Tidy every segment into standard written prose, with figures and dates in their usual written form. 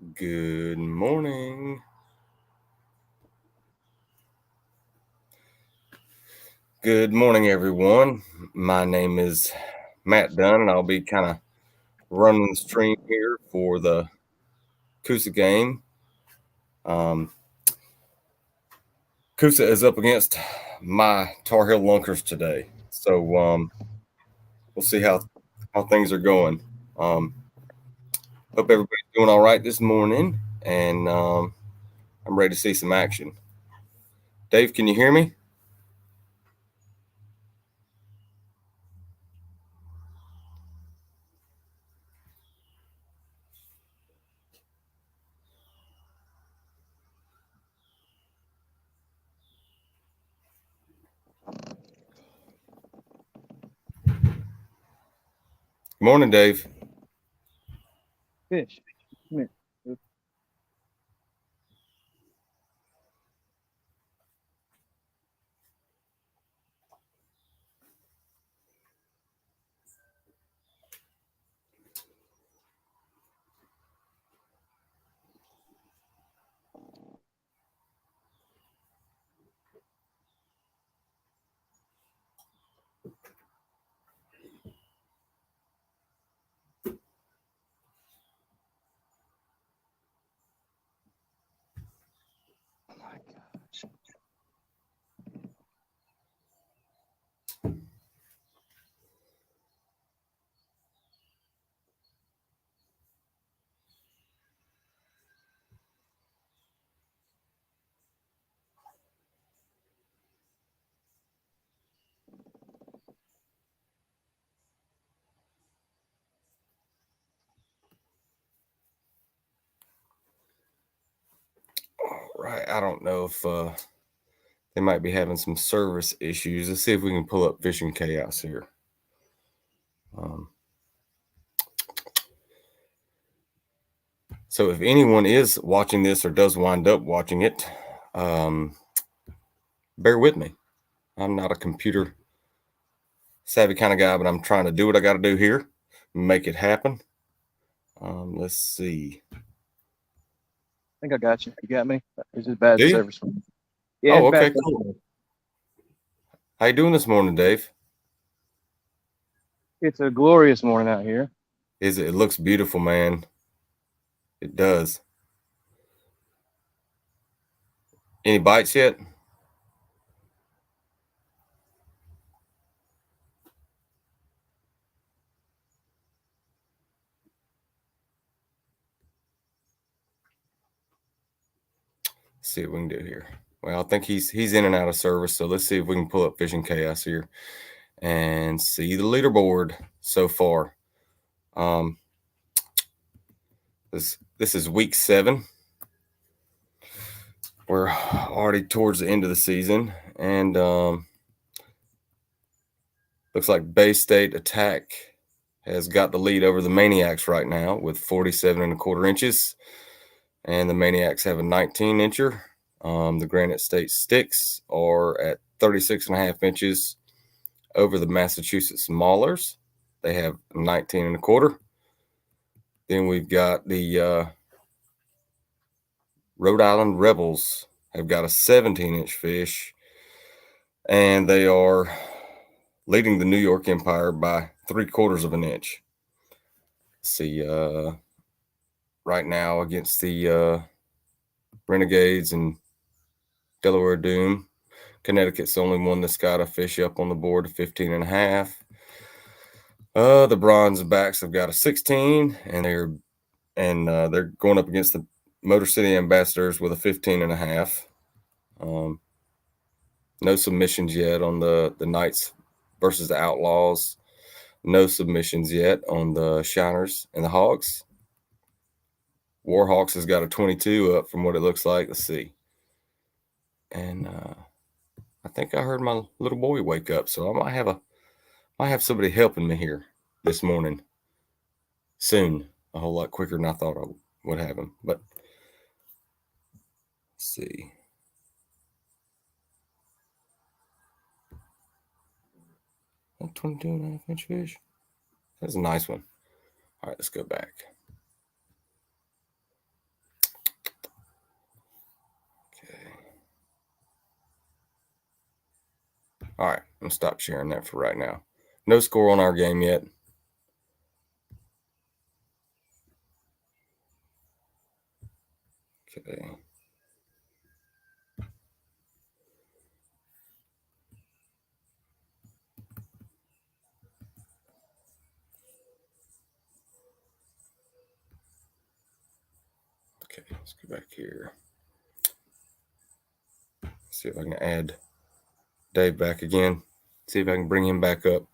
Good morning. Good morning, everyone. My name is Matt Dunn, and I'll be kind of running the stream here for the Coosa game. Um, Coosa is up against my Tarheel Lunkers today, so we'll see how things are going. Hope everybody's doing all right this morning, and I'm ready to see some action. Dave, can you hear me? Good morning, Dave. Fish. Come here. Oh my gosh. Right, I don't know if they might be having some service issues. Let's see if we can pull up Fishing Chaos here. So if anyone is watching this or does wind up watching it, bear with me. I'm not a computer savvy kind of guy, but I'm trying to do what I got to do here, make it happen. Let's see. I think I got you. You got me? It's just bad Do you? service. Yeah, Oh, it's okay, bad cool. service. How you doing this morning, Dave? It's a glorious morning out here. Is it? It looks beautiful, man. It does. Any bites yet? Let's see what we can do here. Well, I think he's in and out of service, so let's see if we can pull up Fishing Chaos here and see the leaderboard so far. Um, this is week 7. We're already towards the end of the season, and looks like Bay State Attack has got the lead over the Maniacs right now with 47.25 inches, and the Maniacs have a 19-incher. The Granite State Sticks are at 36.5 inches over the Massachusetts Maulers. They have 19.25. Then we've got the Rhode Island Rebels have got a 17-inch fish, and they are leading the New York Empire by 3/4 of an inch. Let's see, right now against the Renegades and Delaware Doom, Connecticut's the only one that's got a fish up on the board of 15.5. The Bronze Backs have got a 16, and they're going up against the Motor City Ambassadors with a 15.5. No submissions yet on the Knights versus the Outlaws. No submissions yet on the Shiners and the Hogs. Warhawks has got a 22 up from what it looks like. Let's see. And I think I heard my little boy wake up, so I might have somebody helping me here this morning soon. A whole lot quicker than I thought I would have him. But let's see. A 22.5 inch fish. That's a nice one. All right, let's go back. All right, I'm going to stop sharing that for right now. No score on our game yet. Okay. Okay, let's go back here. See if I can add Dave back again. See if I can bring him back up.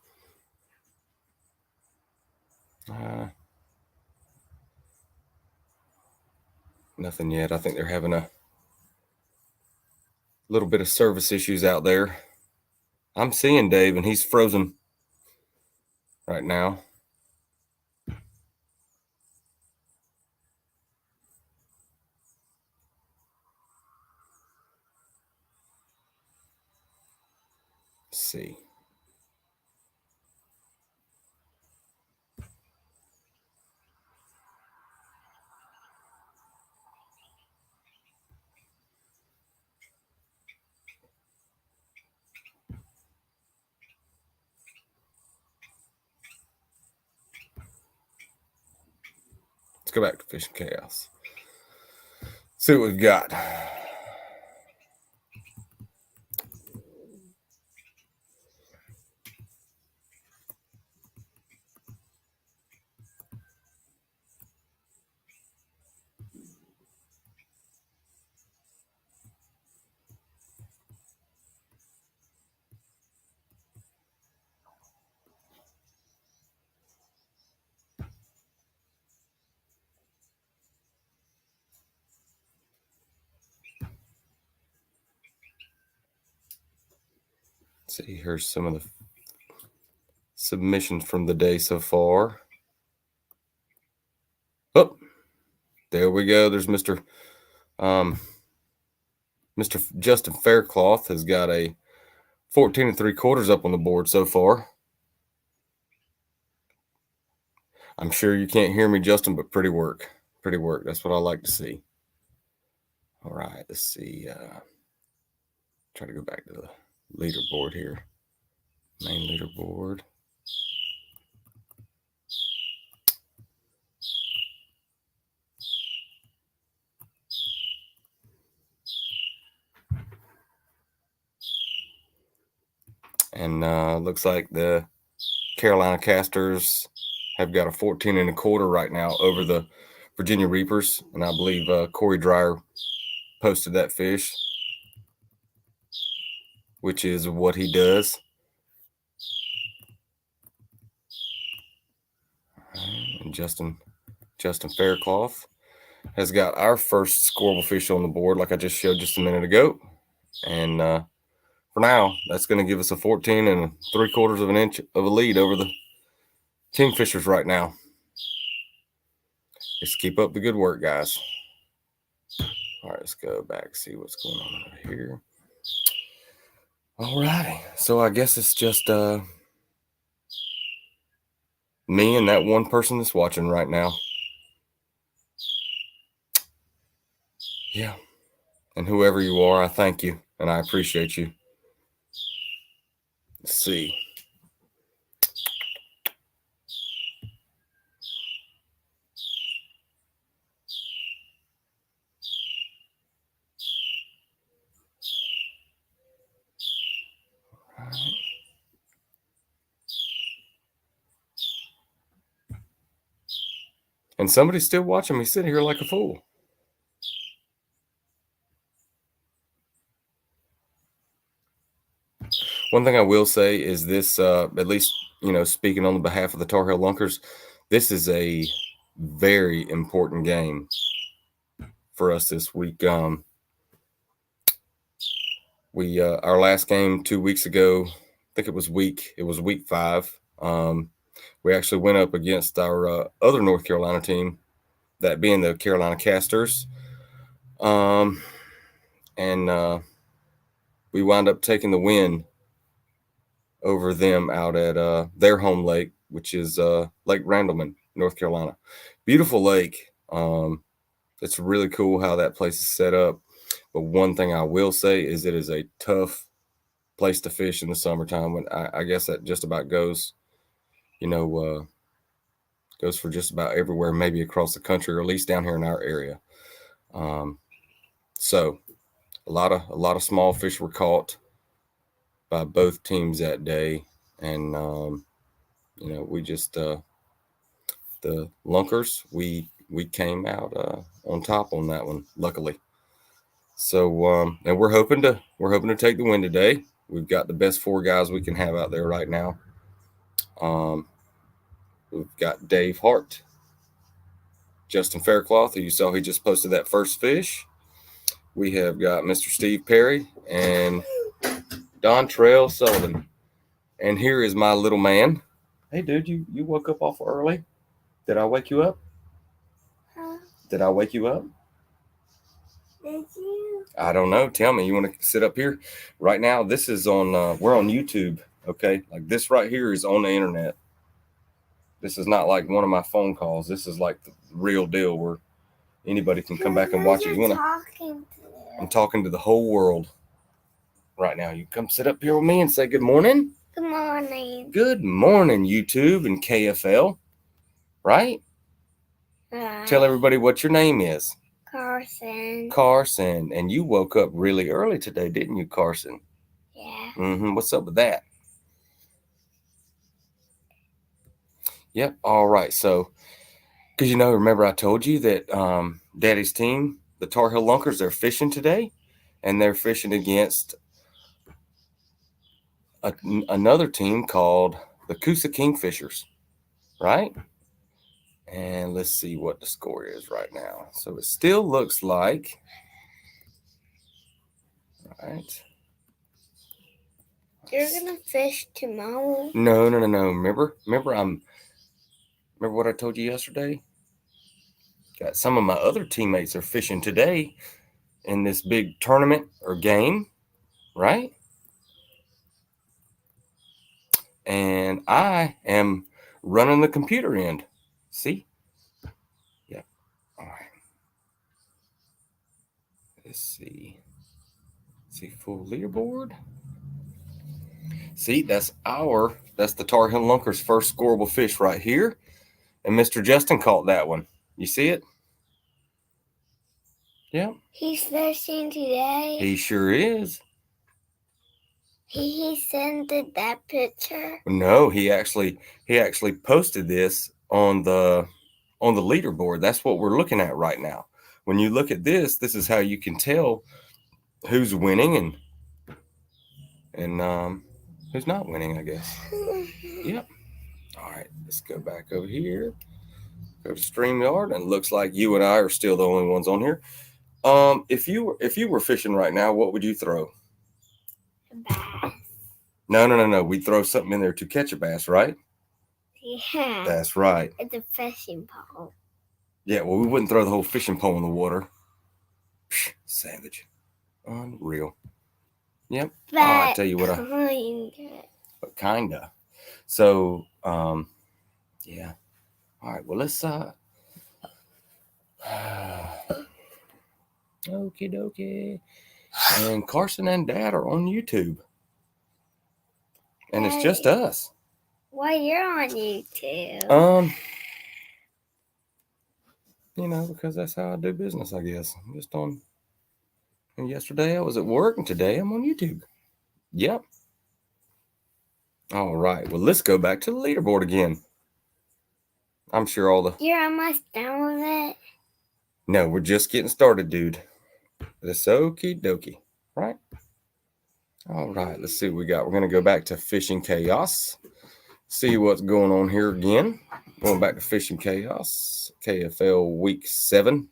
Nothing yet. I think they're having a little bit of service issues out there. I'm seeing Dave, and he's frozen right now. Let's see. Let's go back to Fishing Chaos. See what we've got. Let's see, here's some of the submissions from the day so far. Oh, there we go. There's Mr. Justin Faircloth has got a 14 3/4 up on the board so far. I'm sure you can't hear me, Justin, but pretty work. Pretty work. That's what I like to see. All right, let's see. Try to go back to the leaderboard here. Main leaderboard. And looks like the Carolina Casters have got a 14 1/4 right now over the Virginia Reapers. And I believe Corey Dreyer posted that fish, which is what he does. And Justin Faircloth has got our first scoreable fish on the board, like I just showed just a minute ago. And for now, that's going to give us a 14 3/4 of an inch of a lead over the Kingfishers right now. Just keep up the good work, guys. All right, let's go back, see what's going on over here. All righty. So I guess it's just me and that one person that's watching right now. Yeah. And whoever you are, I thank you and I appreciate you. Let's see. All right. And somebody's still watching me sit here like a fool. One thing I will say is this, at least, speaking on the behalf of the Tarheel Lunkers, this is a very important game for us this week. We our last game 2 weeks ago, I think it was week 5. We actually went up against our other North Carolina team, that being the Carolina Casters. And we wound up taking the win over them out at their home lake, which is Lake Randleman, North Carolina. Beautiful lake. It's really cool how that place is set up. But one thing I will say is it is a tough place to fish in the summertime. When I guess that just about goes, goes for just about everywhere, maybe across the country, or at least down here in our area. So a lot of small fish were caught by both teams that day, and we just the Lunkers we came out on top on that one, luckily. So and we're hoping to take the win today. We've got the best 4 guys we can have out there right now. We've got Dave Hart, Justin Faircloth, who you saw he just posted that first fish. We have got Mr. Steve Perry and Don Trail Sullivan. And here is my little man. Hey, dude, you woke up awful early. Did I wake you up? Huh? Did I wake you up? Did you? I don't know. Tell me. You want to sit up here? Right now, this is on, we're on YouTube, okay? Like this right here is on the internet. This is not like one of my phone calls. This is like the real deal where anybody can come back and watch it. I'm talking to the whole world right now. You come sit up here with me and say good morning. Good morning. Good morning, YouTube and KFL. Right? Tell everybody what your name is. Carson. Carson. And you woke up really early today, didn't you, Carson? Yeah. What's up with that? Yep. All right. So, because remember I told you that Daddy's team, the Tarheel Lunkers, they're fishing today, and they're fishing against another team called the Coosa Kingfishers, right? And let's see what the score is right now. So it still looks like, right? You're gonna fish tomorrow? No. Remember what I told you yesterday? Got some of my other teammates are fishing today in this big tournament or game, right? And I am running the computer end. See? Yeah. All right. Let's see. See, full leaderboard. See, that's the Tarheel Lunkers' first scoreable fish right here. And Mr. Justin caught that one. You see it? Yeah. He's fishing today. He sure is. He sent that picture. No, he actually posted this on the leaderboard. That's what we're looking at right now. When you look at this is how you can tell who's winning and who's not winning, I guess. Yep. All right, let's go back over here. Go to StreamYard, and it looks like you and I are still the only ones on here. If you were fishing right now, what would you throw? A bass. No. We'd throw something in there to catch a bass, right? Yeah. That's right. It's a fishing pole. Yeah, well, we wouldn't throw the whole fishing pole in the water. Psh, savage. Unreal. Yep. But I tell you what, but kinda. So, yeah. All right. Well, let's okie dokie. And Carson and Dad are on YouTube, and it's just us. Why you're on YouTube? Because that's how I do business, I guess. I'm just on. And yesterday I was at work, and today I'm on YouTube. Yep. All right. Well, let's go back to the leaderboard again. I'm sure You're almost done with it? No, we're just getting started, dude. It's okie dokie. Right? All right. Let's see what we got. We're going to go back to Fishing Chaos. See what's going on here again. Going back to Fishing Chaos. KFL Week 7.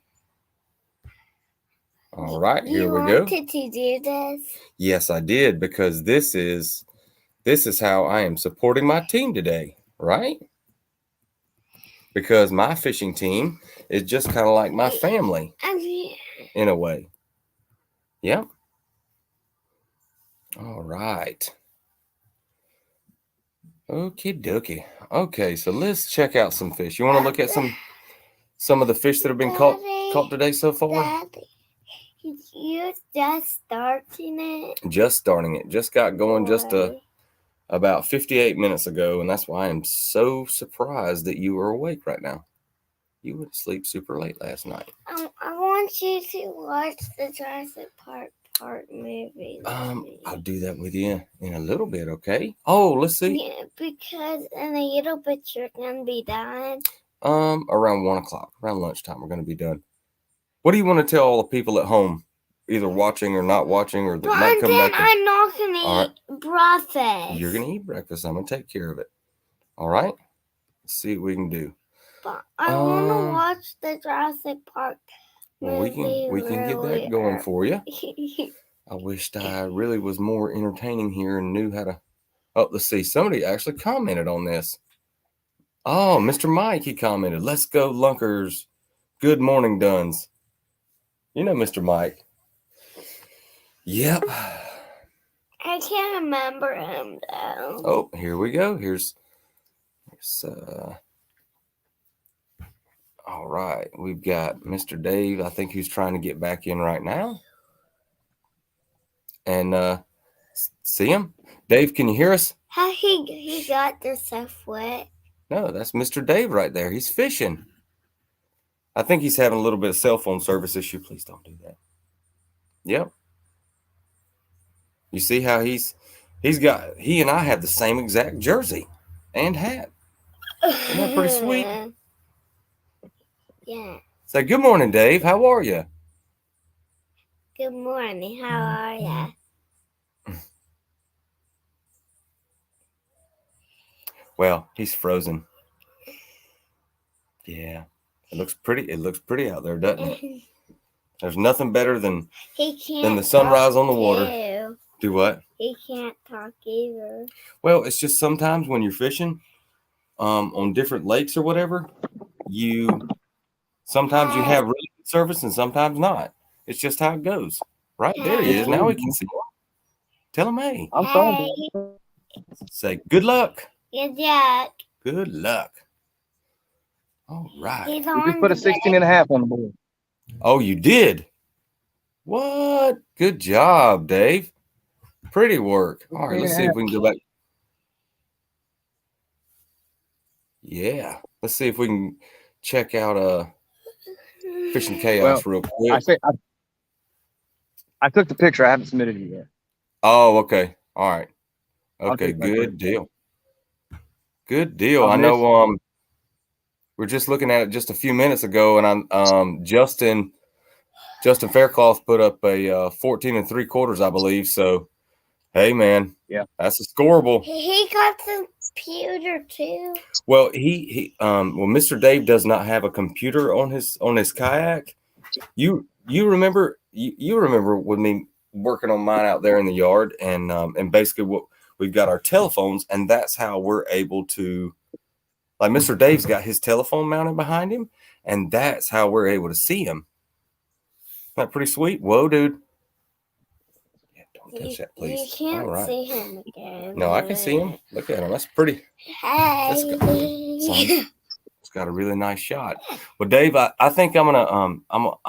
All right, here we go. You wanted to do this? Yes, I did, because this is how I am supporting my team today, right? Because my fishing team is just kind of like my family in a way. Yep. All right. Okie dokie. Okay, so let's check out some fish. You want to look at some of the fish that have been caught today so far? Daddy, You just starting it? Just starting it. Just got going Boy. about 58 minutes ago, and that's why I'm so surprised that you are awake right now. You went to sleep super late last night. I want you to watch the Jurassic Park movie. I'll do that with you in a little bit, okay? Oh, let's see. Yeah, because in a little bit you're gonna be done. Around 1 o'clock, around lunchtime, we're gonna be done. What do you want to tell all the people at home, either watching or not watching, or that But might come then back? I'm not gonna All eat breakfast. You're gonna eat breakfast. I'm gonna take care of it. All right. Let's see what we can do. But I want to watch the Jurassic Park movie. We can get that going for you. I wished I really was more entertaining here and knew how to. Oh, let's see. Somebody actually commented on this. Oh, Mr. Mike, he commented, "Let's go, Lunkers. Good morning, Duns." You know Mr. Mike. Yep. I can't remember him though. Oh, here we go. Here's all right. We've got Mr. Dave, I think, who's trying to get back in right now. And see him? Dave, can you hear us? How he got this stuff wet? No, that's Mr. Dave right there. He's fishing. I think he's having a little bit of cell phone service issue. Please don't do that. Yep. You see how he and I have the same exact jersey and hat. Isn't that pretty sweet? Yeah. Say, good morning, Dave. How are you? Good morning. How are ya? Well, he's frozen. Yeah. It looks pretty out there, doesn't it? There's nothing better than the sunrise on the water. Too. Do what? He can't talk either. Well, it's just sometimes when you're fishing on different lakes or whatever, sometimes you have really good service and sometimes not. It's just how it goes. Right there he is. Now we can see him. Tell him, hey. I'm sorry. Say, good luck. Good luck. Good luck. All right. He's We on just put a 16.5 on the board. Oh, you did? What? Good job, Dave. Pretty work. All right, let's see if we can go back. Yeah. Let's see if we can check out Fishing Chaos real quick. I took the picture. I haven't submitted it yet. Oh, okay. All right. Okay, good deal. Good deal. I know we're just looking at it just a few minutes ago, and I'm Justin Faircloth put up a 14 3/4, I believe. So, hey, man, yeah, that's a scoreable. He got the computer too. Well, Mr. Dave does not have a computer on his kayak. You remember with me working on mine out there in the yard, and basically what we've got our telephones, and that's how we're able to. Like Mr. Dave's got his telephone mounted behind him, and that's how we're able to see him. Isn't that pretty sweet? Whoa, dude. Yeah, don't touch that, please. You can't see him again. No, I can see him. Look at him. That's pretty. Hey. It's got a really nice shot. Well, Dave, I think I'm gonna what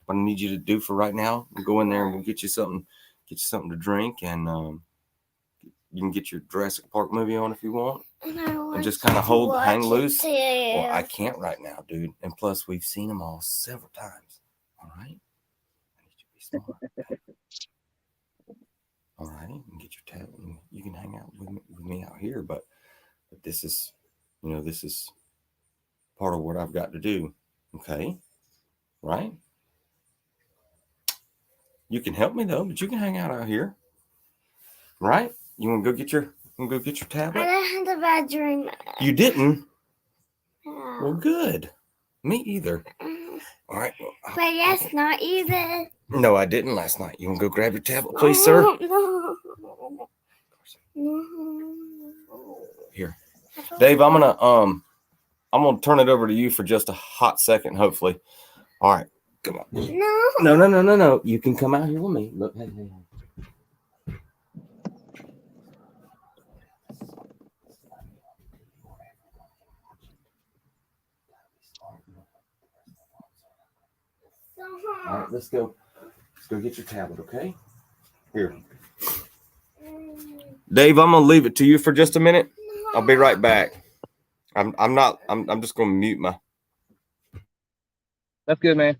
I need you to do for right now, we'll go in there and we'll get you something to drink, and you can get your Jurassic Park movie on if you want. And just kind of hang loose. Well, I can't right now, dude. And plus, we've seen them all several times. All right? I need you to be smart. Okay? All right? You can get your tab. You can hang out with me out here, but this is, this is part of what I've got to do. Okay? Right? You can help me, though, but you can hang out here. Right? You want to go get your tablet? I didn't have the bedroom. You didn't? No. Well, good. Me either. All right. Well, but yes, not either. No, I didn't last night. You want to go grab your tablet, please, sir? No. Here, Dave. I'm gonna turn it over to you for just a hot second, hopefully. All right. Come on. No. You can come out here with me. Look. Hey. All right, let's go. Let's go get your tablet, okay? Here. Dave, I'm gonna leave it to you for just a minute. I'll be right back. I'm just gonna mute my. That's good, man.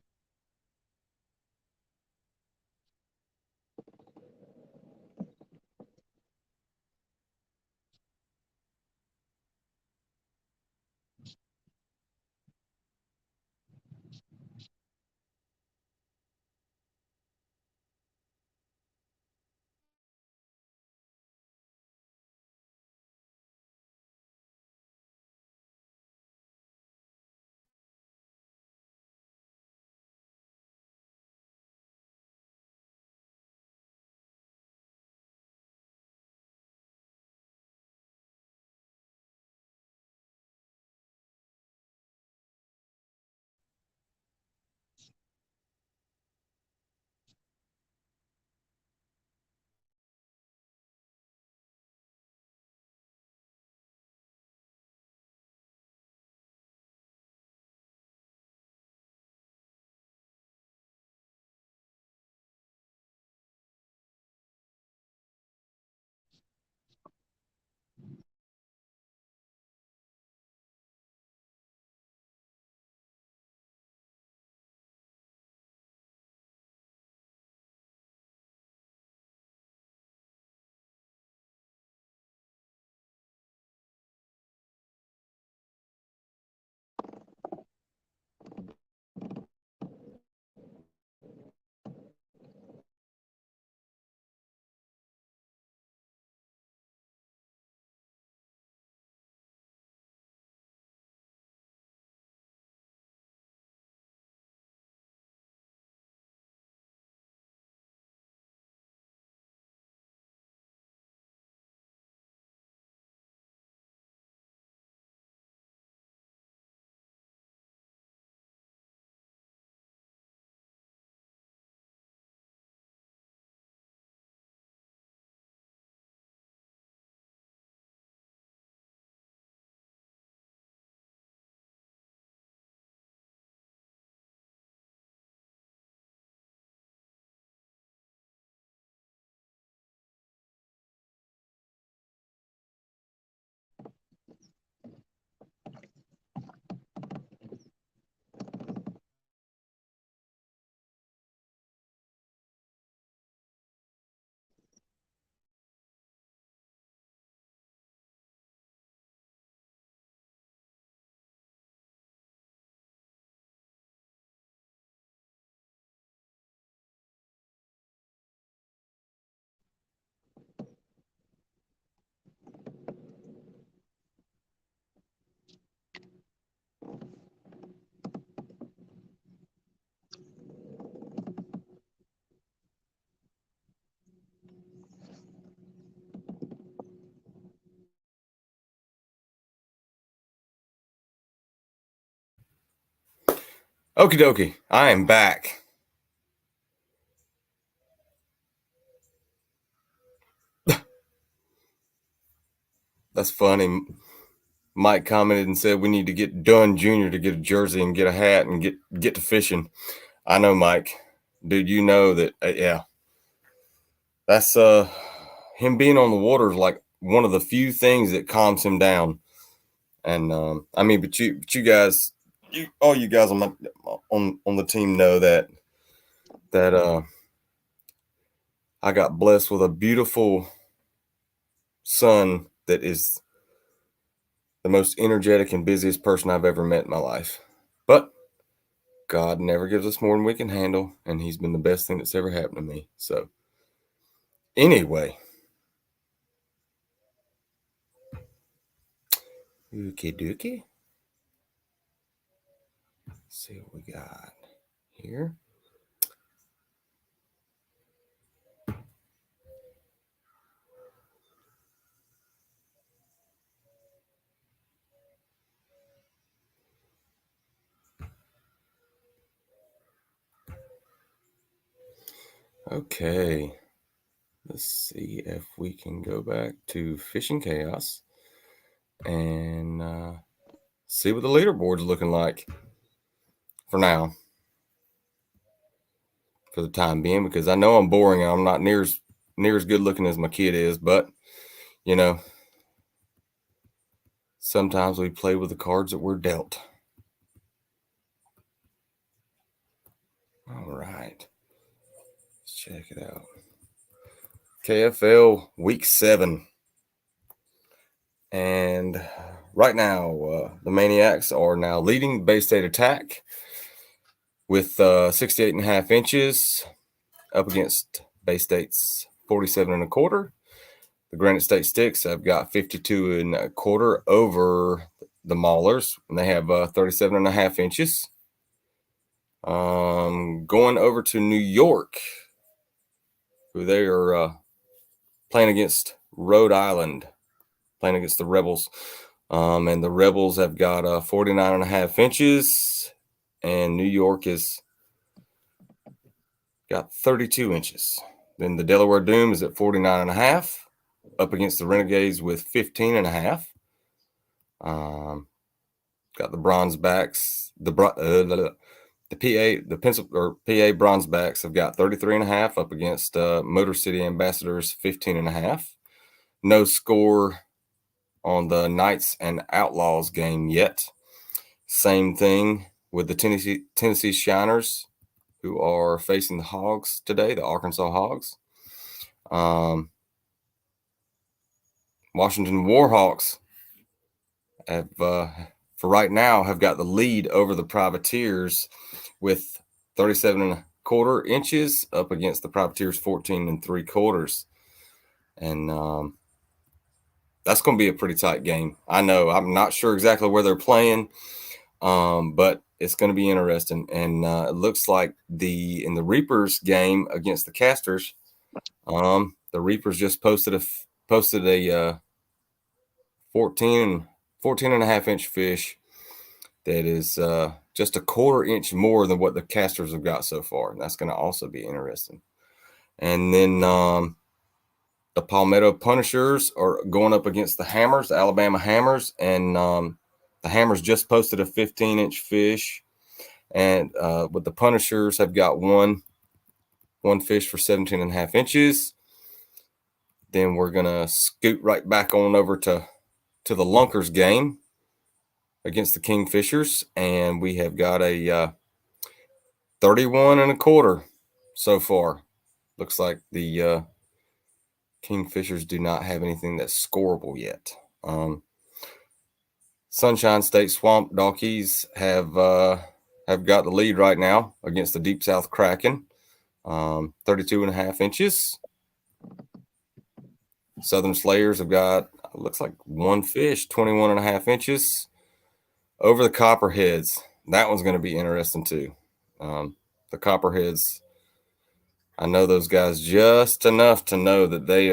Okie dokie, I am back. That's funny. Mike commented and said we need to get Dunn Jr. to get a jersey and get a hat and get to fishing. I know, Mike. Dude, you know that, yeah. That's him being on the water is like one of the few things that calms him down. And I mean, but you guys, all you guys on the team know that I got blessed with a beautiful son that is the most energetic and busiest person I've ever met in my life. But God never gives us more than we can handle, and he's been the best thing that's ever happened to me. So anyway, okie dokie. Let's see what we got here. Okay, let's see if we can go back to Fishing Chaos and see what the leaderboard's looking like for now. for the time being, because I know I'm boring and I'm not near as good looking as my kid is, but you know, sometimes we play with the cards that we're dealt. All right. Let's check it out. KFL Week 7. And right now, the Maniacs are now leading Bay State Attack with 68.5 inches up against Bay State's 47.25. The Granite State Sticks have got 52.25 over the Maulers, and they have 37.5 inches. Going over to New York, who they are playing against Rhode Island, playing against the Rebels. And the Rebels have got 49.5 inches, and New York has got 32 inches. Then the Delaware Doom is at 49.5, up against the Renegades with 15.5. Got the Bronze Backs, the PA Bronze Backs have got 33.5 up against Motor City Ambassadors 15.5. No score on the Knights and Outlaws game yet. Same thing with the Tennessee Shiners, who are facing the Hogs today, the Arkansas Hogs. Washington Warhawks have, for right now, have got the lead over the Privateers with 37.25 inches up against the Privateers 14.75. And that's going to be a pretty tight game. I know. I'm not sure exactly where they're playing, but it's going to be interesting. And it looks like in the Reapers game against the Casters, the Reapers just posted a 14.5 inch fish that is just a 1/4 inch more than what the Casters have got so far. And that's going to also be interesting. And then the Palmetto Punishers are going up against the Hammers, the Alabama Hammers. And the Hammers just posted a 15-inch fish. And with the Punishers have got one fish for 17.5 inches. Then we're going to scoot right back on over to the Lunkers game against the Kingfishers. And we have got a 31.25 so far. Looks like the Kingfishers do not have anything that's scoreable yet. Sunshine State Swamp Donkeys have got the lead right now against the Deep South Kraken, 32.5 inches. Southern Slayers have got, looks like one fish, 21.5 inches over the Copperheads. That one's going to be interesting too. The Copperheads, I know those guys just enough to know that they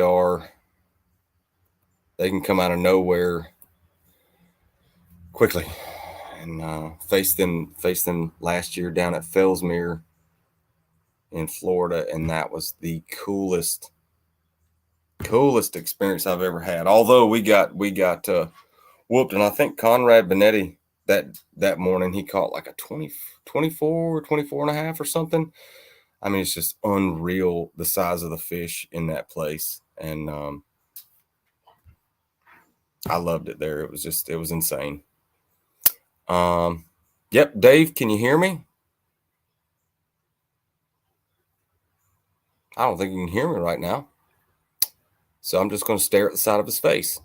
can come out of nowhere quickly. And faced them last year down at Fellsmere in Florida, and that was the coolest experience I've ever had. Although we got whooped, and I think Conrad Benetti that morning he caught like a 24 and a half or something. I mean, it's just unreal the size of the fish in that place, and I loved it there. It was insane. Yep, Dave, can you hear me? I don't think you can hear me right now. So I'm just going to stare at the side of his face.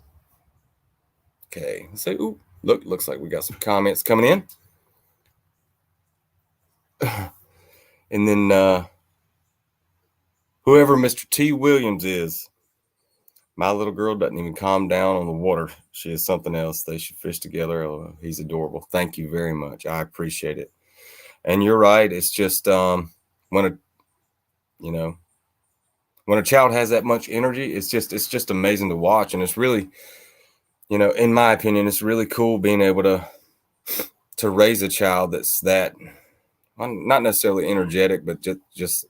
Okay, let's say, ooh, looks like we got some comments coming in. And then whoever Mr. T. Williams is, my little girl doesn't even calm down on the water. She is something else. They should fish together. Oh, he's adorable. Thank you very much. I appreciate it. And you're right. It's just when a child has that much energy, it's just amazing to watch. And it's really, in my opinion, it's really cool being able to raise a child that's that, not necessarily energetic, but just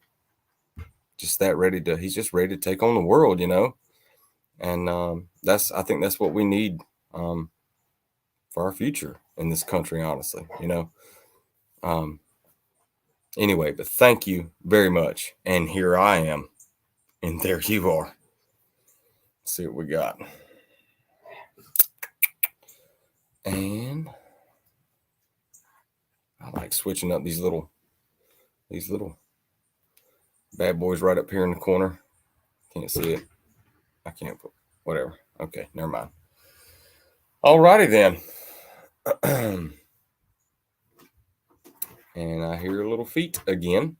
that he's just ready to take on the world, And I think that's what we need for our future in this country, honestly, Anyway, but thank you very much. And here I am. And there you are. Let's see what we got. And I like switching up these little bad boys right up here in the corner. Can't see it. I can't put whatever. Okay, never mind. Alrighty then. And I hear little feet again.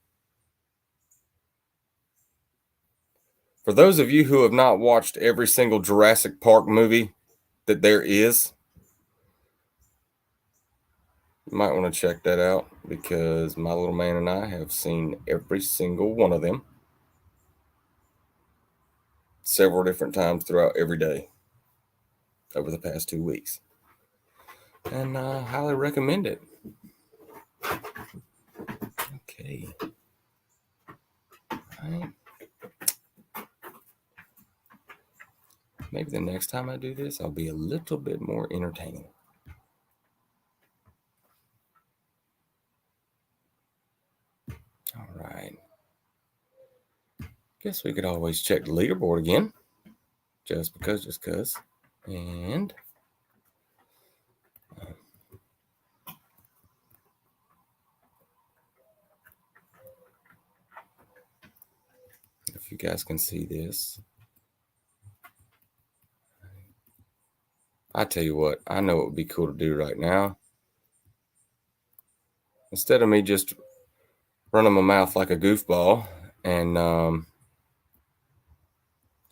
For those of you who have not watched every single Jurassic Park movie that there is, you might want to check that out because my little man and I have seen every single one of them several different times throughout every day over the past 2 weeks. And I highly recommend it. Okay. All right. Maybe the next time I do this, I'll be a little bit more entertaining. All right. Guess we could always check the leaderboard again. Just because. And if you guys can see this, I tell you what, I know what would be cool to do right now. Instead of me just running my mouth like a goofball, and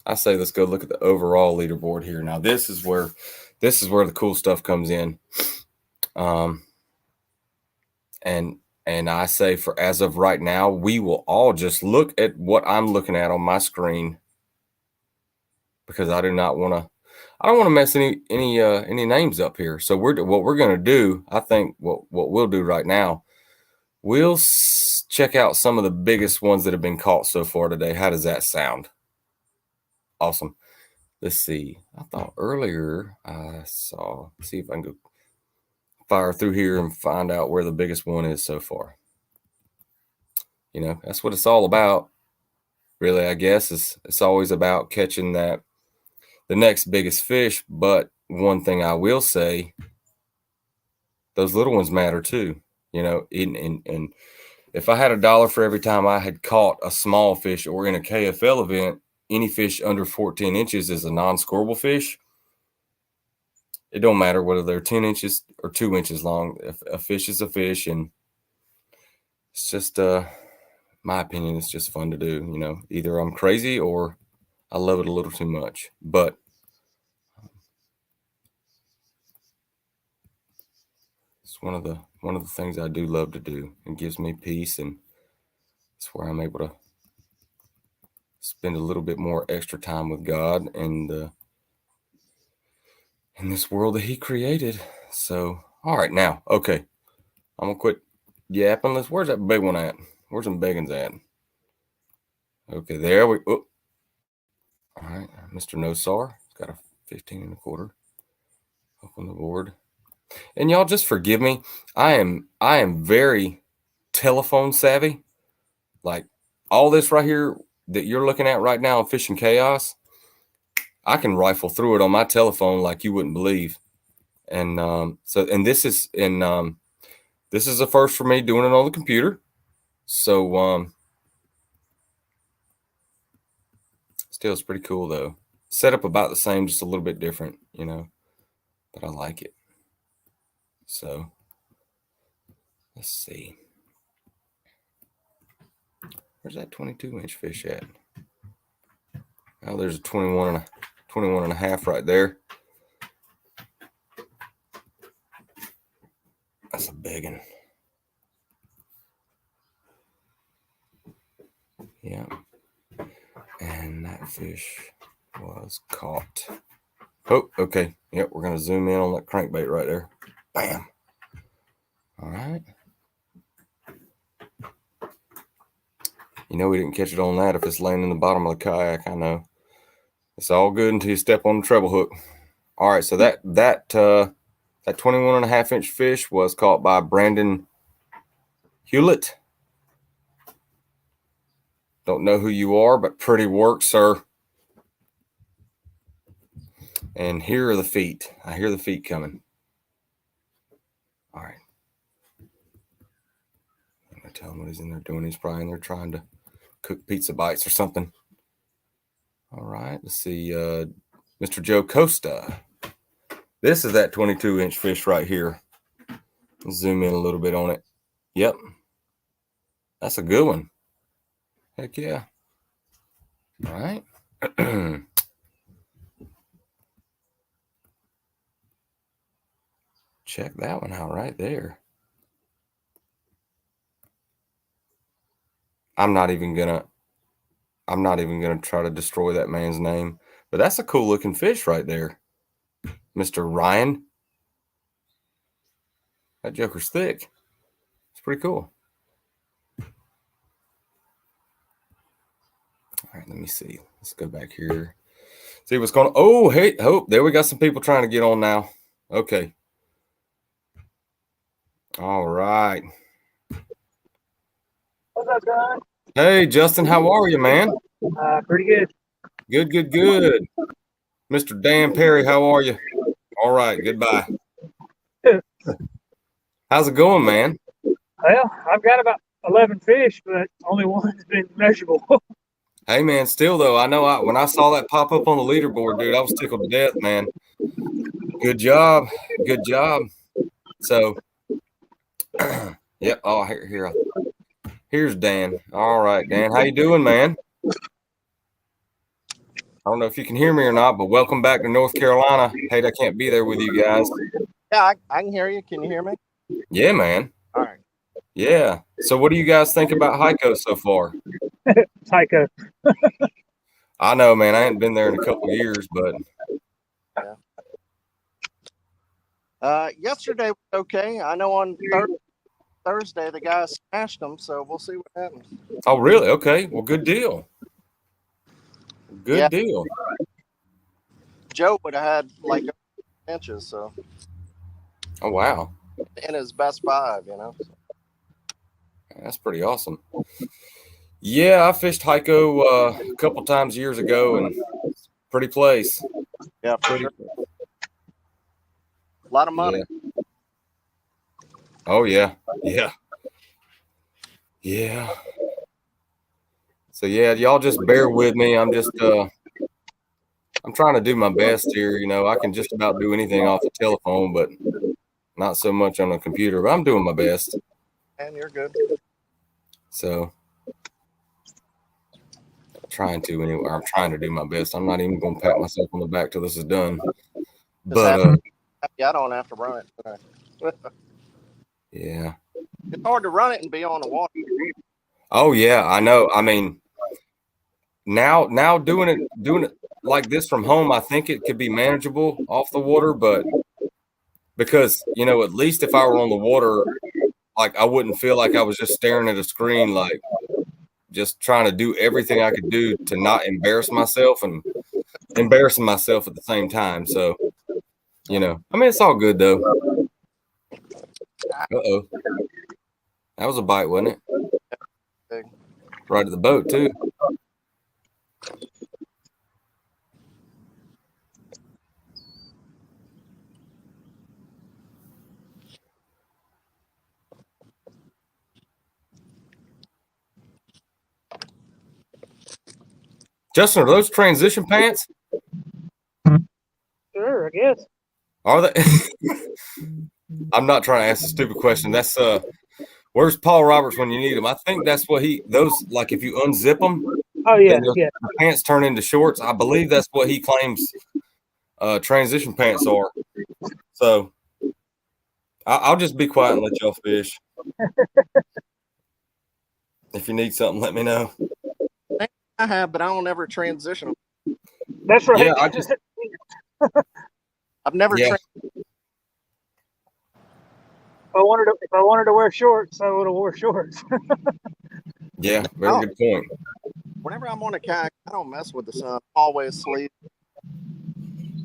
I say let's go look at the overall leaderboard here. Now this is where the cool stuff comes in. And I say for as of right now, we will all just look at what I'm looking at on my screen because I don't want to mess any names up here. So what we're going to do, I think what we'll do right now, we'll check out some of the biggest ones that have been caught so far today. How does that sound? Awesome. Let's see. I thought earlier I saw, see if I can go fire through here and find out where the biggest one is so far. You know, that's what it's all about. Really, I guess it's always about catching the next biggest fish. But one thing I will say, those little ones matter too. You know, and if I had $1 for every time I had caught a small fish or in a KFL event, any fish under 14 inches is a non-scoreable fish. It don't matter whether they're 10 inches or 2 inches long. If a fish is a fish, and it's just my opinion, it's just fun to do. You know, either I'm crazy or I love it a little too much. But it's one of the things I do love to do. It gives me peace, and it's where I'm able to spend a little bit more extra time with God and in this world that He created. So, all right, now, okay, I'm gonna quit yapping. Where's that big one at? Where's them biggins at? Okay, there we. Oh. All right, Mr. Nosar got a 15 1/4 up on the board. And y'all just forgive me. I am very telephone savvy. Like all this right here that you're looking at right now, Fishing Chaos, I can rifle through it on my telephone like you wouldn't believe. And this is a first for me doing it on the computer. So still it's pretty cool though. Set up about the same, just a little bit different, you know. But I like it. So let's see. Where's that 22-inch fish at? Oh, there's a 21 and a half right there. That's a big one. Yeah. And that fish was caught. Oh, okay. Yep, we're going to zoom in on that crankbait right there. Bam. All right. You know we didn't catch it on that if it's laying in the bottom of the kayak. I know. It's all good until you step on the treble hook. All right, so that 21 and a half inch fish was caught by Brandon Hewlett. Don't know who you are, but pretty work, sir. And here are the feet. I hear the feet coming. All right. I'm going to tell him what he's in there doing. He's probably in there trying to cook pizza bites or something. All right. Let's see. Mr. Joe Costa. This is that 22-inch fish right here. Let's zoom in a little bit on it. Yep. That's a good one. Heck yeah. All right. Check that one out right there. I'm not even gonna try to destroy that man's name, but that's a cool looking fish right there, Mr. Ryan. That joker's thick. It's pretty cool. All right, let me see. Let's go back here. See what's going on. Oh, hey, there we got some people trying to get on now. Okay. All right. What's up, John? Hey, Justin, how are you, man? Pretty good. Good. Mr. Dan Perry, how are you? All right, goodbye. How's it going, man? Well, I've got about 11 fish, but only one's been measurable. Hey, man, still, though, I know when I saw that pop up on the leaderboard, dude, I was tickled to death, man. Good job. So, yep. Oh, here's Dan. All right, Dan, how you doing, man? I don't know if you can hear me or not, but welcome back to North Carolina. Hate I can't be there with you guys. Yeah, I can hear you. Can you hear me? Yeah, man. All right. Yeah. So what do you guys think about Hyco so far? Hyco. I know, man. I ain't been there in a couple of years, but yesterday was okay. I know on Thursday the guy smashed them, so we'll see what happens. oh, really? Okay. Well, good deal. Good deal. Joe would have had like inches, so Oh, wow. in his best 5, you know. That's pretty awesome. Yeah, I fished Hyco a couple times years ago, and pretty place. Yeah, for sure. A lot of money. Yeah. Oh, yeah. So, yeah, y'all just bear with me. I'm just I'm trying to do my best here. You know, I can just about do anything off the telephone, but not so much on a computer. But I'm doing my best. And you're good. So, trying to anyway. I'm trying to do my best. I'm not even going to pat myself on the back till this is done. But I don't have to run it. yeah. It's hard to run it and be on the water. Oh yeah, I know. I mean, now doing it like this from home, I think it could be manageable off the water, but because, you know, at least if I were on the water, like I wouldn't feel like I was just staring at a screen, like just trying to do everything I could do to not embarrass myself and embarrassing myself at the same time. So, you know, I mean, it's all good though. Uh-oh. That was a bite, wasn't it? Right at the boat too. Justin, are those transition pants? Sure, I guess. Are they? I'm not trying to ask a stupid question. That's where's Paul Roberts when you need him? I think that's what those, like if you unzip them, Oh, yeah, the pants turn into shorts. I believe that's what he claims transition pants are. So I'll just be quiet and let y'all fish. If you need something, let me know. I have, but I don't ever transition. That's right. Yeah, I just I've never. Yeah. If I wanted to wear shorts, I would have wore shorts. Yeah, very good point. Whenever I'm on a kayak, I don't mess with the sun. Always sleep.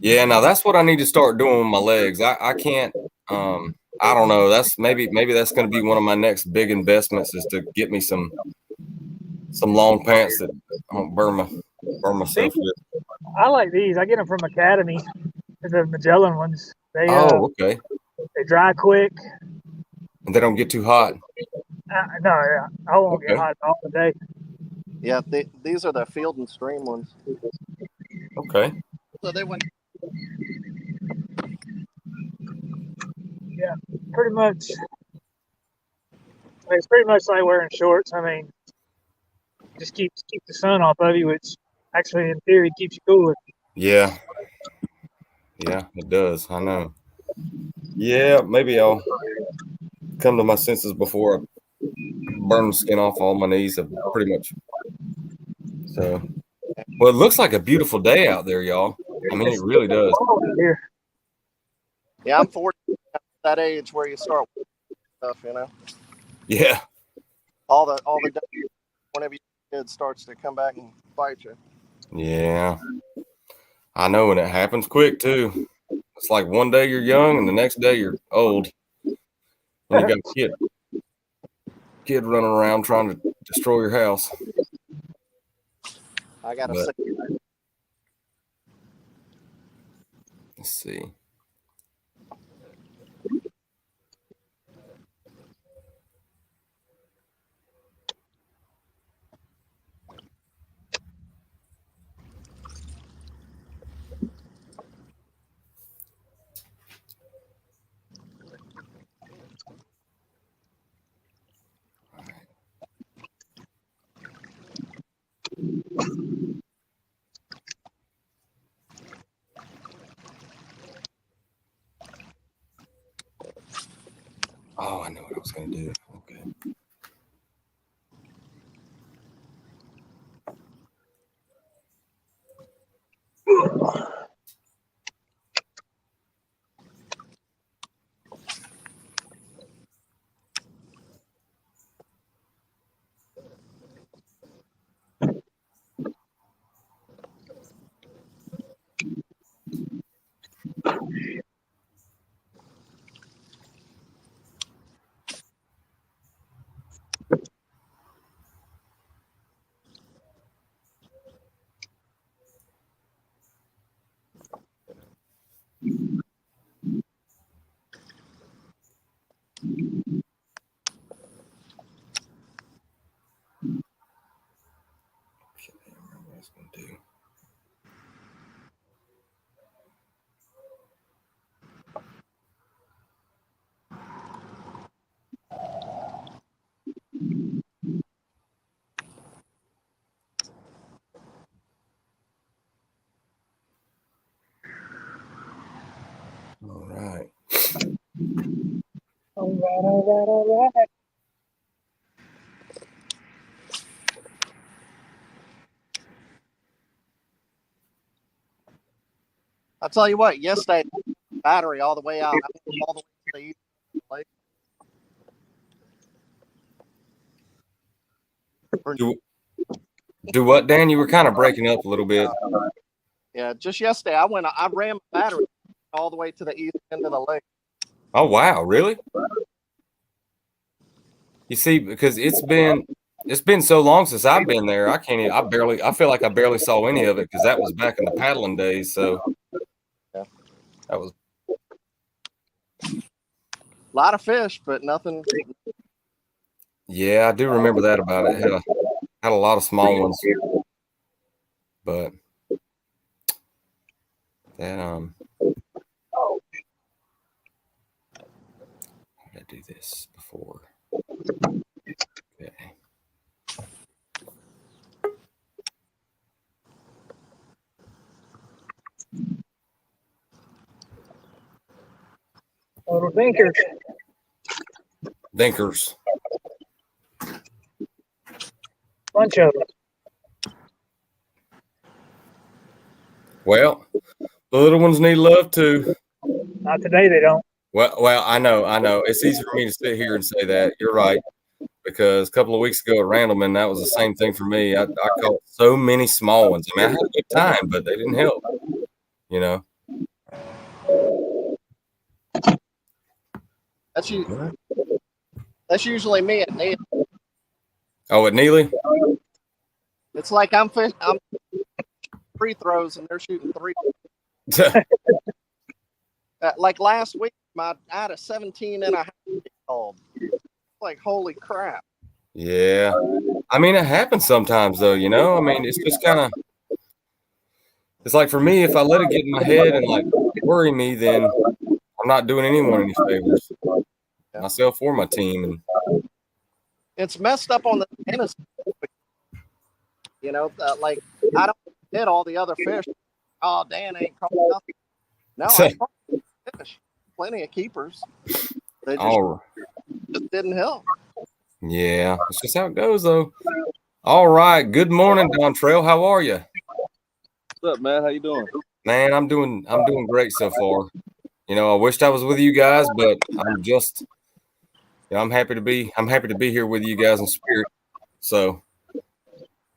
Yeah, now that's what I need to start doing with my legs. I can't. I don't know. That's maybe that's going to be one of my next big investments is to get me some some long pants that I don't burn myself with. I like these. I get them from Academy. The Magellan ones. They Oh, okay. they dry quick. And they don't get too hot. No, yeah, I won't get Okay. hot all the day. Yeah, these are the Field and Stream ones. Okay. So they went. Yeah, pretty much. It's pretty much like wearing shorts. I mean, just keep the sun off of you, which actually in theory keeps you cooler. Yeah. Yeah, it does. I know. Yeah, maybe I'll come to my senses before I burn the skin off all my knees. Pretty much. So, well, it looks like a beautiful day out there, y'all. I mean, it really does. Here. Yeah, I'm 40. That age where you start with stuff, you know. Yeah. All the whenever your kid starts to come back and bite you. Yeah. I know, and it happens quick too. It's like one day you're young and the next day you're old. And you got a kid running around trying to destroy your house. I gotta But- say, Let's see. Oh, I know what I was going to do. Okay. Okay, I remember what I was going to do. All right. All right. I'll tell you what. Yesterday, battery all the way out. I went all the way to the east lake. Do what, Dan? You were kind of breaking up a little bit. Yeah, just yesterday I ran my battery all the way to the east end of the lake. Oh, wow. Really? You see, because it's been so long since I've been there. I feel like I barely saw any of it because that was back in the paddling days. So Yeah. that was, A lot of fish, but nothing. yeah, I do remember that about it. Had a lot of small ones, but that how did I do this before? Okay. Little thinkers. Thinkers. Bunch of them. Well, the little ones need love too. Not today, they don't. Well, I know. It's easy for me to sit here and say that. You're right. Because a couple of weeks ago at Randleman, that was the same thing for me. I caught so many small ones. I mean, I had a good time, but they didn't help. You know. That's usually me at Neil. Oh, at Neely? It's like I'm free throws and they're shooting three. Like last week, I had a 17 and a half called. Like, holy crap. Yeah. I mean, it happens sometimes, though, you know? I mean, it's just kind of, it's like for me, if I let it get in my head and like worry me, then I'm not doing anyone any favors, myself or my team. And It's messed up on the tennis. You know, like, I don't hit all the other fish. Oh, Dan ain't caught nothing. No, I caught fish. Plenty of keepers. They just didn't help. Yeah, that's just how it goes, though. All right. Good morning, Dontrell. How are you? What's up, man? How you doing? Man, I'm doing great so far. You know, I wished I was with you guys, but I'm just, you know, I'm happy to be here with you guys in spirit. So,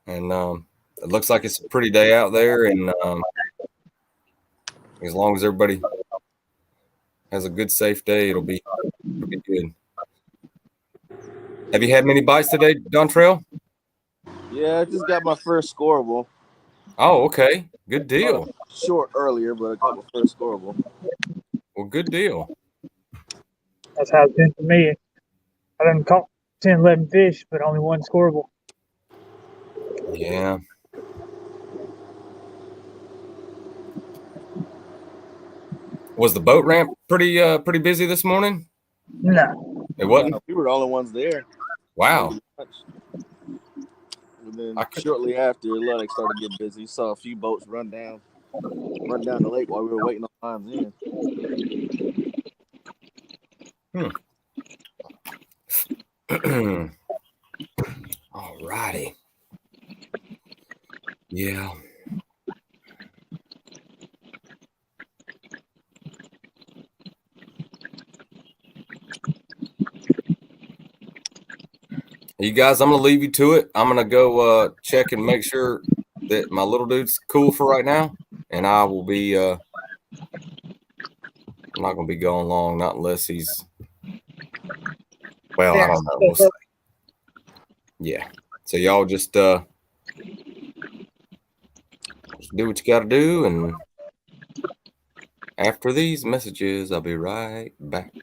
and it looks like it's a pretty day out there, and as long as everybody has a good, safe day, it'll be good. Have you had many bites today, Dontrell? Yeah, I just got my first scoreable. Oh, okay. Good deal. Short earlier, but I got my first scoreable. Well, good deal. That's how it's been for me. I done caught 10, 11 fish, but only one scoreable. Yeah. Was the boat ramp pretty busy this morning? No. It wasn't? We were the only ones there. Wow. And then shortly after, Ludwig started to get busy. Saw a few boats run down the lake while we were waiting on lines in. All righty. Yeah. You guys, I'm going to leave you to it. I'm going to go check and make sure that my little dude's cool for right now. And I will be, I'm not going to be going long, not unless he's, well, I don't know. We'll see. Yeah. So y'all just do what you got to do. And after these messages, I'll be right back.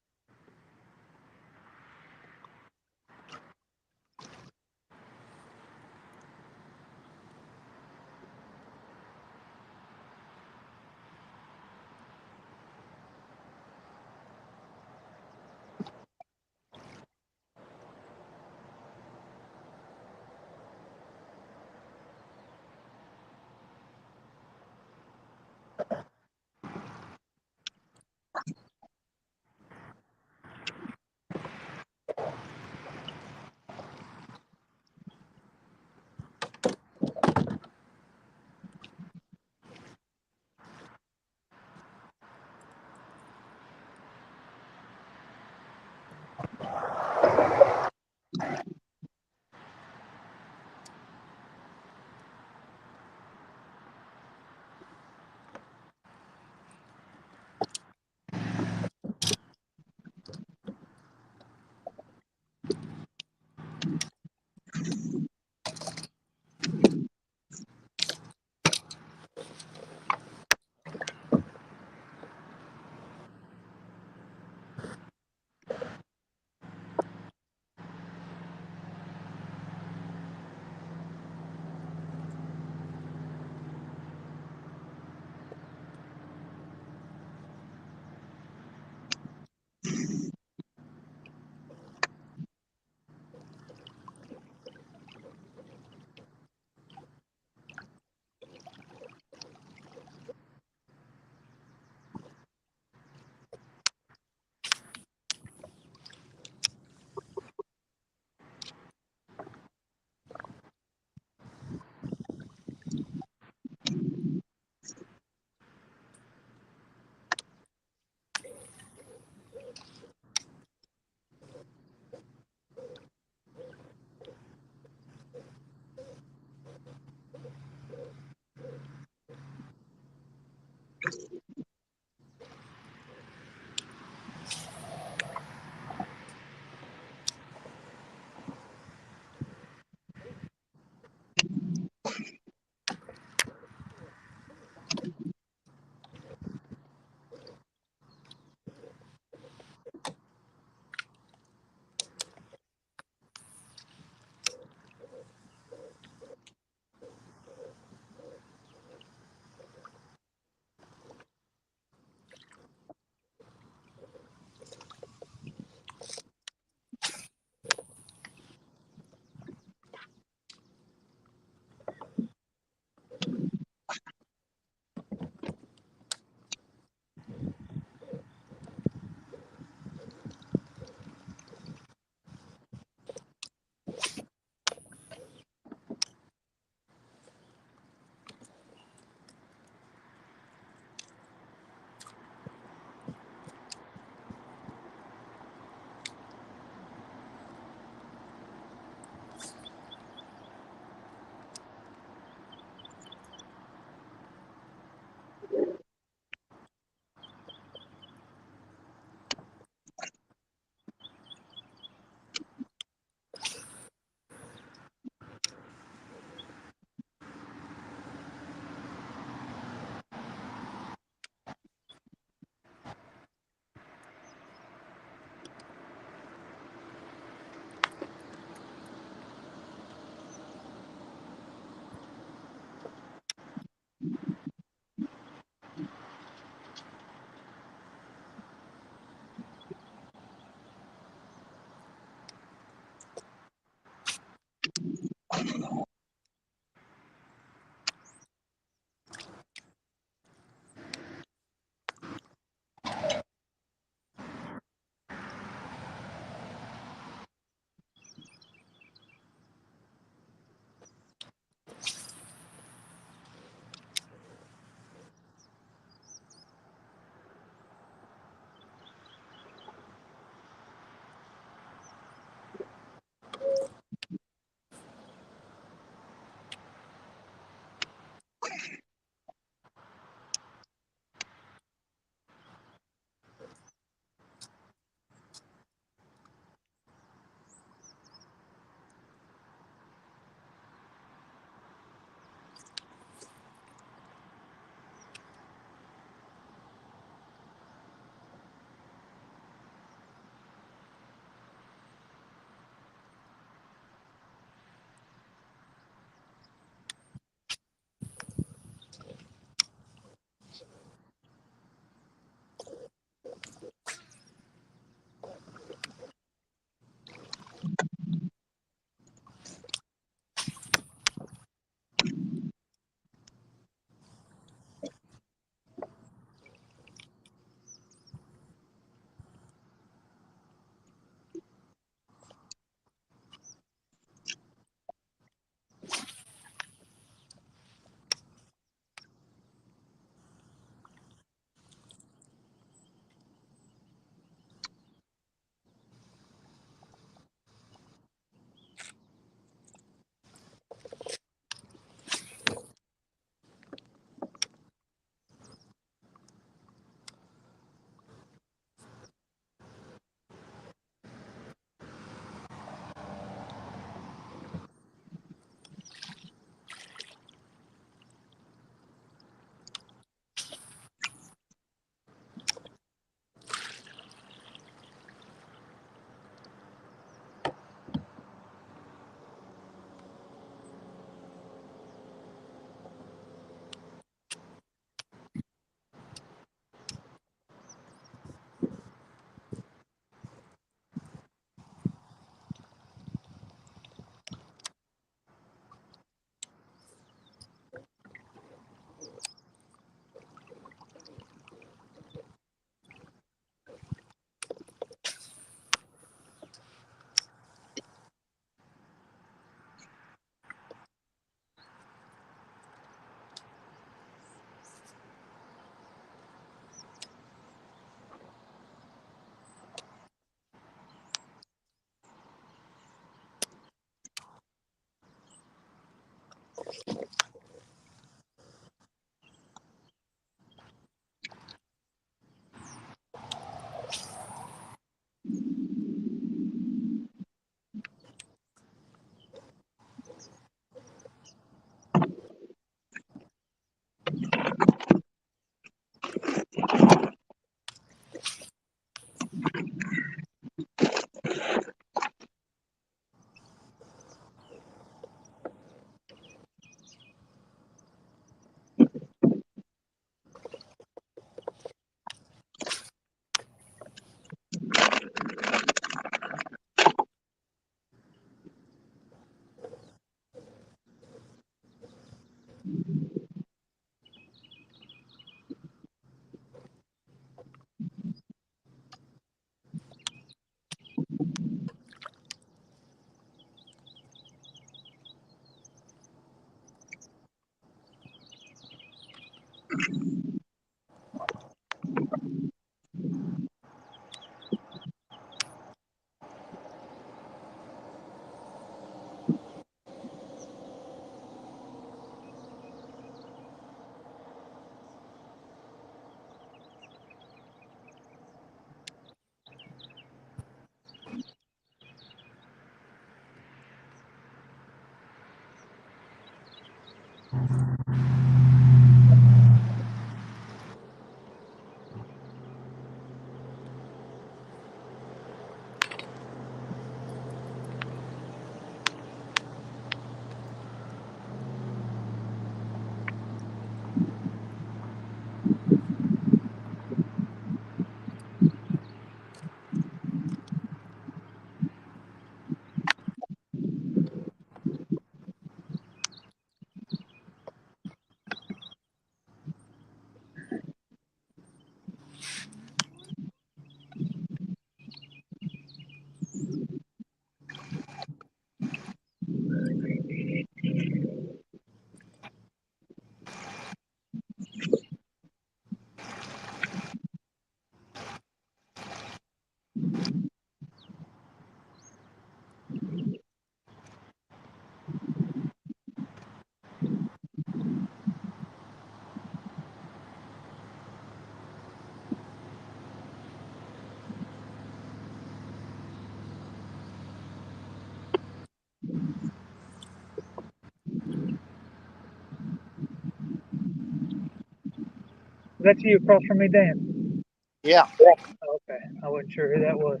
That's you across from me, Dan. Yeah. Okay, I wasn't sure who that was.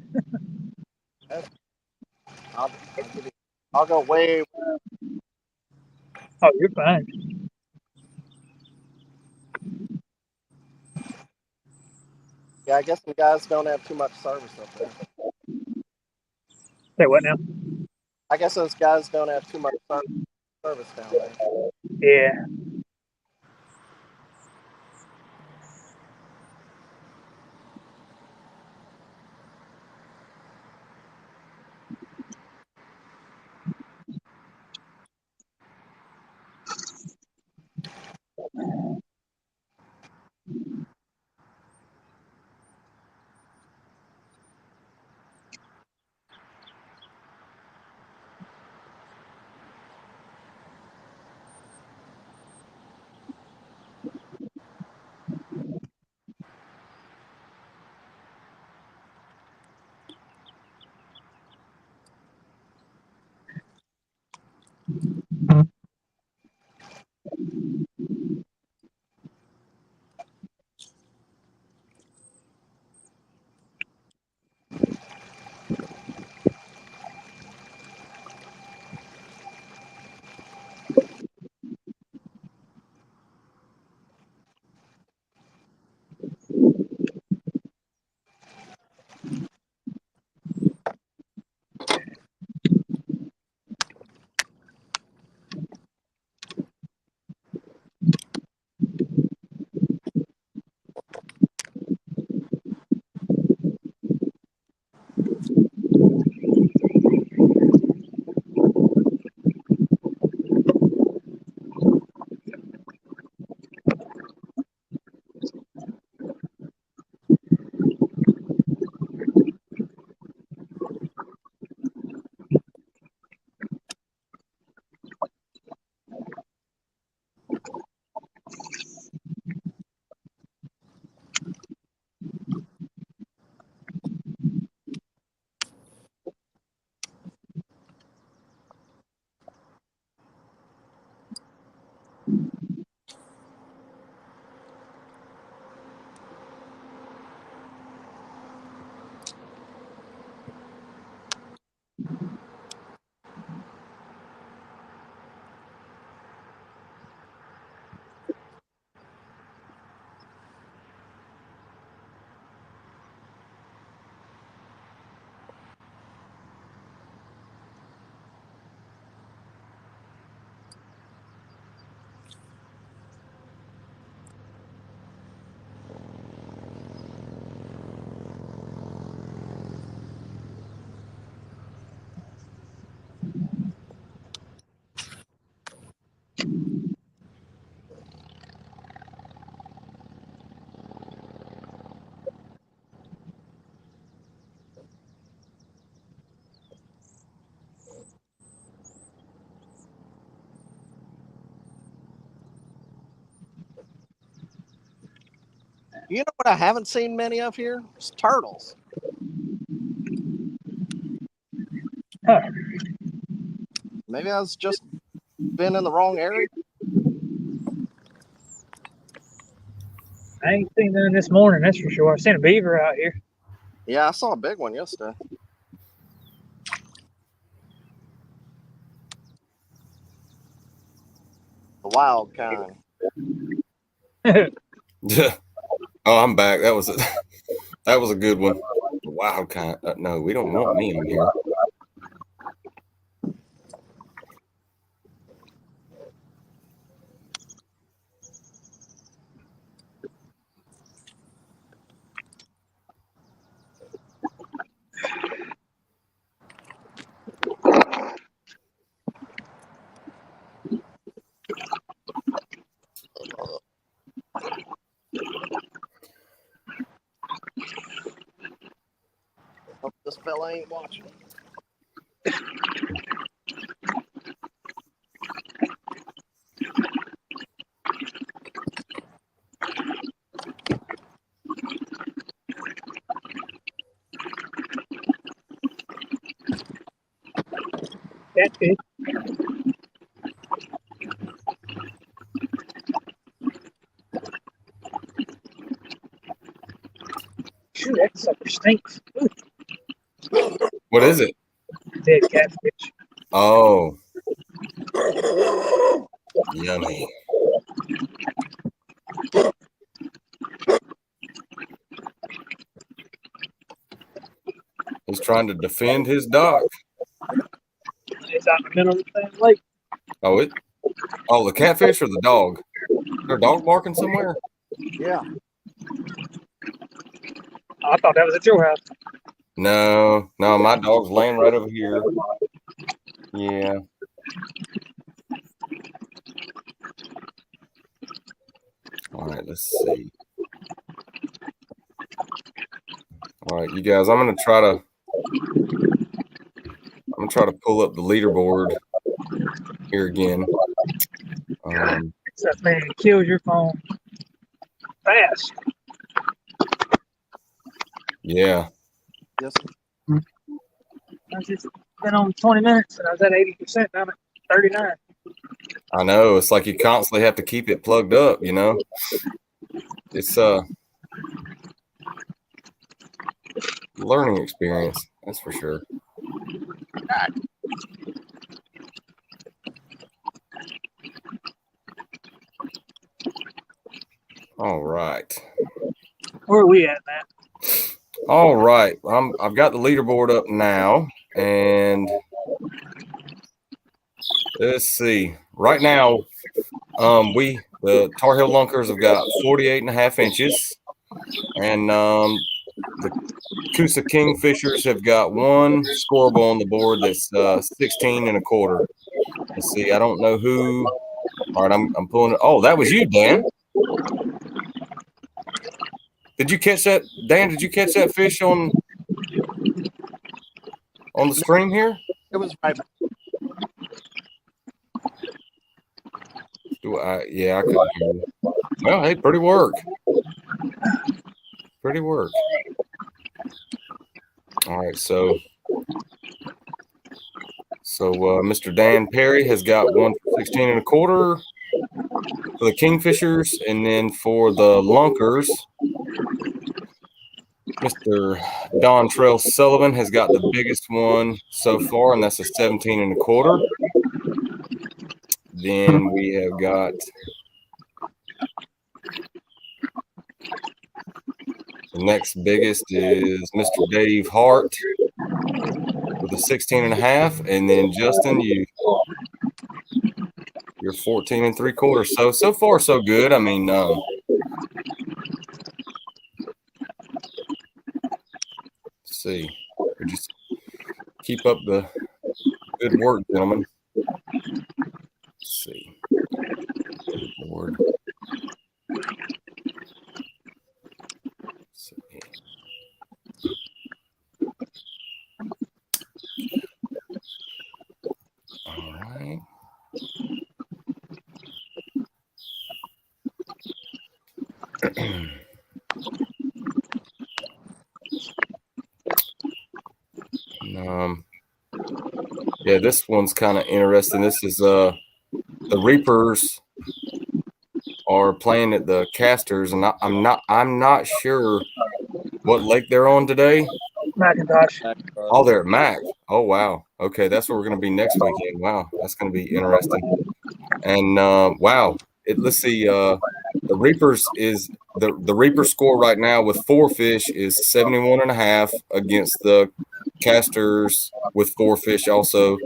I'll go way. Oh, you're fine. Yeah, I guess the guys don't have too much service up there. Say what now? I guess those guys don't have too much service down there. Yeah. You know what I haven't seen many of here? It's turtles. Huh. Maybe I was just been in the wrong area. I ain't seen none this morning, that's for sure. I've seen a beaver out here. Yeah, I saw a big one yesterday. The wild kind. Yeah. Oh, I'm back. That was a good one. Wow, kind. No, we don't want me in here. Hope this fella ain't watching. Catfish. Shoot, that sucker stinks. Ooh, What is it? dead catfish. Oh, yummy. He's trying to defend his dock. It's out in the middle of the damn lake. Oh, the catfish or the dog? Is there a dog barking somewhere? Yeah. Oh, I thought that was at your house. No, my dog's laying right over here. Yeah. All right, let's see. All right, you guys, I'm gonna try to pull up the leaderboard here again. That thing kills your phone fast. Yeah. Yes. I've just been on 20 minutes and I was at 80%. Now I'm at 39. I know. It's like you constantly have to keep it plugged up, you know. It's learning experience, that's for sure. All right. Where are we at, Matt? All right. I've got the leaderboard up now, and let's see. Right now, the Tarheel Lunkers have got 48.5 inches, and the Coosa Kingfishers have got one scoreable on the board that's 16.25. Let's see. I don't know who. All right, I'm pulling it. Oh, that was you, Dan. Did you catch that, Dan? Did you catch that fish on the screen here? It was right. Yeah, I couldn't hear you. Well, hey, pretty work. Pretty work. All right, so Mr. Dan Perry has got one for 16.25 for the Kingfishers, and then for the Lunkers, Mr. Don Trail Sullivan has got the biggest one so far, and that's a 17.25. Then we have got the next biggest is Mr. Dave Hart with a 16.5, and then Justin, you're 14.75. So far so good. I mean, let's see. We just keep up the good work, gentlemen. Let's see. leaderboard. Let's see. All right. Yeah, this one's kind of interesting. This is the Reapers are playing at the Casters, and I'm not sure what lake they're on today. Macintosh. Oh, they're at Mac. Oh wow. Okay, that's where we're going to be next weekend. Wow, that's going to be interesting. And wow, let's see. The Reapers is the Reaper score right now with 4 fish is 71.5 against the Casters with 4 fish also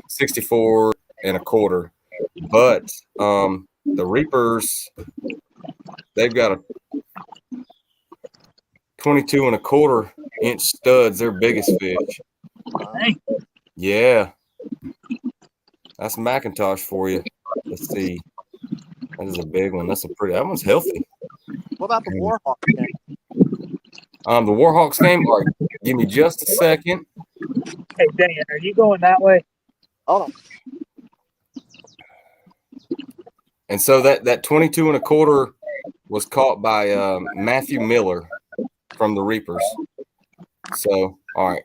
64.25. But the Reapers, they've got a 22.25-inch studs. Their biggest fish. Hey, Yeah, that's Macintosh for you. Let's see. That is a big one. That one's healthy. What about the Warhawk game? The Warhawks game. All right, give me just a second. hey, Dan, are you going that way? Hold on. And so that 22.25 was caught by Matthew Miller from the Reapers. So, all right,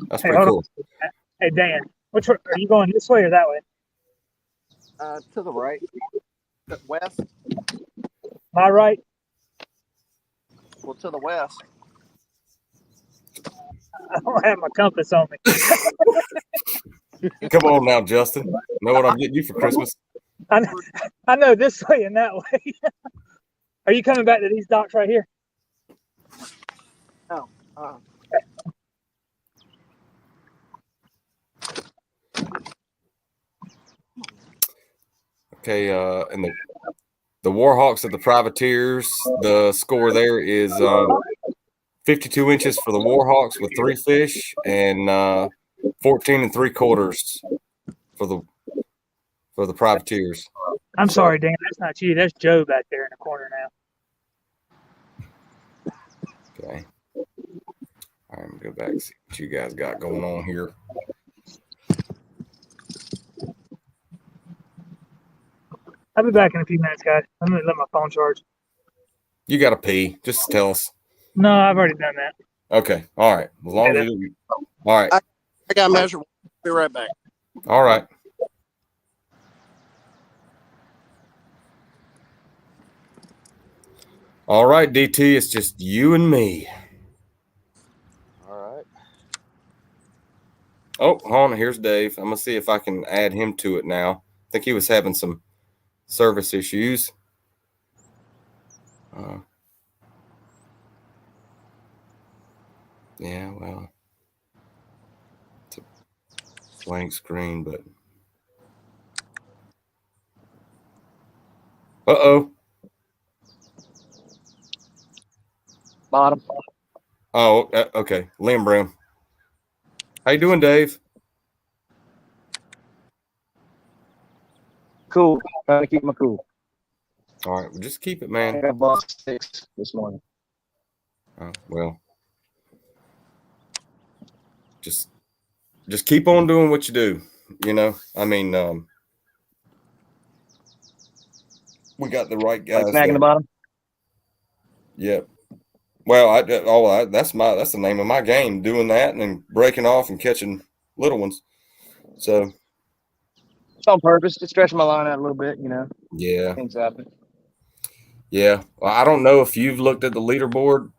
that's Hey, pretty hold cool. on. Hey, Dan, which way, are you going this way or that way? To the right. West. My right? Well, to the west. I don't have my compass on me. Come on now, Justin. Know what I'm getting you for Christmas? I know this way and that way. Are you coming back to these docks right here? No. Okay, and the Warhawks at the Privateers, the score there is 52 inches for the Warhawks with 3 fish and 14.75 for the Privateers. I'm sorry, Dan. That's not you. That's Joe back there in the corner now. Okay. All right, I'm gonna go back and see what you guys got going on here. I'll be back in a few minutes, guys. I'm gonna let my phone charge. You got to pee. Just tell us. No, I've already done that. Okay. All right. As long as you. All right. I got to measure. Be right back. All right. All right, DT. It's just you and me. All right. Oh, hold on. Here's Dave. I'm gonna see if I can add him to it now. I think he was having some service issues. Yeah, well, it's a blank screen, but uh-oh. Bottom. Oh, okay. Liam Brown. How you doing, Dave? Cool. Trying to keep my cool. All right, well, just keep it, I man. got bust 6 this morning. Well, just keep on doing what you do. You know, I mean, we got the right guys. Like smacking the bottom. Yep. Well, that's the name of my game. Doing that and then breaking off and catching little ones. So It's on purpose to stretch my line out a little bit, you know. yeah, Things happen. yeah. Well, I don't know if you've looked at the leaderboard,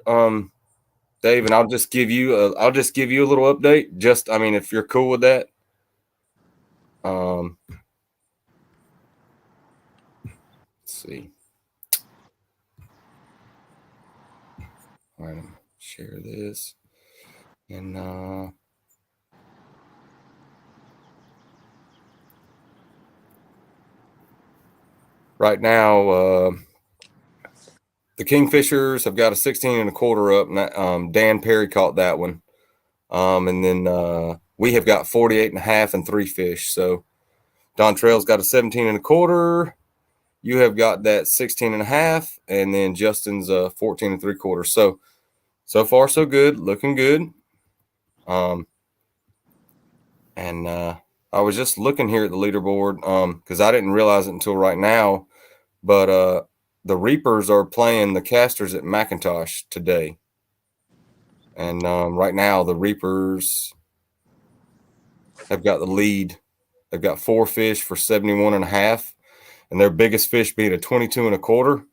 Dave, and I'll just give you a little update. Just, I mean, if you're cool with that. Let's see. All right, I'm gonna share this. And right now, the Kingfishers have got a 16.25 up. And Dan Perry caught that one. And then we have got 48.5 and 3 fish. So Don Trail's got a 17.25. you have got that 16 and a half, and then Justin's 14 and 3/4. So far so good, looking good. And I was just looking here at the leaderboard because I didn't realize it until right now, but the Reapers are playing the Casters at McIntosh today. And right now the Reapers have got the lead. They've got 4 fish for 71 and a half, and their biggest fish being a 22 1/4.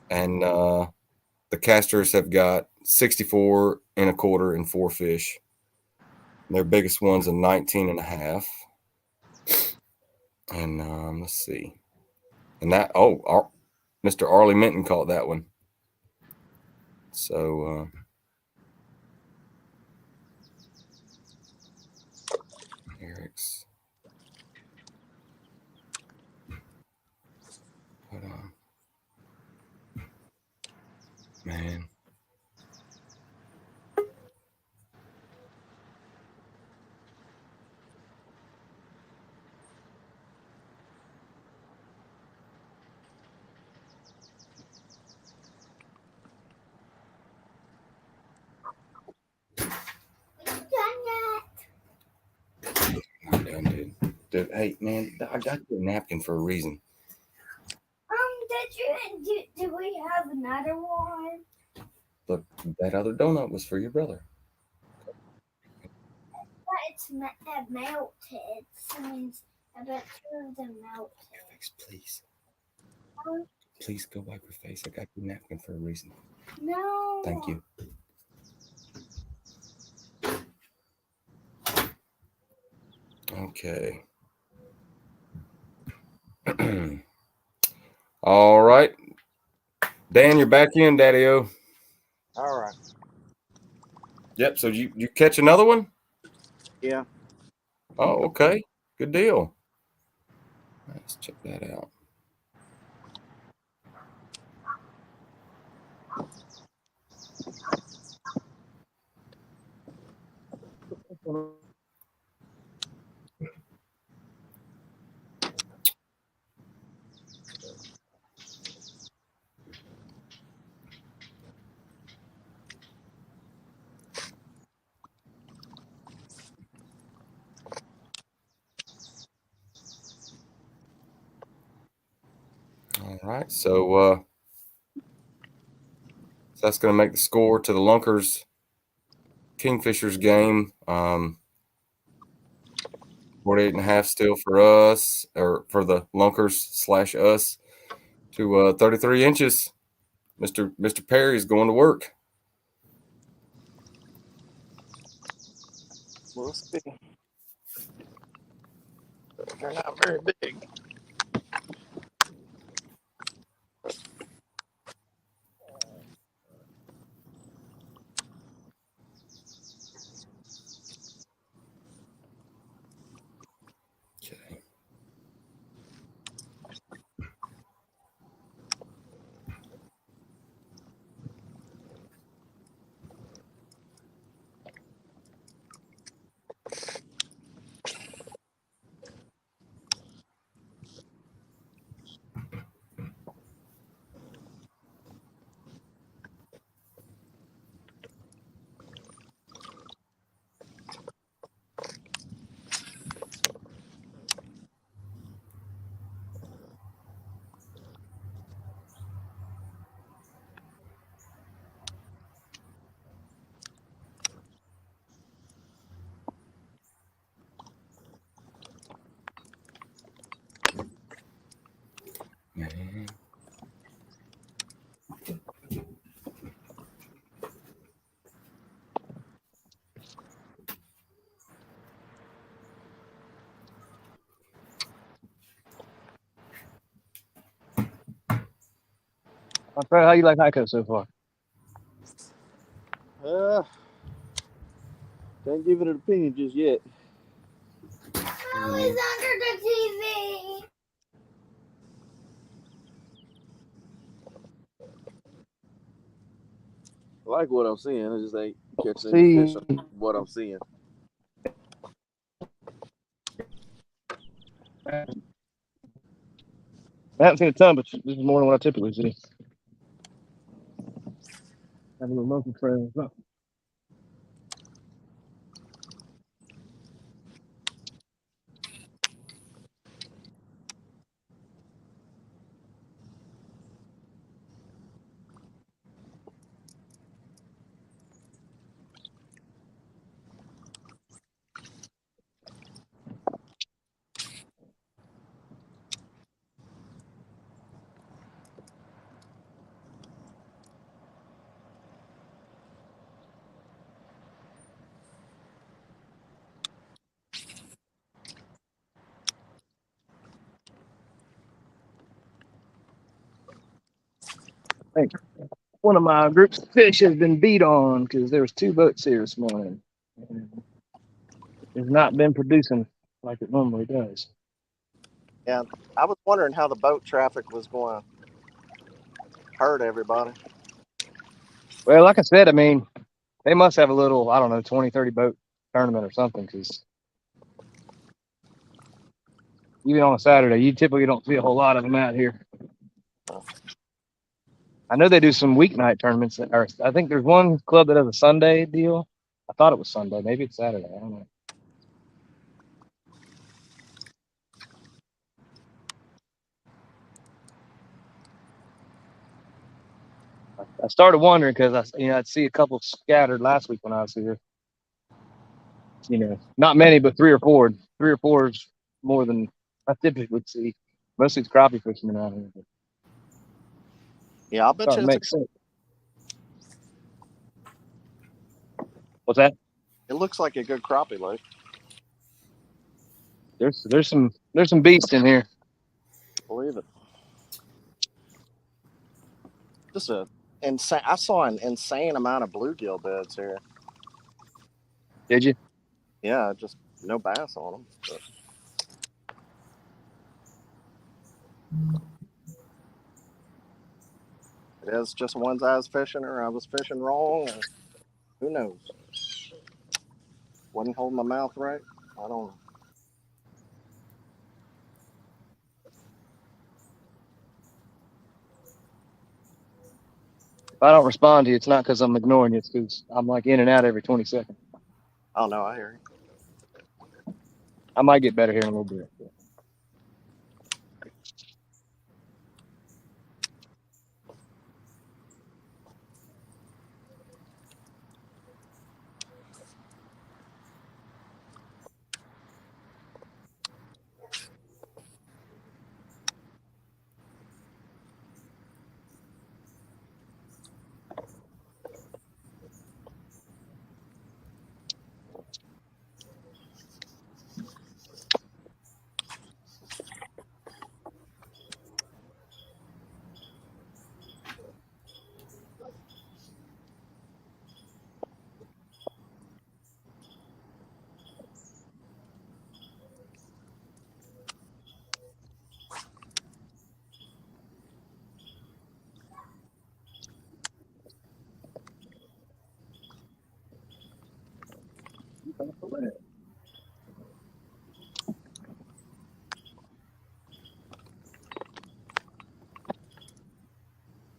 And the Casters have got 64 1/4 and 4 fish. And their biggest one's a 19 and a half. And let's see. And that, Mr. Arlie Minton caught that one. So Eric's. Hold on. Man. I'm done, dude. Dude, hey, man, I got you a napkin for a reason. Do we have another one? Look, that other donut was for your brother. But it's melted. So means I bet 2 of them melted. Please. Um, Please go wipe your face. I got you a napkin for a reason. No. Thank you. Okay. All right. Dan, you're back in, Daddy-O. All right. Yep. So you catch another one? Yeah. Oh, okay. Good deal. Let's check that out. All right. So that's going to make the score to the Lunkers Kingfishers game. 48 and a half still for us, or for the Lunkers / us, to 33 inches. Mr. Perry's going to work. We'll see. They're not very big. Okay. Man. My friend, how you like Hyco so far? Can't give it an opinion just yet. Oh, it's under the TV. I like what I'm seeing. I just ain't catching any fish on what I'm seeing. I haven't seen a ton, but this is more than what I typically see. Have a little monkey trail. Oh. I think one of my group's fish has been beat on because there was 2 boats here this morning. And it's not been producing like it normally does. Yeah, I was wondering how the boat traffic was going to hurt everybody. Well, like I said, I mean, they must have a little, I don't know, 20, 30 boat tournament or something, because even on a Saturday, you typically don't see a whole lot of them out here. I know they do some weeknight tournaments. I think there's one club that has a Sunday deal. I thought it was Sunday. Maybe it's Saturday. I don't know. I started wondering because I'd see a couple scattered last week when I was here. Not many, but 3 or 4. 3 or 4 is more than I typically would see. Mostly it's crappie fishermen out here. But Yeah, I'll bet it you makes sense. What's that? it looks like a good crappie lake. There's some beast in here. Believe it. Just a insane. I saw an insane amount of bluegill beds here. Did you? Yeah, just no bass on them. But. It is just ones I was fishing, or I was fishing wrong, or who knows? Wasn't holding my mouth right. I don't know. If I don't respond to you, it's not because I'm ignoring you. It's because I'm like in and out every 20 seconds. Oh no, I hear you. I might get better here in a little bit.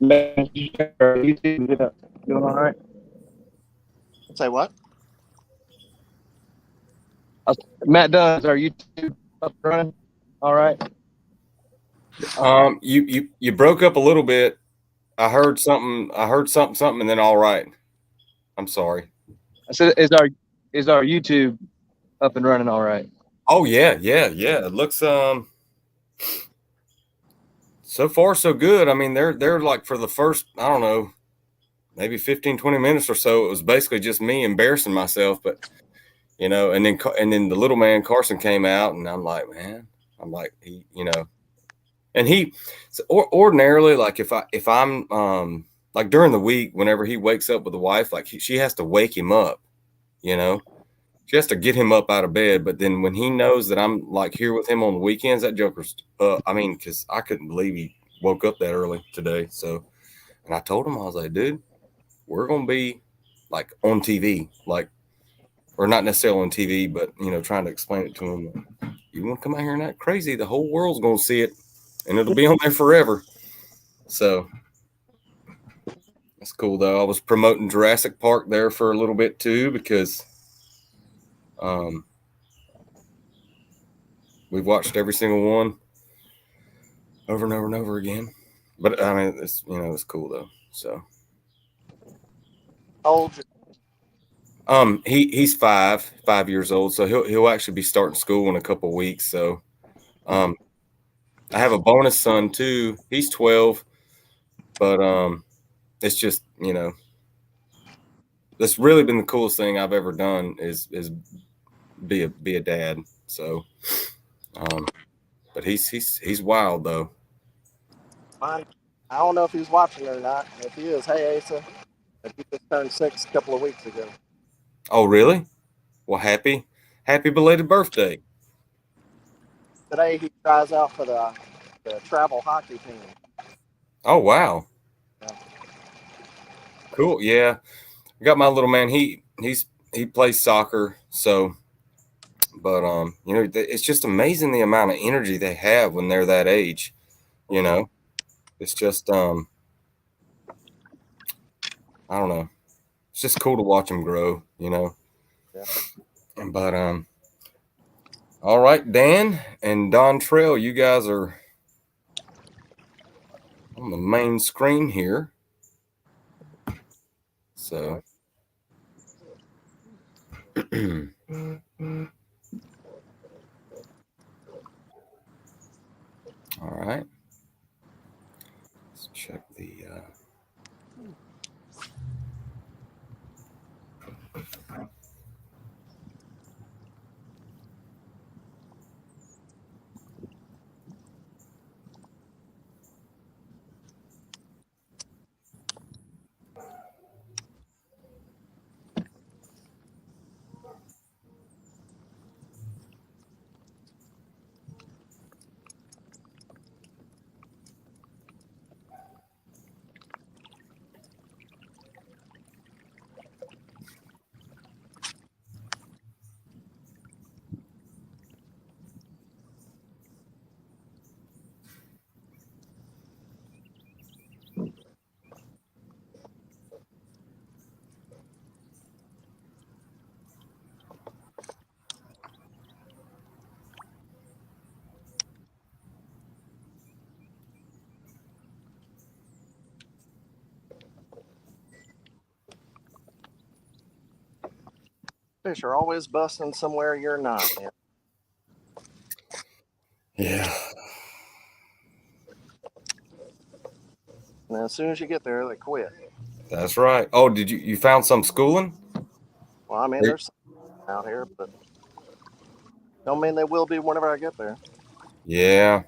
Doing all right? Say what? Matt Dunn, is our YouTube up and running? All right. You broke up a little bit. I heard something, and then all right. I'm sorry. I said, is our YouTube up and running all right? Oh yeah. It looks so far so good. I mean, they're like for the first, I don't know, maybe 15, 20 minutes or so, it was basically just me embarrassing myself, but and then the little man Carson came out, and I'm like, ordinarily, like if I'm like during the week, whenever he wakes up with the wife, like she has to wake him up, she has to get him up out of bed. But then when he knows that I'm like here with him on the weekends, that joker's because I couldn't believe he woke up that early today. So, and I told him, I was like, dude, we're gonna be like on TV, like, or not necessarily on TV, but trying to explain it to him. You want to come out here and act crazy? The whole world's gonna see it. and it'll be on there forever. So that's cool, though. I was promoting Jurassic Park there for a little bit too because we've watched every single one over and over and over again. But I mean, it's it's cool though. So How old you? he's 5 years old, so he'll actually be starting school in a couple of weeks. So I have a bonus son too. He's 12, but it's just that's really been the coolest thing I've ever done is be a dad. So but he's wild though. Mine. I don't know if he's watching or not. If he is, hey Asa, he just turned 6 a couple of weeks ago. Oh really? Well, happy belated birthday. Today he tries out for the travel hockey team. Oh wow. Yeah. Cool. Yeah. I got my little man. He plays soccer, so but it's just amazing the amount of energy they have when they're that age. It's just I don't know. It's just cool to watch them grow. Yeah. But all right, Dan and Don Trail, you guys are on the main screen here. So all right. Let's check the Fish are always busting somewhere you're not, man. yeah. And as soon as you get there, they quit. That's right. Oh, did you found some schooling? Well, I mean, there's some out here, but don't mean they will be whenever I get there. Yeah.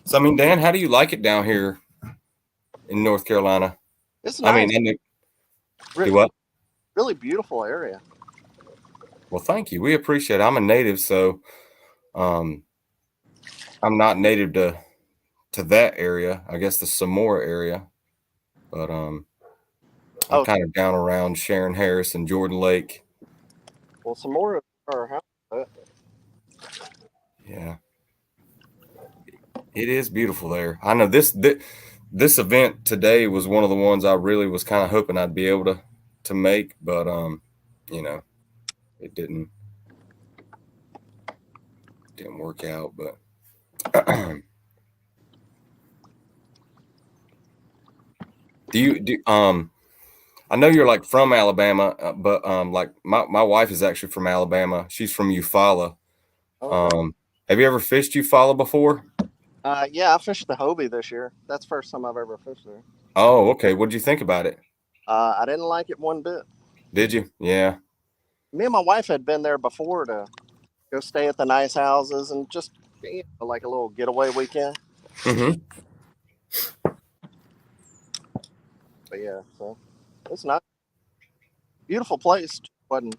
So I mean, Dan, how do you like it down here in North Carolina? It's nice. Do what? Really beautiful area. Well, thank you. We appreciate it. I'm a native, so I'm not native to that area. I guess the Samora area, but I'm kind of down around Sharon Harris and Jordan Lake. Well, Samora our house. Yeah, it is beautiful there. I know this event today was one of the ones I really was kind of hoping I'd be able to make, but it didn't work out. But I know you're like from Alabama, but like my wife is actually from Alabama. She's from Eufaula. Have you ever fished Eufaula before? Yeah, I fished the Hobie this year. That's the first time I've ever fished there. Oh, okay. What did you think about it? I didn't like it one bit. Did you? Yeah. Me and my wife had been there before to go stay at the nice houses and just like a little getaway weekend. Mm-hmm. But yeah, so it's not beautiful place. Wasn't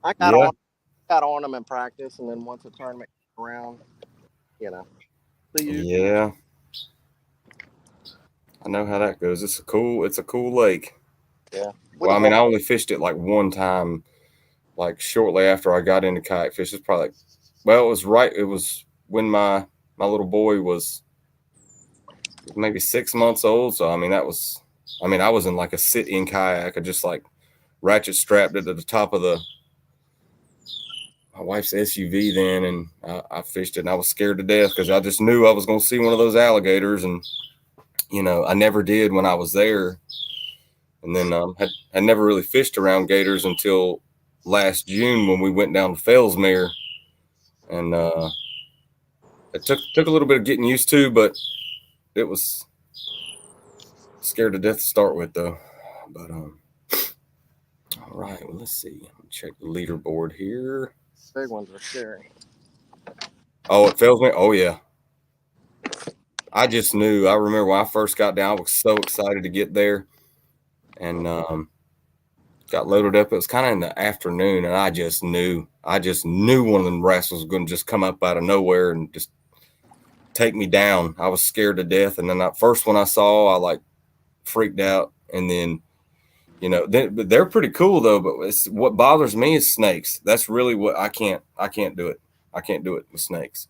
I got on them in practice, and then once the tournament came around, Yeah. I know how that goes. It's a cool lake. Yeah. with Well, a I mean, I ball. only fished it like one time, like shortly after I got into kayak fish. It's probably well, it was right. It was when my little boy was maybe 6 months old. So I mean, I was in like a sit-in kayak. I just like ratchet strapped it to the top of my wife's SUV then, and I fished it. And I was scared to death because I just knew I was going to see one of those alligators, and I never did when I was there. And then had never really fished around gators until last June when we went down to Fellsmere, and it took a little bit of getting used to, but it was scared to death to start with though. But all right, well, let's see. Check the leaderboard here. Big ones are scary. Oh, it Fellsmere. Oh yeah. I just knew. I remember when I first got down, I was so excited to get there, and got loaded up. It was kind of in the afternoon, and I just knew one of them rascals was going to just come up out of nowhere and just take me down. I was scared to death, and then that first one I saw, I like freaked out, and then but they're pretty cool though. But what bothers me is snakes. That's really what I can't do it. I can't do it with snakes.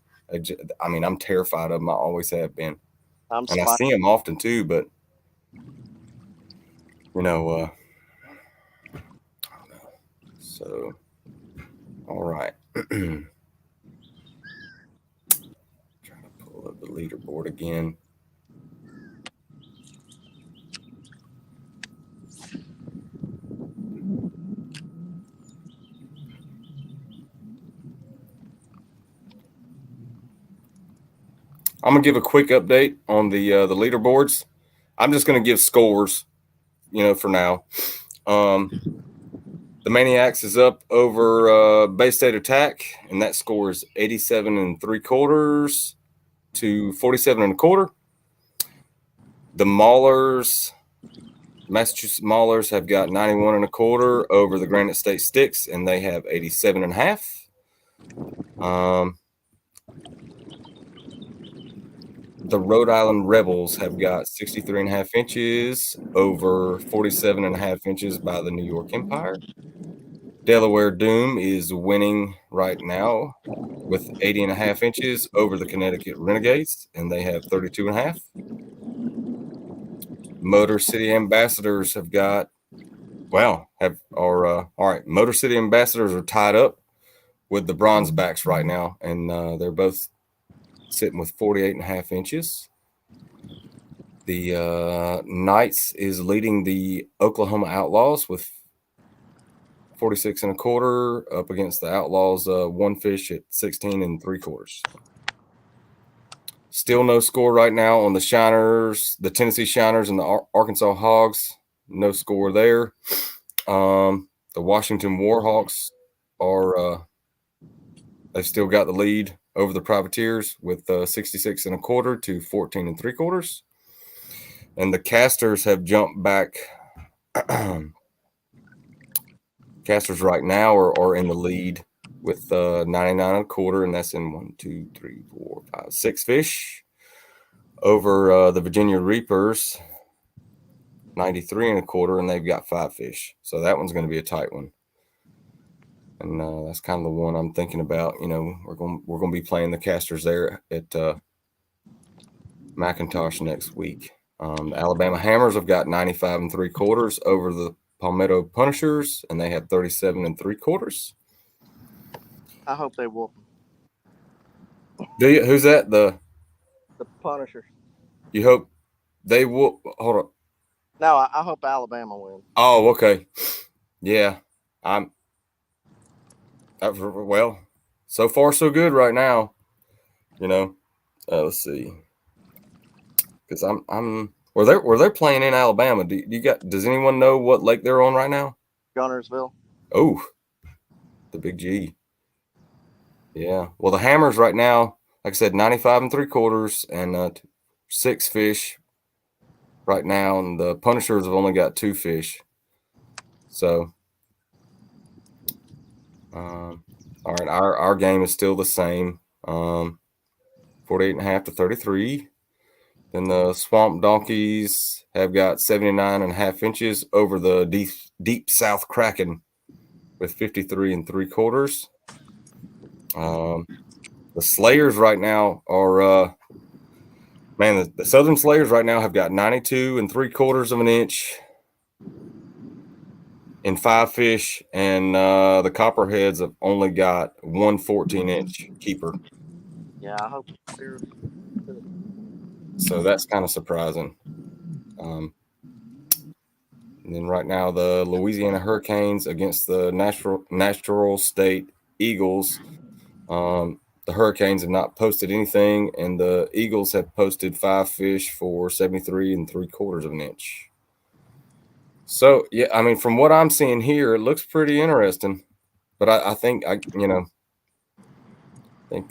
I mean, I'm terrified of them. I always have been. I'm And I see them often too, but I don't know. So, all right. Trying to pull up the leaderboard again. I'm gonna give a quick update on the leaderboards. I'm just gonna give scores, for now. The Maniacs is up over Bay State Attack, and that score is 87 3/4 to 47 1/4. The Maulers, Massachusetts Maulers, have got 91 1/4 over the Granite State Sticks, and they have 87 1/2. The Rhode Island Rebels have got 63 1/2 inches over 47 1/2 inches by the New York Empire. Delaware Doom is winning right now with 80 1/2 inches over the Connecticut Renegades, and they have 32 1/2. Motor City Ambassadors have got, all right. Motor City Ambassadors are tied up with the Bronzebacks right now, and they're both sitting with 48 1/2 inches. The Knights is leading the Oklahoma Outlaws with 46 1/4 up against the Outlaws. One fish at 16 3/4. Still no score right now on the Shiners, the Tennessee Shiners, and the Arkansas Hogs. No score there. The Washington Warhawks are they've still got the lead over the Privateers with 66 1/4 to 14 3/4. And the Casters have jumped back. Casters right now are in the lead with 99 1/4, and that's in 6 fish over the Virginia Reapers, 93 1/4, and they've got 5 fish. So that one's going to be a tight one. And that's kind of the one I'm thinking about. We're going to be playing the Casters there at McIntosh next week. The Alabama Hammers have got 95 3/4 over the Palmetto Punishers, and they have 37 3/4. I hope they whoop them. Do you? Who's that? The Punishers. You hope they will. Hold on. No, I hope Alabama wins. Oh, okay. Yeah, well, so far so good right now. Let's see. Because I'm were they playing in Alabama? Does anyone know what lake they're on right now? Gunnersville. Oh, the Big G. Yeah. Well, the Hammers right now, like I said, 95 3/4 and 6 fish right now, and the Punishers have only got 2 fish. So, all right, our game is still the same. 48 1/2 to 33. Then the Swamp Donkeys have got 79.5 inches over the deep South Kraken with 53 3/4. The Slayers right now are the Southern Slayers right now have got 92 3/4 inches in 5 fish, and the Copperheads have only got one 14-inch keeper. Yeah, I hope they're So that's kind of surprising. And then right now, the Louisiana Hurricanes against the Natural State Eagles. The Hurricanes have not posted anything, and the Eagles have posted 5 fish for 73 3/4 inches. So, yeah, I mean, from what I'm seeing here, it looks pretty interesting. But I think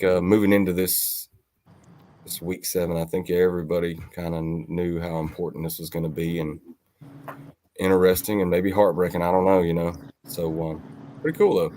moving into this week 7, I think everybody kind of knew how important this was going to be, and interesting and maybe heartbreaking. I don't know. So pretty cool though.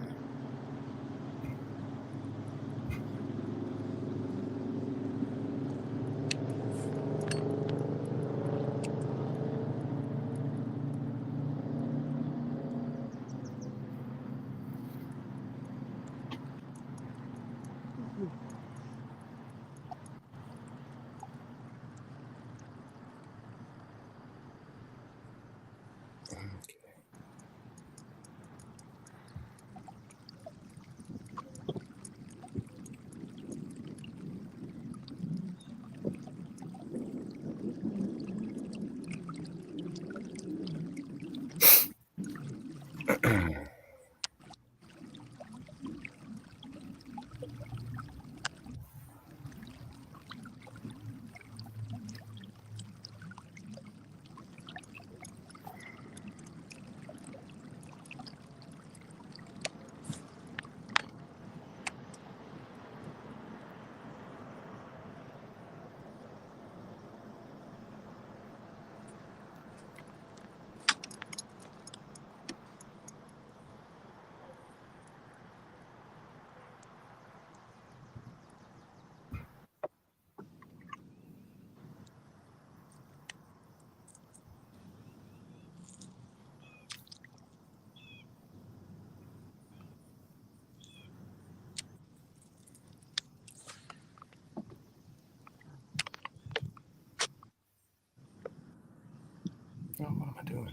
Oh, what am I doing?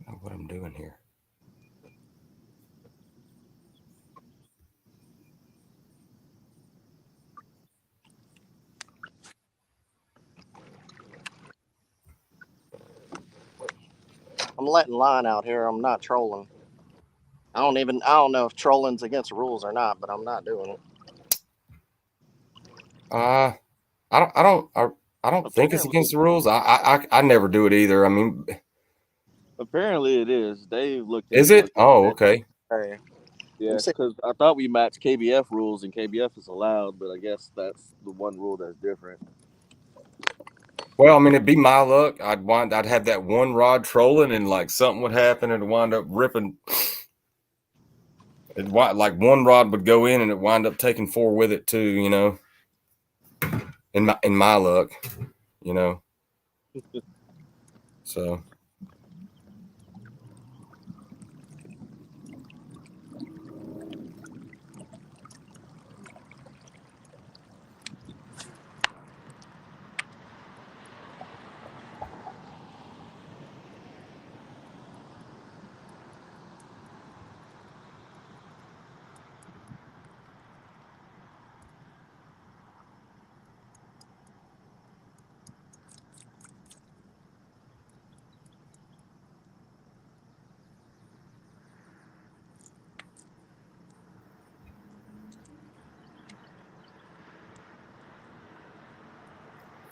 I don't know what I'm doing here. I'm letting line out here. I'm not trolling. I don't know if trolling's against the rules or not, but I'm not doing it. I don't think it's Apparently, against the rules. I never do it either. I mean, apparently it is. Dave looked is into it? it. Oh, okay. Hey, Yeah, because I thought we matched KBF rules and KBF is allowed, but I guess that's the one rule that's different. Well, I mean, it'd be my luck. I'd have that one rod trolling, and like something would happen, and it'd wind up ripping. Like one rod would go in, and it wind up taking 4 with it too. In my luck, you know. So.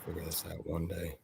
Figure this out one day.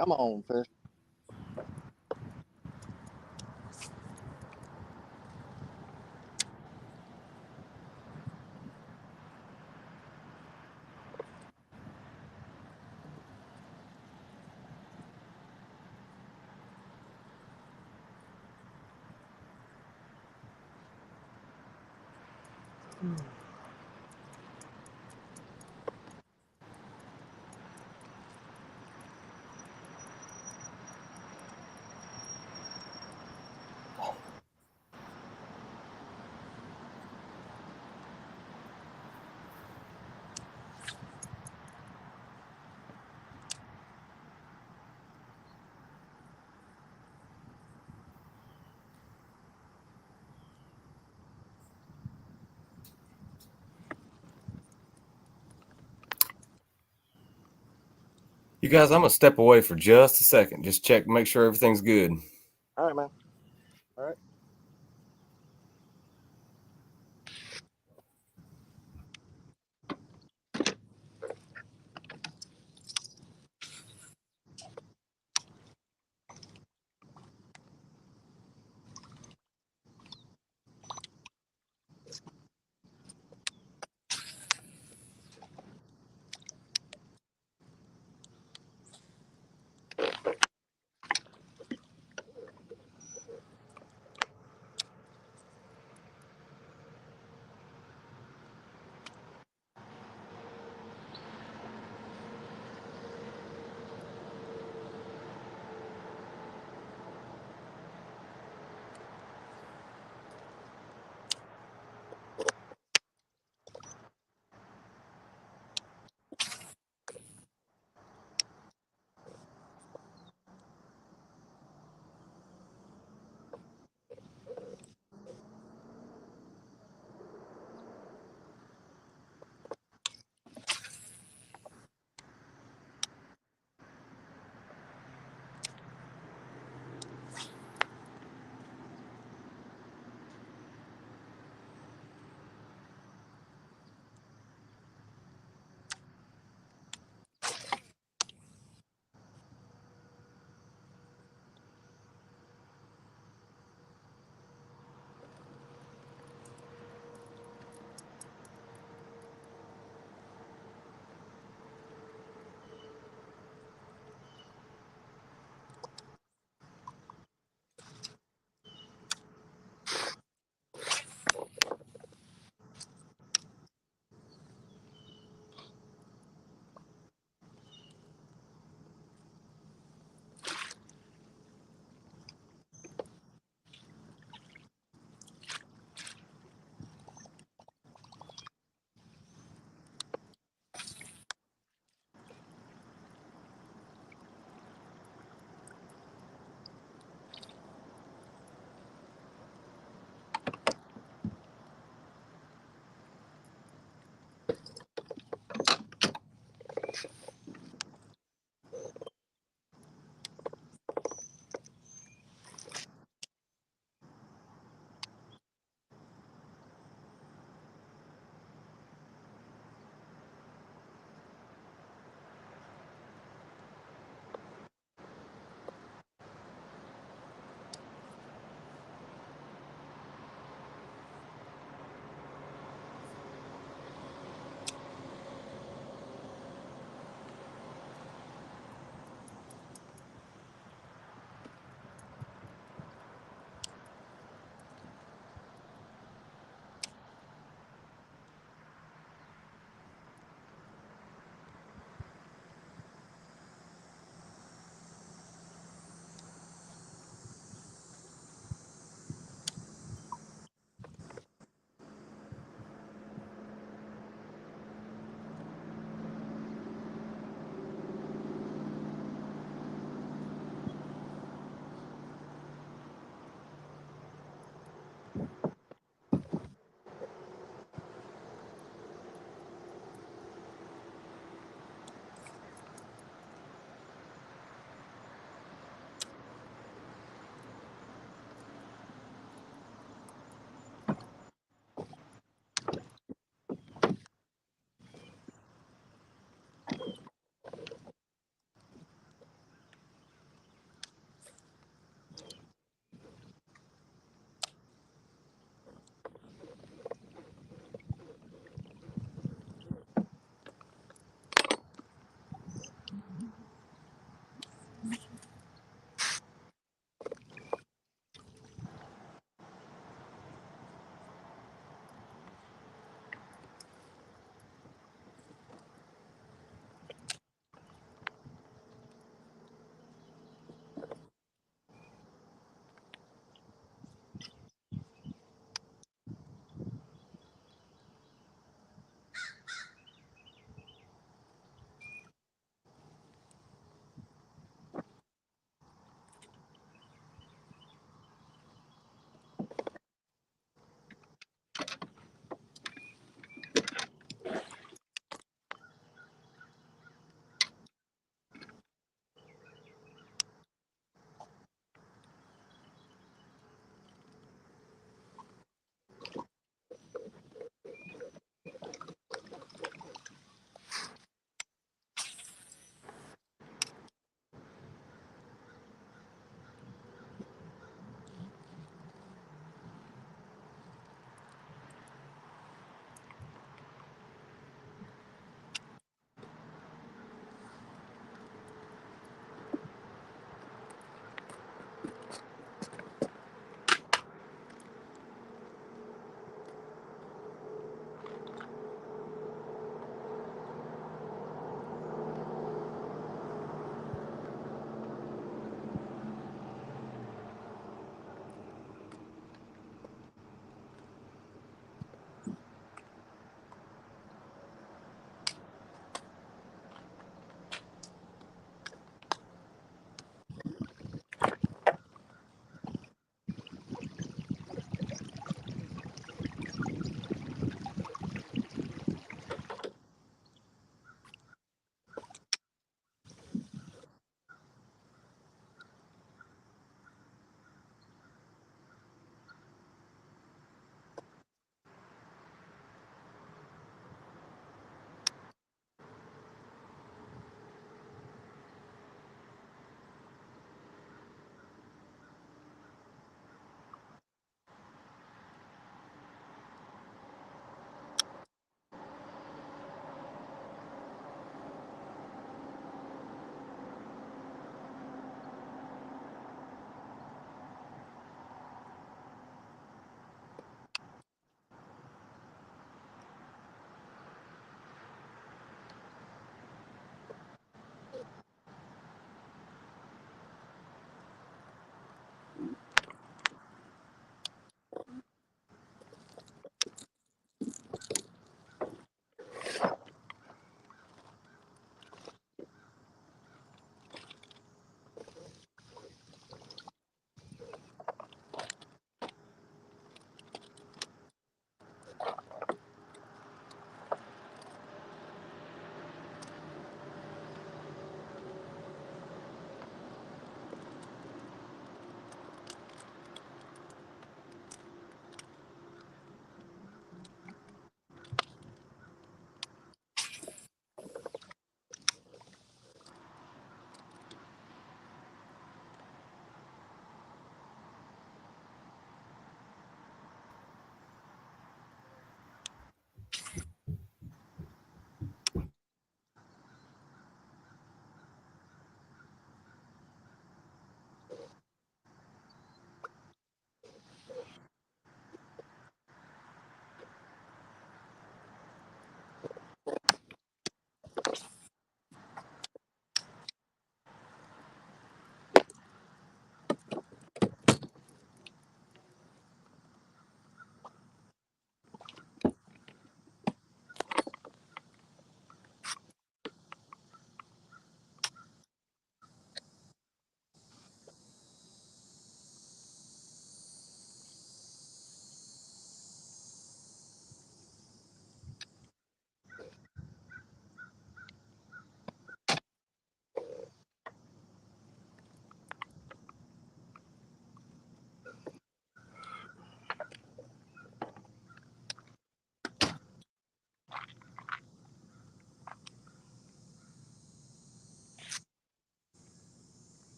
Come on, fish. You guys, I'm gonna step away for just a second. Just check, make sure everything's good. All right, man. All right.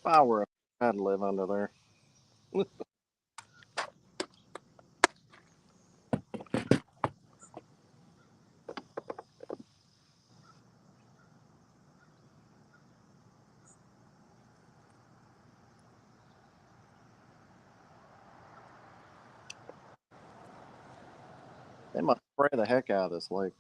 If I were, I'd live under there. They must spray the heck out of this lake.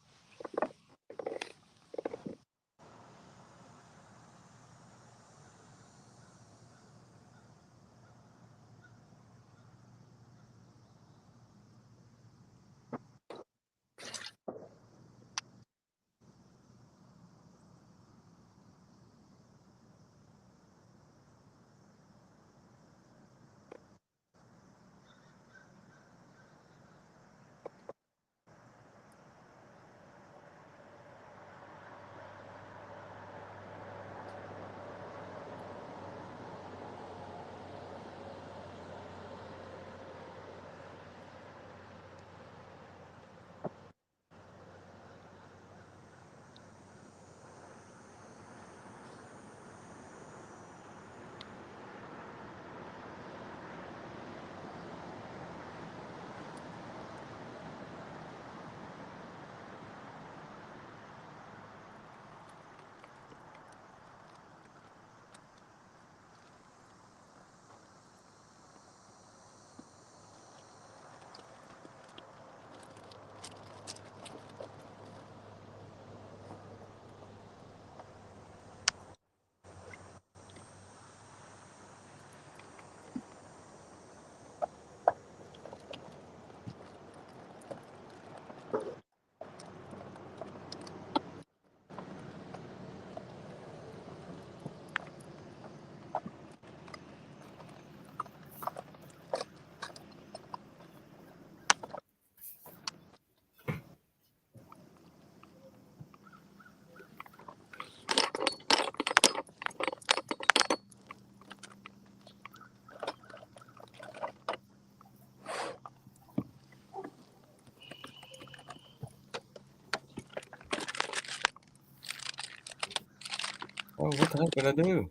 Oh, what the heck did I do?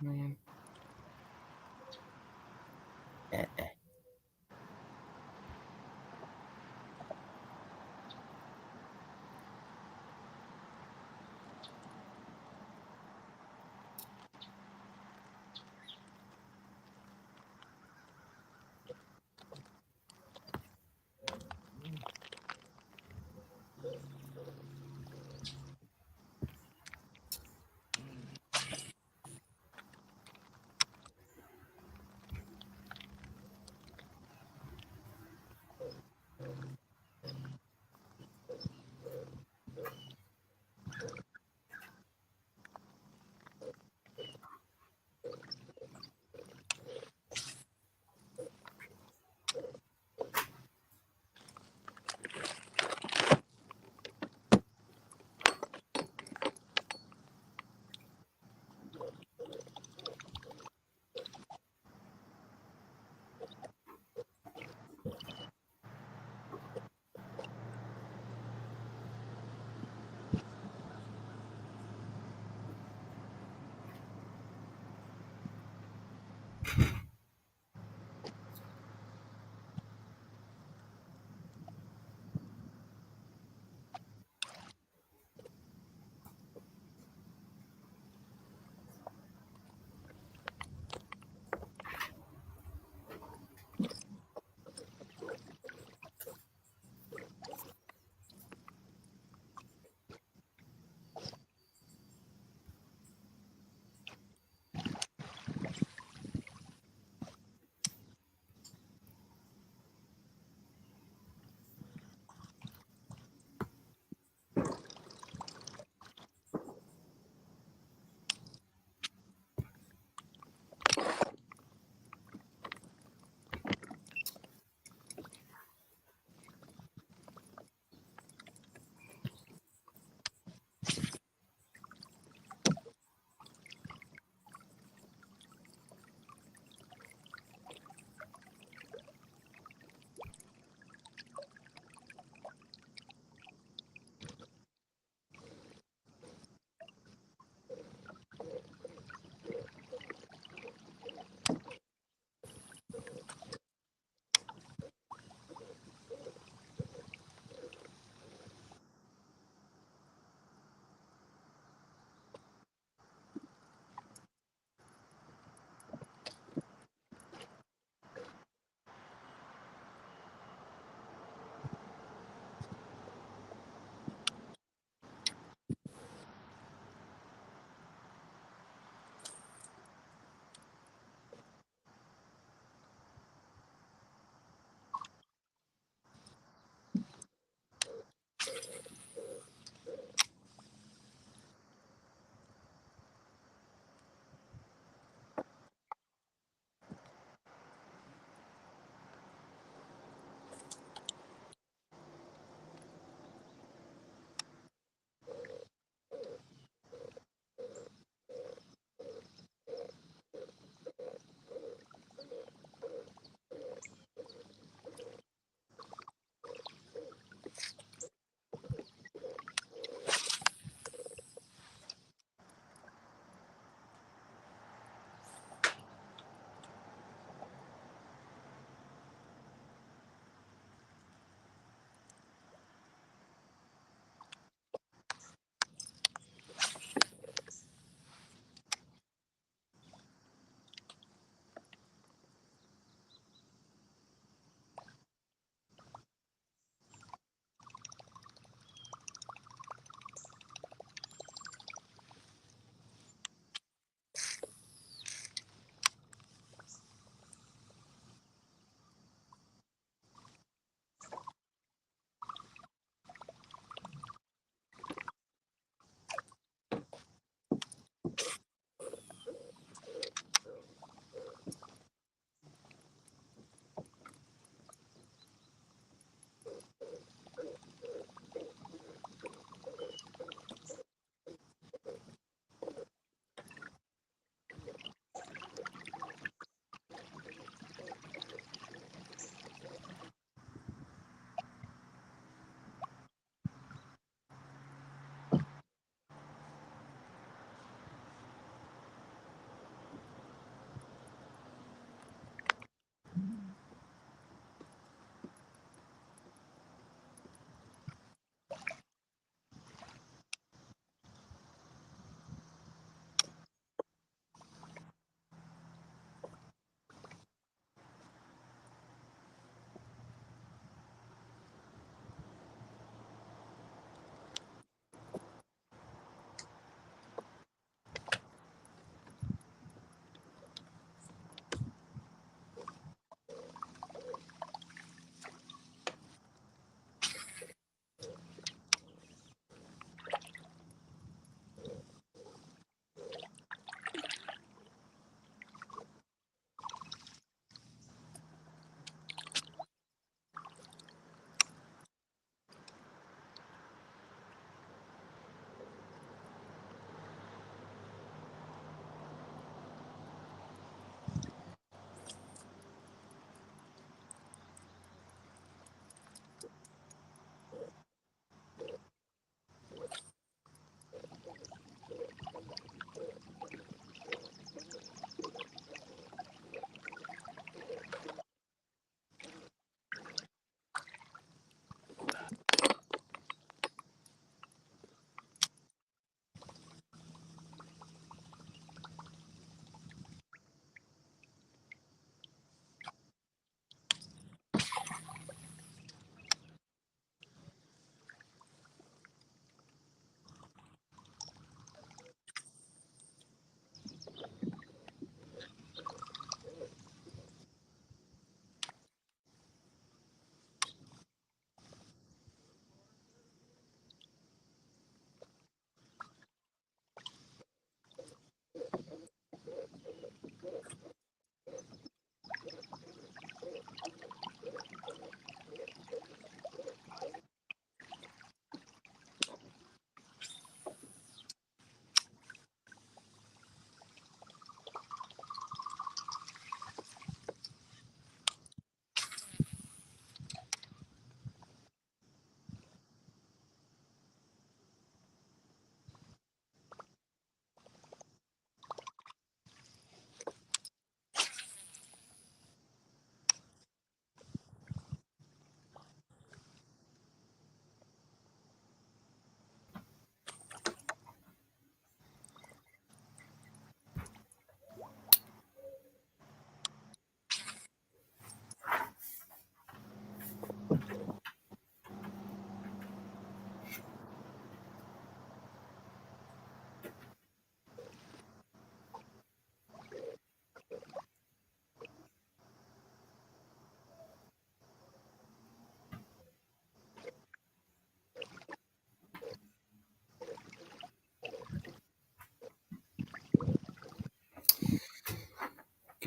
Man.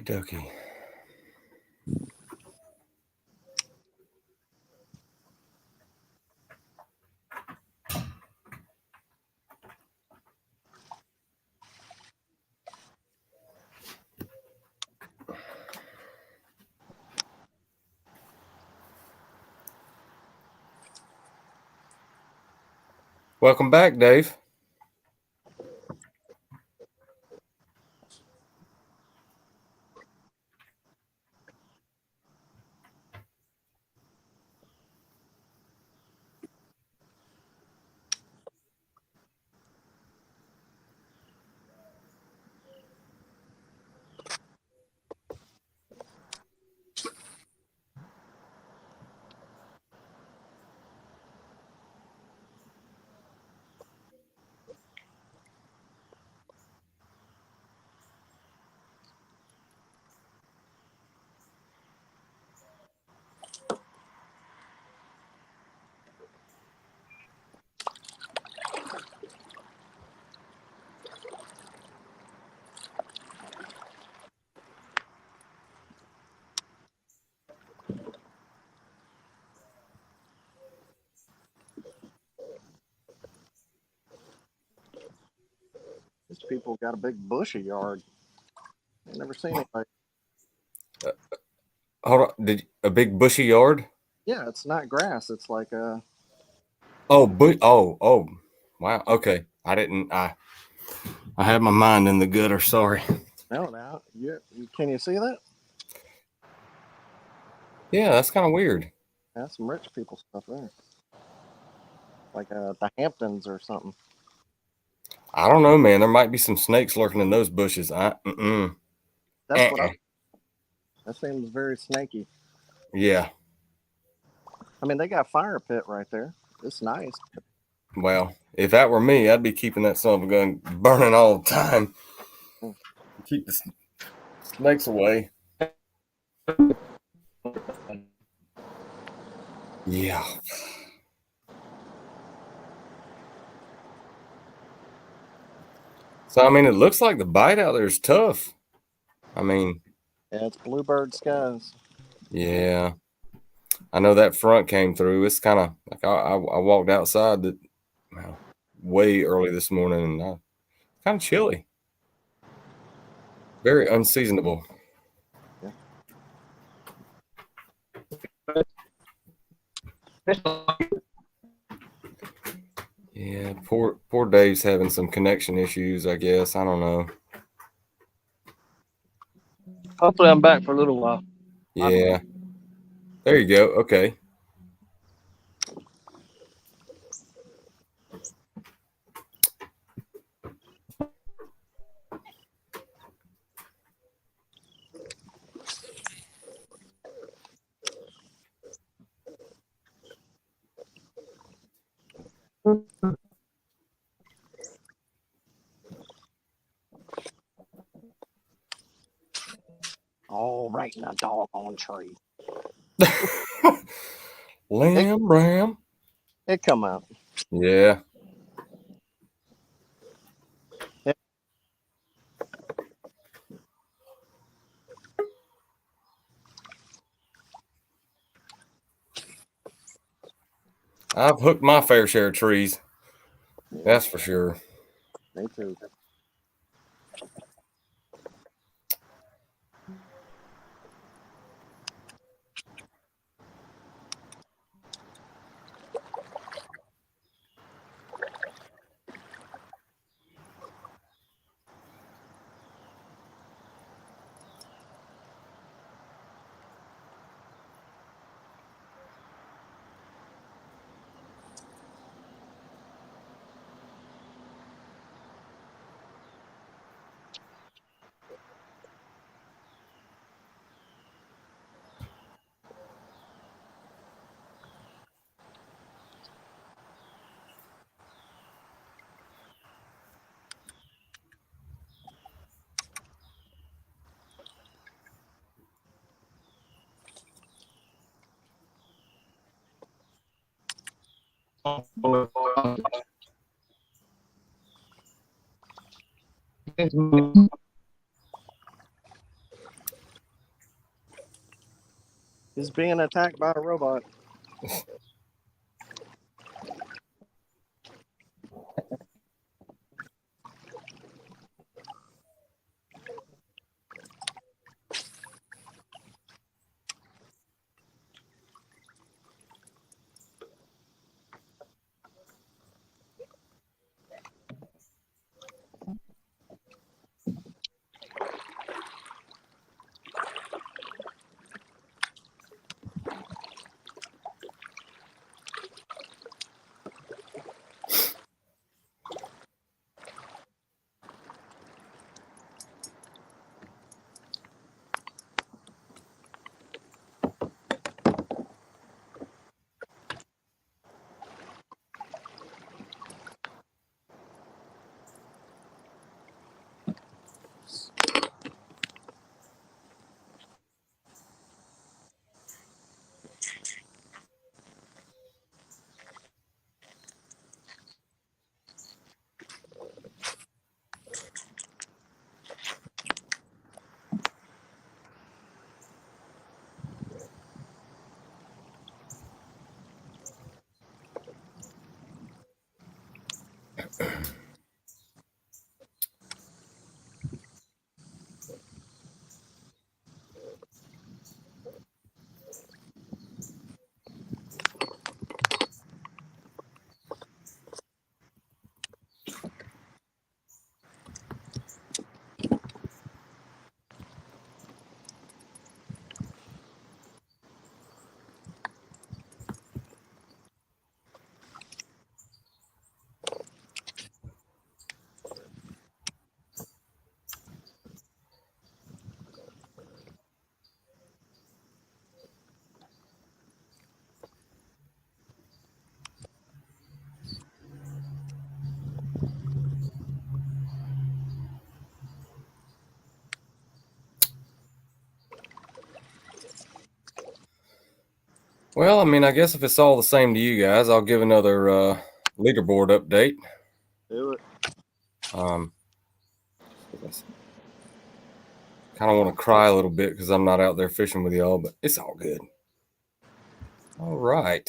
Okie dokie. Welcome back, Dave. These people got a big bushy yard. I've never seen anybody. Hold on. A big bushy yard? Yeah, it's not grass. It's like a. Oh, wow. Okay. I had my mind in the gutter. Sorry. No, now can you see that? Yeah, that's kind of weird. That's some rich people stuff there. Like the Hamptons or something. I don't know, man. There might be some snakes lurking in those bushes. That's what that seems very snaky. Yeah. I mean, they got a fire pit right there. It's nice. Well, if that were me, I'd be keeping that son of a gun burning all the time. Keep the snakes away. Yeah. So, I mean, it looks like the bite out there is tough. I mean, Yeah, it's bluebird skies. yeah. I know that front came through. It's kind of like I walked outside way early this morning and kind of chilly. Very unseasonable. Yeah, poor Dave's having some connection issues, I guess. I don't know. Hopefully, I'm back for a little while. Yeah. There you go. Okay. All right in a doggone tree. Ram. It come out. Yeah. I've hooked my fair share of trees. Yeah, That's for sure. me too. He's being attacked by a robot. Well, I mean, I guess if it's all the same to you guys, I'll give another leaderboard update. Do it. Kind of want to cry a little bit because I'm not out there fishing with y'all, but it's all good. All right.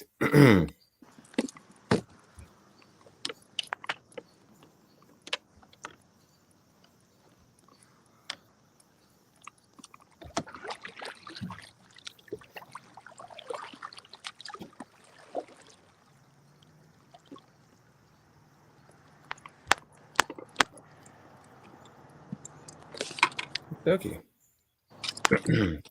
Okay. The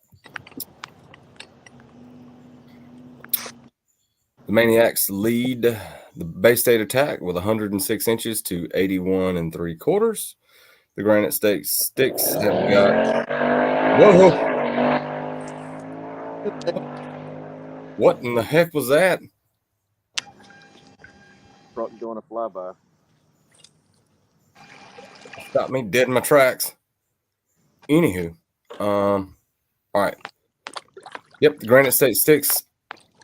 Maniacs lead the Bay State attack with 106 inches to 81 3/4. The Granite State Sticks have got. Whoa! What in the heck was that? Truck doing a flyby. Stopped me dead in my tracks. Anywho, all right. Yep, the Granite State Sticks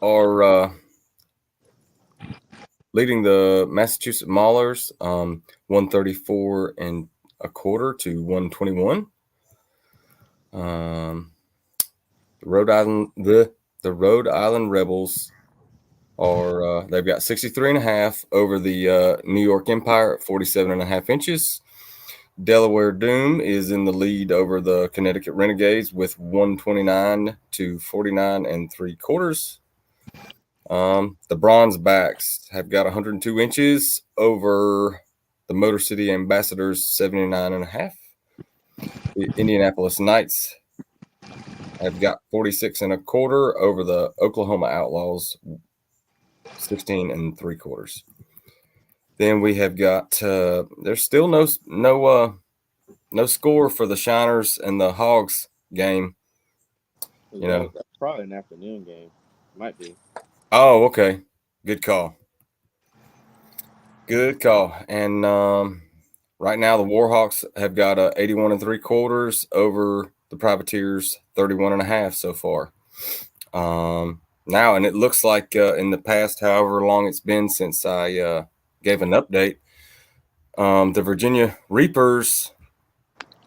are leading the Massachusetts Maulers 134 1/4 to 121. The Rhode Island Rebels are they've got 63.5 over the New York Empire at 47.5 inches. Delaware Doom is in the lead over the Connecticut Renegades with 129 to 49 3/4. The Bronze Backs have got 102 inches over the Motor City Ambassadors 79.5. The Indianapolis Knights have got 46 1/4 over the Oklahoma Outlaws 16 3/4. Then we have got there's still no score for the Shiners and the Hogs game. You know, That's probably an afternoon game. Might be. Oh, okay. Good call. Good call. And right now the Warhawks have got 81 3/4 over the Privateers 31.5 so far. Now, and it looks like in the past, however long it's been since I gave an update, the Virginia Reapers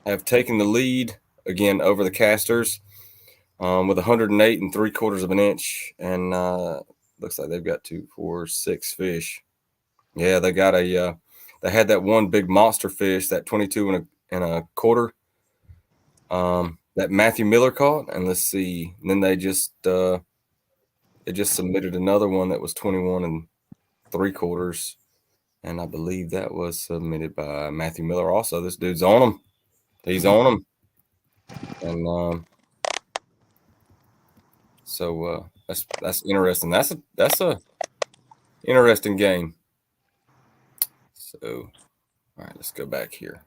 have taken the lead again over the Casters. with 108 3/4 of an inch, and looks like they've got 2, 4, 6 fish. Yeah, they got a. They had that one big monster fish, that 22 1/4. That Matthew Miller caught, and let's see. And then they just submitted another one that was 21 3/4, and I believe that was submitted by Matthew Miller also. This dude's on them. He's on them, and so that's interesting. That's a interesting game. So, all right, let's go back here.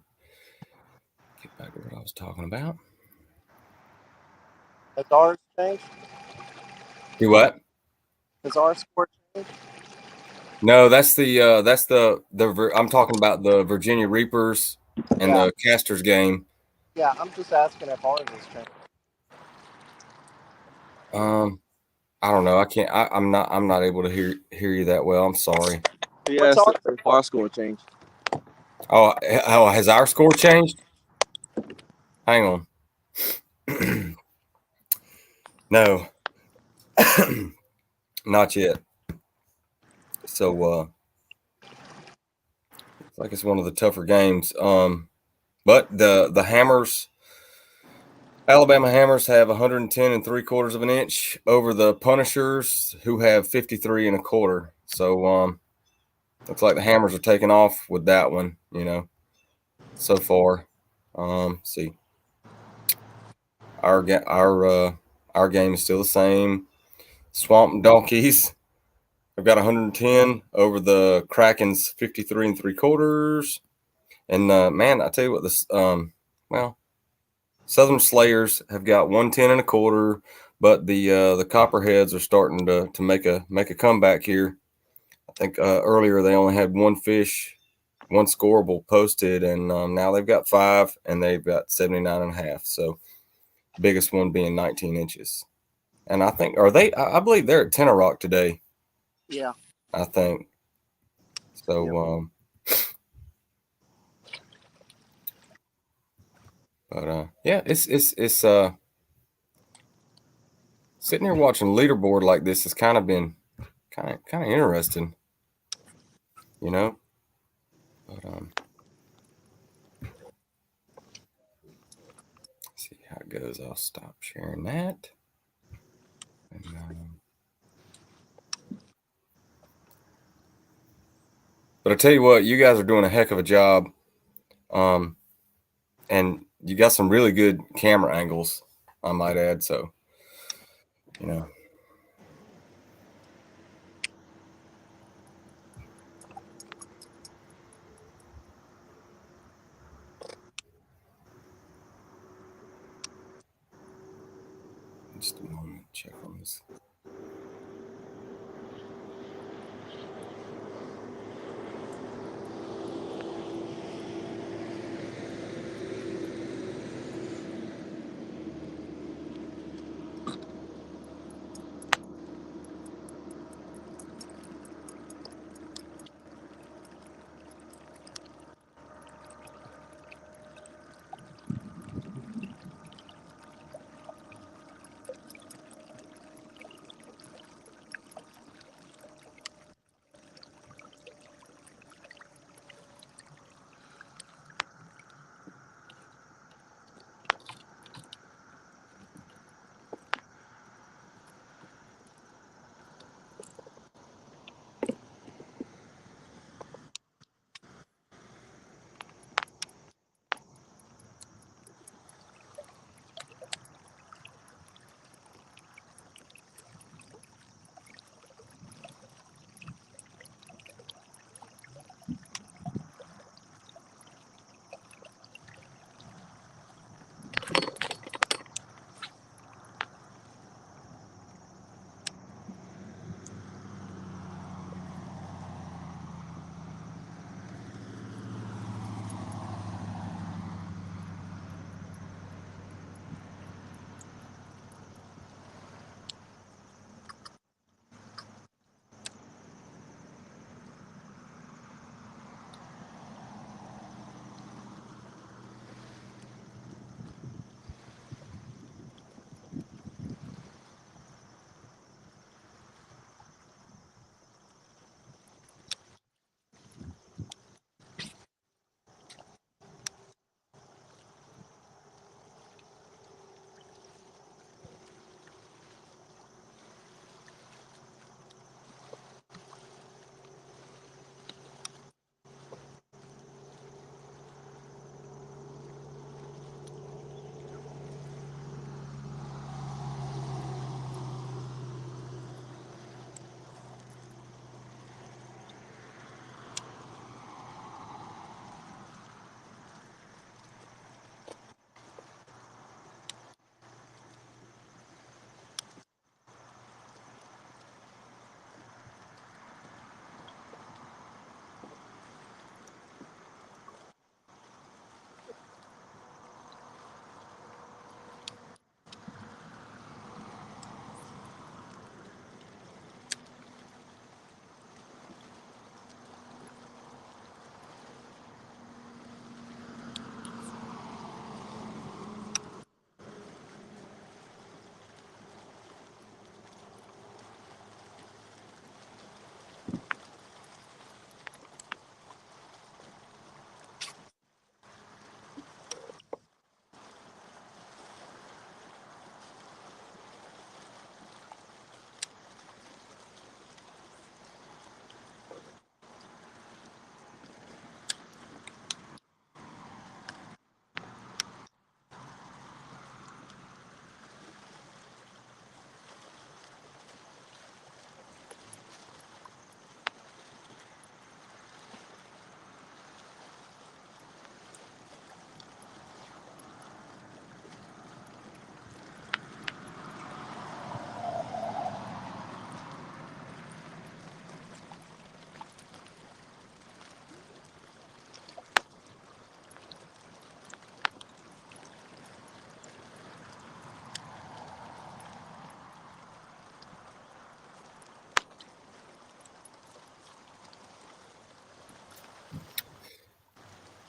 Get back to what I was talking about. Has ours changed? Do what? Has our score changed? No, that's the I'm talking about the Virginia Reapers and Yeah. the Casters game. Yeah, I'm just asking if ours has changed. I don't know. I can't. I'm not able to hear you that well. I'm sorry. He What's asked our if our score changed. Oh, has our score changed? Hang on. No, not yet. So it's like it's one of the tougher games. But the Hammers, Alabama Hammers, have 110 3/4 of an inch over the Punishers, who have 53 1/4. So looks like the Hammers are taking off with that one. So far. See, our game is still the same. Swamp Donkeys, I've got 110 over the Kraken's 53 3/4. And man, I tell you what, this Southern Slayers have got 110 1/4, but the Copperheads are starting to make a comeback here. I think earlier they only had one fish, one scoreable posted, and now they've got 5, and they've got 79.5. So biggest one being 19 inches. And I think I believe they're at Tenor Rock today. Yeah. I think so. But yeah, it's sitting here watching leaderboard like this has kind of been kind of interesting, But see how it goes. I'll stop sharing that. And, but I tell you what, you guys are doing a heck of a job, and you got some really good camera angles, I might add. So, just a moment, check on this.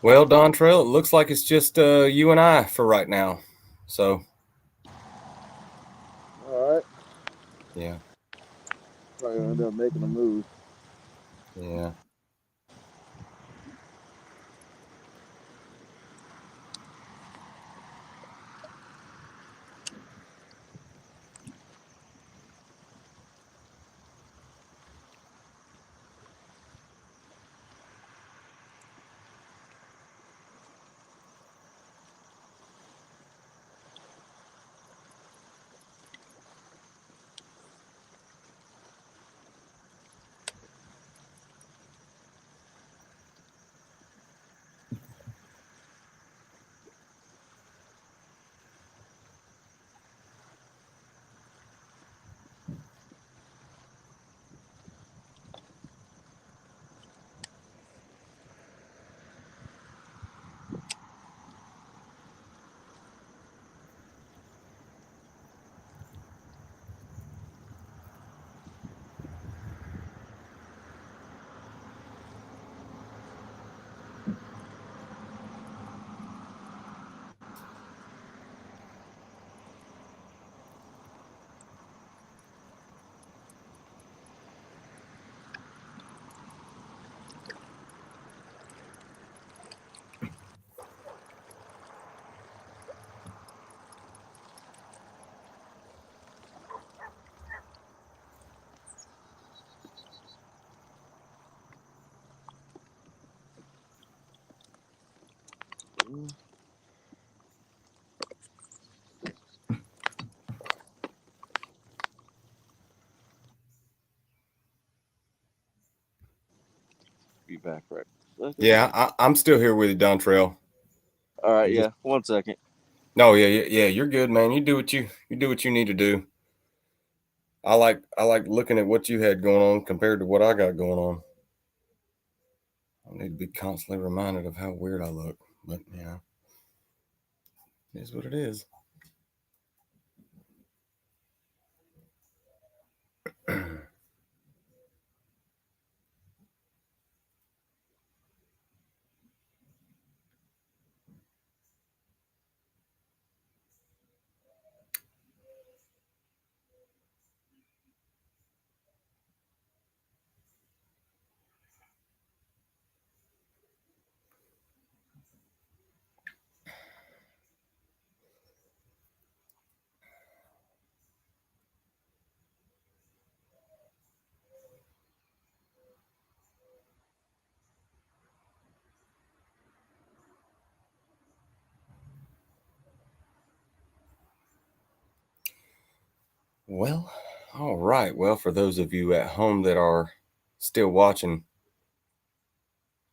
Well, Dontrell, it looks like it's just you and I for right now. So, All right. yeah, Probably end up making a move. yeah. Be back right. Second. Yeah, I'm still here with you, Dontrell. All right. Yeah. 1 second. No, yeah. You're good, man. You do what you need to do. I like looking at what you had going on compared to what I got going on. I need to be constantly reminded of how weird I look, but yeah, it is what it is. Well, all right. Well, for those of you at home that are still watching,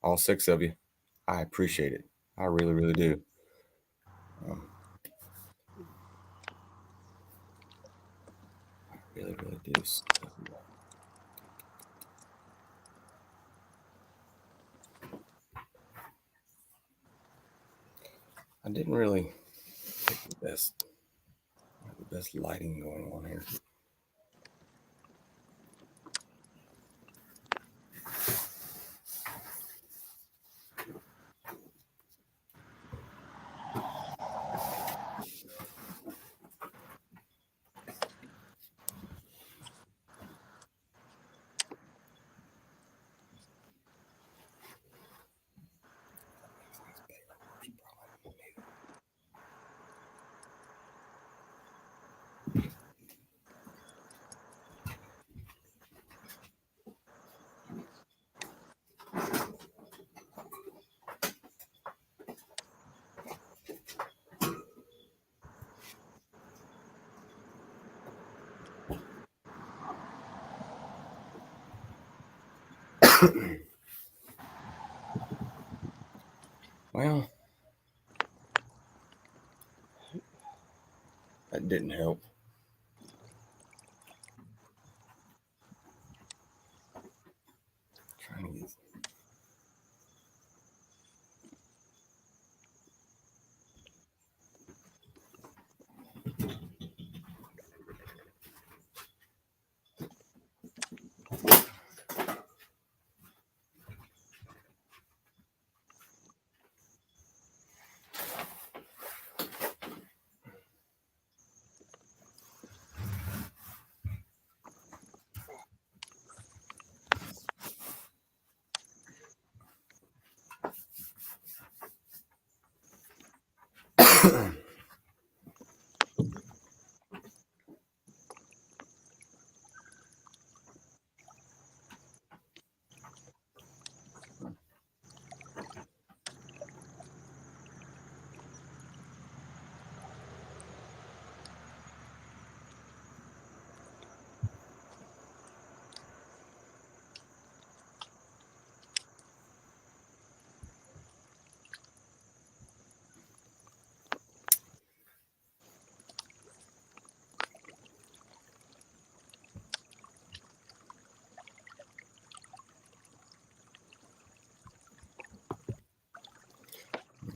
all 6 of you, I appreciate it. I really, really do. I really, really do. So, I didn't really pick the best lighting going on here. Well, that didn't help. Trying to get.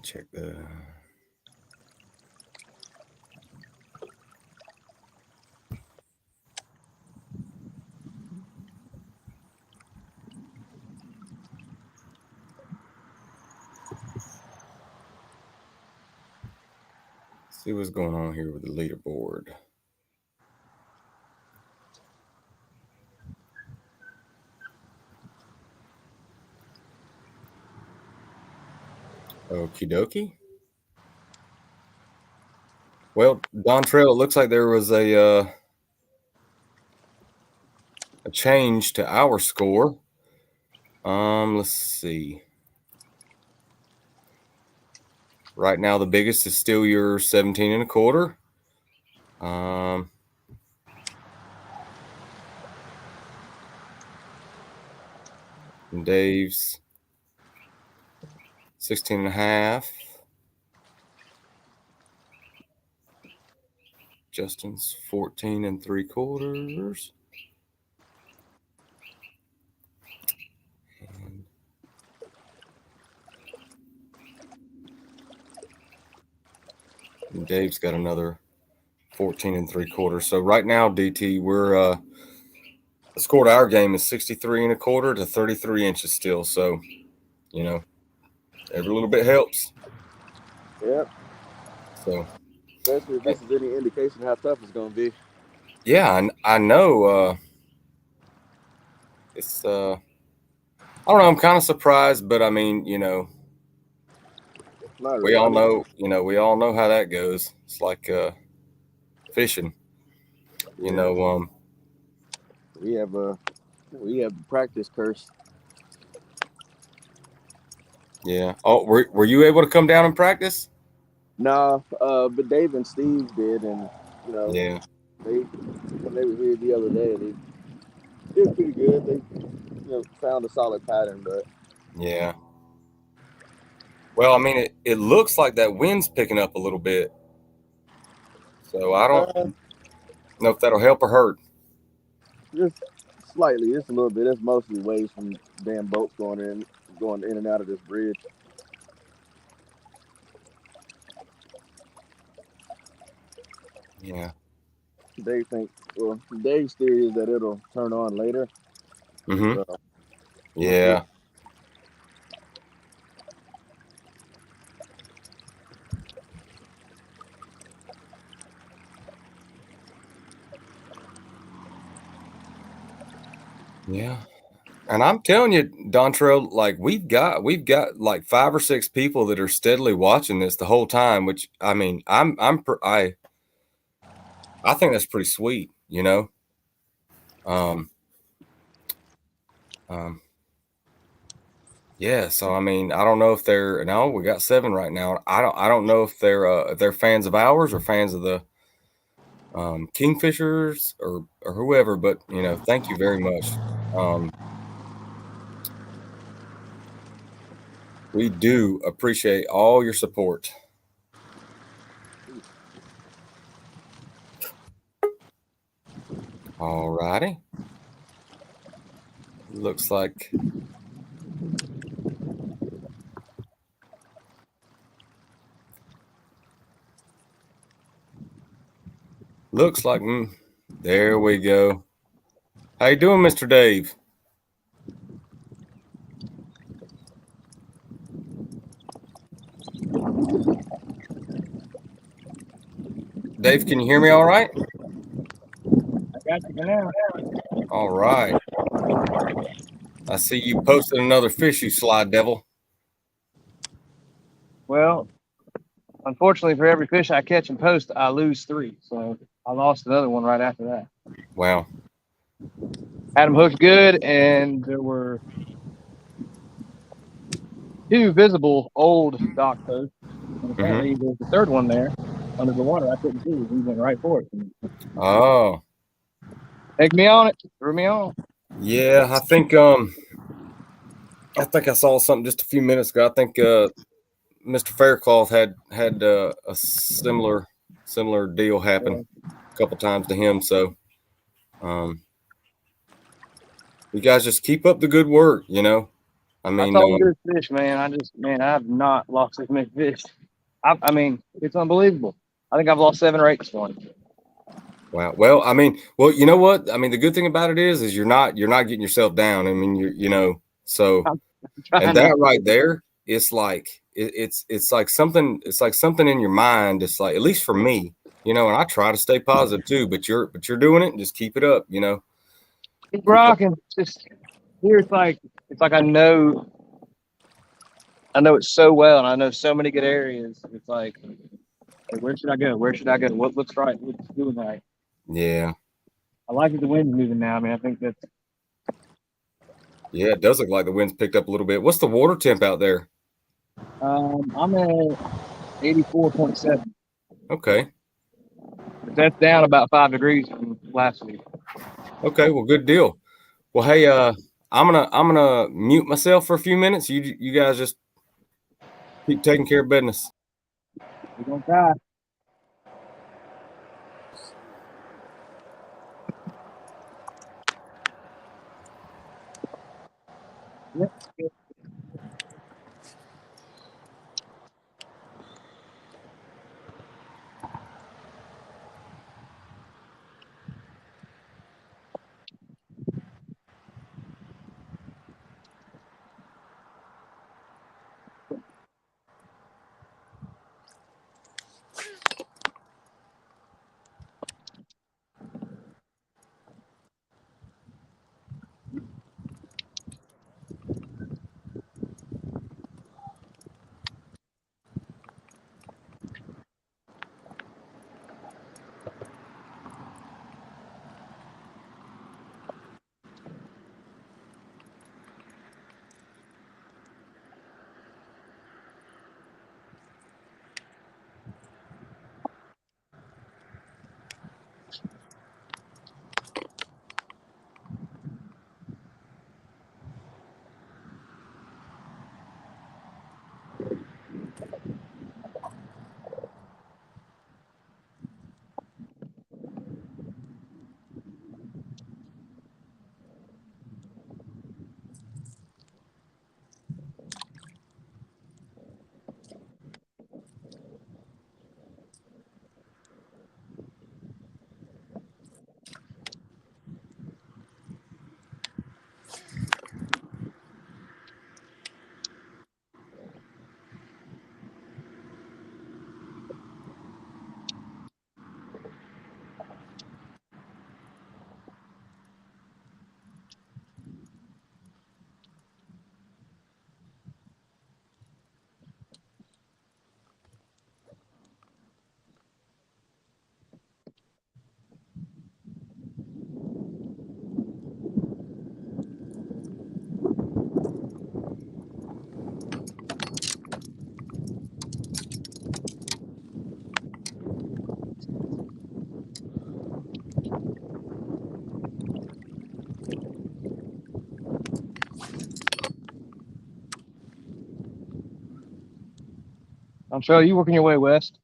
check the. See what's going on here with the leaderboard. Okie dokie. Well, Dontrell, it looks like there was a change to our score. Let's see. Right now, the biggest is still your 17 1/4. And Dave's 16 1/2. Justin's 14 3/4. And Dave's got another 14 3/4. So right now, DT, we're the score to our game is 63 1/4 to 33 inches still. So, you know, every little bit helps. Yep. So, Especially if this is any indication how tough it's going to be. yeah, I know. It's I don't know. I'm kind of surprised, but I mean, you know, Not we really. all know, we all know how that goes. It's like fishing. You know, we have the practice curse. yeah. Oh, were you able to come down and practice? No, but Dave and Steve did, and you know, Yeah. when they were here the other day, they did pretty good. They found a solid pattern, but Yeah. Well, I mean, it looks like that wind's picking up a little bit. So I don't know if that'll help or hurt. just slightly, just a little bit. It's mostly waves from damn boats going in and out of this bridge. Yeah. Dave's theory is that it'll turn on later. Mm-hmm. So, Yeah. Yeah. And I'm telling you, Dontrell, like we've got like 5 or 6 people that are steadily watching this the whole time, which I mean, I think that's pretty sweet, you know. Yeah, so I mean, I don't know if we got 7 right now. I don't know if they're fans of ours or fans of the Kingfishers or whoever, but you know, thank you very much. We do appreciate all your support. All righty. Looks like there we go. How you doing, Mr. Dave? Dave, can you hear me all right? I got you now. All right. I see you posted another fish, you sly devil. Well, unfortunately, for every fish I catch and post, I lose 3. So I lost another one right after that. Wow. Had them hooked good, and there were 2 visible old dock posts. And apparently, there's the 3rd one there under the water. I couldn't see it. He went right for it. Oh. Take me on it. Threw me on. Yeah, I think I saw something just a few minutes ago. I think Mr. Faircloth had a similar deal happen a couple times to him. So, you guys just keep up the good work. You know, I That's mean, all good fish, man. I have not lost as many fish. I mean, it's unbelievable. I think I've lost 7 or 8 this morning. wow. Well, I mean, well, you know what? I mean, the good thing about it is you're not getting yourself down. I mean, so I'm and trying that not right to. there, it's like it's like something in your mind. It's like, at least for me, and I try to stay positive too. But you're doing it, and just keep it up. Keep Keep up. rocking. Just here, it's like I know it so well, and I know so many good areas. It's like, hey, where should I go? Where should I go? What looks right? What's doing right? Yeah, I like that the wind's moving now. I mean, I think that's yeah. It does look like the wind's picked up a little bit. What's the water temp out there? I'm at 84.7. Okay. But that's down about 5 degrees from last week. Okay. Well, good deal. Well, hey, I'm gonna mute myself for a few minutes. You guys just keep taking care of business. We're gonna try. Yep. I'm sure you working your way west.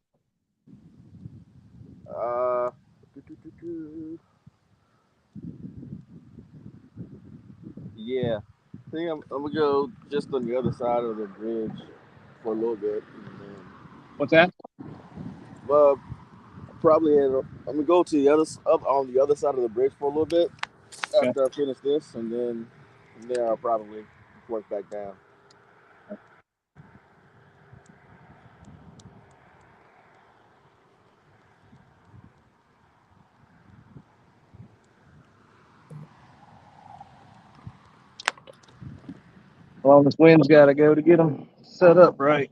Uh, yeah. I think I'm gonna go just on the other side of the bridge for a little bit, and then, What's that? probably I'm gonna go to up on the other side of the bridge for a little bit Okay. after I finish this, and then from there I'll probably work back down. Well, this wind's got to go to get them set up right.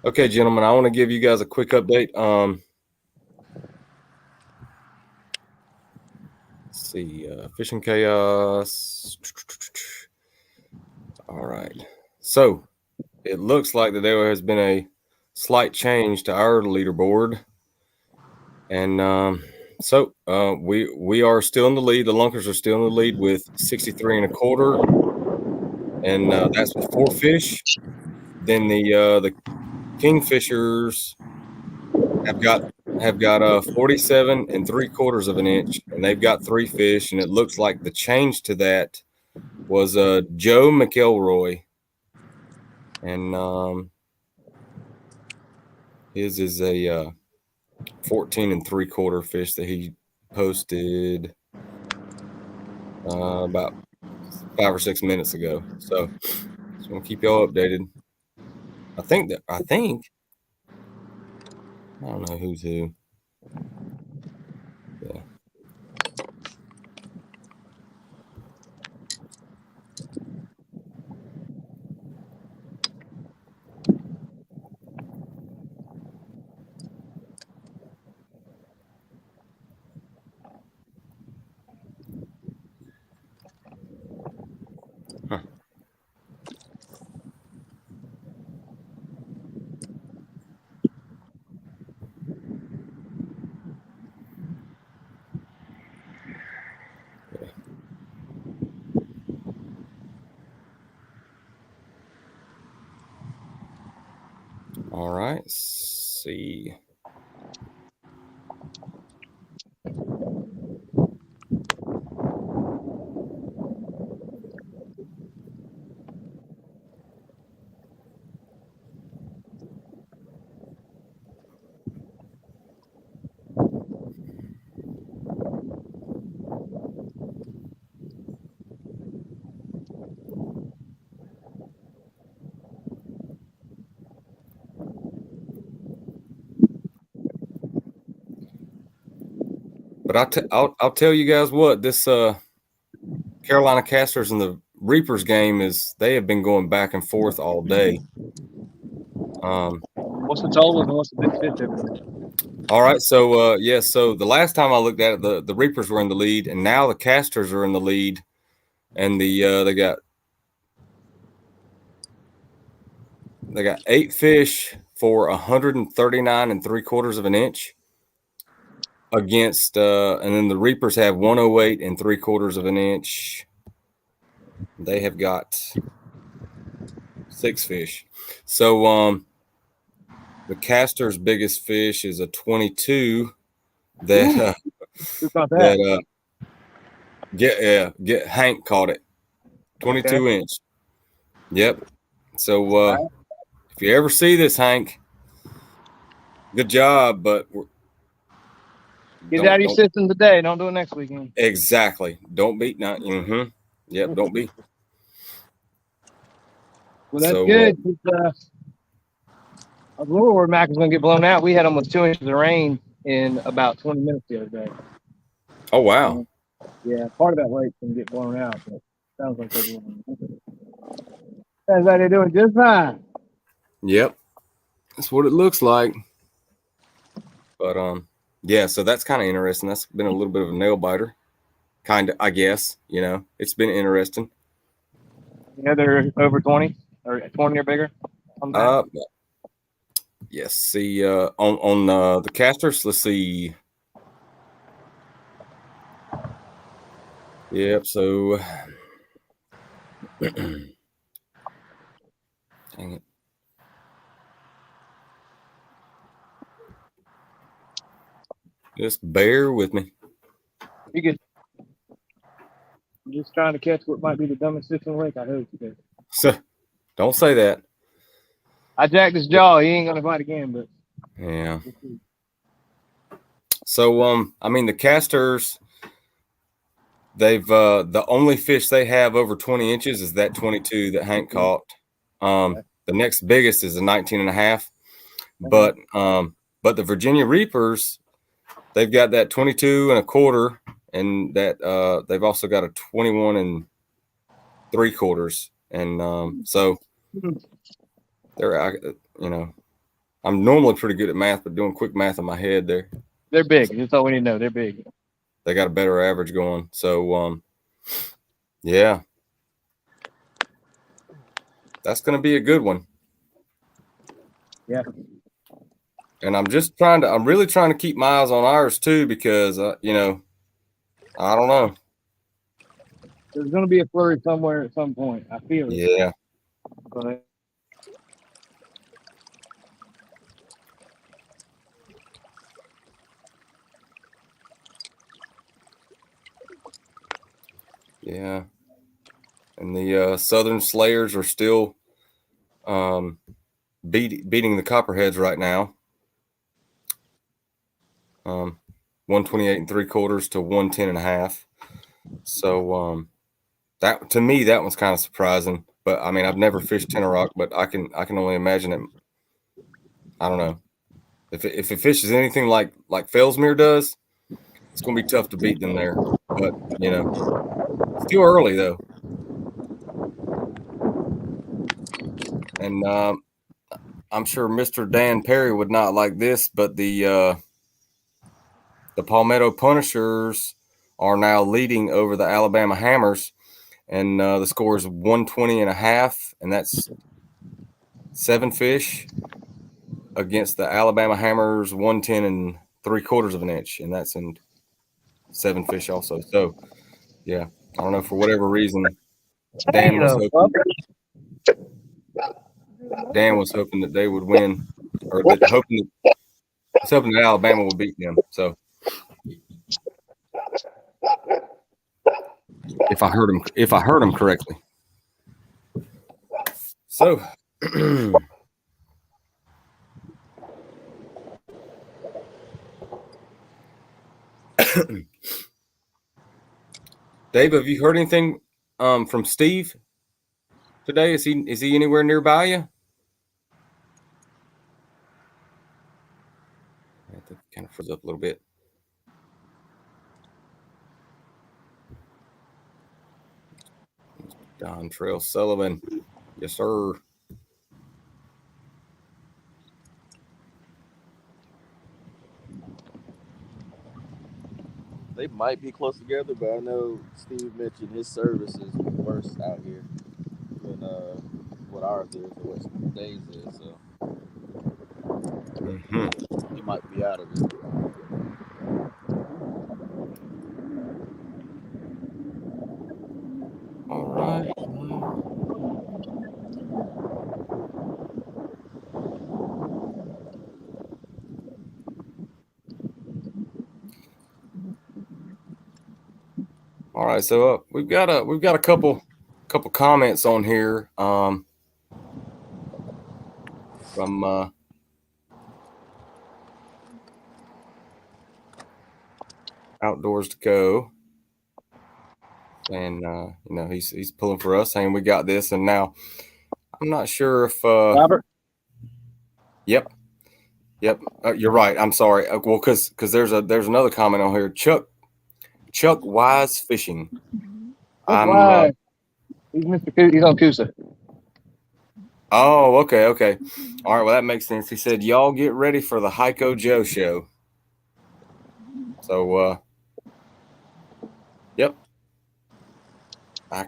Okay, gentlemen, I want to give you guys a quick update. Let's see, Fishing Chaos. All right. So it looks like that there has been a slight change to our leaderboard. And so we are still in the lead. The Lunkers are still in the lead with 63 1/4. And that's with 4 fish. Then the Kingfishers have got 47 3/4 of an inch, and they've got 3 fish. And it looks like the change to that was Joe McElroy, and his is a 14 3/4 fish that he posted about 5 or 6 minutes ago. So just want to keep y'all updated. I think I don't know who's who. Yeah. Huh. Yeah. All right. Let's see. But I'll tell you guys what, this Carolina Casters and the Reapers game they have been going back and forth all day. What's the total and what's the big fish difference? All right, so so the last time I looked at it, the Reapers were in the lead, and now the Casters are in the lead, and they got 8 fish for 139 3/4 of an inch against, and then the Reapers have 108 3/4 of an inch. They have got 6 fish. So the Caster's biggest fish is a 22 that Who caught that? get Hank caught it, 22 inch. Yep. So if you ever see this, Hank, good job, but Get it out of your system today. Don't do it next weekend. Exactly. Don't be not. Mm-hmm. Yep. Don't be. Well, that's good. I was a little worried Mac was going to get blown out. We had almost 2 inches of rain in about 20 minutes the other day. Oh wow. Yeah, part of that lake's going to get blown out, but sounds like they're doing. Sounds like they're doing just fine. Yep. That's what it looks like. But yeah. So that's kind of interesting. That's been a little bit of a nail biter, kind of. I guess it's been interesting. Yeah, they're over 20 or 20 or bigger. Yes. See, on the Casters, let's see. Yep. So, dang it. Just bear with me. You could. I'm just trying to catch what might be the dumbest fish in the lake. I hope you did. So, don't say that. I jacked his jaw. He ain't gonna bite again, but yeah. So, I mean, the Casters, they've the only fish they have over 20 inches is that 22 that Hank caught. The next biggest is a 19 1/2. But the Virginia Reapers, they've got that 22 1/4, and that they've also got a 21 3/4, and so they're I'm normally pretty good at math, but doing quick math in my head there. They're big. That's all we need to know. They're big. They got a better average going. So, yeah. That's going to be a good one. Yeah. And I'm really trying to keep my eyes on ours too, because, I don't know. There's going to be a flurry somewhere at some point. I feel it. Yeah. But Yeah. And the Southern Slayers are still beating the Copperheads right now. 128 3/4 to 110.5. So that, to me, that one's kind of surprising. But I mean, I've never fished Tenorock, but I can only imagine it. I don't know if it fishes anything like Fellsmere does, it's going to be tough to beat them there. But still early though. And I'm sure Mr. Dan Perry would not like this, but the Palmetto Punishers are now leading over the Alabama Hammers, and the score is 120.5, and that's 7 fish against the Alabama Hammers 110 3/4 of an inch, and that's in 7 fish also. So, yeah, I don't know, for whatever reason, Dan was hoping that they would win, or hoping that Alabama would beat them. So, if I heard him correctly. So, Dave, have you heard anything from Steve today? Is he anywhere nearby you? I think it kind of froze up a little bit. Don Trail Sullivan. Yes, sir. They might be close together, but I know Steve mentioned his service is worse out here than what ours is, or what Dave's is. So he might be out of it. All right. All right. So we've got a couple comments on here from Outdoors to Go, and he's pulling for us, saying we got this. And now I'm not sure if Robert. Yep. You're right. I'm sorry. Well, because there's another comment on here. Chuck Wise Fishing. That's why he's he's on Coosa. Oh, okay. All right. Well, that makes sense. He said, "Y'all get ready for the Hyco Joe show." So, yep. I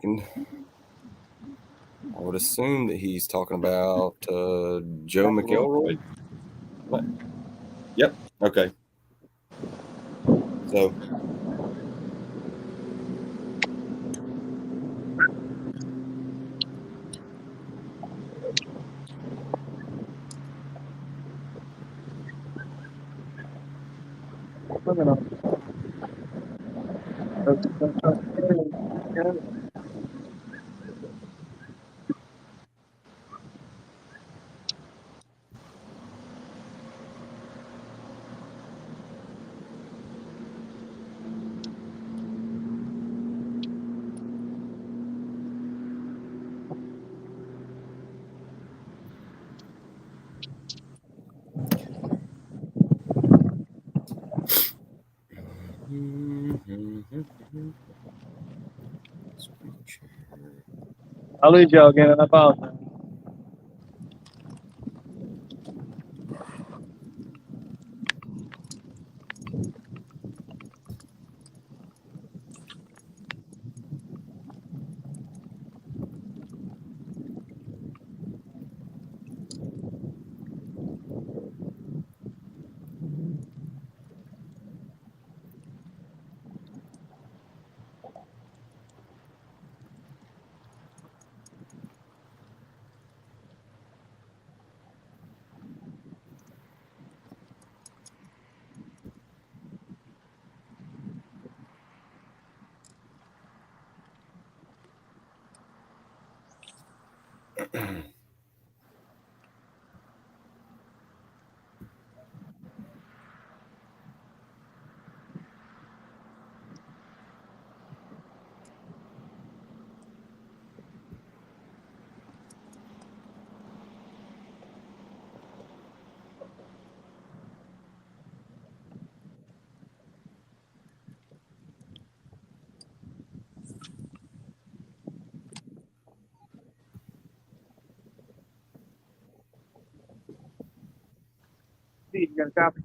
would assume that he's talking about Joe McElroy. What? Yep. Okay. So. I'll lose y'all again. I apologize. Steve, you got a copy?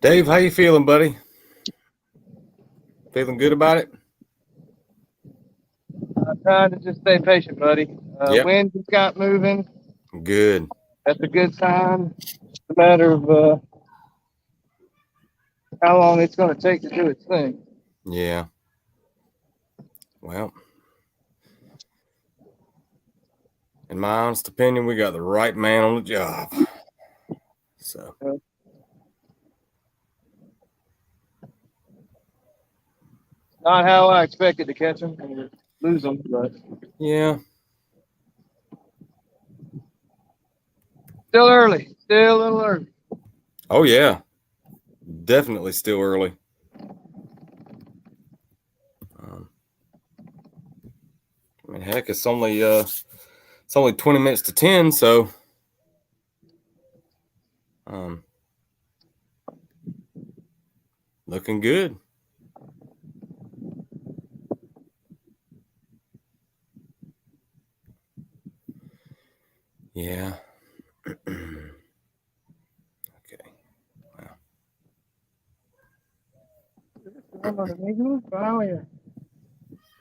Dave, how you feeling, buddy? Feeling good about it? I'm trying to just stay patient, buddy. Yep. Wind just got moving. Good. That's a good sign. It's a matter of how long it's going to take to do its thing. Yeah. Well, in my honest opinion, we got the right man on the job. So. Not how I expected to catch them and lose them, but Yeah. still early. Still a little early. Oh yeah. Definitely still early. I mean, heck, it's only 20 minutes to 10, so looking good. Yeah. Okay. Wow.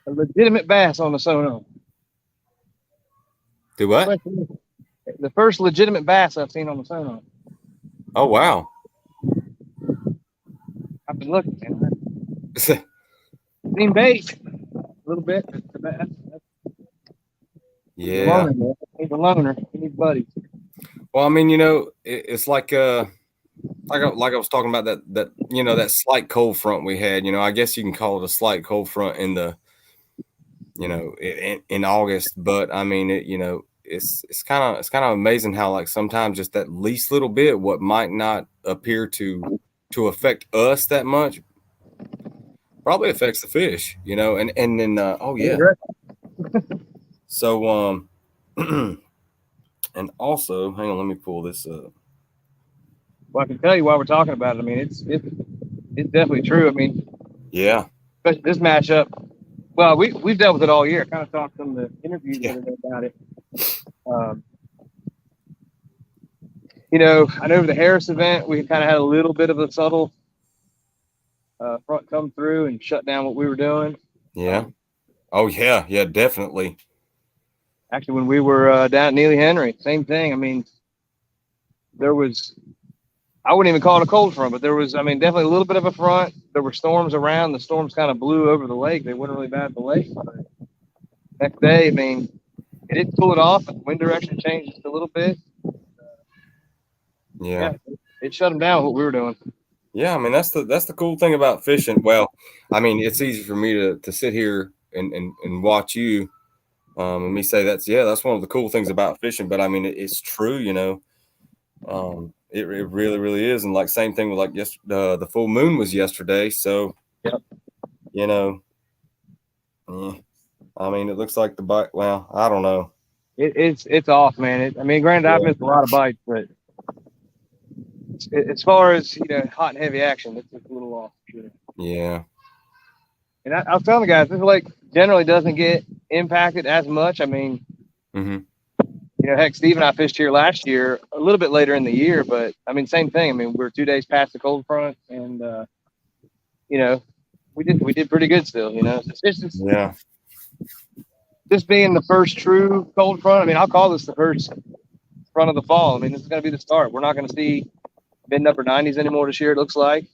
A legitimate bass on the sonar. Do what? The first legitimate bass I've seen on the sonar. Oh wow. I've been looking, man. Seen bait a little bit. But the bass, Yeah. He's a loner. He needs buddies. Well, I mean, it's like I was talking about that that slight cold front we had. I guess you can call it a slight cold front in the in August, but I mean it's kind of amazing how like sometimes just that least little bit what might not appear to affect us that much probably affects the fish, and then oh yeah. So and also hang on, let me pull this up. Well, I can tell you while we're talking about it. I mean, it's definitely true. I mean, Yeah. especially this matchup. Well, we've dealt with it all year. I kind of talked in the interviews the other day about it. I know the Harris event, we kind of had a little bit of a subtle front come through and shut down what we were doing. Yeah. Oh yeah, definitely. Actually, when we were down at Neely Henry, same thing. I mean, there was, I wouldn't even call it a cold front, but there was, I mean, definitely a little bit of a front. There were storms around. The storms kind of blew over the lake. They weren't really bad at the lake. But next day, I mean, it did cool it off. The wind direction changed just a little bit. Yeah. It shut them down what we were doing. Yeah, I mean that's the cool thing about fishing. Well, I mean it's easy for me to sit here and watch you, and me say that's one of the cool things about fishing. But I mean it's true, it really really is. And like same thing with like the full moon was yesterday, so yep. I mean it looks like the bite. Well, I don't know. It's off, man. I mean, granted, I've missed a lot of bites, but as far as hot and heavy action, it's a little off. Sure. Yeah. And I was telling the guys, this lake generally doesn't get impacted as much. I mean, heck, Steve and I fished here last year, a little bit later in the year, but I mean, same thing. I mean, we're 2 days past the cold front, and we did pretty good still. It's just being the first true cold front. I mean, I'll call this the first front of the fall. I mean, this is going to be the start. We're not going to see mid upper 90s anymore this year. It looks like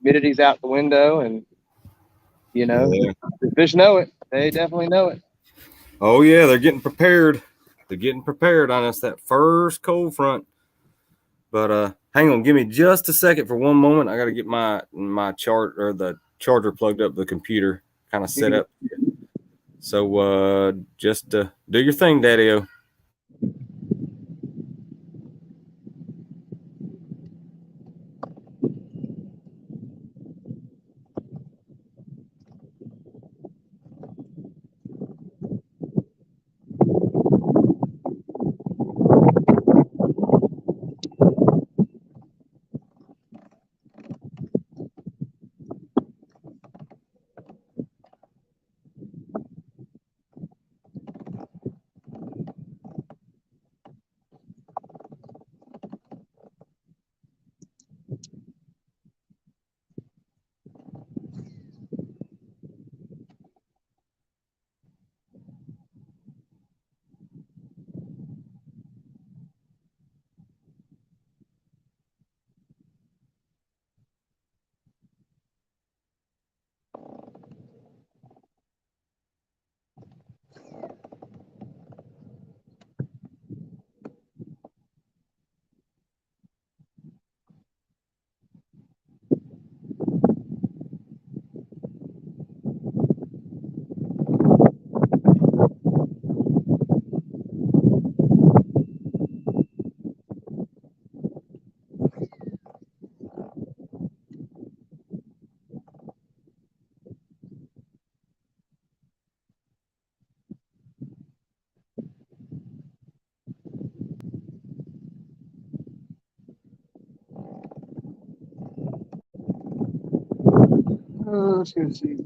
humidity's out the window, and the fish know it. They definitely know it. Oh yeah, they're getting prepared. They're getting prepared on us that first cold front. But hang on, give me just a second for one moment. I got to get my chart or the charger plugged up to the computer, kind of set up. So just do your thing, Daddy-O. Let's go see.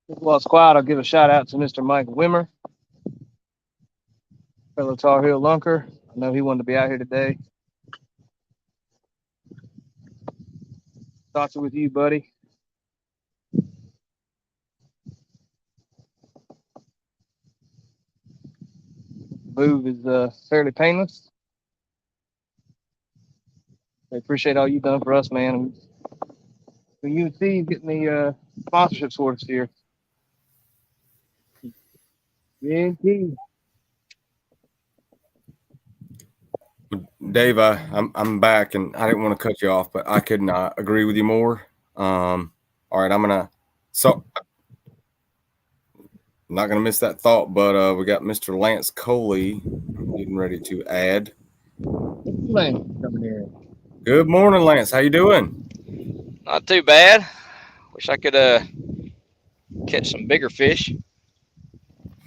Well, squad, I'll give a shout out to Mr. Mike Wimmer, fellow Tarheel Lunker. I know he wanted to be out here today. Thoughts are with you, buddy. Move is fairly painless. I appreciate all you've done for us, man. When UNC is getting the sponsorship sorted here. UNC. Dave, I'm back, and I didn't want to cut you off, but I could not agree with you more. All right, I'm not gonna miss that thought, but we got Mr. Lance Coley getting ready to add. Lance coming here. Good morning, Lance. How you doing? Not too bad. Wish I could catch some bigger fish.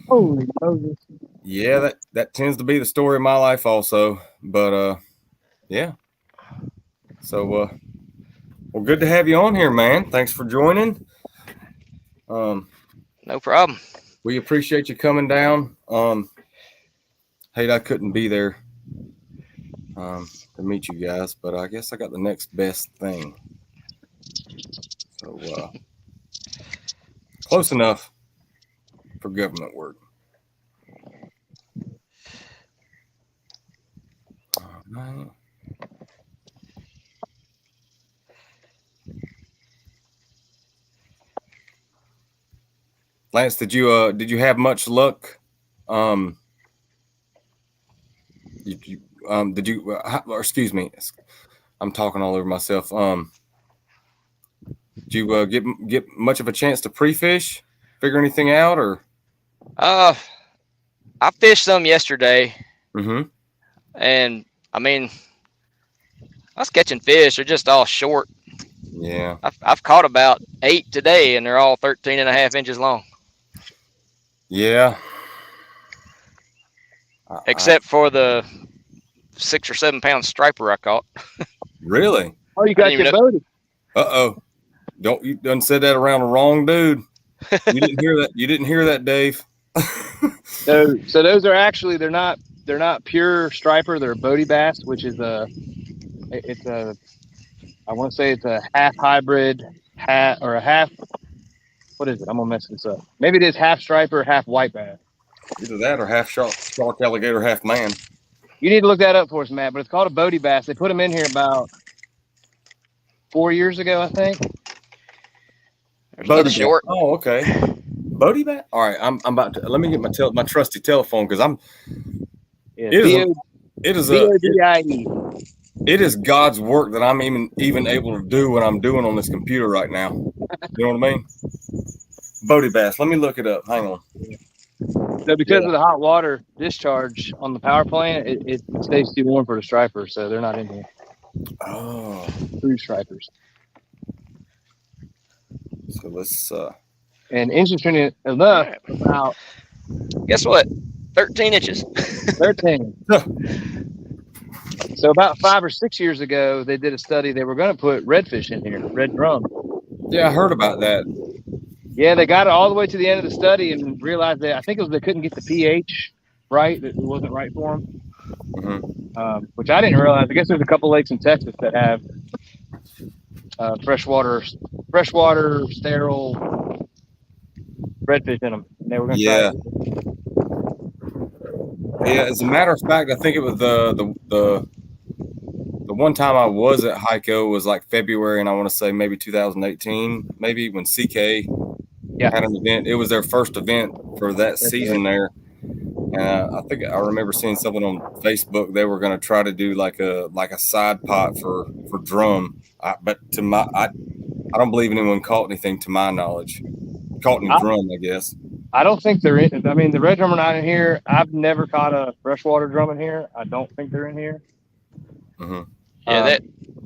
Holy Moses. Yeah, that tends to be the story of my life also. But yeah. So well, good to have you on here, man. Thanks for joining. No problem. We appreciate you coming down. Hate I couldn't be there to meet you guys, but I guess I got the next best thing. So close enough for government work. All right. Lance, did you have much luck? Did you or excuse me, I'm talking all over myself. Did you get much of a chance to pre-fish, figure anything out, or? I fished some yesterday, Mm-hmm. and I mean, I was catching fish. They're just all short. Yeah. I've caught about 8 today, and they're all 13.5 inches long. Yeah. Except for the 6 or 7 pound striper I caught. Really? Oh, you got your boat? Uh-oh. You done said that around the wrong dude. You didn't hear that. You didn't hear that, Dave. So those are actually they're not pure striper. They're Bodie bass, which is I want to say it's a half hybrid, or a half. What is it? I'm gonna mess this up. Maybe it is half striper, half white bass. Either that or half shark alligator, half man. You need to look that up for us, Matt. But it's called a Bodie bass. They put them in here about 4 years ago, I think. There's another Bodie short. bass. Oh, okay. Bodie bass. All right, I'm about to let me get my trusty telephone because Yeah, it is God's work that I'm even able to do what I'm doing on this computer right now. You know what I mean? Bodie bass. Let me look it up. Hang on. So because of the hot water discharge on the power plant, it stays too warm for the striper, so they're not in here. Oh, True stripers. so let's. And interesting enough, about Guess what? 13 inches. 13. So about 5 or 6 years ago, they did a study. They were going to put redfish in here, red drum. Yeah, I heard about that. Yeah, they got it all the way to the end of the study and realized that I think it was they couldn't get the pH right. That it wasn't right for them. Mm-hmm. Which I didn't realize. I guess there's a couple lakes in Texas that have freshwater sterile redfish in them. And they were going to try it. Yeah, as a matter of fact, I think it was the one time I was at Hyco was like February, and I want to say maybe 2018, maybe when CK had an event. It was their first event for that season there. I think I remember seeing something on Facebook. They were going to try to do like a side pot for drum, but I don't believe anyone caught anything to my knowledge. Caught any drum, I guess. I don't think they're in. I mean, the red drum are not in here. I've never caught a freshwater drum in here. I don't think they're in here. Mm-hmm. Yeah,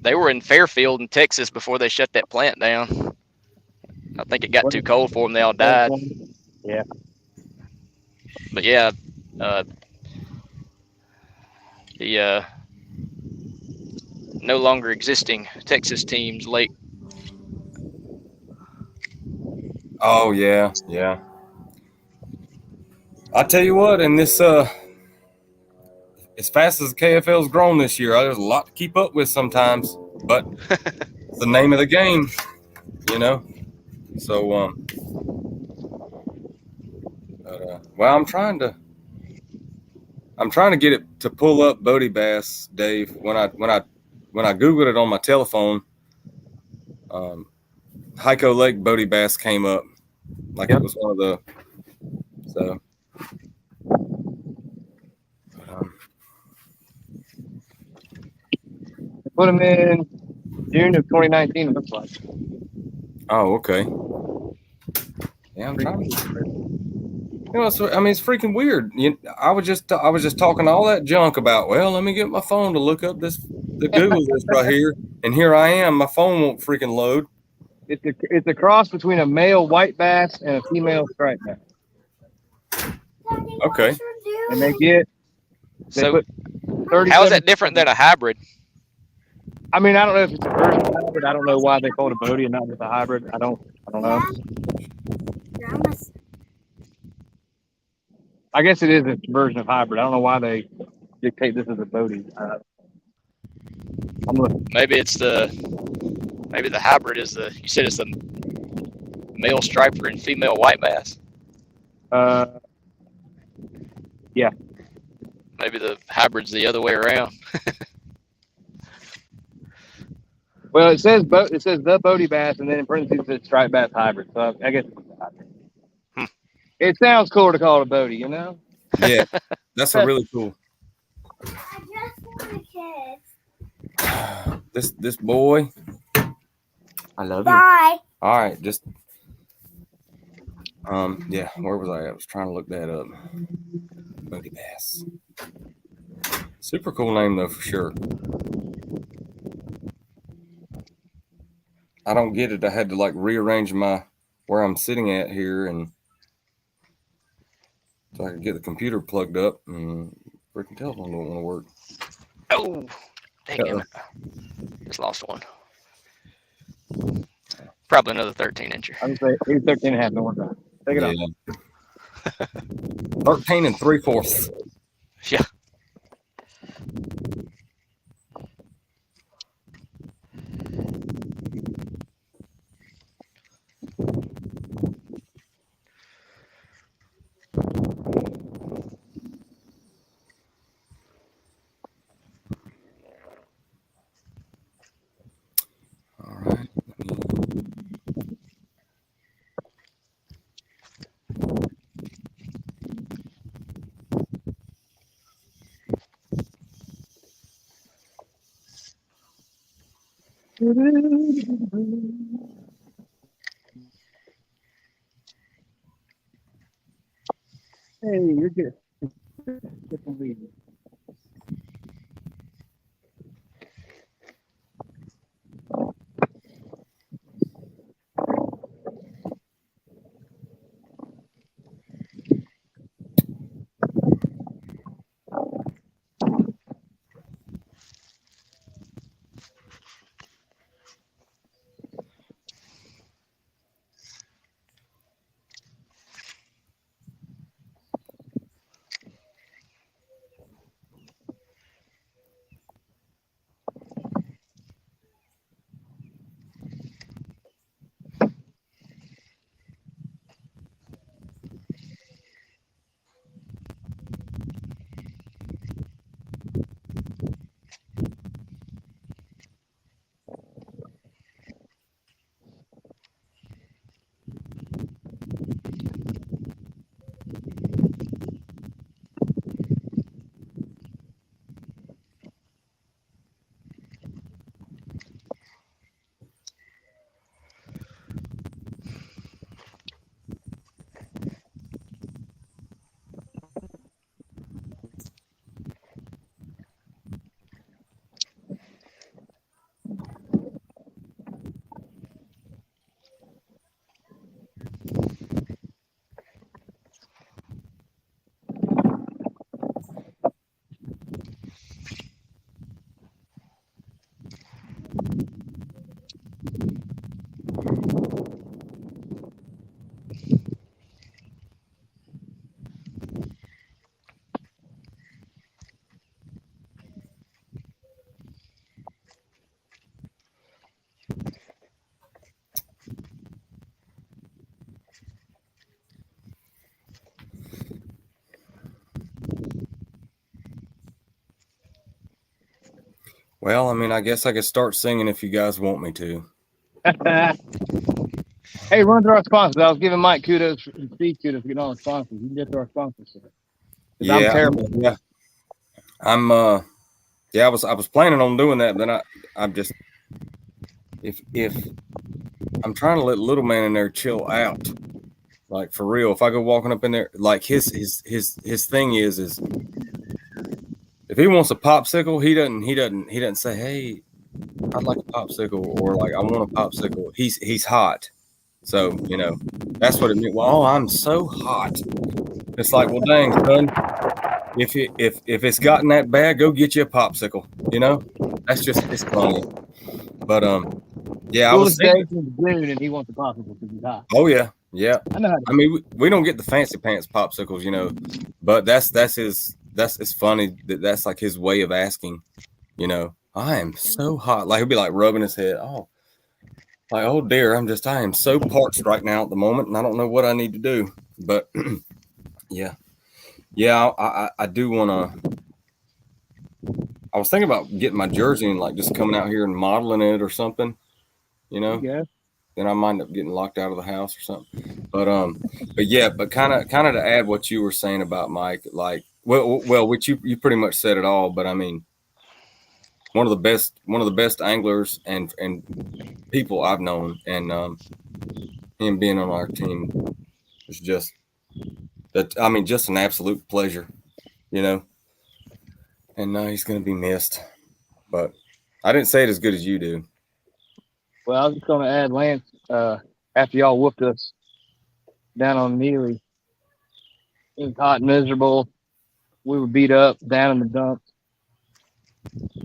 they were in Fairfield in Texas before they shut that plant down. I think it got too cold for them. They all died. Yeah. But yeah, the no longer existing Texas team's lake. Oh yeah. I tell you what, and this as fast as the KFL's grown this year, there's a lot to keep up with sometimes. But it's the name of the game, you know. So well, I'm trying to get it to pull up Bodie bass, Dave. When I Googled it on my telephone, Hyco Lake Bodie bass came up like it was one of the. So Put them in June of 2019. It looks like. Oh, okay. Yeah, I'm trying to. You know, I mean, it's freaking weird. I was just talking all that junk about. Well, let me get my phone to look up the Google list right here, and here I am. My phone won't freaking load. It's a cross between a male white bass and a female striped bass. Okay. And they put 30. How is that different than a hybrid? I mean, I don't know if it's a version of hybrid. I don't know why they call it a Bodie and not just a hybrid. I don't know. I guess it is a version of hybrid. I don't know why they dictate this as a Bodie. Maybe the hybrid is you said it's the male striper and female white bass. Yeah. Maybe the hybrid's the other way around. Well, it says the Bodie bass, and then in parentheses it says striped bass hybrid. So I guess it's a hybrid. It sounds cooler to call it a Bodie, you know? Yeah, that's a really cool. I just want a kiss. This boy. I love you. Bye. All right, just yeah. Where was I? I was trying to look that up. Bodie bass. Super cool name though, for sure. I don't get it. I had to like rearrange where I'm sitting at here, and so I could get the computer plugged up, and freaking telephone don't want to work. Oh, dang it. Just lost one. Probably another 13-incher. I would say he's 13 and a half. No more time. Take it off. 13 3/4. Yeah. All right. Hey, you're good. Well, I mean, I guess I could start singing if you guys want me to. Hey, run through our sponsors. I was giving Mike kudos and Steve kudos for getting all the sponsors. You can get to our sponsors. Yeah, I'm terrible. Yeah, I was planning on doing that, but then I'm just if I'm trying to let little man in there chill out, like for real. If I go walking up in there, like his thing is if he wants a popsicle, he doesn't say, "Hey, I'd like a popsicle," or like, "I want a popsicle." He's hot, so that's what it means. Well, I'm so hot. It's like, well, dang, son. If it's gotten that bad, go get you a popsicle. That's just it's funny. But yeah, I was Coolest day thinking. since June, and he wants a popsicle because he's hot. Oh yeah, yeah. I know how to I mean, we don't get the fancy pants popsicles, but that's it's funny that's like his way of asking. I am so hot. Like he'll be like rubbing his head. Oh, like, oh dear, I am so parched right now at the moment, and I don't know what I need to do. But yeah, I do want to. I was thinking about getting my jersey and like just coming out here and modeling it or something. Yeah. Then I might end up getting locked out of the house or something. But yeah, but kind of to add what you were saying about Mike, like, well, which you pretty much said it all. But I mean, one of the best anglers and people I've known, and him being on our team was just that. I mean, just an absolute pleasure, And he's going to be missed, but I didn't say it as good as you do. Well, I was just going to add, Lance, after y'all whooped us down on Neely, it was hot and miserable. We were beat up, down in the dumps.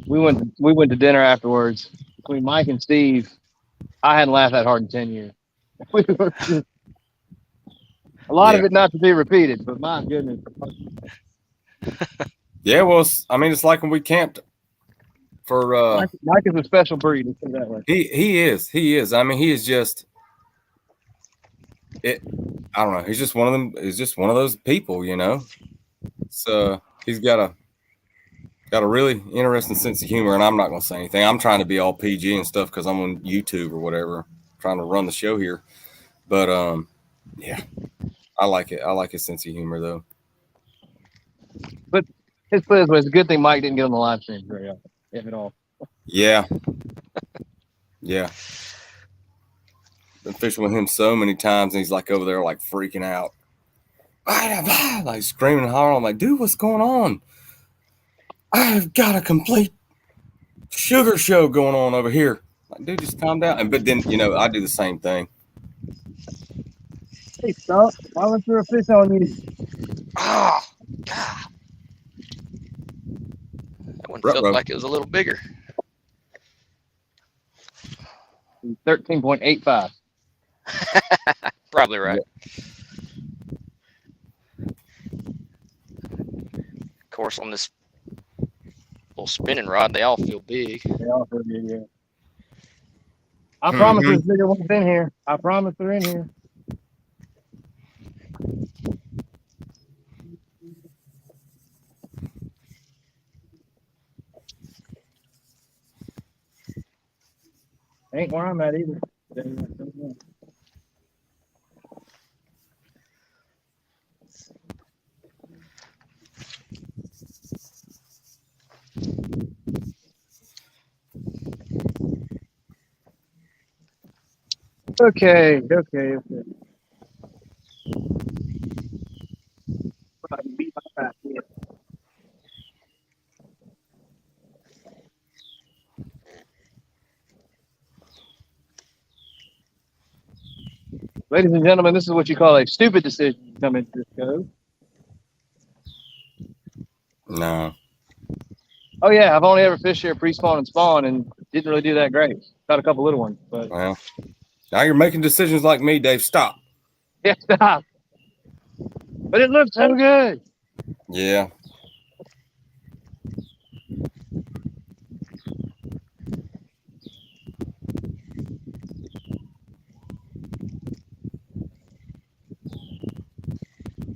We went to dinner afterwards. Between Mike and Steve, I hadn't laughed that hard in 10 years. A lot of Yeah. it not to be repeated, but my goodness. Yeah, well, it's like when we camped for Mike is a special breed. Let's put it that way. he is. I mean, he is just it. I don't know. He's just one of them. He's just one of those people, you know. So he's got a really interesting sense of humor, and I'm not going to say anything. I'm trying to be all PG and stuff because I'm on YouTube or whatever, trying to run the show here. But yeah, I like it. I like his sense of humor, though. But his players was a good thing Mike didn't get on the live stream very often, if at all. Yeah, yeah. Been fishing with him so many times, and he's like over there, like freaking out, like screaming and hollering. I'm like, dude, what's going on? I've got a complete sugar show going on over here. Like, dude, just calm down. But then, I do the same thing. Hey, stop. Why was there a fish on you? Oh, God. That one felt like it was a little bigger. 13.85. Probably right. Yeah. Of course, on this little spinning rod, they all feel big. They all feel good, yeah. I promise there's bigger ones in here. I promise they're in here. Ain't where I'm at either. Okay. Ladies and gentlemen, this is what you call a stupid decision to come into this code. No. Oh yeah, I've only ever fished here pre-spawn and spawn, and didn't really do that great. Caught a couple little ones, but Well, now you're making decisions like me, Dave. Stop. yeah, stop. But it looks so good. Yeah.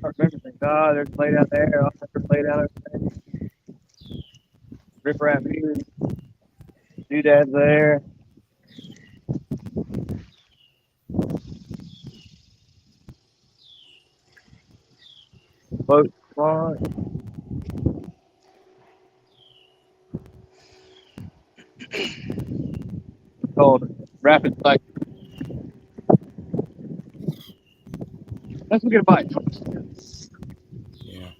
I remember things. Oh, there's play down there. I'll have to play down there. Rip rap here. Doodad's there. Boat spawn. Called rapid cycle. Let's get a bite. Yeah.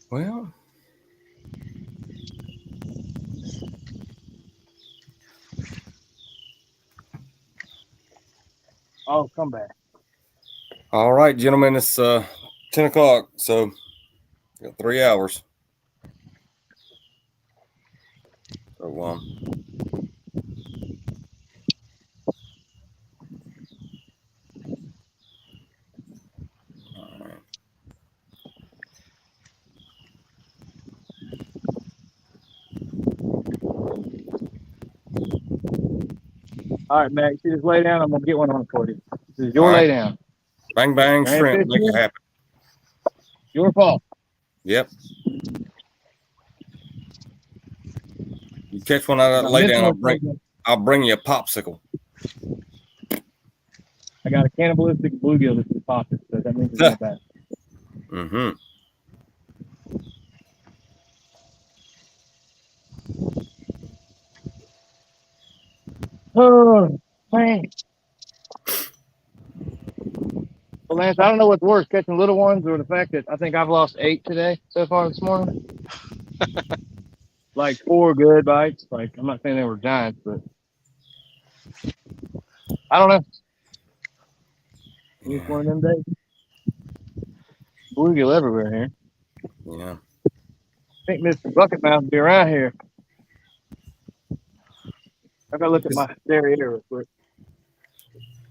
Well, Oh, come back. all right, gentlemen, it's 10 o'clock, so got 3 hours. So, all right. All right, Max, you just lay down. I'm gonna get one on for you. This is your All right. lay down. Bang, bang, Grand shrimp. fish Make it here? happen. Your fault. Yep. You catch one out of that lay down, I'll bring you a popsicle. I got a cannibalistic bluegill that's in the pocket, so that means it's not bad. Mm-hmm. Oh, man. Well, Lance, I don't know what's worse, catching little ones or the fact that I think I've lost 8 today so far this morning. Like 4 good bites. Like, I'm not saying they were giants, but I don't know. It's one of them days. Bluegill everywhere here. Yeah. I think Mr. Bucket Mouth will be around here. I gotta look at my derriere real quick.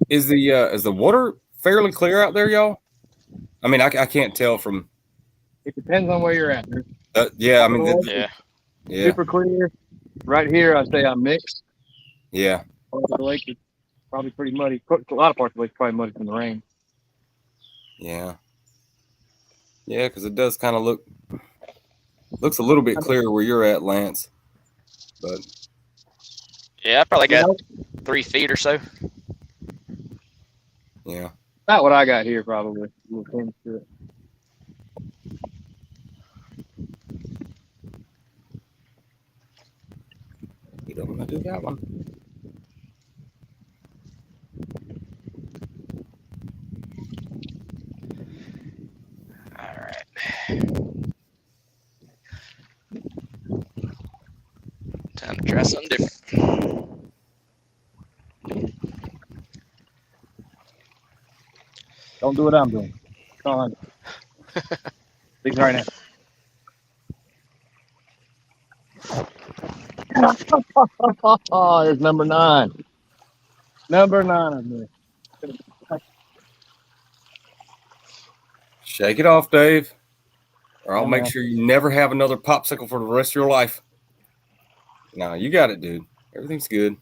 Is the water fairly clear out there, y'all? I mean, I can't tell from. It depends on where you're at. Yeah, I mean, Yeah. yeah, Super clear. Right here, I say I'm mixed. yeah, The lake is probably pretty muddy. A lot of parts of the lake are probably muddy from the rain. yeah, yeah. Because it does kind of looks a little bit clearer where you're at, Lance. But Yeah, I probably got 3 feet or so. yeah, Not what I got here, probably. We'll come to it. you don't want to do that one. All right. Time to try something different. Don't do what I'm doing. Come on. Leave right now. Oh, there's number 9. Number 9 of me. Shake it off, Dave, or I'll I make know. sure you never have another popsicle for the rest of your life. No, you got it, dude. Everything's good.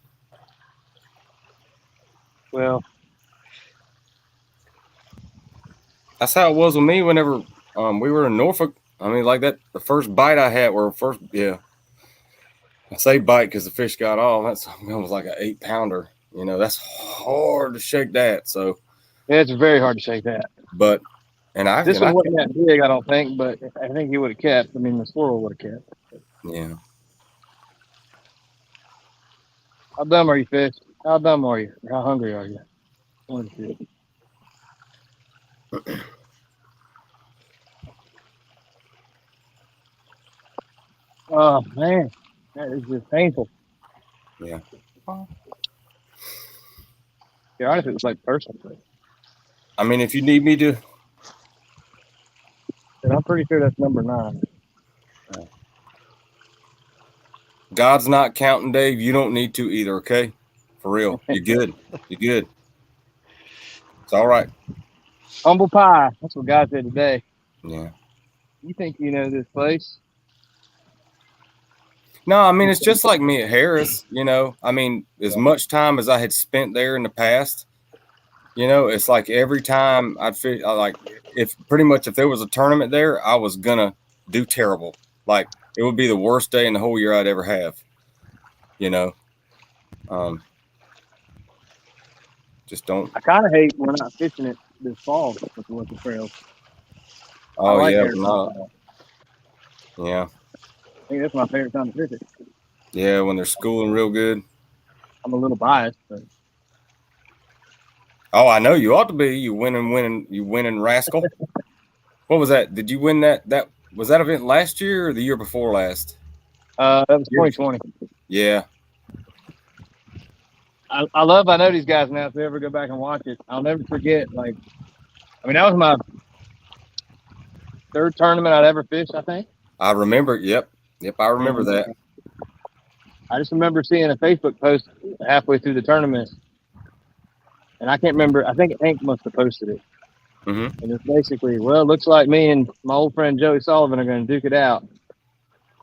Well, That's how it was with me whenever we were in Norfolk. I mean, like that, the first bite I had, I say bite because the fish got off. That was like an 8-pounder. You know, that's hard to shake that. So, yeah, it's very hard to shake that. but This one wasn't that big, I don't think, but I think he would have kept. I mean, the squirrel would have kept. yeah. How dumb are you, fish? How dumb are you? How hungry are you? Oh man, that is just painful. Yeah. Yeah, honestly, it's like personal. I mean, if you need me to, And I'm pretty sure that's number 9. God's not counting, Dave. You don't need to either. Okay, for real. You're good. You're good. It's all right. Humble pie. That's what God said today. Yeah. You think you know this place? No, I mean, it's just like me at Harris, you know. I mean, as much time as I had spent there in the past, you know, it's like every time I'd fish, if there was a tournament there, I was going to do terrible. Like, it would be the worst day in the whole year I'd ever have, you know. Just don't. I kind of hate when I'm not fishing it this fall with the local trails. Oh, like yeah. Harris. Yeah. I think that's my favorite time to fish it. Yeah, when they're schooling real good. I'm a little biased, but Oh, I know you ought to be. You winning rascal. What was that? Did you win that? That was that event last year or the year before last? that was 2020. Yeah. I know these guys now. If they ever go back and watch it, I'll never forget. Like, I mean, that was my 3rd tournament I'd ever fished, I think. I remember. Yep, I remember that. I just remember seeing a Facebook post halfway through the tournament, and I can't remember. I think Hank must have posted it. Mm-hmm. And it's basically, well, it looks like me and my old friend Joey Sullivan are going to duke it out.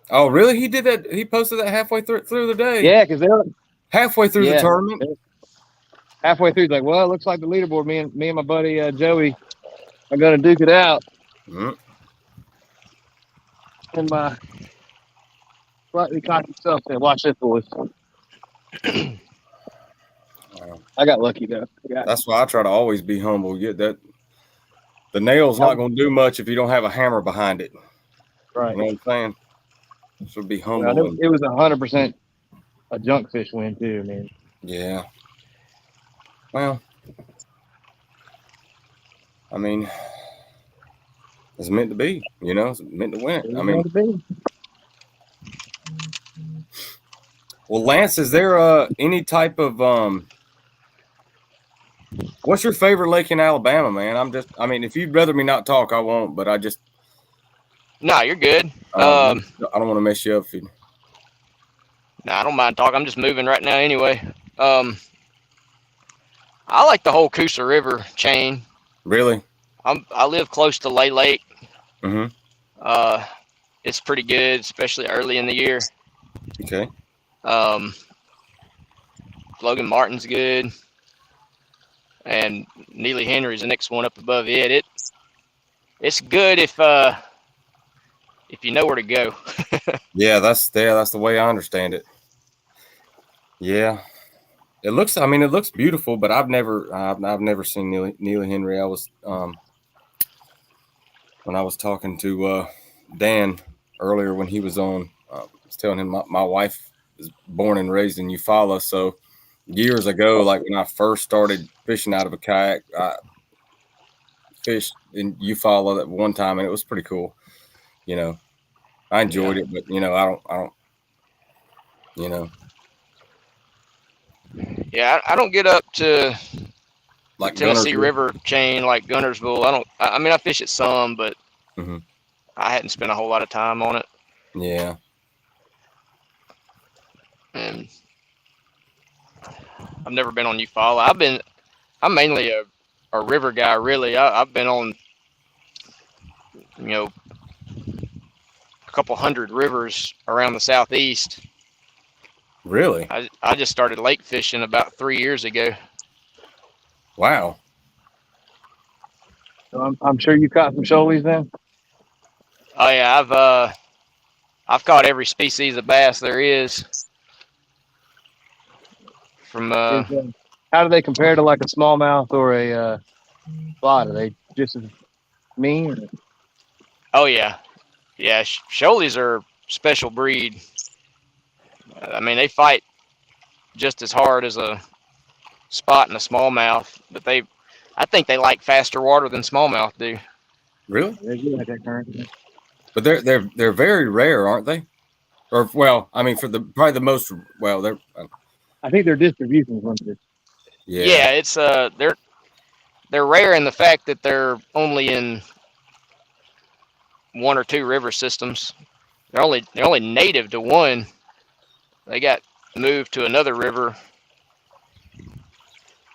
Oh, really? He did that? He posted that halfway through the day? Yeah, because they're Halfway through the tournament? Halfway through, like, well, it looks like the leaderboard, me and my buddy Joey are going to duke it out. Mm-hmm. And my slightly cocky self said, watch this, boys. I got lucky, though. That's why I try to always be humble. Get that. The nail's not going to do much if you don't have a hammer behind it. Right. You know what I'm saying? So be humble. Well, it was 100% a junk fish win, too, man. Yeah. Well, I mean, it's meant to be. You know, it's meant to win. I mean, Meant to be. well, Lance, is there any type of what's your favorite lake in Alabama, man? I mean, if you'd rather me not talk, I won't. But I just, No, you're good. I don't want to mess you up. No, I don't mind talking. I'm just moving right now anyway. I like the whole Coosa River chain. Really? I live close to Lay Lake. Mm-hmm. It's pretty good, especially early in the year. Okay. Logan Martin's good, and Neely Henry's the next one up above it. It's good if you know where to go. Yeah, that's the way I understand it. Yeah. It looks beautiful, but I've never seen Neely Henry. I was when I was talking to Dan earlier when he was on, I was telling him my wife is born and raised in Eufaula, so years ago, like when I first started fishing out of a kayak, I fished in Eufaula at one time, and it was pretty cool. You know, I enjoyed it, but I don't, you know, Yeah, I don't get up to like Tennessee Gunnersville. River chain like Gunnersville. I don't. I mean, I fish it some, but Mhm. I hadn't spent a whole lot of time on it. Yeah. And I've never been on Eufaula. I'm mainly a river guy, really. I've been on, you know, a couple hundred rivers around the southeast. Really? I just started lake fishing about 3 years ago. Wow. So I'm sure you caught some shoalies then. Oh yeah, I've caught every species of bass there is. From How do they compare to like a smallmouth or a spot? Are they just as mean? Or? oh yeah, shoalies are special breed. I mean, they fight just as hard as a spot and a smallmouth, but I think they like faster water than smallmouth do. Really? They do like that current. But they're very rare, aren't they? Or well, I mean, for probably the most well, they're I think their distribution is limited. yeah, Yeah, it's they're rare in the fact that they're only in one or two river systems. They're only native to one. They got moved to another river,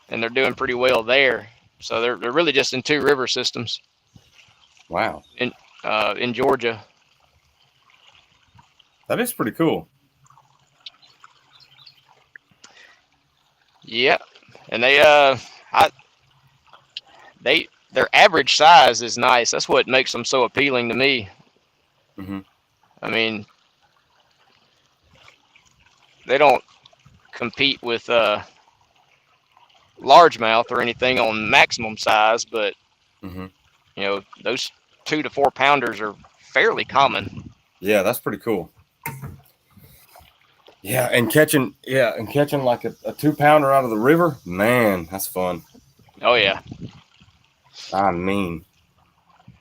and they're doing pretty well there. So they're really just in two river systems wow, in Georgia. that is pretty cool. Yeah, and their average size is nice. That's what makes them so appealing to me. Mm-hmm. I mean, they don't compete with largemouth or anything on maximum size, but Mm-hmm. those 2 to 4 pounders are fairly common. Yeah, that's pretty cool. Yeah, and catching like a 2-pounder out of the river, man, that's fun. Oh yeah. I mean,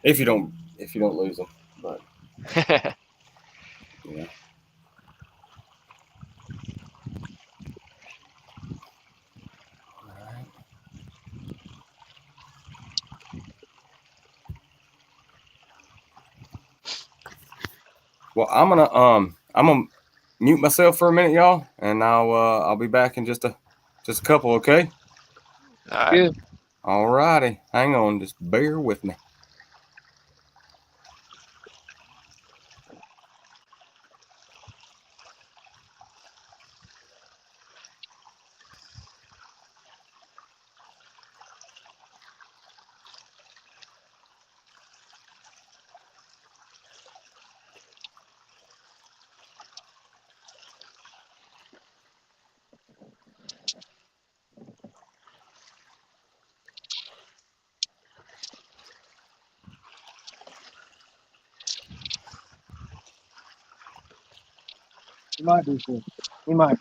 if you don't lose them, but yeah. All right. Well, I'm gonna mute myself for a minute, y'all, and I'll be back in just a couple, okay? All right. Good. All righty. Hang on, just bear with me. You might do so. You might.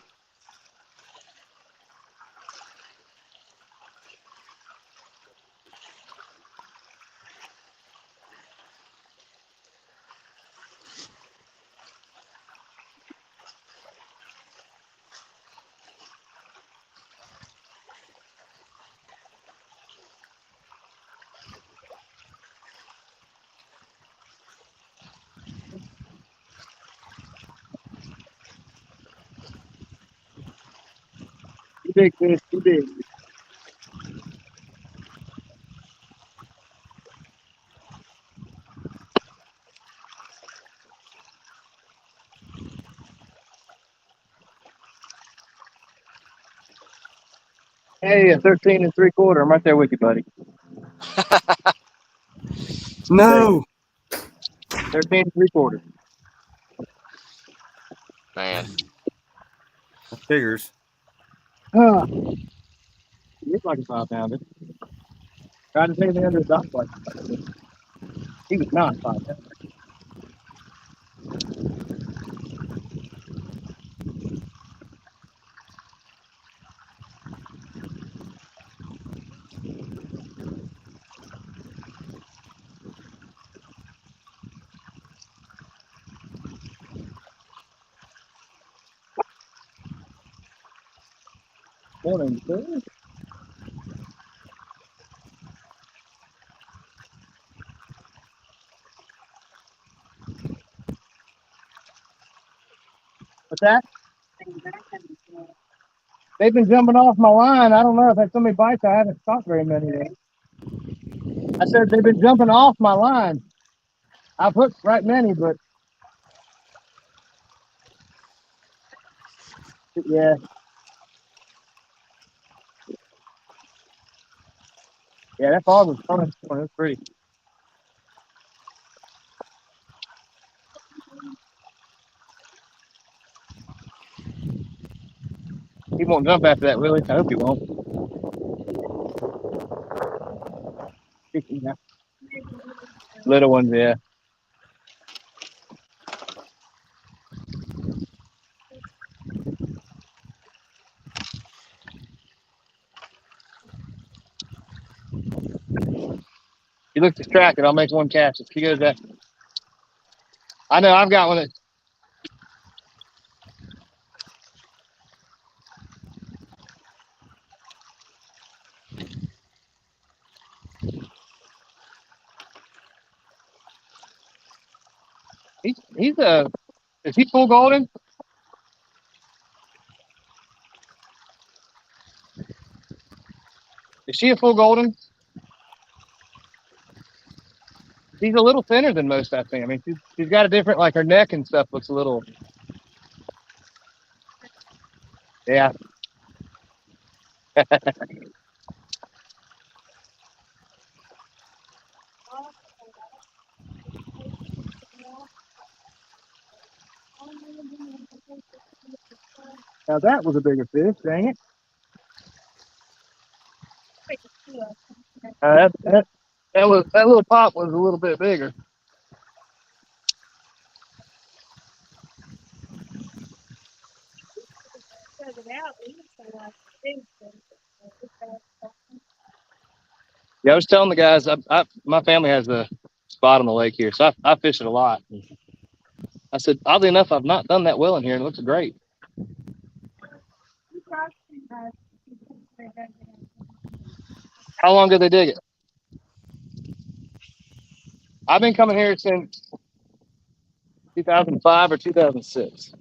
Too big fish, too big. Hey, a 13 3/4. I'm right there with you, buddy. No. 13 3/4. Man, That figures. Ah, he looked like a 5-pounder. Tried to take me under the dock like he was not 5-pounder. Morning, sir. What's that? They've been jumping off my line. I don't know. I've had so many bites, I haven't caught very many yet. I said they've been jumping off my line. I've hooked right many, but yeah. Yeah, that fog was fun. It was pretty. He won't jump after that, will he? I hope he won't. Yeah. Little ones, yeah. He looks distracted. I'll make one catch. If he goes that, I know I've got one that he's a. Is he full golden? Is she a full golden? She's a little thinner than most, I think. I mean, she's got a different, like her neck and stuff looks a little. Yeah. Now that was a bigger fish. Dang it. That little pop was a little bit bigger. Yeah, I was telling the guys, my family has a spot on the lake here, so I fish it a lot. I said, oddly enough, I've not done that well in here, and it looks great. How long did they dig it? I've been coming here since 2005 or 2006.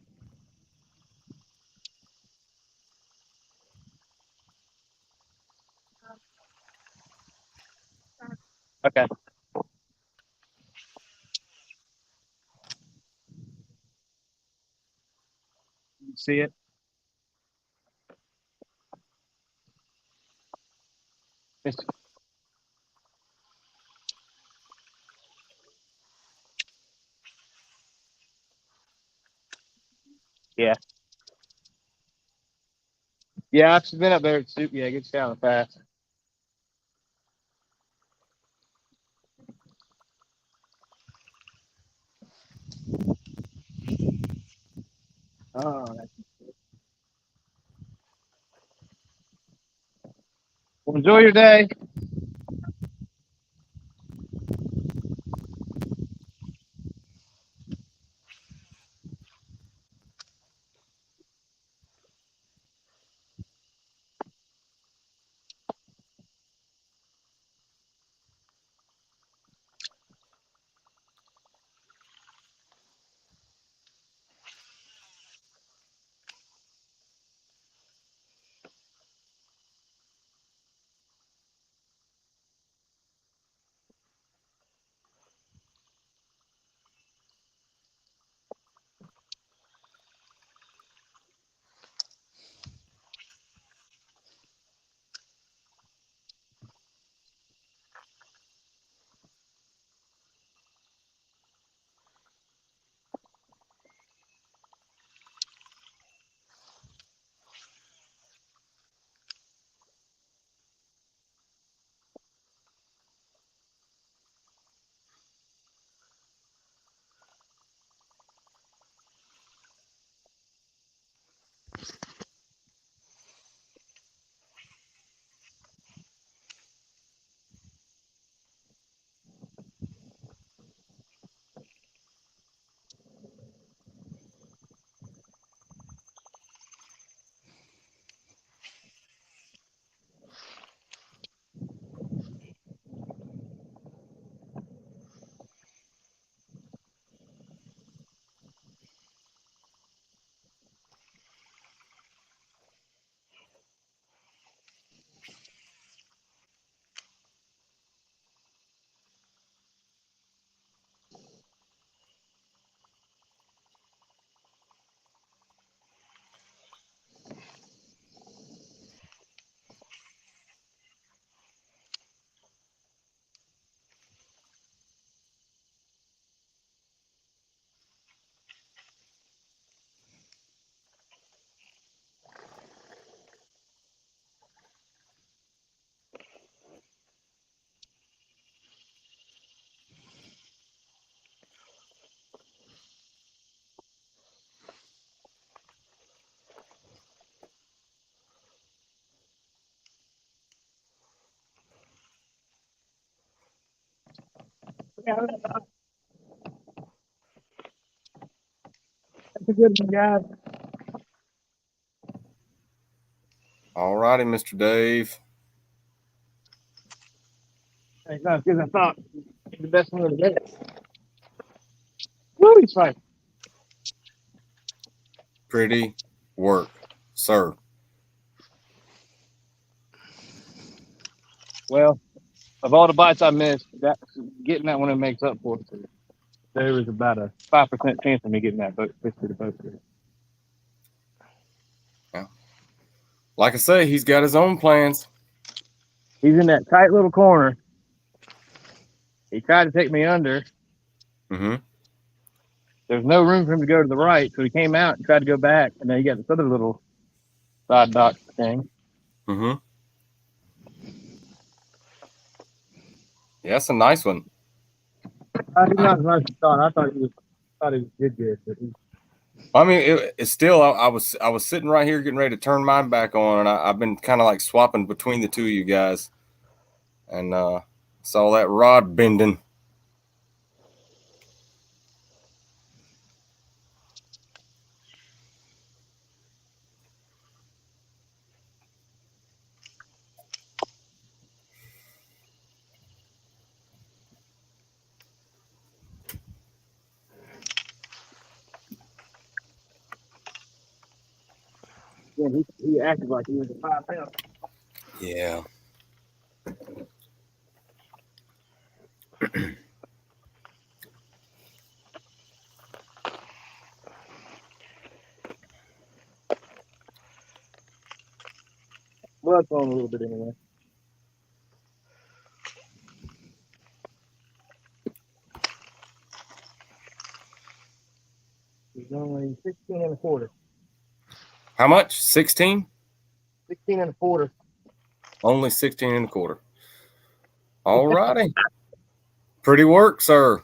Okay. You see it? It's, yeah. Yeah, I've been up there. Yeah, it gets down fast. Oh, well, enjoy your day. That's a good one, guys. All righty, Mr. Dave. It's not as good as I thought. It's the best one of the day. Woo, he's fine. Pretty work, sir. Well, of all the bites I missed, getting that one makes up for it. There was about a 5% chance of me getting that fish to the boat. Like I say, he's got his own plans. He's in that tight little corner. He tried to take me under. Mm-hmm. There's no room for him to go to the right, so he came out and tried to go back, and then he got this other little side dock thing. Mm-hmm. Yeah, that's a nice one. He's not as nice as I thought. I thought he did good, but I mean, it's still. I was sitting right here getting ready to turn mine back on, and I've been kind of like swapping between the two of you guys, and saw that rod bending. yeah, he acted like he was a 5 pound. Yeah. Blood's on a little bit anyway. He's only 16 and a quarter. How much? 16? 16 and a quarter. Only 16 and a quarter. All righty. Pretty work, sir.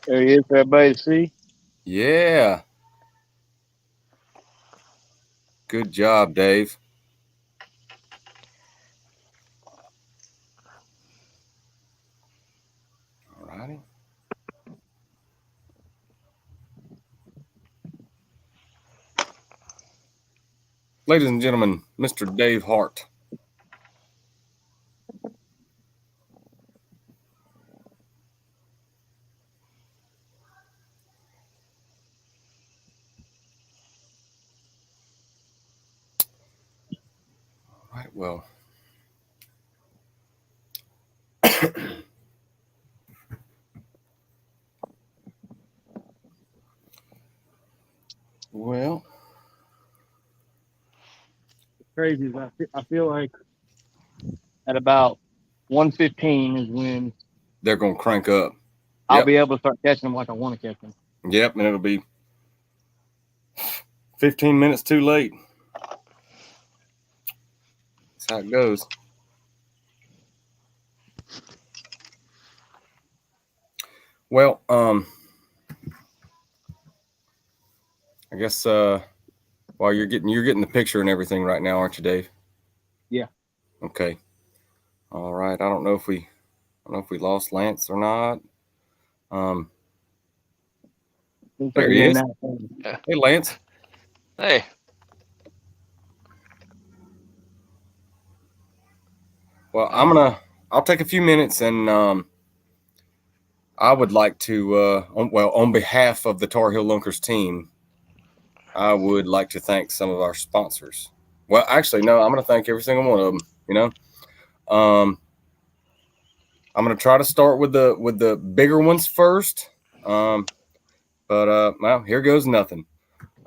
There he is for everybody to see. Yeah. Good job, Dave. All righty. Ladies and gentlemen, Mr. Dave Hart. All right, well. Well, Crazy is I feel like at about 1:15 is when they're going to crank up. I'll Yep. be able to start catching them like I want to catch them. Yep, and it'll be 15 minutes too late. That's how it goes. Well, I guess while you're getting the picture and everything right now, aren't you, Dave? Yeah. Okay. All right. I don't know if we lost Lance or not. There he is. Hey, Lance. Hey. Well, I'll take a few minutes and I would like to on behalf of the Tarheel Lunkers team, I would like to thank some of our sponsors. Well, actually, no, I'm going to thank every single one of them. You know, I'm going to try to start with the bigger ones first. But well, here goes nothing.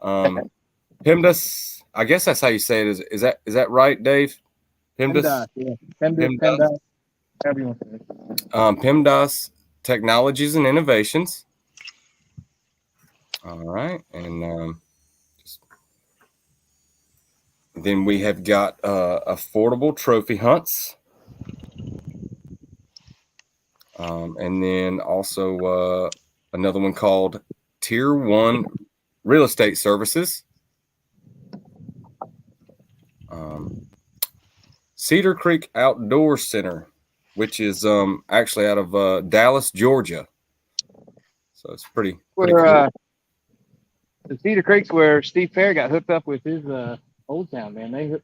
PEMDAS, I guess that's how you say it. Is that right, Dave? PEMDAS. Yeah. PEMDAS. PEMDAS Technologies and Innovations. All right, and then we have got Affordable Trophy Hunts. And then also another one called Tier 1 Real Estate Services. Cedar Creek Outdoor Center, which is actually out of Dallas, Georgia. So it's pretty cool. The Cedar Creek's where Steve Fair got hooked up with his Old Town, man.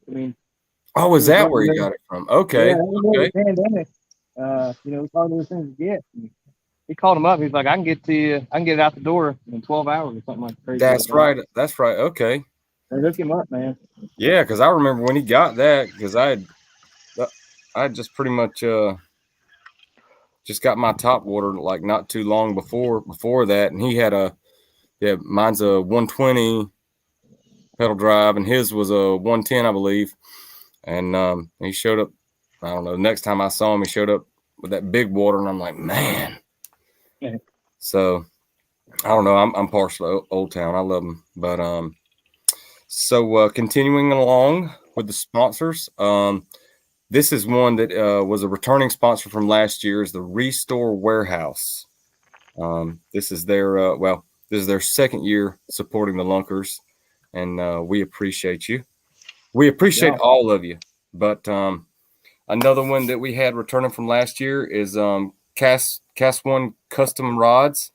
Oh, is that where you got it from? Okay. Yeah, Okay. the pandemic. It's hard those things to get. He called him up. He's like, I can get it out the door in 12 hours or something like crazy. That's right. That's right. Okay. They hook him up, man. Yeah, because I remember when he got that, because I had just pretty much just got my top water like not too long before that, and he had mine's a 120 pedal drive, and his was a 110, I believe. And he showed up. I don't know. Next time I saw him, he showed up with that big water, and I'm like, man. Yeah. So I don't know. I'm partial to Old Town. I love them, but So continuing along with the sponsors, this is one that was a returning sponsor from last year, is the Restore Warehouse. This is their second year supporting the Lunkers, and we appreciate you. We appreciate all of you. But another one that we had returning from last year is Cast One Custom Rods.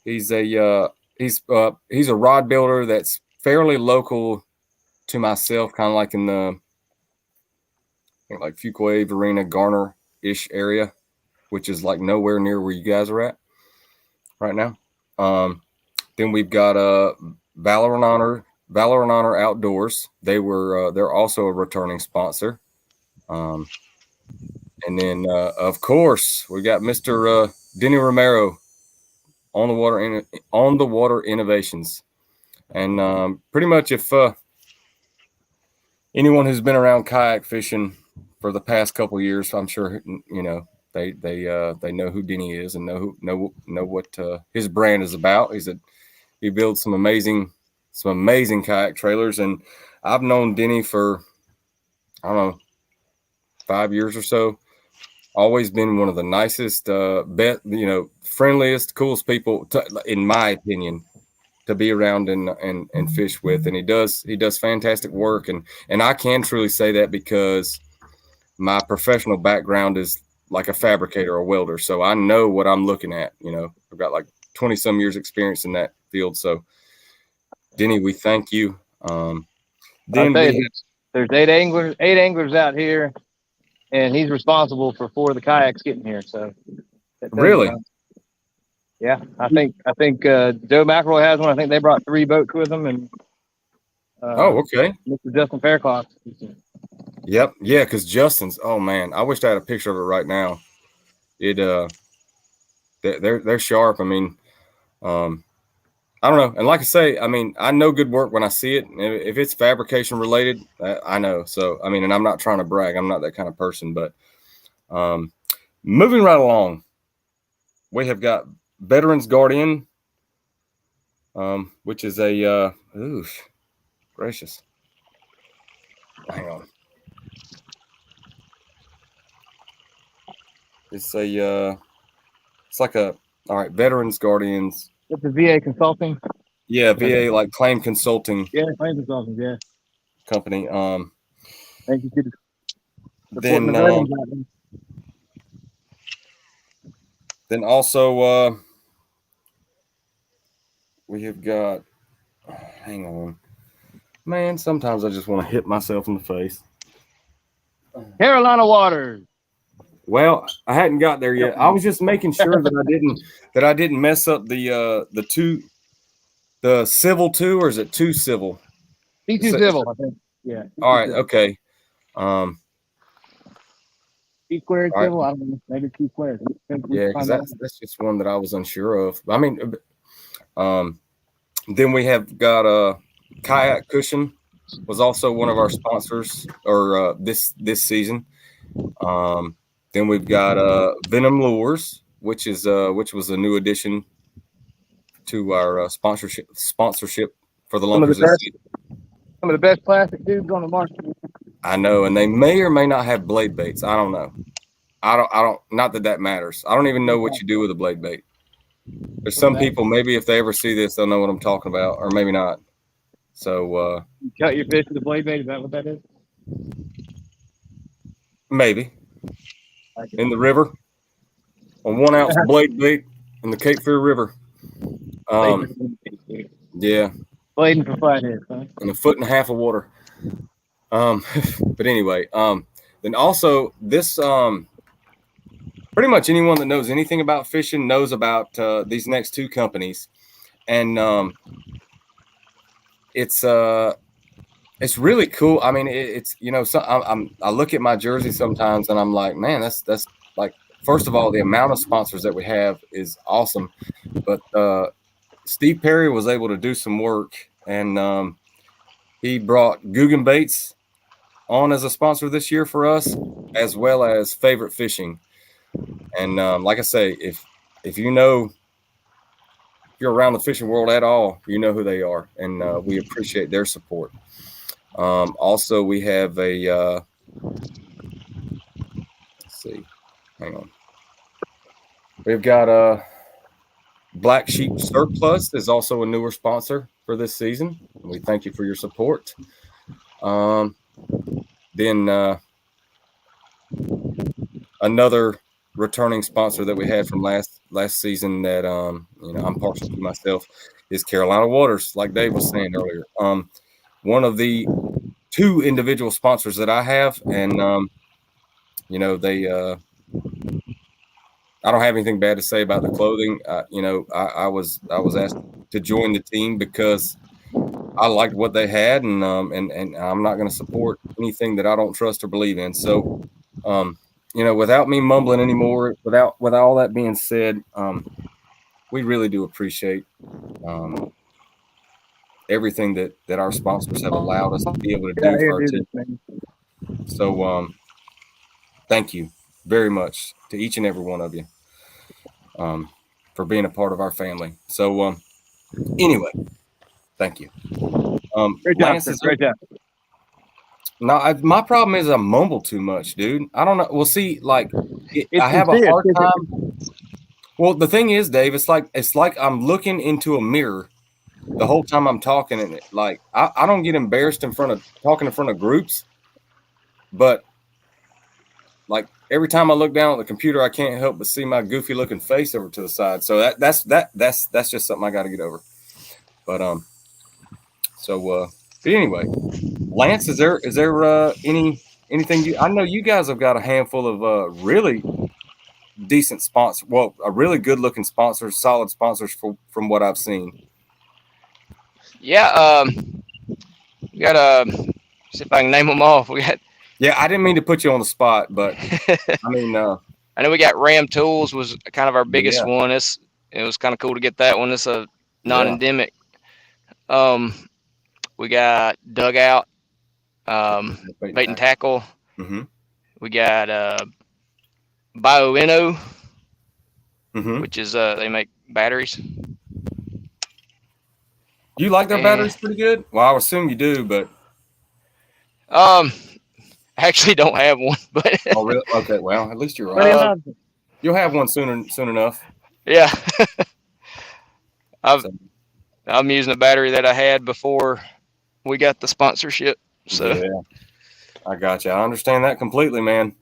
He's a rod builder that's fairly local to myself, kind of like in the Fuquay, Varina, Garner-ish area, which is like nowhere near where you guys are at right now. Then we've got Valor and Honor Outdoors. They're also a returning sponsor. And then of course we got Mr. Denny Romero, on the water innovations. And pretty much if anyone who's been around kayak fishing for the past couple of years, I'm sure they know who Denny is and know what his brand is about. He builds some amazing kayak trailers, and I've known Denny for, I don't know, 5 years or so. Always been one of the nicest, friendliest, coolest people, in my opinion, to be around and fish with. And he does fantastic work. And I can truly say that because my professional background is like a fabricator or welder. So I know what I'm looking at. I've got like 20 some years experience in that field. So Denny, we thank you. Then there's eight anglers out here, and he's responsible for 4 of the kayaks getting here. So really, yeah, I think Joe McElroy has one. I think they brought 3 boats with them, and okay, Mr. Justin Faircloth. Yep, yeah, because Justin's. Oh man, I wish I had a picture of it right now. They're sharp. I mean, I don't know. And like I say, I mean, I know good work when I see it. If it's fabrication related, I know. So, I mean, and I'm not trying to brag. I'm not that kind of person. But moving right along, we have got Veterans Guardian, which is a, gracious. Hang on. It's like all right, Veterans Guardians. It's the VA Consulting. Yeah, VA, like claim consulting. Yeah, claim consulting. Yeah. Company. Thank you. Then also we have got. Hang on, man. Sometimes I just want to hit myself in the face. Carolina Waters. Well, I hadn't got there yet. I was just making sure that I didn't mess up the civil 2, or is it 2 civil? C2 civil, I think. Yeah. All right. Okay. T squared civil. Right. I don't know. Maybe T squared. Yeah, because that's just one that I was unsure of. I mean, then we have got Kayak Cushion was also one of our sponsors, or this season. Then we've got Venom Lures, which was a new addition to our sponsorship for the Lunkers this season. Some of the best plastic tubes on the market. I know, and they may or may not have blade baits. I don't know. I don't. Not that matters. I don't even know what you do with a blade bait. There's some people, maybe if they ever see this, they'll know what I'm talking about, or maybe not. So You cut your fish with a blade bait. Is that what that is? maybe I can- in the river on 1 ounce blade bait in the Cape Fear River. Yeah, Blading for flatheads, huh? in 1.5 feet of water. But anyway, then also this pretty much anyone that knows anything about fishing knows about these next two companies, and it's really cool. I mean, it's so I look at my jersey sometimes and I'm like, man, that's like, first of all, the amount of sponsors that we have is awesome, but Steve Perry was able to do some work, and he brought Guggen Baits on as a sponsor this year for us, as well as Favorite Fishing. And like I say, if you're around the fishing world at all, you know who they are, and we appreciate their support. Also, we have a let's see, hang on. We've got a Black Sheep Surplus is also a newer sponsor for this season. We thank you for your support. Then another returning sponsor that we had from last season that I'm partial to myself is Carolina Waters, like Dave was saying earlier. One of the two individual sponsors that I have, and they I don't have anything bad to say about the clothing. I was asked to join the team because I liked what they had, and I'm not going to support anything that I don't trust or believe in. So, without me mumbling anymore, without all that being said, we really do appreciate everything that our sponsors have allowed us to be able to do for our team. So, thank you very much to each and every one of you for being a part of our family. So, anyway, thank you. Great job, Lance, sir. Great job. No, my problem is I mumble too much, dude. I don't know. Well, see, like I have a sincere. hard time. Well, the thing is, Dave, it's like I'm looking into a mirror the whole time I'm talking, and I don't get embarrassed talking in front of groups, but like every time I look down at the computer, I can't help but see my goofy looking face over to the side. So that's just something I got to get over. But but anyway, Lance, is there anything I know you guys have got a handful of really decent sponsors, well, a really good looking sponsors, solid sponsors from what I've seen. Yeah, we got see if I can name them off. We got. Yeah, I didn't mean to put you on the spot, but I mean, I know we got Ram Tools was kind of our biggest one. It was kind of cool to get that one. It's a non-endemic. We got Dugout, Bait and Tackle. Mm-hmm. We got Bioenno, which is they make batteries. You like their batteries pretty good? Well, I assume you do, but I actually don't have one, but oh really? Okay, well, at least you're right. You'll have one soon enough. Yeah. I'm using a battery that I had before we got the sponsorship. So yeah, I got you. I understand that completely, man.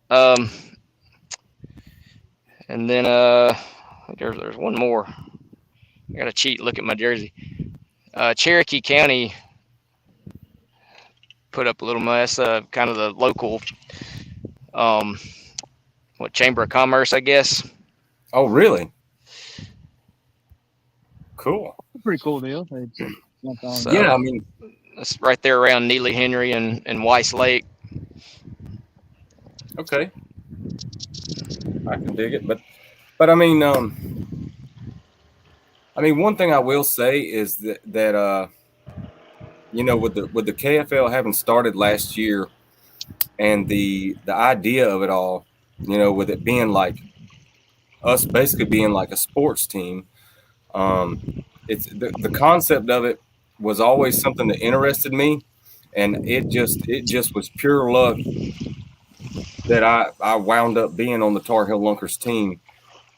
And then there's one more. I got to cheat. Look at my jersey. Cherokee County put up a little mess. Kind of the local, Chamber of Commerce, I guess. Oh, really? Cool. Pretty cool deal. So, yeah, I mean, it's right there around Neely Henry and Weiss Lake. Okay, I can dig it, but I mean, one thing I will say is that with the KFL having started last year, and the idea of it all, with it being like us basically being like a sports team, it's the concept of it was always something that interested me, and it just was pure luck that I wound up being on the Tarheel Lunkers team.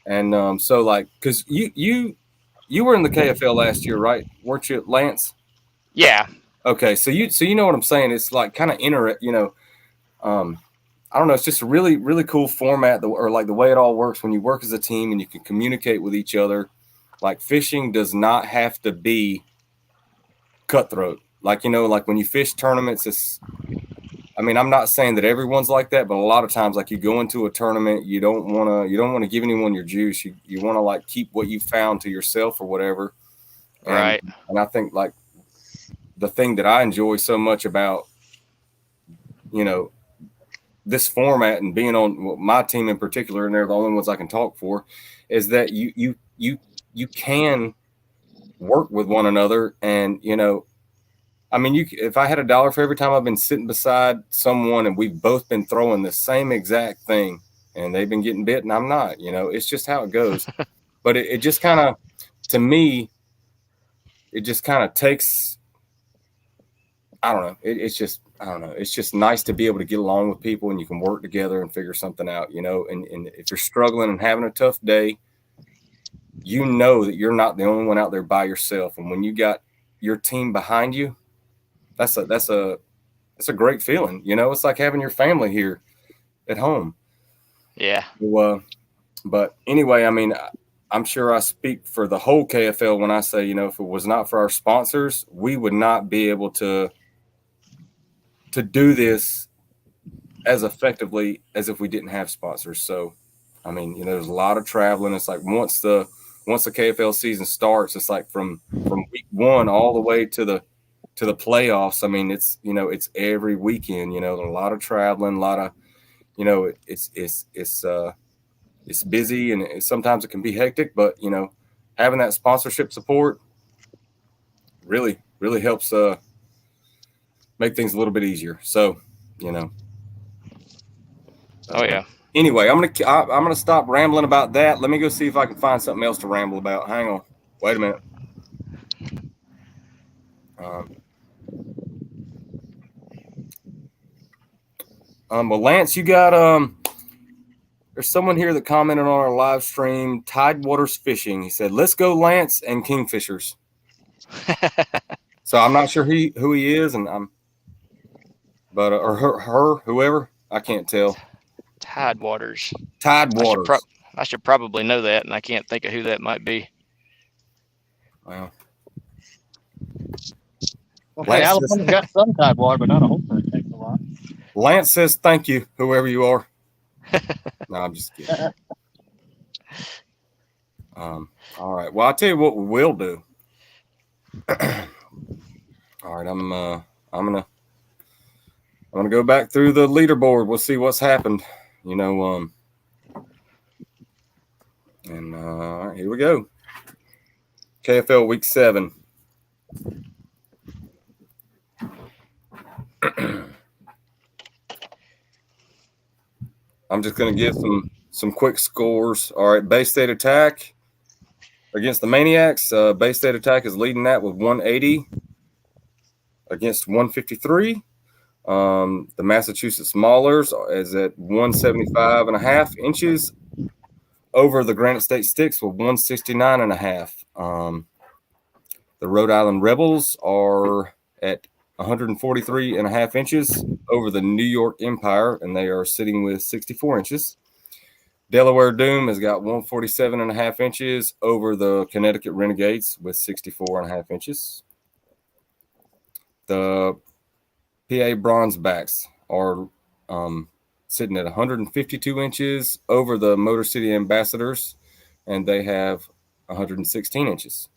And so, like, because you you were in the KFL last year, right? Weren't you, Lance? Yeah. Okay, so you know what I'm saying. It's like kind of I don't know. It's just a really, really cool format, or like the way it all works when you work as a team and you can communicate with each other. Like fishing does not have to be cutthroat. Like, like when you fish tournaments, I'm not saying that everyone's like that, but a lot of times, like you go into a tournament, you don't want to give anyone your juice. You want to like keep what you found to yourself or whatever. Right. And I think like the thing that I enjoy so much about, this format and being on my team in particular, and they're the only ones I can talk for, is that you can work with one another. And if I had $1 for every time I've been sitting beside someone and we've both been throwing the same exact thing and they've been getting bit and I'm not, it's just how it goes. But it just kind of, to me, it just kind of takes, I don't know. It's just, I don't know. It's just nice to be able to get along with people and you can work together and figure something out, and if you're struggling and having a tough day, you know that you're not the only one out there by yourself. And when you got your team behind you, that's a great feeling. It's like having your family here at home. Yeah. But anyway, I'm sure I speak for the whole KFL when I say, if it was not for our sponsors, we would not be able to do this as effectively as if we didn't have sponsors. So, there's a lot of traveling. It's like once the KFL season starts, it's like from week 1 all the way to the playoffs. It's every weekend. A lot of traveling, a lot of, it's busy, and sometimes it can be hectic. But having that sponsorship support really, really helps make things a little bit easier. So, Oh yeah. Anyway, I'm gonna stop rambling about that. Let me go see if I can find something else to ramble about. Hang on, wait a minute. Well, Lance, you got there's someone here that commented on our live stream. Tidewaters Fishing. He said, "Let's go, Lance and Kingfishers." So I'm not sure who he is, but or her, whoever, I can't tell. Tidewaters. Tidewaters. I should probably know that, and I can't think of who that might be. Wow. Okay, Alabama's got some tidewater, but not a whole thing. Takes a lot. Lance says, "Thank you, whoever you are." No, I'm just kidding. All right. Well, I'll tell you what we will do. All right, I'm gonna go back through the leaderboard. We'll see what's happened. And all right, here we go. KFL Week 7. I'm just going to give some quick scores. All right, Bay State Attack against the Maniacs. Bay State Attack is leading that with 180 against 153. The Massachusetts Maulers is at 175.5 inches over the Granite State Sticks with 169.5. The Rhode Island Rebels are at 143.5 inches over the New York Empire, and they are sitting with 64 inches. Delaware Doom has got 147.5 inches over the Connecticut Renegades with 64.5 inches. The PA Bronzebacks are sitting at 152 inches over the Motor City Ambassadors, and they have 116 inches.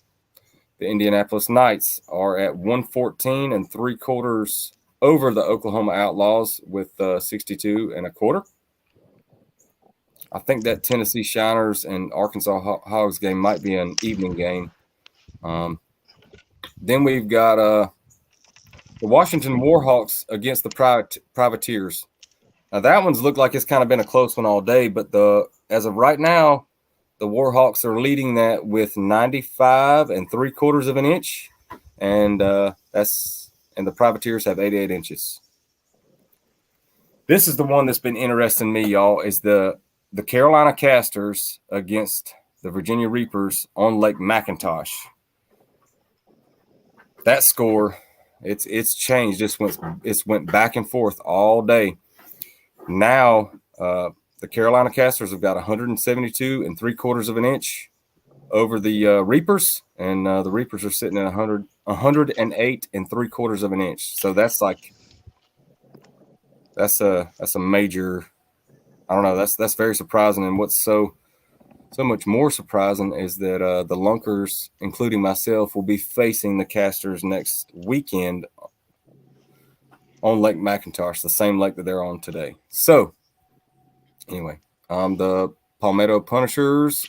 The Indianapolis Knights are at 114.75 over the Oklahoma Outlaws with 62.25. I think that Tennessee Shiners and Arkansas Hogs game might be an evening game. Then we've got the Washington Warhawks against the Privateers. Now that one's looked like it's kind of been a close one all day, but as of right now, the Warhawks are leading that with 95.75 inches, and the Privateers have 88 inches. This is the one that's been interesting me, y'all, is the Carolina Casters against the Virginia Reapers on Lake McIntosh. That score, it's changed. It's went back and forth all day. Now the Carolina Casters have got 172 3/4 of an inch over the Reapers, and the Reapers are sitting at 108 3/4 of an inch. So that's a major. I don't know. That's very surprising. And what's so much more surprising is that the Lunkers, including myself, will be facing the Casters next weekend on Lake McIntosh, the same lake that they're on today. So anyway, the Palmetto Punishers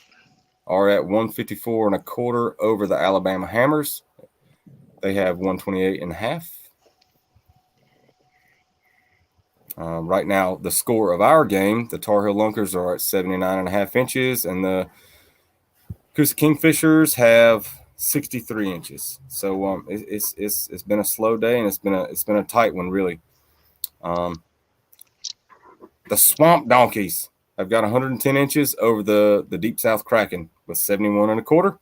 are at 154 1/4 over the Alabama Hammers. They have 128 1/2. Right now, the score of our game, the Tarheel Lunkers are at 79 1/2 inches, and the Coosa Kingfishers have 63 inches. So it's been a slow day, and it's been a tight one, really. The Swamp Donkeys have got 110 inches over the Deep South Kraken with 71 1/4.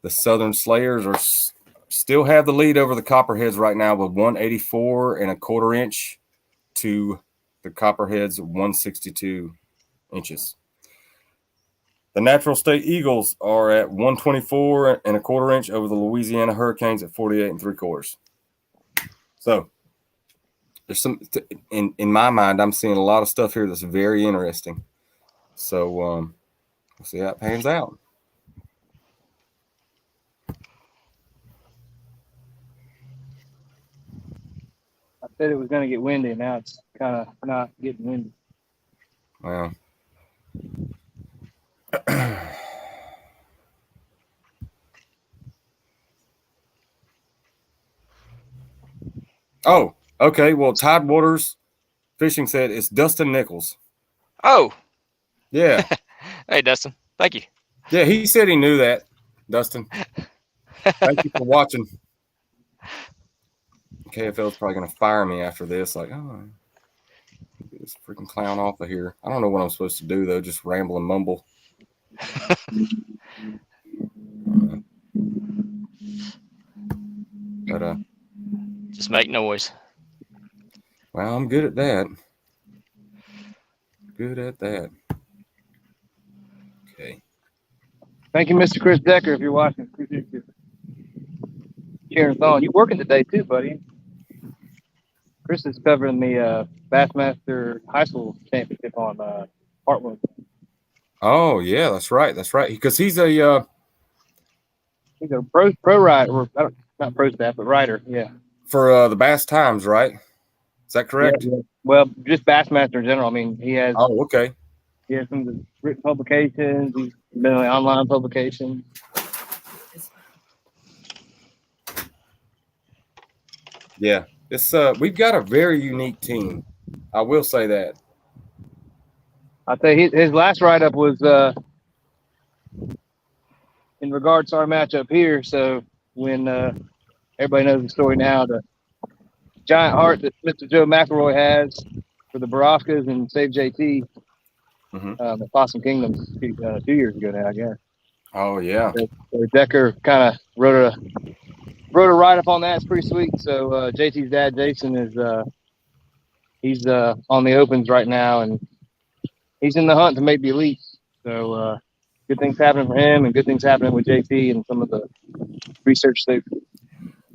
The Southern Slayers still have the lead over the Copperheads right now with 184 1/4 inch to the Copperheads 162 inches. The Natural State Eagles are at 124 1/4 inch over the Louisiana Hurricanes at 48 3/4. So there's some in my mind, I'm seeing a lot of stuff here that's very interesting. So we'll see how it pans out. I said it was going to get windy. Now it's kind of not getting windy. Wow. Oh, okay. Well, Tidewaters Fishing said it's Dustin Nichols. Oh, Yeah. hey, Dustin. Thank you. Yeah, he said he knew that, Dustin. Thank you for watching. KFL's probably going to fire me after this. Like, oh, get this freaking clown off of here. I don't know what I'm supposed to do, though. Just ramble and mumble. But just make noise. Well, I'm good at that. Good at that. Okay. Thank you, Mr. Chris Decker, if you're watching. Appreciate you sharing thought. You working today too, buddy? Chris is covering the Bassmaster High School Championship on Heartwood. Oh yeah, that's right. That's right. Because he's a pro rider, or not pro staff, but rider. Yeah. For the Bass Times, right? Is that correct? Yeah. Well, just Bassmaster in general. I mean, he has. Oh, okay. He has some of the written publications. He's been on online publications. Yeah, it's we've got a very unique team. I will say that. I'll tell you, his last write-up was in regards to our matchup here. So when everybody knows the story now, the giant heart that Mr. Joe McElroy has for the Barascas and Save JT at Possum Kingdom 2 years ago now, I guess. Oh yeah. So Decker kind of wrote a write-up on that. It's pretty sweet. So JT's dad, Jason, is he's on the opens right now, and he's in the hunt to make the elite. So good things happening for him, and good things happening with JT and some of the research they've.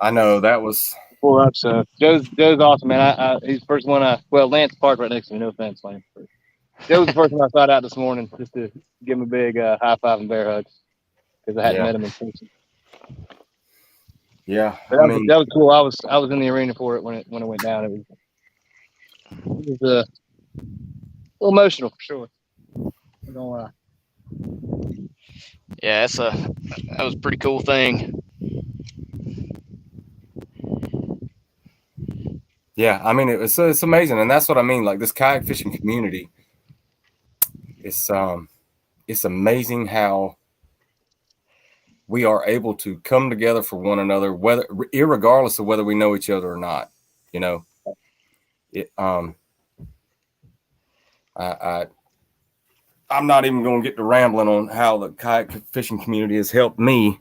I know that was. Pull up. So Joe's awesome, man. He's the first one. Well, Lance parked right next to me. No offense, Lance. Joe's the first one I sought out this morning just to give him a big high five and bear hug because I hadn't met him in person. Yeah, but that was cool. I was in the arena for it when it went down. It was a little emotional for sure. I don't lie. Yeah, that was a pretty cool thing. Yeah, I mean it's amazing, and that's what I mean. Like this kayak fishing community, it's amazing how we are able to come together for one another, irregardless of whether we know each other or not. You know, I'm not even going to get to rambling on how the kayak fishing community has helped me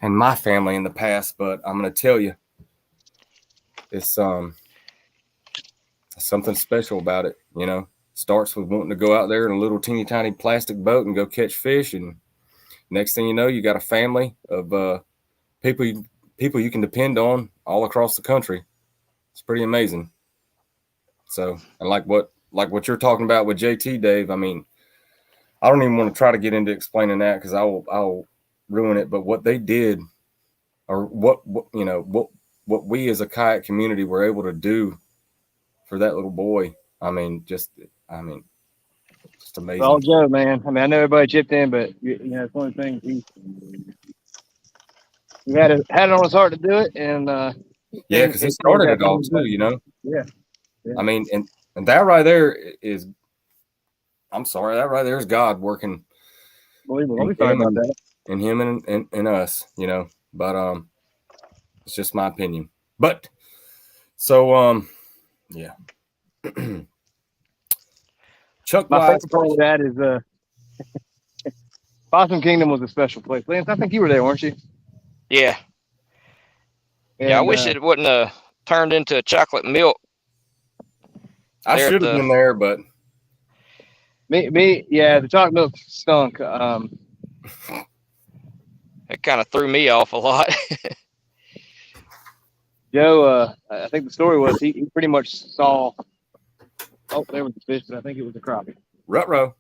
and my family in the past, but I'm going to tell you, it's something special about it. You know, starts with wanting to go out there in a little teeny tiny plastic boat and go catch fish, and next thing you know, you got a family of people you can depend on all across the country. It's pretty amazing. So, and like what you're talking about with JT, Dave, I mean, I don't even want to try to get into explaining that because I'll ruin it. But what they did, or what we as a kayak community were able to do for that little boy, just amazing. Well, Joe, man. I mean, I know everybody chipped in, but it's one of the things he had it on his heart to do it, and yeah, because he started it all too. Yeah. I mean, and that right there is, I'm sorry, that right there is God working. Believe me, I'll be sorry about that. In him and us, but it's just my opinion. But so yeah. Chuck, my favorite part of that is Possum Kingdom was a special place. Lance, I think you were there, weren't you? Yeah. And, yeah, I wish it wouldn't have turned into chocolate milk. I should have been there, but the chocolate milk stunk. It kind of threw me off a lot. Joe, I think the story was he pretty much saw. Oh, there was a fish, but I think it was a crappie. Ruh-roh.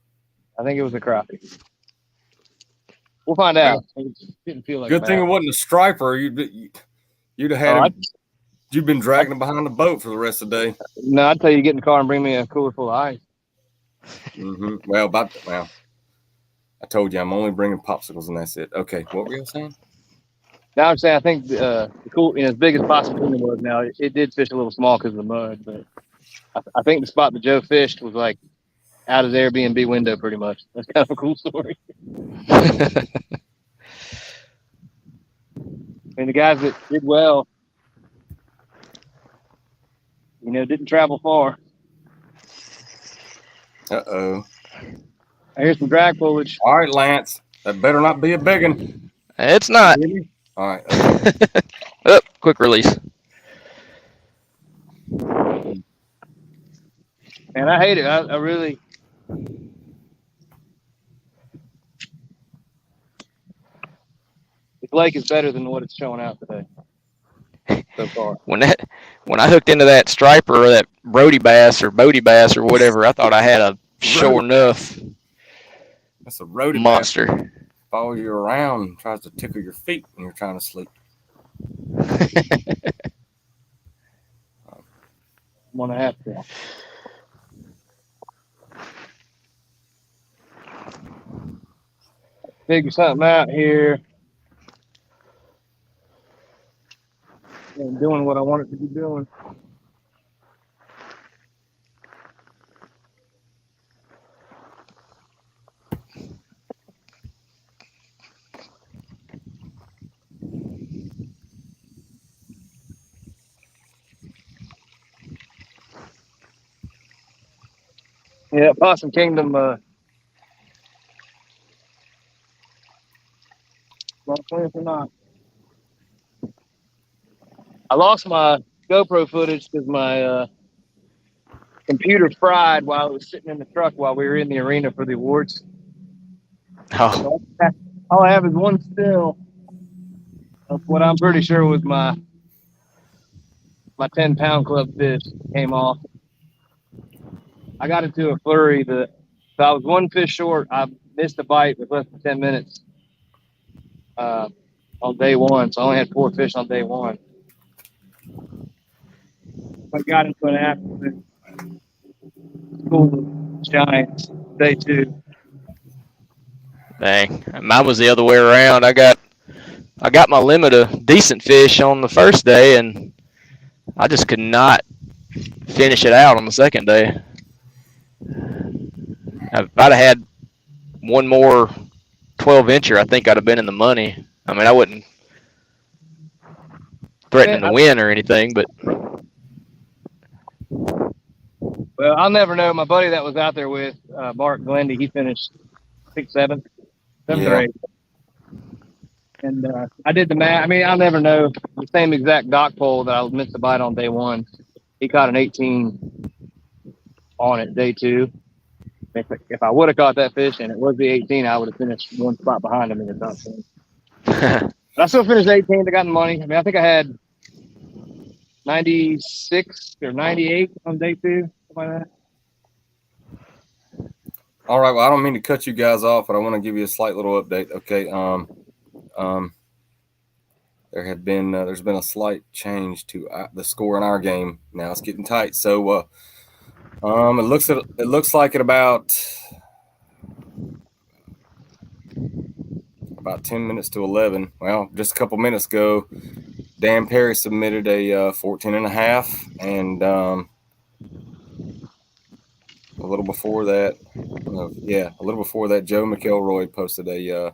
I think it was a crappie. We'll find out. It didn't feel like good thing it wasn't a striper. You'd have had you've been dragging him behind the boat for the rest of the day. No, I'd tell you to get in the car and bring me a cooler full of ice. Mm-hmm. Well, I told you I'm only bringing popsicles and that's it. Okay, what were you saying? Now I'm saying I think the cool, as big as Possum Kingdom was now, it did fish a little small because of the mud, but I think the spot that Joe fished was like out of the Airbnb window pretty much. That's kind of a cool story. And the guys that did well, didn't travel far. Uh-oh. I hear some drag pullage. All right, Lance. That better not be a big one. It's not. All right. Okay. Oh, quick release. And I hate it. I really. The lake is better than what it's showing out today so far. When I hooked into that striper or that Brody bass or Bodie bass or whatever, I thought I had a sure enough. That's a roadie monster. Bass. Follows you around and tries to tickle your feet when you're trying to sleep. I'm gonna have to. Figure something out here. And doing what I want it to be doing. Yeah, Possum Kingdom. Or not. I lost my GoPro footage because my computer fried while it was sitting in the truck while we were in the arena for the awards. Oh. So all I have is one still of what I'm pretty sure was my 10-pound club fish came off. I got into a flurry so I was one fish short. I missed a bite with less than 10 minutes on day one. So I only had 4 fish on day one. I got into an afternoon school giants day 2. Dang, mine was the other way around. I got my limit of decent fish on the first day, and I just could not finish it out on the second day. If I'd have had one more 12-incher, I think I'd have been in the money. I mean, I wasn't threatening to win or anything, but Well, I'll never know. My buddy that was out there with Bart Glendy, he finished 6th, 7th or Yeah. 8th. And I did the math. I mean, I'll never know. The same exact dock pole that I missed the bite on day 1. He caught an 18 on it day 2. If I would have caught that fish and it was the 18, I would have finished 1 spot behind him in the top 10. But I still finished 18th. I got the money. I mean, I think I had 96 or 98 on day 2, something like that. All right. Well, I don't mean to cut you guys off, but I want to give you a slight little update. Okay. There's been a slight change to the score in our game. Now it's getting tight. So, it looks like at about 10 minutes to 11. Well, just a couple minutes ago, Dan Perry submitted a 14.5, and a little before that, Joe McElroy posted a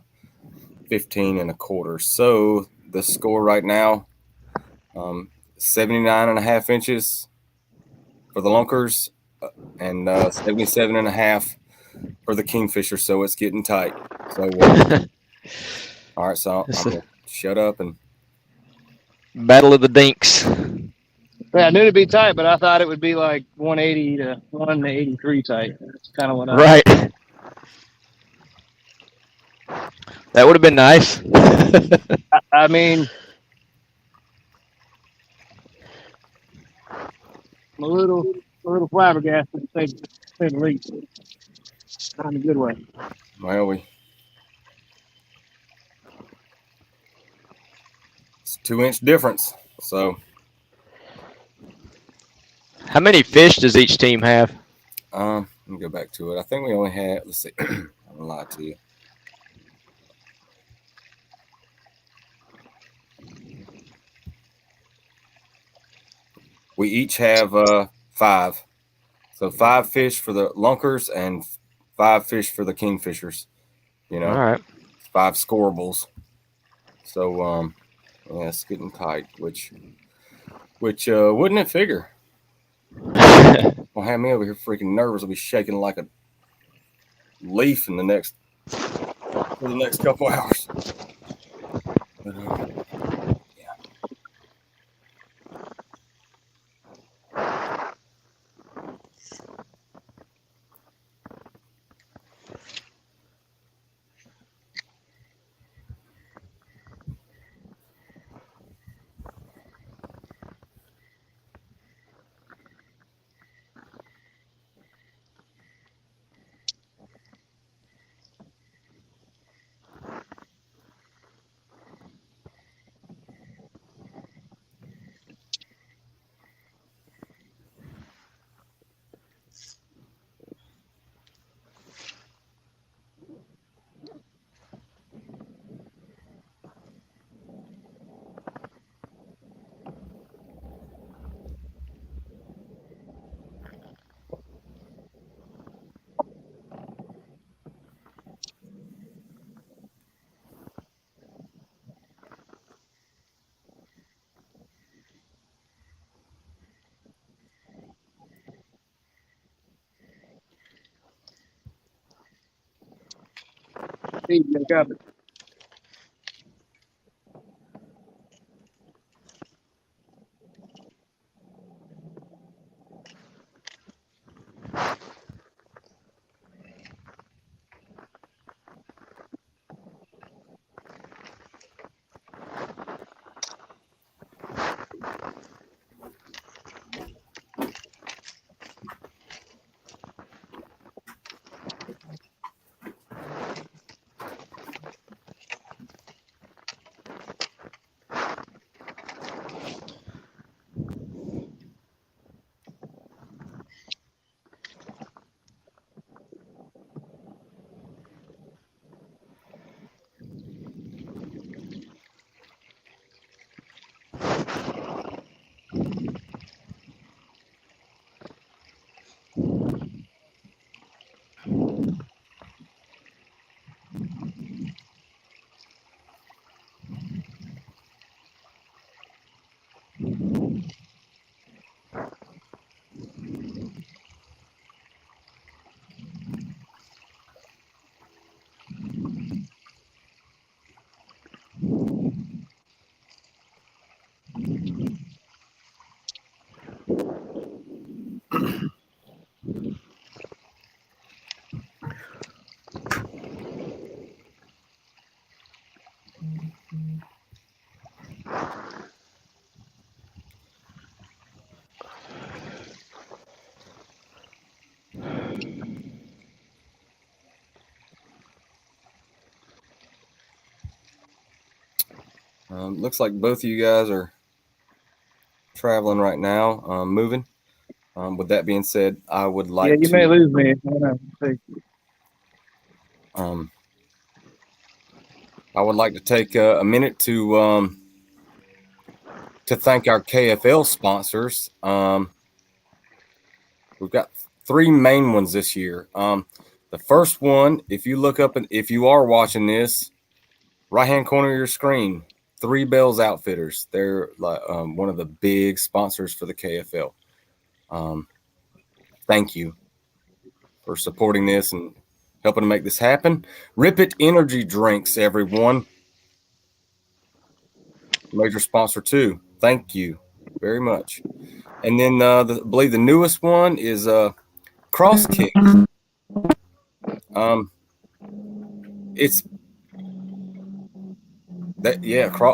15.25. So the score right now, 79.5 inches for the Lunkers, and 77.5 for the Kingfishers. So it's getting tight. So all right, so I'm gonna shut up and Battle of the Dinks. Yeah, I knew it'd be tight, but I thought it would be like 180 to 183 tight. That's kind of what Right. That would have been nice. I mean, I'm a little flabbergasted, to say the least. Not in a good way. well, it's a 2-inch difference. So How many fish does each team have? let me go back to it. I think we only had. Let's see. I'm gonna lie to you. We each have 5. So 5 fish for the Lunkers and 5 fish for the Kingfishers. You know, All right. 5 scorables. So yeah, it's getting tight. Which wouldn't it figure? Will have me over here freaking nervous. I'll be shaking like a leaf in the next couple hours. But, yeah. Steve, make up. Looks like both of you guys are traveling right now, moving. With that being said, I would Yeah, like you to. may lose me. I know. I would like to take a minute to thank our KFL sponsors. We've got 3 main ones this year. The first one, if you look up and if you are watching this, right hand corner of your screen, 3 Bells Outfitters. They're like one of the big sponsors for the KFL. Thank you for supporting this and helping to make this happen. Rip It Energy Drinks, everyone. Major sponsor too. Thank you very much. And then I believe the newest one is Cross Kick. It's that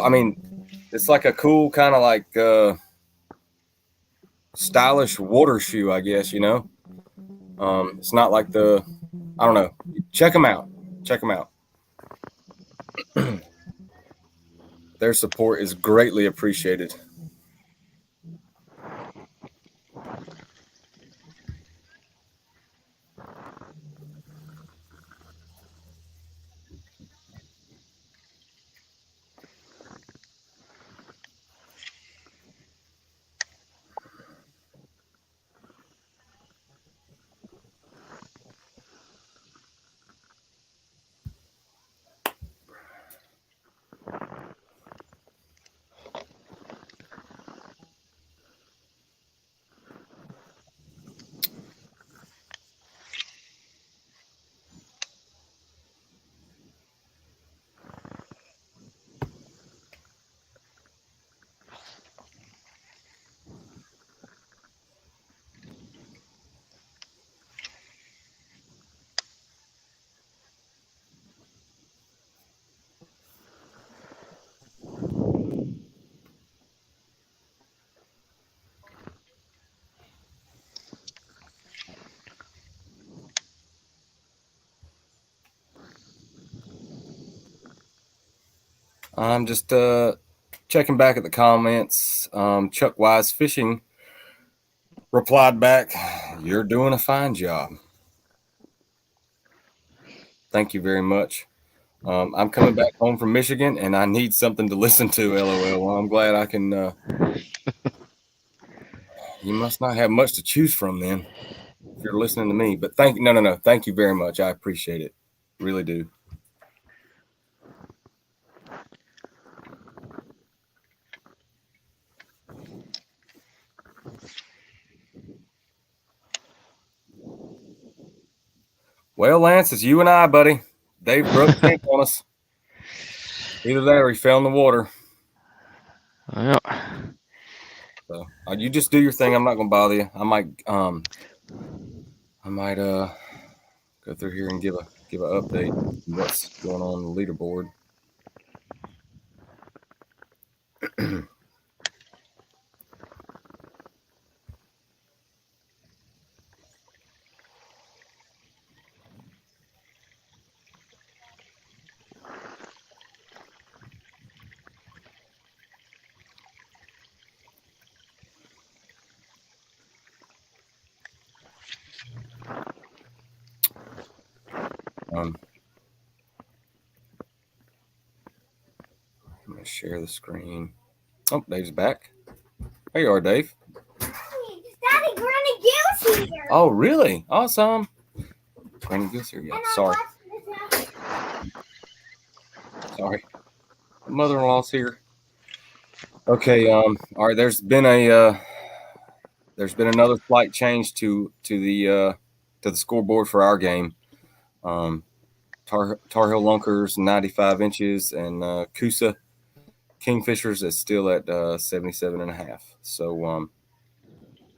I mean, it's like a cool kind of like stylish water shoe, I guess. It's not like I don't know. Check them out. Check them out. Their support is greatly appreciated. I'm just checking back at the comments. Chuck Wise Fishing replied back, "You're doing a fine job." Thank you very much. I'm coming back home from Michigan, and I need something to listen to. LOL. Well, I'm glad I can. You must not have much to choose from then, if you're listening to me. But no. Thank you very much. I appreciate it. Really do. Well, Lance, it's you and I, buddy. Dave broke camp on us. Either that or he fell in the water. Well, So you just do your thing. I'm not gonna bother you. I might go through here and give an update on what's going on the leaderboard. I'm gonna share the screen. Oh, Dave's back. There you are, Dave. Daddy, Granny Goose here. Oh, really? Awesome. Granny Goose here. Yeah. Sorry. Sorry. Mother-in-law's here. Okay. All right. There's been another slight change to the scoreboard for our game. Tarheel Lunkers 95 inches and Coosa Kingfishers is still at 77.5. So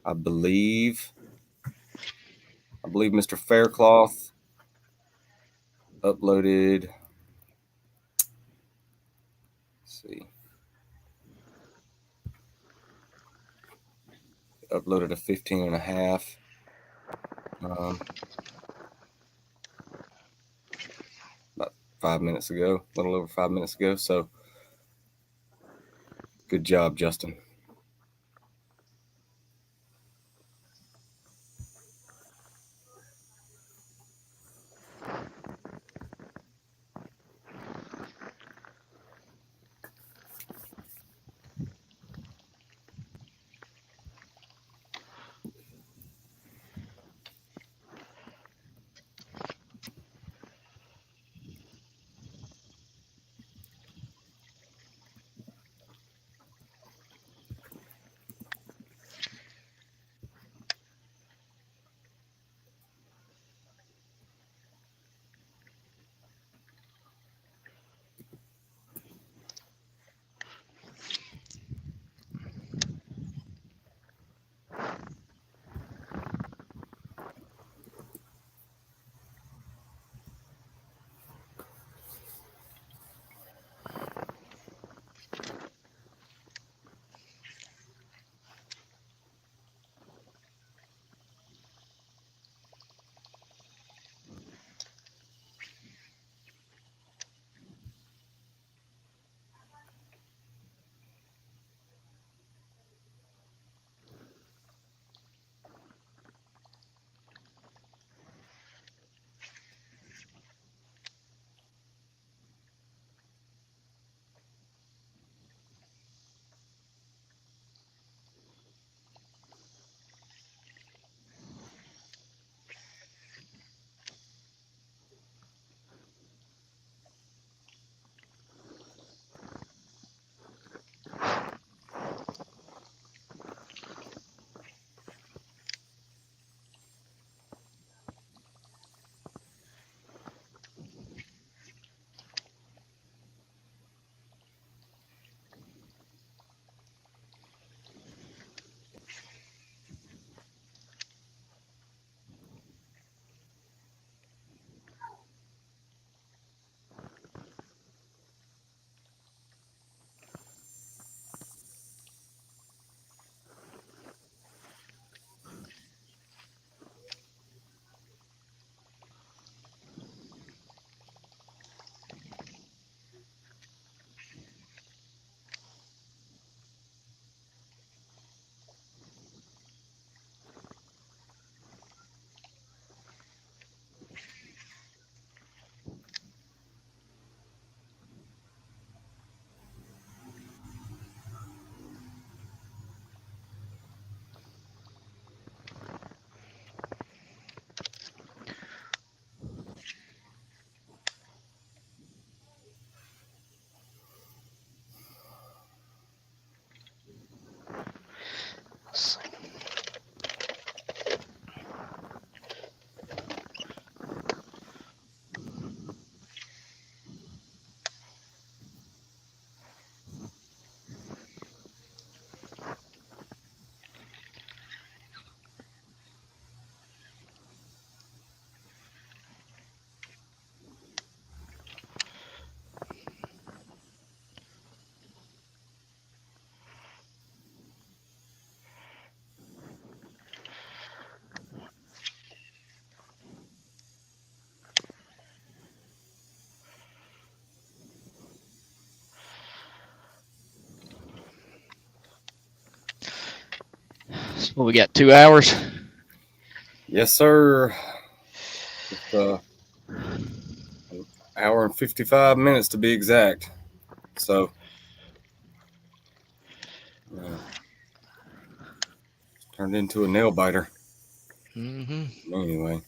I believe Mr. Faircloth uploaded. Let's see. Uploaded a 15.5. About 5 minutes ago, a little over 5 minutes ago. So Good job, Justin. So we got 2 hours. Yes, sir. It's, an hour and 55 minutes to be exact. So, turned into a nail biter. Mm-hmm. Anyway.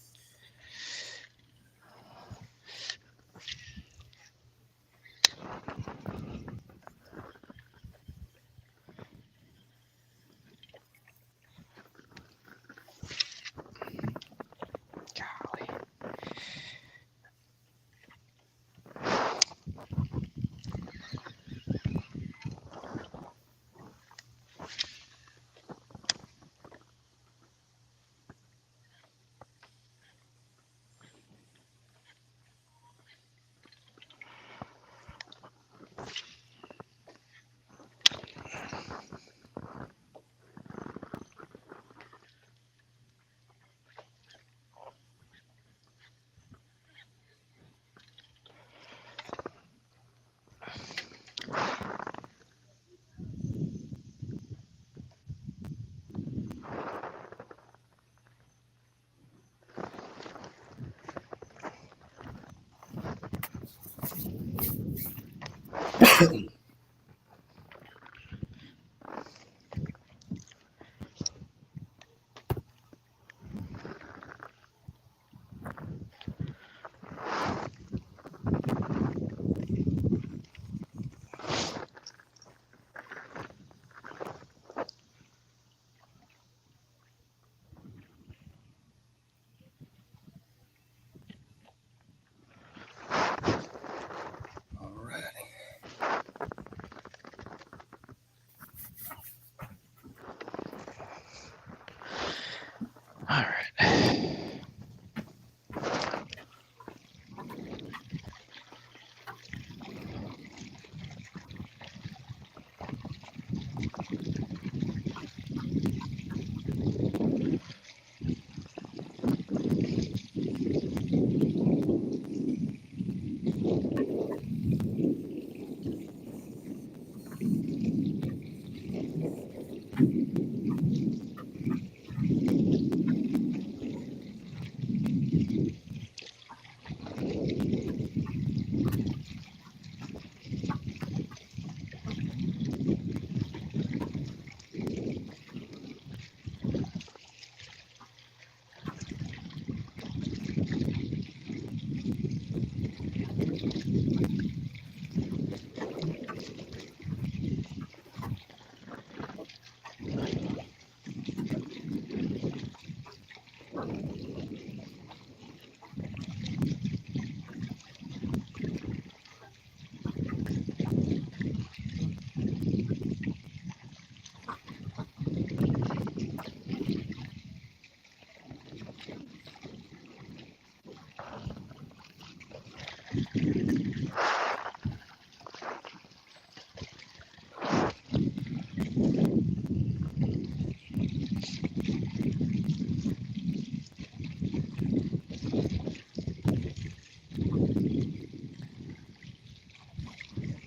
All right.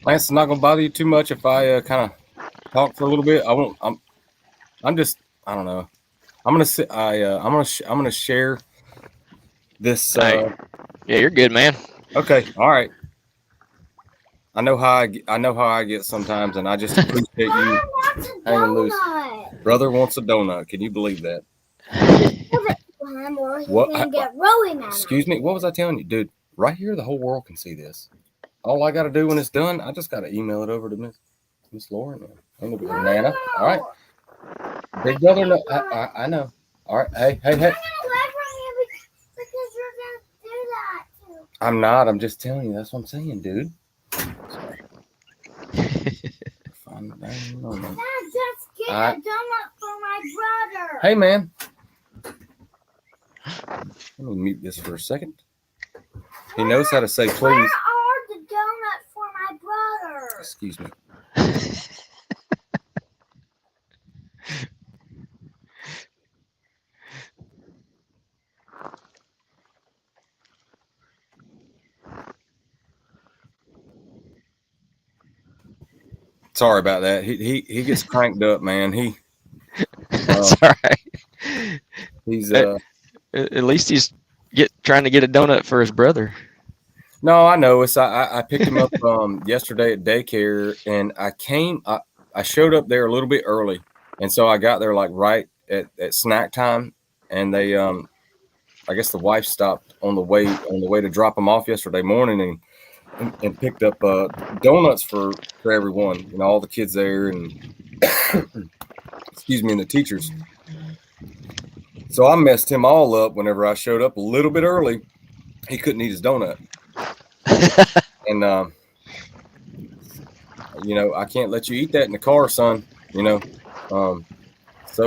Lance, it's not gonna bother you too much if I kind of talk for a little bit. I won't. I'm just. I don't know. I'm gonna sit. I'm gonna share this. Hey. Yeah, you're good, man. Okay. All right. I know how I get sometimes, and I just appreciate you wants a hanging loose. donut. Brother wants a donut. Can you believe that? Or he What? can get rolling on Excuse me. What was I telling you, dude? Right here, the whole world can see this. All I got to do when it's done, I just got to email it over to Miss Lauren and Nana. All right. Big brother, no, I know. All right. Hey. I'm gonna wait for you because you're gonna do that too. I'm not. I'm just telling you. That's what I'm saying, dude. Dad, just get a donut for my brother. Hey, man. Let me mute this for a second. He knows how to say please. Where are the donuts for my brother? Excuse me. Sorry about that. He gets cranked up, man. That's all right. He's At least he's trying to get a donut for his brother. No, I know. It's I picked him up yesterday at daycare, and I showed up there a little bit early, and so I got there like right at snack time, and they I guess the wife stopped on the way to drop him off yesterday morning, and picked up donuts for everyone, all the kids there, and excuse me, and the teachers. So I messed him all up whenever I showed up a little bit early. He couldn't eat his donut. And I can't let you eat that in the car, son. So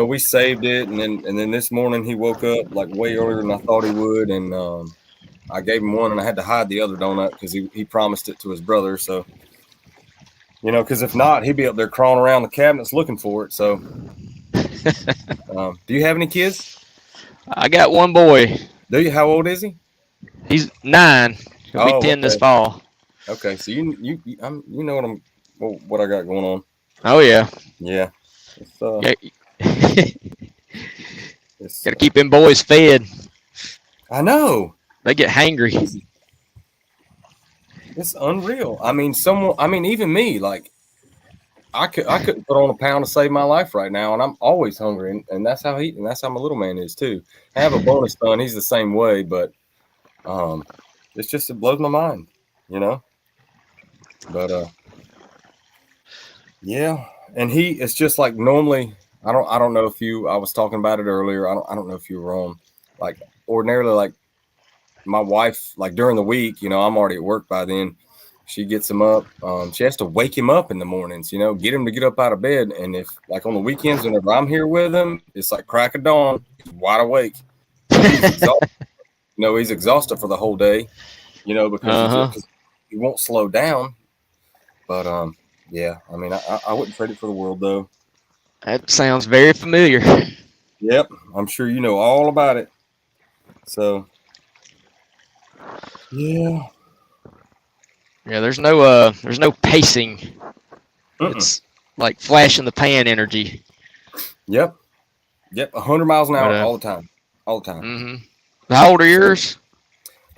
we saved it, and then this morning he woke up like way earlier than I thought he would, and I gave him one, and I had to hide the other donut because he promised it to his brother. So because if not, he'd be up there crawling around the cabinets looking for it. So do you have any kids? I got one boy. Do you? How old is he? He's 9. He'll be 10 this fall. Okay, so you know what I got going on. Oh yeah. Yeah. Gotta keep them boys fed. I know. They get hangry. It's unreal. I mean, even me, like I couldn't put on a pound to save my life right now, and I'm always hungry, and that's how my little man is too. I have a bonus son; he's the same way, but it's just it blows my mind, you know. But yeah, and it's just like normally. I don't know if I was talking about it earlier. I don't know if you were on. Like ordinarily, like my wife, like during the week, you know, I'm already at work by then. She gets him up. She has to wake him up in the mornings, you know, get him to get up out of bed. And if like on the weekends, whenever I'm here with him, it's like crack of dawn. He's wide awake, but he's exhausted. You know, he's exhausted for the whole day. You know, because he won't slow down. But yeah, I mean, I wouldn't trade it for the world though. That sounds very familiar. Yep, I'm sure you know all about it. So yeah. Yeah, there's no pacing. It's like flash in the pan energy. Yep. 100 miles an hour But, all the time. Mm-hmm. How old are yours?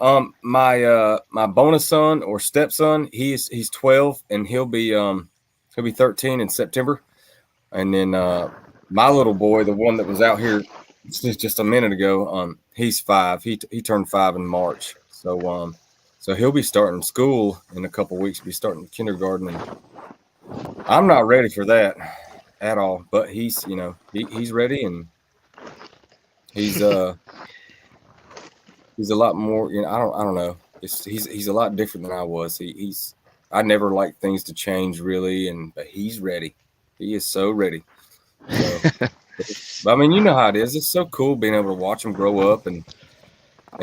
My bonus son or stepson, he's 12 and he'll be 13 in September. And then my little boy, the one that was out here just a minute ago, he's 5. He turned 5 in March. So he'll be starting school in a couple weeks, be starting kindergarten, and I'm not ready for that at all, but he's ready, and he's a lot more, you know, I don't know. He's a lot different than I was. I never liked things to change really, but he's ready. He is so ready. So, but I mean, you know how it is. It's so cool being able to watch them grow up and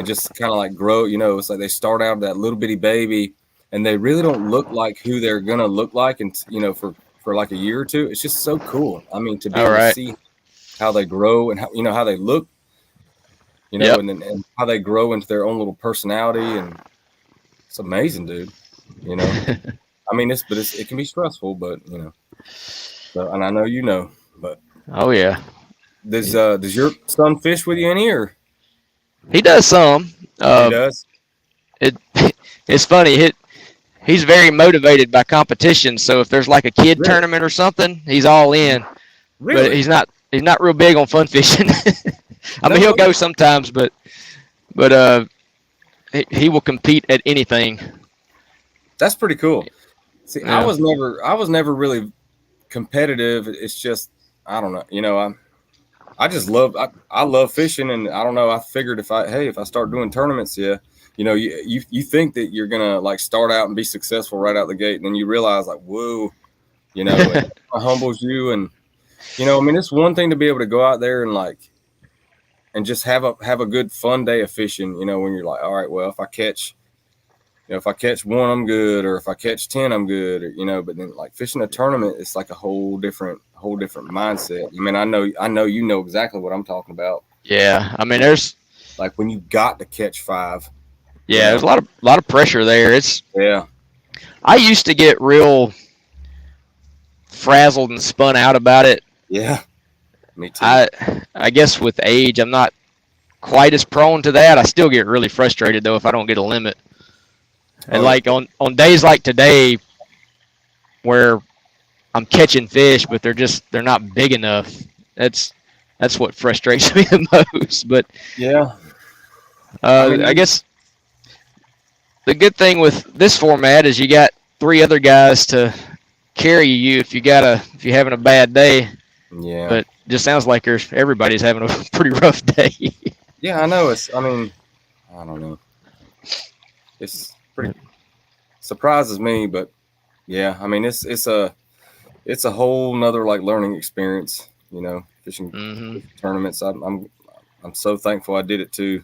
just kind of like grow. You know, it's like they start out that little bitty baby, and they really don't look like who they're gonna look like, and you know, for like a year or two. It's just so cool. I mean, to be able to see how they grow and how they look. You know, and how they grow into their own little personality, and it's amazing, dude. You know, I mean, it can be stressful, but you know. So, and I know you know, but oh yeah. Does your son fish with you any, or He does some. he does? It's funny. He's very motivated by competition. So if there's like a kid tournament or something, he's all in. Really? But he's not real big on fun fishing. I mean, he'll go sometimes, but he will compete at anything. That's pretty cool. See, Yeah. I was never really competitive. It's just I don't know. You know, I just I love fishing, and I don't know. I figured if I start doing tournaments, yeah, you know, you think that you're gonna like start out and be successful right out the gate, and then you realize like, whoa, you know, it humbles you, and you know, I mean, it's one thing to be able to go out there and like and just have a good fun day of fishing, you know, when you're like, all right, well, if I catch one, I'm good, or if I catch 10, I'm good, or, you know. But then like fishing a tournament, it's like a whole different mindset. I mean, I know you know exactly what I'm talking about. Yeah, I mean, there's like when you got to catch 5. Yeah, there's a lot of pressure there. Yeah. I used to get real frazzled and spun out about it. Yeah. Me too. I guess with age, I'm not quite as prone to that. I still get really frustrated though if I don't get a limit. And like on days like today, where I'm catching fish, but they're not big enough. That's what frustrates me the most. But yeah, I guess the good thing with this format is you got 3 other guys to carry you if you're having a bad day. Yeah. But it just sounds like everybody's having a pretty rough day. Yeah, I know. I mean, I don't know. It's pretty surprises me, but yeah, I mean, it's a whole nother like learning experience, you know, fishing tournaments. I'm so thankful I did it too,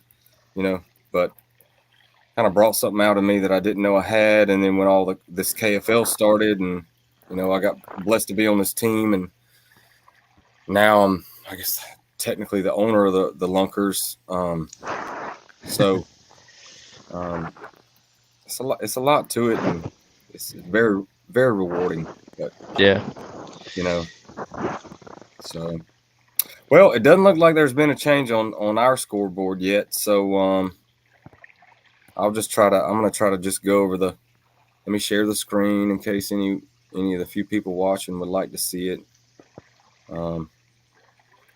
you know, but kind of brought something out of me that I didn't know I had. And then when this KFL started, and you know, I got blessed to be on this team, and now I'm, I guess, technically the owner of the Lunkers. So it's a lot to it, and it's very, very rewarding. But yeah, you know, so well, it doesn't look like there's been a change on our scoreboard yet. So I'm gonna try to just go over the let me share the screen in case any of the few people watching would like to see it.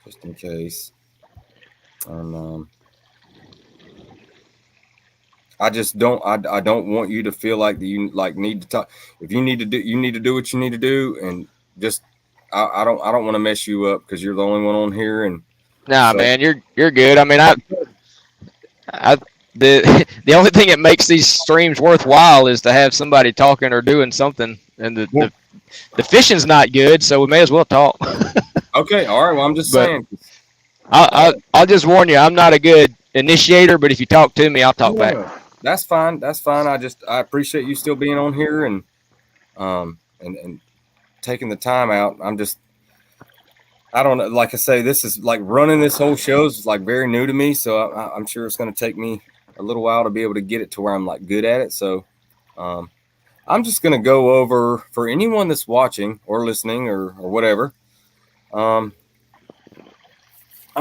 Just in case. I just don't. I don't want you to feel like that you like need to talk. If you need to do, you need to do what you need to do, and just I don't want to mess you up because you're the only one on here. And Nah, so, man, you're good. I mean, I the only thing that makes these streams worthwhile is to have somebody talking or doing something, and the fishing's not good, so we may as well talk. okay, all right. Well, I'm just But saying. I'll just warn you, I'm not a good initiator, but if you talk to me, I'll talk back. That's fine. That's fine. I appreciate you still being on here and taking the time out. I don't know. Like I say, this is like running this whole show is like very new to me. So I'm sure it's going to take me a little while to be able to get it to where I'm like good at it. So I'm just going to go over for anyone that's watching or listening or whatever. I'm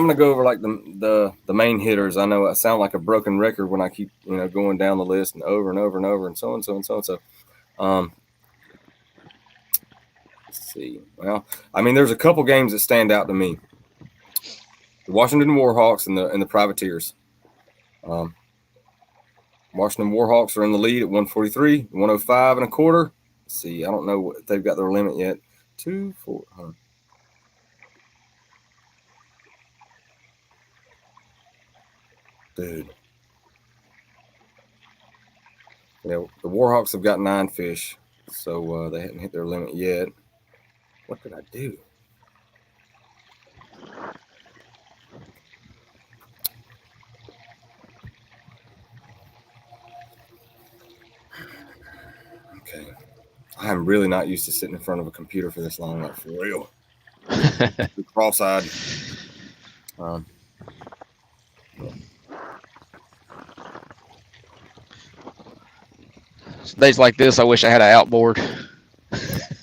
going to go over like the main hitters. I know I sound like a broken record when I keep, going down the list and over and over and over and so and so and so and so. Let's see. Well, I mean, there's a couple games that stand out to me. The Washington Warhawks and the Privateers. Washington Warhawks are in the lead at 143, 105 and a quarter. Let's see. I don't know if they've got their limit yet. 2, 4, Dude. Yeah, the Warhawks have got 9 fish, so they haven't hit their limit yet. What did I do? Okay. I'm really not used to sitting in front of a computer for this long, like for real. Cross-eyed. Days like this, I wish I had an outboard.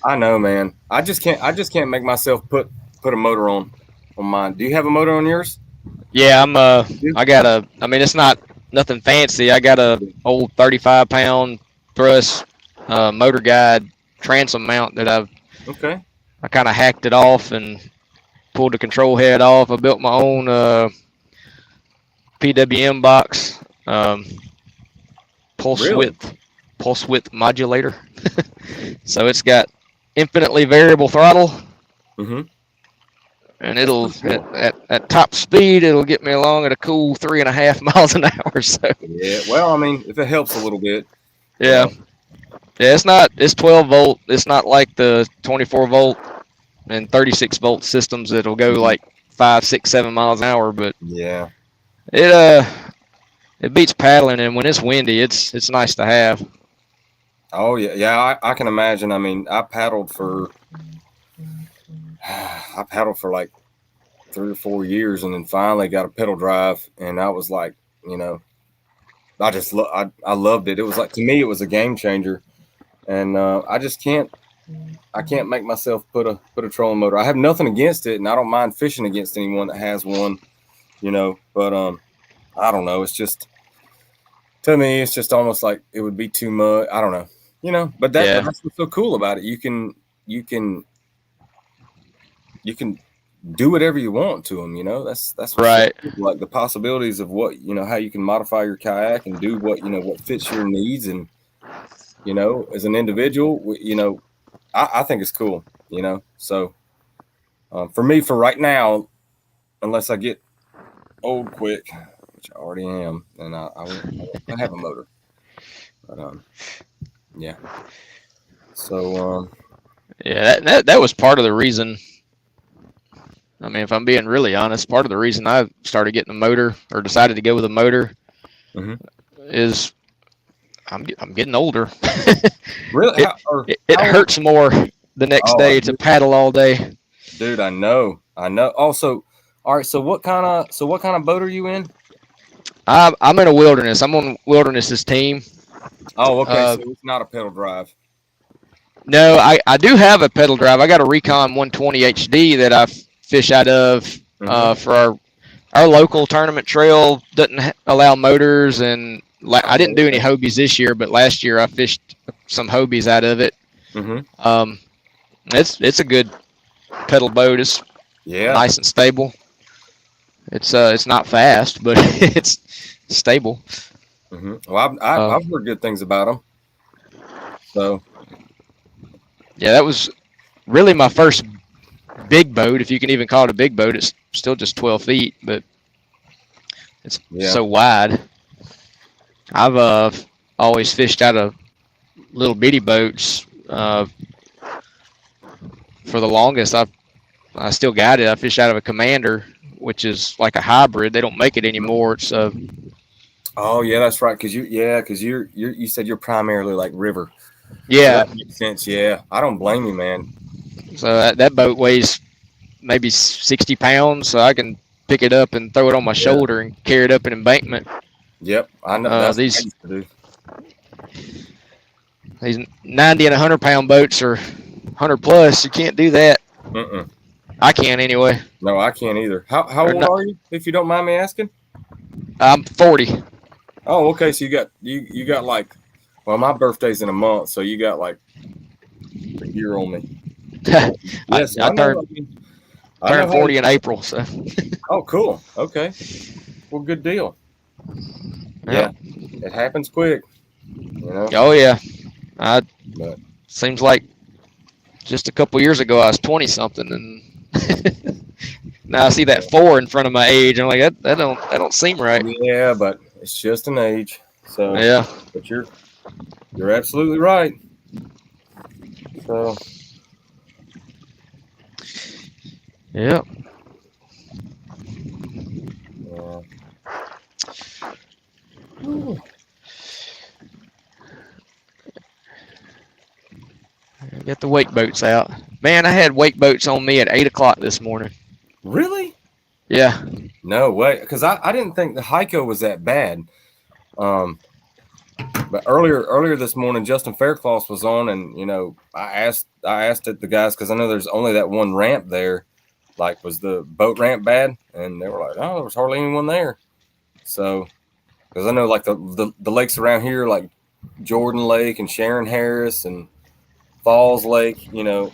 I know, man. I just can't make myself put a motor on mine. Do you have a motor on yours? Yeah, I mean, it's not nothing fancy. I got a old 35-pound thrust motor guide transom mount that I kind of hacked it off and pulled the control head off. I built my own PWM box, pulse width modulator. So it's got infinitely variable throttle. Mm-hmm. And it'll at top speed, it'll get me along at a cool 3.5 miles an hour. So yeah, well, I mean, if it helps a little bit. Yeah, it's 12 volt. It's not like the 24 volt and 36 volt systems that'll go like 5, 6, 7 miles an hour. But yeah, it beats paddling, and when it's windy, it's nice to have. Oh yeah, I can imagine. I mean, I paddled for like 3 or 4 years, and then finally got a pedal drive, and I was like, I loved it. It was like, to me, it was a game changer, and I can't make myself put a trolling motor. I have nothing against it, and I don't mind fishing against anyone that has one, but I don't know. It's just, to me, it's just almost like it would be too much. I don't know, but that's what's so cool about it. You can do whatever you want to them. That's right. So cool. Like the possibilities of what, how you can modify your kayak and do what, what fits your needs. And, as an individual, I think it's cool, so for me, for right now, unless I get old quick, which I already am, and I have a motor, but yeah. So yeah, that was part of the reason. I mean, if I'm being really honest, part of the reason I started getting a motor or decided to go with a motor is I'm getting older. Really, it hurts more the next day to paddle all day. Dude, I know. Also, all right. So what kind of boat are you in? I'm in a Wilderness. I'm on Wilderness's team. Oh, okay. So it's not a pedal drive. No, I do have a pedal drive. I got a Recon 120 HD that I fish out of for our local tournament trail. Doesn't allow motors, and I didn't do any Hobies this year, but last year I fished some Hobies out of it. Mm-hmm. It's a good pedal boat. It's Yeah. nice and stable. It's not fast, but it's stable. Mm-hmm. Well, I've heard good things about them. So Yeah, that was really my first big boat, if you can even call it a big boat. It's still just 12 feet, but it's so wide. I've always fished out of little bitty boats for the longest. I still got it. I fish out of a Commander, which is like a hybrid. They don't make it anymore. It's oh yeah, that's right. Because you said you're primarily like river. yeah. So that makes sense. Yeah, I don't blame you, man. So that boat weighs maybe 60 pounds, so I can pick it up and throw it on my shoulder and carry it up an embankment. Yep, I know. That's what I used to do. These 90 and 100-pound boats are 100 plus. You can't do that. Mm-mm. I can't anyway. No, I can't either. How old are you, if you don't mind me asking? I'm 40. Oh, okay. So you got like, well, my birthday's in a month, so you got like a year on me. Yes, I turned 40 in April. So. Oh, cool. Okay. Well, good deal. Yeah, it happens quick. You know. Oh yeah. Seems like just a couple years ago I was 20 something, and now I see that 4 in front of my age. I'm like, that don't seem right. Yeah, but it's just an age. So yeah. But you're absolutely right. So yeah. Get the wake boats out. Man, I had wake boats on me at 8 o'clock this morning. Really? Yeah. No way, because I didn't think the Hyco was that bad. But earlier this morning, Justin Faircloth was on, and you know, I asked it the guys, because I know there's only that one ramp there. Like, was the boat ramp bad? And they were like, oh, there was hardly anyone there. So, because I know like the lakes around here, like Jordan Lake and Sharon Harris and Falls Lake, you know,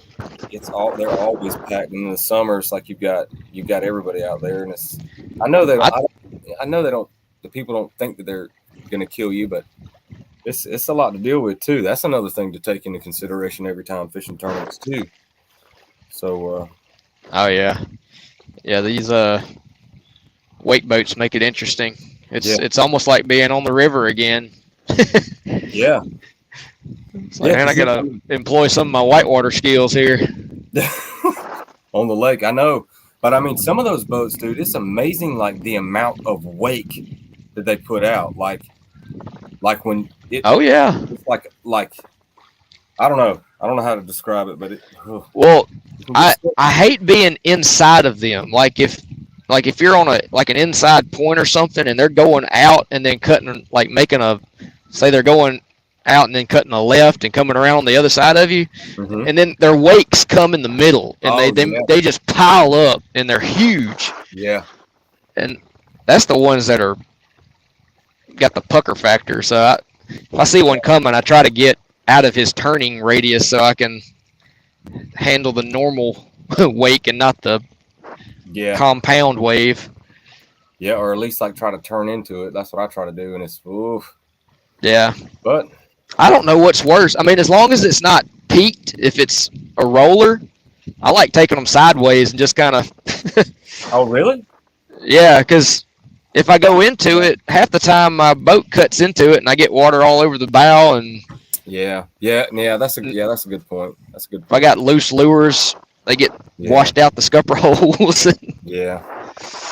they're always packed. And in the summer, it's like you've got everybody out there, and it's I know they don't the people don't think that they're going to kill you, but it's a lot to deal with too. That's another thing to take into consideration every time fishing tournaments too. So oh yeah, these wake boats make it interesting. It's almost like being on the river again. yeah. It's like, man, I gotta employ some of my whitewater skills here. On the lake, I know. But I mean, some of those boats, dude, it's amazing, like the amount of wake that they put out. Like when it. Oh yeah. It's like I don't know how to describe it, but it. Well, I hate being inside of them. Like if you're on an inside point or something, and they're going out and then cutting, like making say they're going out and then cutting a left and coming around on the other side of you, and then their wakes come in the middle, and they just pile up, and they're huge. Yeah. And that's the ones that are got the pucker factor. So if I see one coming, I try to get out of his turning radius so I can handle the normal wake and not the compound wave. Yeah, or at least like try to turn into it. That's what I try to do, and it's oof. Yeah. But I don't know what's worse. I mean, as long as it's not peaked, if it's a roller, I like taking them sideways and just kind of. Oh, really? Yeah, because if I go into it, half the time my boat cuts into it and I get water all over the bow. And yeah. That's a good point. That's a good point. If I got loose lures, they get washed out the scupper holes. Yeah.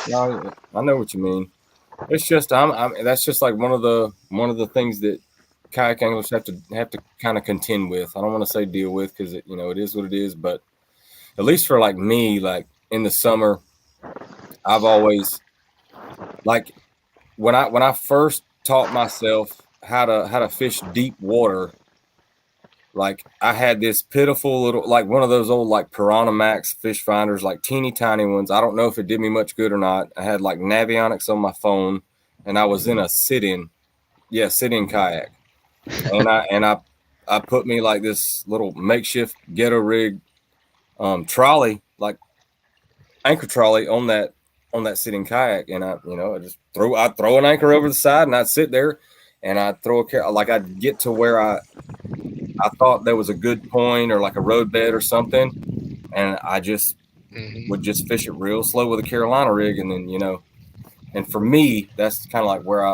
No, I know what you mean. It's just that's just like one of the things that kayak anglers have to kind of contend with. I don't want to say deal with, because it is what it is, but at least for like me, like in the summer, I've always like when I first taught myself how to fish deep water, like I had this pitiful little, like one of those old like Piranha Max fish finders, like teeny tiny ones. I don't know if it did me much good or not. I had like Navionics on my phone, and I was in a sit-in kayak, and I put me like this little makeshift ghetto rig trolley, like anchor trolley on that sitting kayak, and I just I'd throw an anchor over the side, and I'd sit there, and I'd I'd get to where I thought there was a good point or like a road bed or something, and I just would just fish it real slow with a Carolina rig, and then and for me, that's kind of like where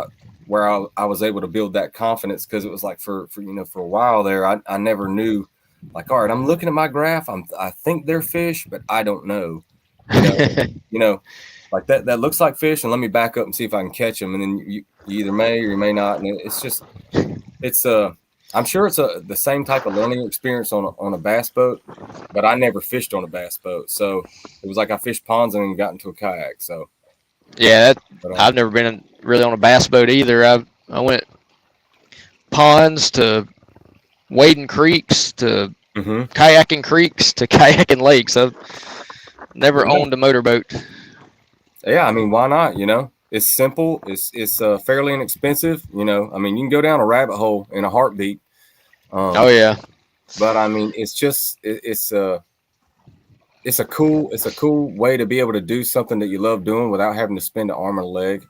I was able to build that confidence, because it was like for a while there, I never knew, like, all right, I'm looking at my graph, I think they're fish, but I don't know, like that looks like fish, and let me back up and see if I can catch them, and then you either may or you may not, and it's I'm sure it's the same type of learning experience on a bass boat, but I never fished on a bass boat, so it was like I fished ponds and then got into a kayak. So Yeah, but, I've never been really on a bass boat either. I went ponds to wading creeks to kayaking creeks to kayaking lakes. I've never owned a motorboat. Yeah, I mean, why not? It's simple. It's fairly inexpensive. I mean, you can go down a rabbit hole in a heartbeat. Oh yeah, But I mean, it's a cool way to be able to do something that you love doing without having to spend an arm and a leg.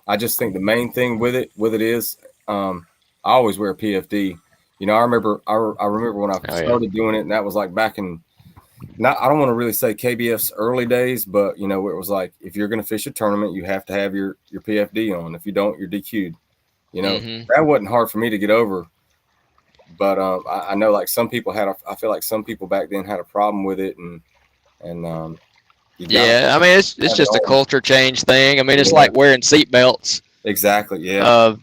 I just think the main thing with it is I always wear a PFD. I remember when I started doing it, and that was like back in, not, I don't want to really say KBF's early days, but where it was like, if you're going to fish a tournament, you have to have your PFD on. If you don't, you're DQ'd. That wasn't hard for me to get over. But I know, like, some people I feel like some people back then had a problem with it, and yeah. I mean, it's just a culture change thing. I mean, it's like wearing seatbelts. Exactly. Yeah.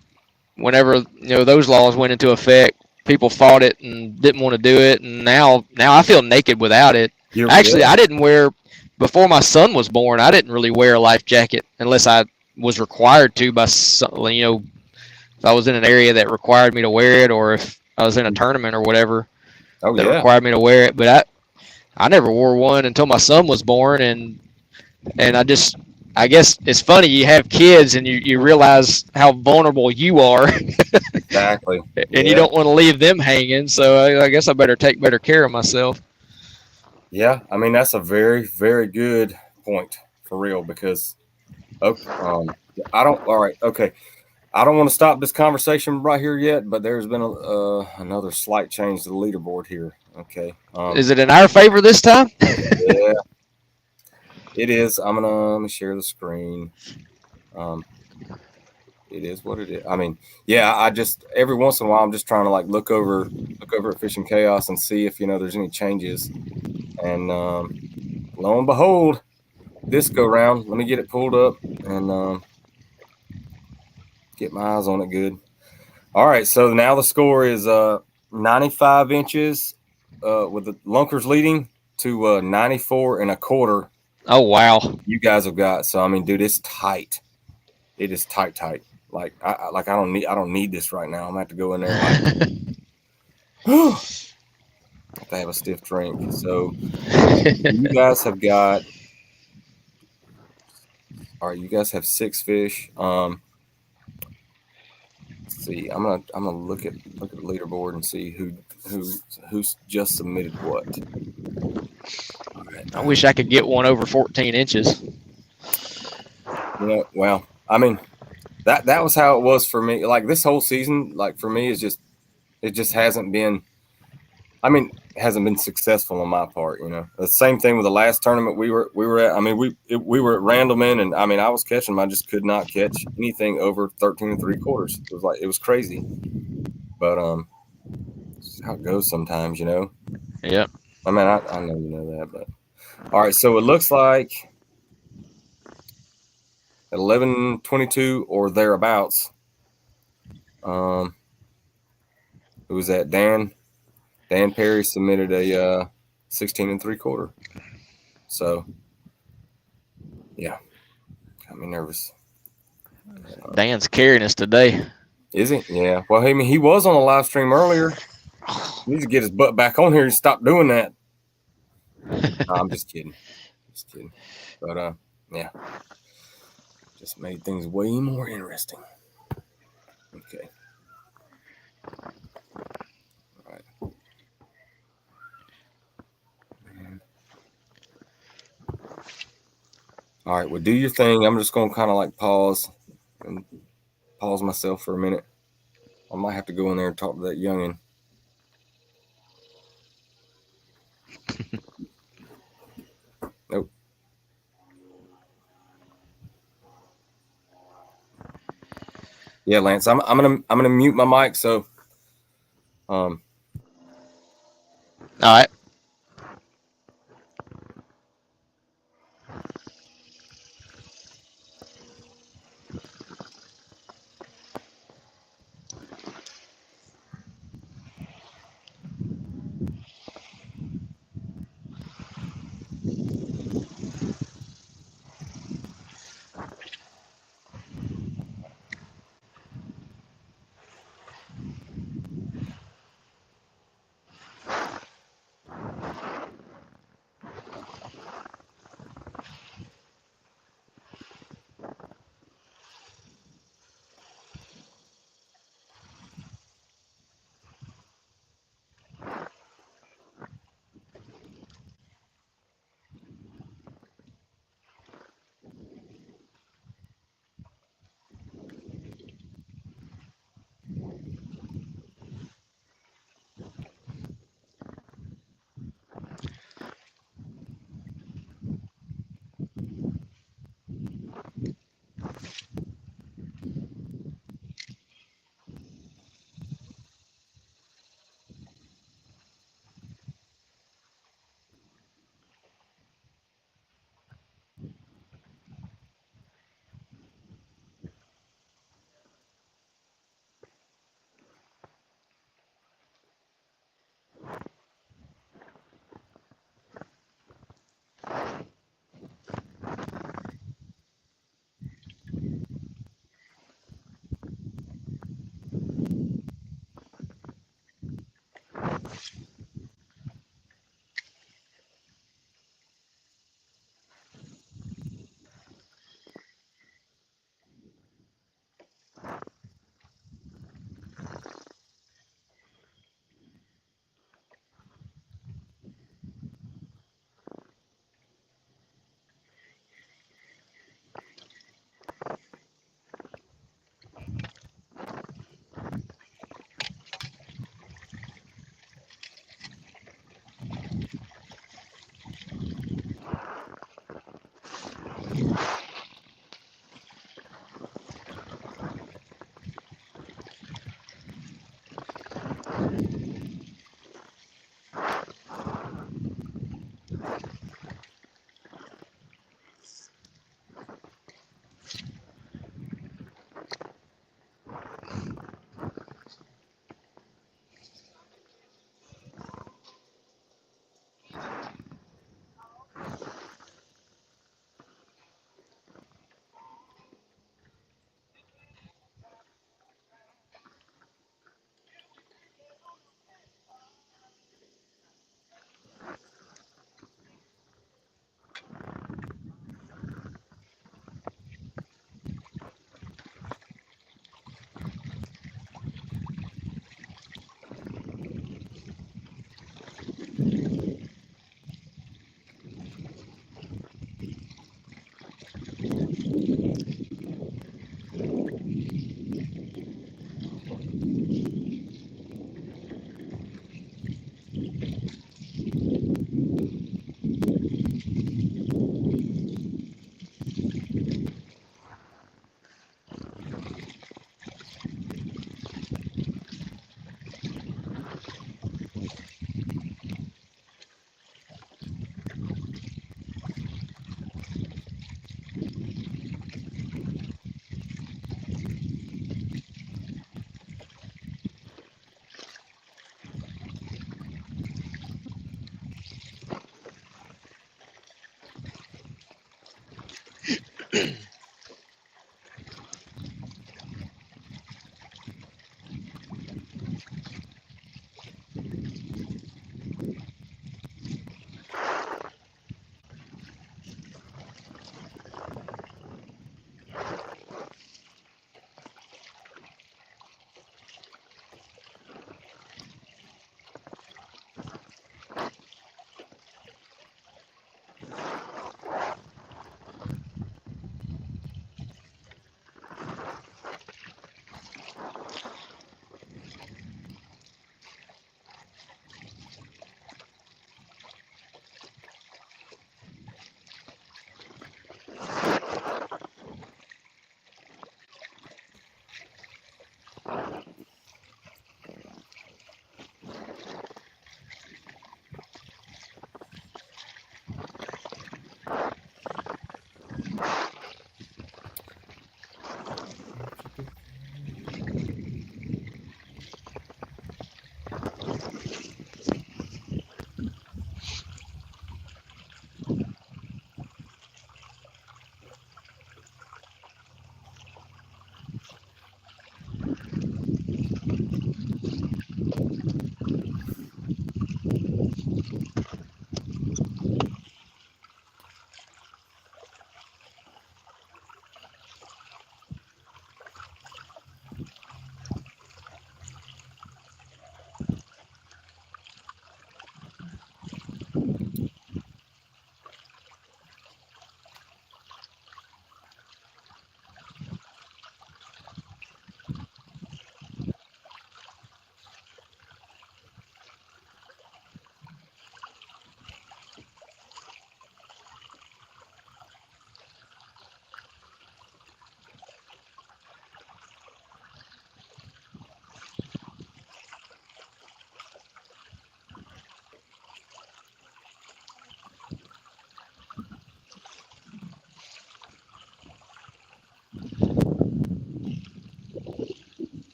Whenever those laws went into effect, people fought it and didn't want to do it, and now I feel naked without it. Actually, I didn't wear, before my son was born, I didn't really wear a life jacket unless I was required to by if I was in an area that required me to wear it, or if I was in a tournament or whatever that required me to wear it. But I never wore one until my son was born, and I guess it's funny, you have kids and you realize how vulnerable you are. Exactly. And you don't want to leave them hanging, so I guess I better take better care of myself. Yeah, I mean, that's a very, very good point, for real, because I don't. All right, okay. I don't want to stop this conversation right here yet, but there's been another slight change to the leaderboard here. Okay. Is it in our favor this time? Yeah, it is. Let me share the screen. It is what it is. I mean, yeah, I just, every once in a while, I'm just trying to like look over at Fishing Chaos and see if there's any changes. And lo and behold, this go round, let me get it pulled up and get my eyes on it good. All right, so now the score is 95 inches with the Lunkers leading to 94 and a quarter. Oh wow! You guys have got, so I mean, dude, it's tight. It is tight. Like I don't need this right now. I'm gonna have to go in there. Like, have to have a stiff drink. So you guys have got. All right, you guys have 6 fish. Let's see. I'm gonna look at the leaderboard and see who's just submitted what. All right. I wish I could get one over 14 inches. Well, I mean, that was how it was for me. Like, this whole season, like, for me, it just hasn't been. I mean, it hasn't been successful on my part. The same thing with the last tournament we were at. I mean, we were at Randleman, and I mean, I was catching them. I just could not catch anything over 13 3/4. It was crazy. But this is how it goes sometimes, Yep. I mean, I know you know that, but all right. So it looks like at 11:22 or thereabouts. Who was that? Dan Perry submitted a 16 3/4. So yeah, got me nervous. Dan's carrying us today. Is he? Yeah. Well, I mean, he was on a live stream earlier. He needs to get his butt back on here and stop doing that. No, I'm just kidding. But yeah, just made things way more interesting. Okay. All right, well, do your thing. I'm just going to kind of like pause myself for a minute. I might have to go in there and talk to that youngin. Nope. Yeah, Lance, I'm gonna mute my mic. So, All right.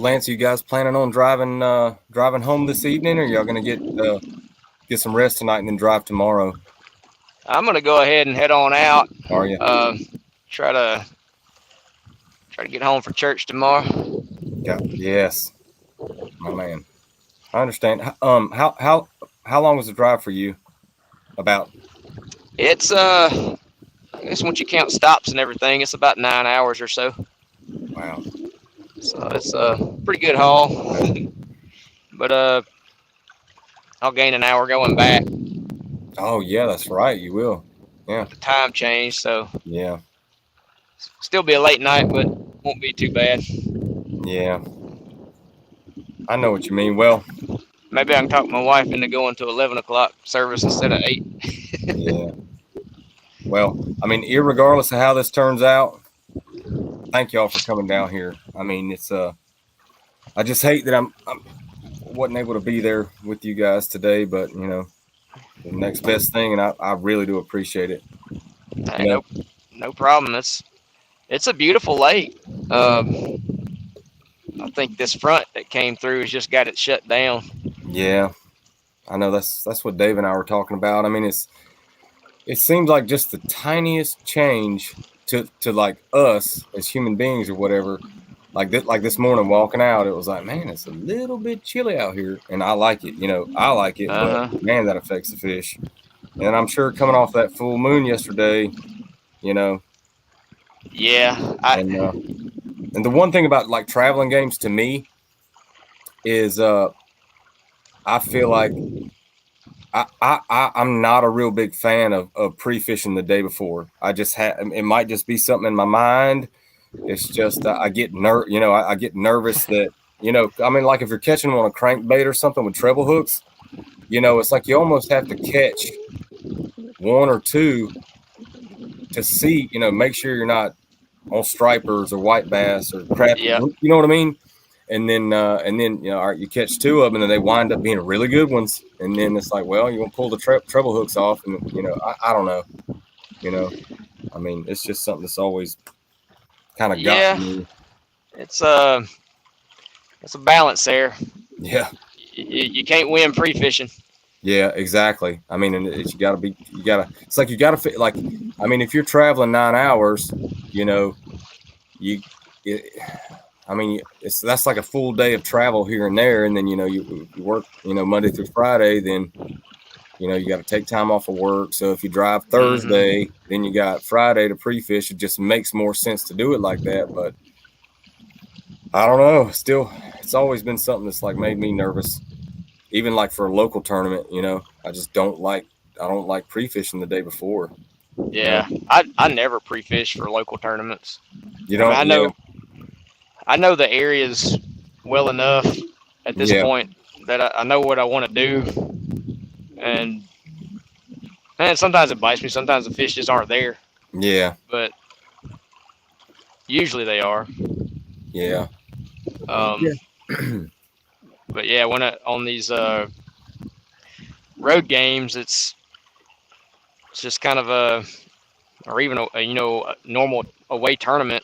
Lance, you guys planning on driving home this evening, or y'all gonna get some rest tonight and then drive tomorrow? I'm gonna go ahead and head on out. Are you? Try to get home for church tomorrow. Yes, my man. I understand. How long was the drive for you? About. It's I guess once you count stops and everything, it's about 9 hours or so. Wow. So it's a pretty good haul. But I'll gain an hour going back. Oh yeah, that's right. You will. Yeah. With the time change, so Yeah. still be a late night, but won't be too bad. Yeah. I know what you mean. Well, maybe I can talk my wife into going to 11 o'clock service instead of 8. Yeah. Well, I mean, irregardless of how this turns out, thank y'all for coming down here. I mean, it's I just hate that I wasn't able to be there with you guys today, but you know, the next best thing, and I really do appreciate it. Hey, no problem. It's a beautiful lake. I think this front that came through has just got it shut down. Yeah, I know that's what Dave and I were talking about. I mean, it seems like just the tiniest change to like us as human beings or whatever. Like this morning walking out, it was like, man, it's a little bit chilly out here, and I like it. You know, I like it, but man, that affects the fish. And I'm sure coming off that full moon yesterday, you know. Yeah. And the one thing about like traveling games to me is I feel like I'm not a real big fan of pre-fishing the day before. I just it might just be something in my mind. It's just I get I get nervous that, you know, I mean, like if you're catching them on a crankbait or something with treble hooks, you know, it's like you almost have to catch one or two to see, you know, make sure you're not on stripers or white bass or crap. Yeah. You know what I mean? And then you know, all right, you catch two of them, and then they wind up being really good ones. And then it's like, well, you want to pull the treble hooks off, and you know, I don't know. You know, I mean, it's just something that's always kind of got me. It's a balance there. Yeah. You can't win pre-fishing. Yeah, exactly. I mean, and it's like you gotta fit. Like, I mean, if you're traveling 9 hours, you know, I mean, that's like a full day of travel here and there, and then you know you work, you know, Monday through Friday. Then you know you got to take time off of work. So if you drive Thursday, then you got Friday to pre-fish. It just makes more sense to do it like that. But I don't know. Still, it's always been something that's like made me nervous. Even like for a local tournament, you know, I don't like pre-fishing the day before. Yeah, you know? I never pre-fish for local tournaments. You don't. I mean, I know the areas well enough at this point that I know what I want to do, and sometimes it bites me. Sometimes the fish just aren't there. Yeah. But usually they are. Yeah. But yeah, when on these road games, it's just kind of or even a normal away tournament.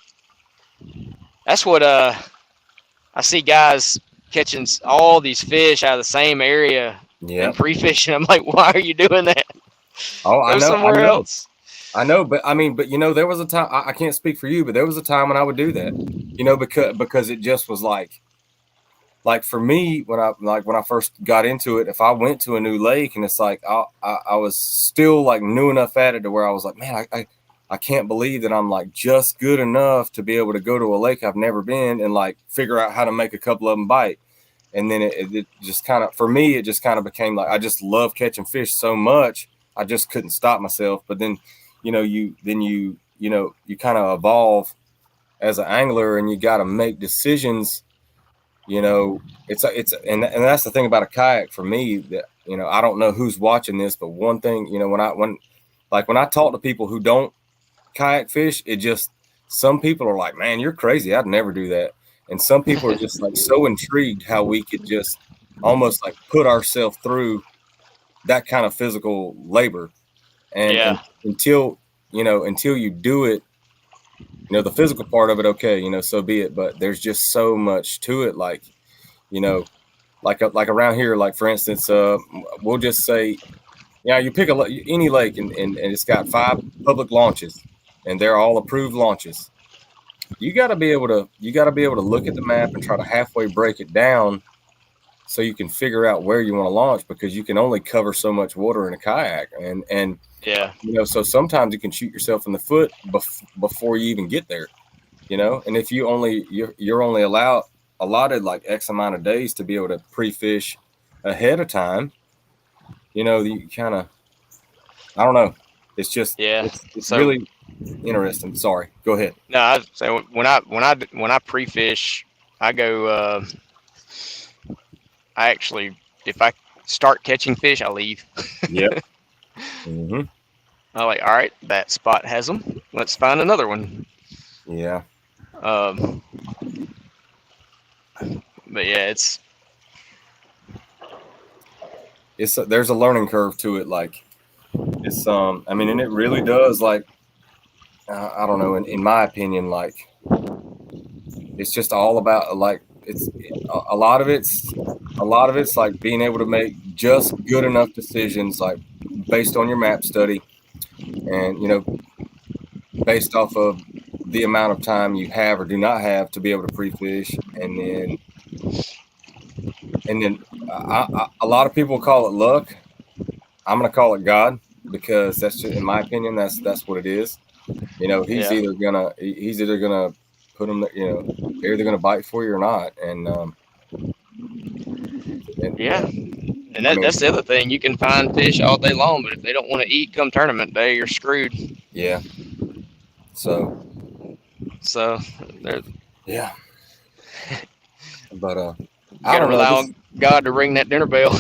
That's what I see guys catching all these fish out of the same area and pre-fishing. I'm like, why are you doing that? Oh, I know. Somewhere else. I know, but I mean, you know, there was a time. I can't speak for you, but there was a time when I would do that. You know, because it just was like for me when I first got into it. If I went to a new lake and it's like I was still like new enough at it to where I was like, man, I can't believe that I'm like just good enough to be able to go to a lake I've never been and like figure out how to make a couple of them bite. And then it just kind of, for me, it just kind of became like, I just love catching fish so much. I just couldn't stop myself. But then, you know, you kind of evolve as an angler and you got to make decisions. You know, and that's the thing about a kayak for me that, you know, I don't know who's watching this, but one thing, you know, when I talk to people who don't kayak fish, it just, some people are like, man, you're crazy. I'd never do that. And some people are just like so intrigued how we could just almost like put ourselves through that kind of physical labor. And until you do it, you know, the physical part of it, okay, you know, so be it. But there's just so much to it, like, you know, like around here, like for instance, we'll just say, yeah, you pick any lake and it's got 5 public launches, and they're all approved launches. You got to be able to look at the map and try to halfway break it down so you can figure out where you want to launch, because you can only cover so much water in a kayak, and Yeah. you know, so sometimes you can shoot yourself in the foot before you even get there, you know. And if you're only allotted like X amount of days to be able to pre-fish ahead of time, you know, you kind of, I don't know, it's just Yeah. it's So really interesting. Sorry, go ahead. no, so when I pre-fish, I go. I actually, if I start catching fish, I leave. Yep. Mm-hmm. I'm like, all right, that spot has them. Let's find another one. Yeah. Um, but yeah, There's a learning curve to it. Like it's I mean, and it really does, like, I don't know, in my opinion, like it's just all about, like, it's a lot of it's like being able to make just good enough decisions, like based on your map study, and you know, based off of the amount of time you have or do not have to be able to pre-fish, and then a lot of people call it luck. I'm gonna call it God, because that's just, in my opinion, that's what it is. You know, he's yeah, either gonna put them, you know, they're either gonna bite for you or not, and yeah. And I mean, that's the other thing. You can find fish all day long, but if they don't want to eat come tournament day, you're screwed. yeah. So So you yeah, but I got to don't know. rely on God to ring that dinner bell.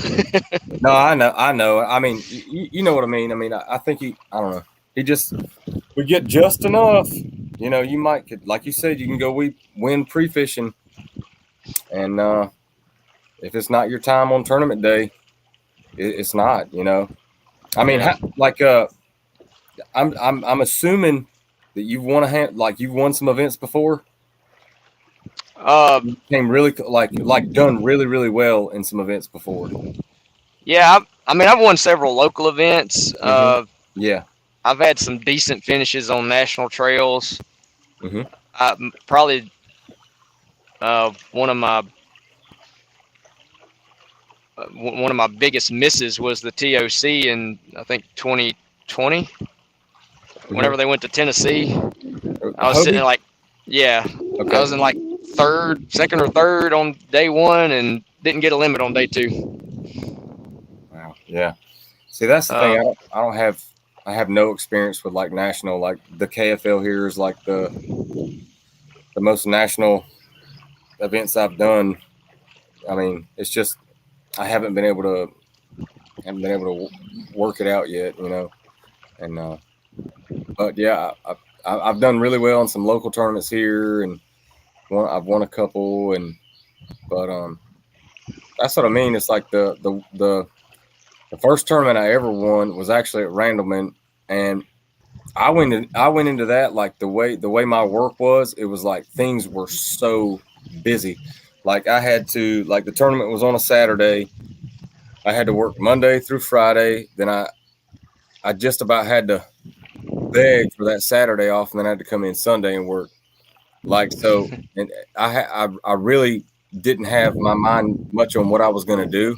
No, I know. I mean, you know what I mean. I mean, I think I don't know. We get just enough. You know, you might could, like you said, you can go win pre-fishing, and if it's not your time on tournament day, it's not. You know, I mean, Yeah. I'm assuming that you've won like you've won some events before. Uh, You came really like done really really well in some events before. yeah. I mean, I've won several local events. Mm-hmm. Yeah. I've had some decent finishes on national trails. Mm-hmm. Probably one of my biggest misses was the TOC in, I think, 2020. Whenever they went to Tennessee, I was sitting Hobie? in like, yeah, I Okay. was in like second or third on day one, and didn't get a limit on day 2. Wow. Yeah. See, that's the thing. Uh, I have no experience with like national, like the KFL here is like the most national events I've done. I mean, it's just I haven't been able to work it out yet, you know. And but yeah, I've done really well in some local tournaments here, and I've won a couple, but that's what I mean. It's like the first tournament I ever won was actually at Randleman, and I went into that, like the way my work was. It was like things were so busy. Like I had to, like, the tournament was on a Saturday. I had to work Monday through Friday. Then I just about had to beg for that Saturday off, and then I had to come in Sunday and work. Like, so, and I really didn't have my mind much on what I was going to do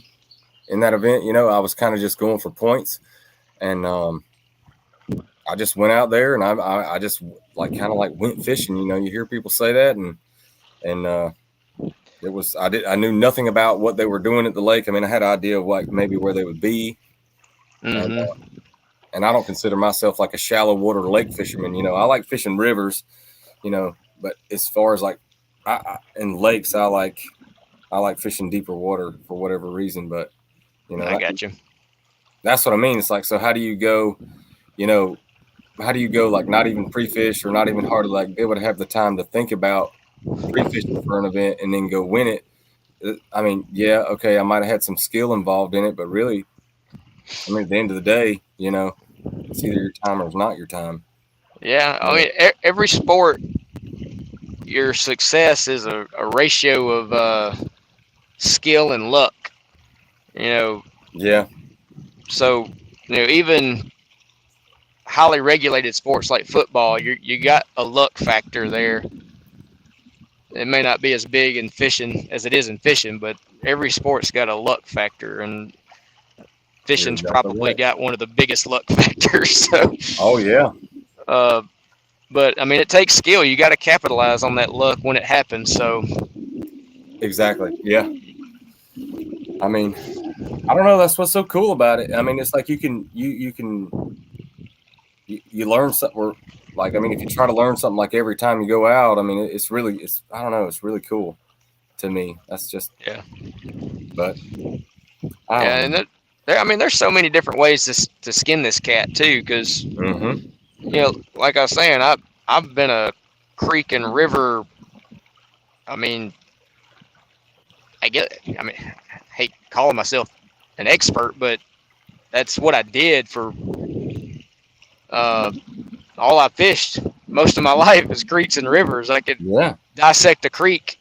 in that event. You know, I was kind of just going for points, and I just went out there, and I just like kind of like went fishing. You know, you hear people say that, and I knew nothing about what they were doing at the lake. I mean, I had an idea of like maybe where they would be, and I don't consider myself like a shallow water lake fisherman. You know, I like fishing rivers, you know, but as far as like in lakes, I like fishing deeper water for whatever reason. But you know, I got you. that's what I mean. It's like, so how do you go? You know, how do you go like not even pre-fish or not even hard to like be able to have the time to think about pre-fishing for an event and then go win it? I mean, yeah, okay, I might have had some skill involved in it, but really, I mean, at the end of the day, you know, it's either your time or it's not your time. Yeah, I mean, every sport your success is a ratio of skill and luck. Yeah. So even highly regulated sports like football, you got a luck factor there. It may not be as big in fishing as it is in fishing, but every sport's got a luck factor, and You're fishing's exactly probably right. got one of the biggest luck factors. So, Oh yeah. But I mean, it takes skill. You got to capitalize on that luck when it happens. So, Exactly. Yeah. I mean, I don't know. That's what's so cool about it. I mean, it's like you learn something. Or like, I mean, if you try to learn something like every time you go out, I mean, it's I don't know. It's really cool to me. That's just, yeah, but I yeah, don't and I mean, there's so many different ways to skin this cat too, because know. Mm-hmm. like I was saying, I've been a creek and river. I mean, I mean, I hate calling myself an expert, but that's what I did for uh, all I fished most of my life is creeks and rivers. I could Yeah. dissect a creek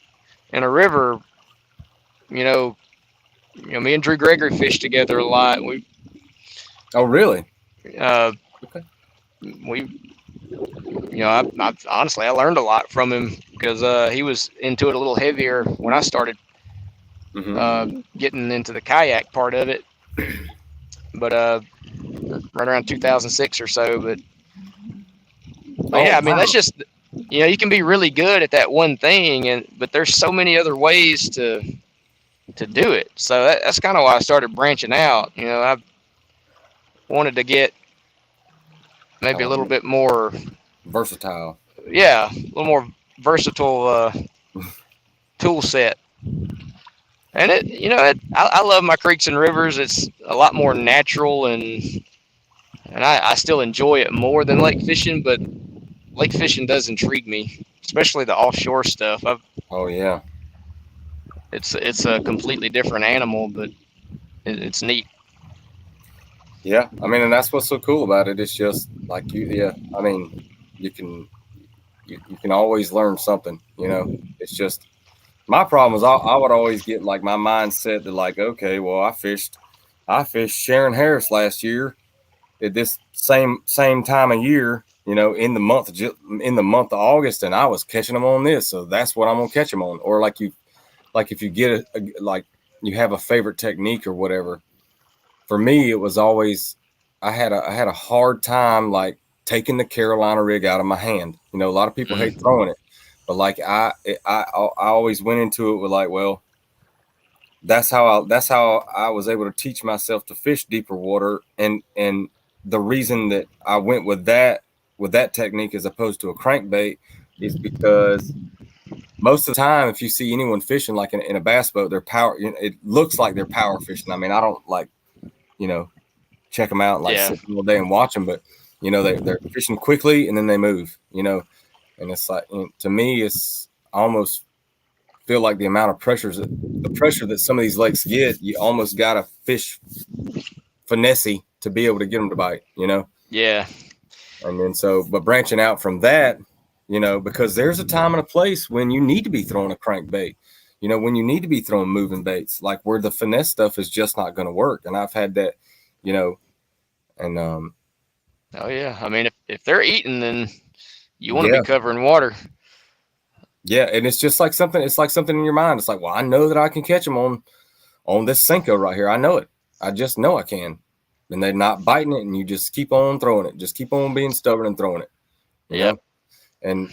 and a river. You know, me and Drew Gregory fished together a lot. Oh, really? Uh, Okay. we, I honestly I learned a lot from him because he was into it a little heavier when I started Mm-hmm. getting into the kayak part of it. But right around 2006 or so. But Oh, yeah, I mean that's wow. just you can be really good at that one thing, but there's so many other ways to do it. So that's kind of why I started branching out. I wanted to get maybe a Oh, little yeah. bit more, Versatile. yeah, a little more versatile tool set. And I love my creeks and rivers. It's a lot more natural, and I still enjoy it more than lake fishing. But lake fishing does intrigue me, especially the offshore stuff. Oh, yeah. It's a completely different animal, but it's neat. Yeah. I mean, and that's what's so cool about it. It's just like yeah. I mean, you can, you can always learn something, It's just, my problem is I would always get like my mindset to like, okay, well, I fished Sharon Harris last year at this same time of year, in the month of August, and I was catching them on this, so that's what I'm gonna catch them on. Or like if you get like you have a favorite technique or whatever. For me, it was always I had a hard time like taking the Carolina rig out of my hand. A lot of people hate Mm. throwing it, but like I always went into it with like, well, that's how I was able to teach myself to fish deeper water, and the reason that I went with that technique as opposed to a crankbait is because most of the time, if you see anyone fishing like in a bass boat, they're power. It looks like they're power fishing. I mean, I don't like you know check them out and like Yeah, sit all day and watch them, but they're fishing quickly and then they move. And it's like, to me, it's I almost feel like the pressure that some of these lakes get, you almost got to fish finessey to be able to get them to bite. yeah, And then but branching out from that, because there's a time and a place when you need to be throwing a crankbait, when you need to be throwing moving baits, like where the finesse stuff is just not going to work. And I've had that, and oh yeah. I mean, if they're eating, then you want to be yeah, covering water. yeah. And it's like something in your mind. It's like, well, I know that I can catch them on this Senko right here. I know it. I just know I can. And they're not biting it, and you just keep on throwing it. Just keep on being stubborn and throwing it. You Yep. know?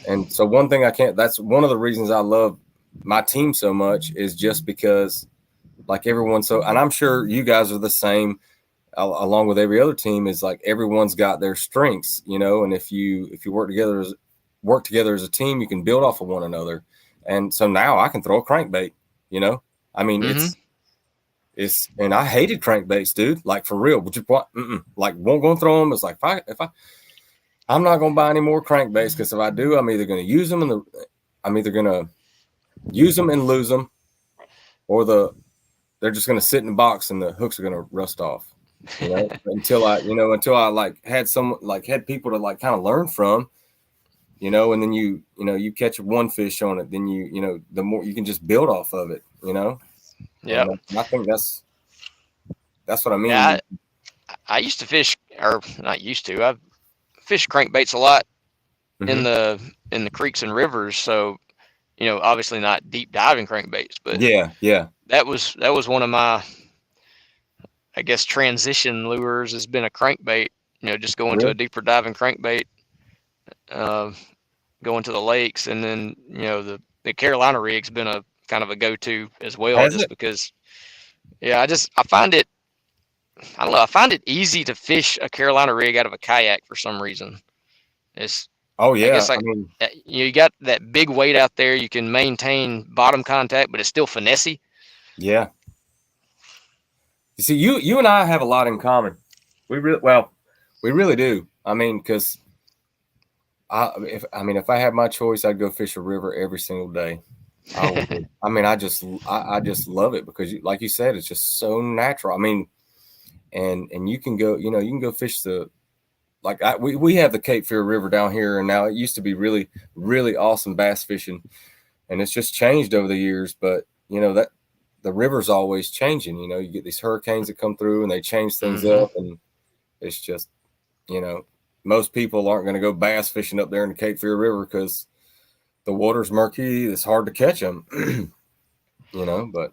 And so one thing that's one of the reasons I love my team so much is just because like everyone, and I'm sure you guys are the same along with every other team, is like everyone's got their strengths, and if you work together as a team, you can build off of one another. And so now I can throw a crankbait, I mean, Mm-hmm. it's and I hated crankbaits, dude, like for real. But like won't go and throw them. It's like I'm not gonna buy any more crankbaits, because if I do, I'm either gonna use them I'm either gonna use them and lose them, or they're just gonna sit in the box and the hooks are gonna rust off. Until I like had people to like kind of learn from, and then you catch one fish on it, then the more you can just build off of it, Yep. And I think that's what I mean. Yeah, I used to fish, or not used to. I've fished crankbaits a lot in the creeks and rivers. So, obviously not deep diving crankbaits, but yeah. that was one of my, I guess, transition lures has been a crankbait. Just going to a deeper diving crankbait, going to the lakes, and then the Carolina rig's been a kind of a go-to as well. Has just it? because, yeah, I find it. I don't know. I find it easy to fish a Carolina rig out of a kayak for some reason. It's Oh I yeah. guess I mean, you got that big weight out there. You can maintain bottom contact, but it's still finessey. yeah. You see, you and I have a lot in common. We really do. I mean, because if I had my choice, I'd go fish a river every single day. I would. I mean, I just love it because, like you said, it's just so natural. I mean, and you can go, you can go fish we have the Cape Fear River down here, and now it used to be really, really awesome bass fishing, and it's just changed over the years. But that the river's always changing. You get these hurricanes that come through, and they change things up, and it's just, most people aren't going to go bass fishing up there in the Cape Fear River because the water's murky. It's hard to catch them, But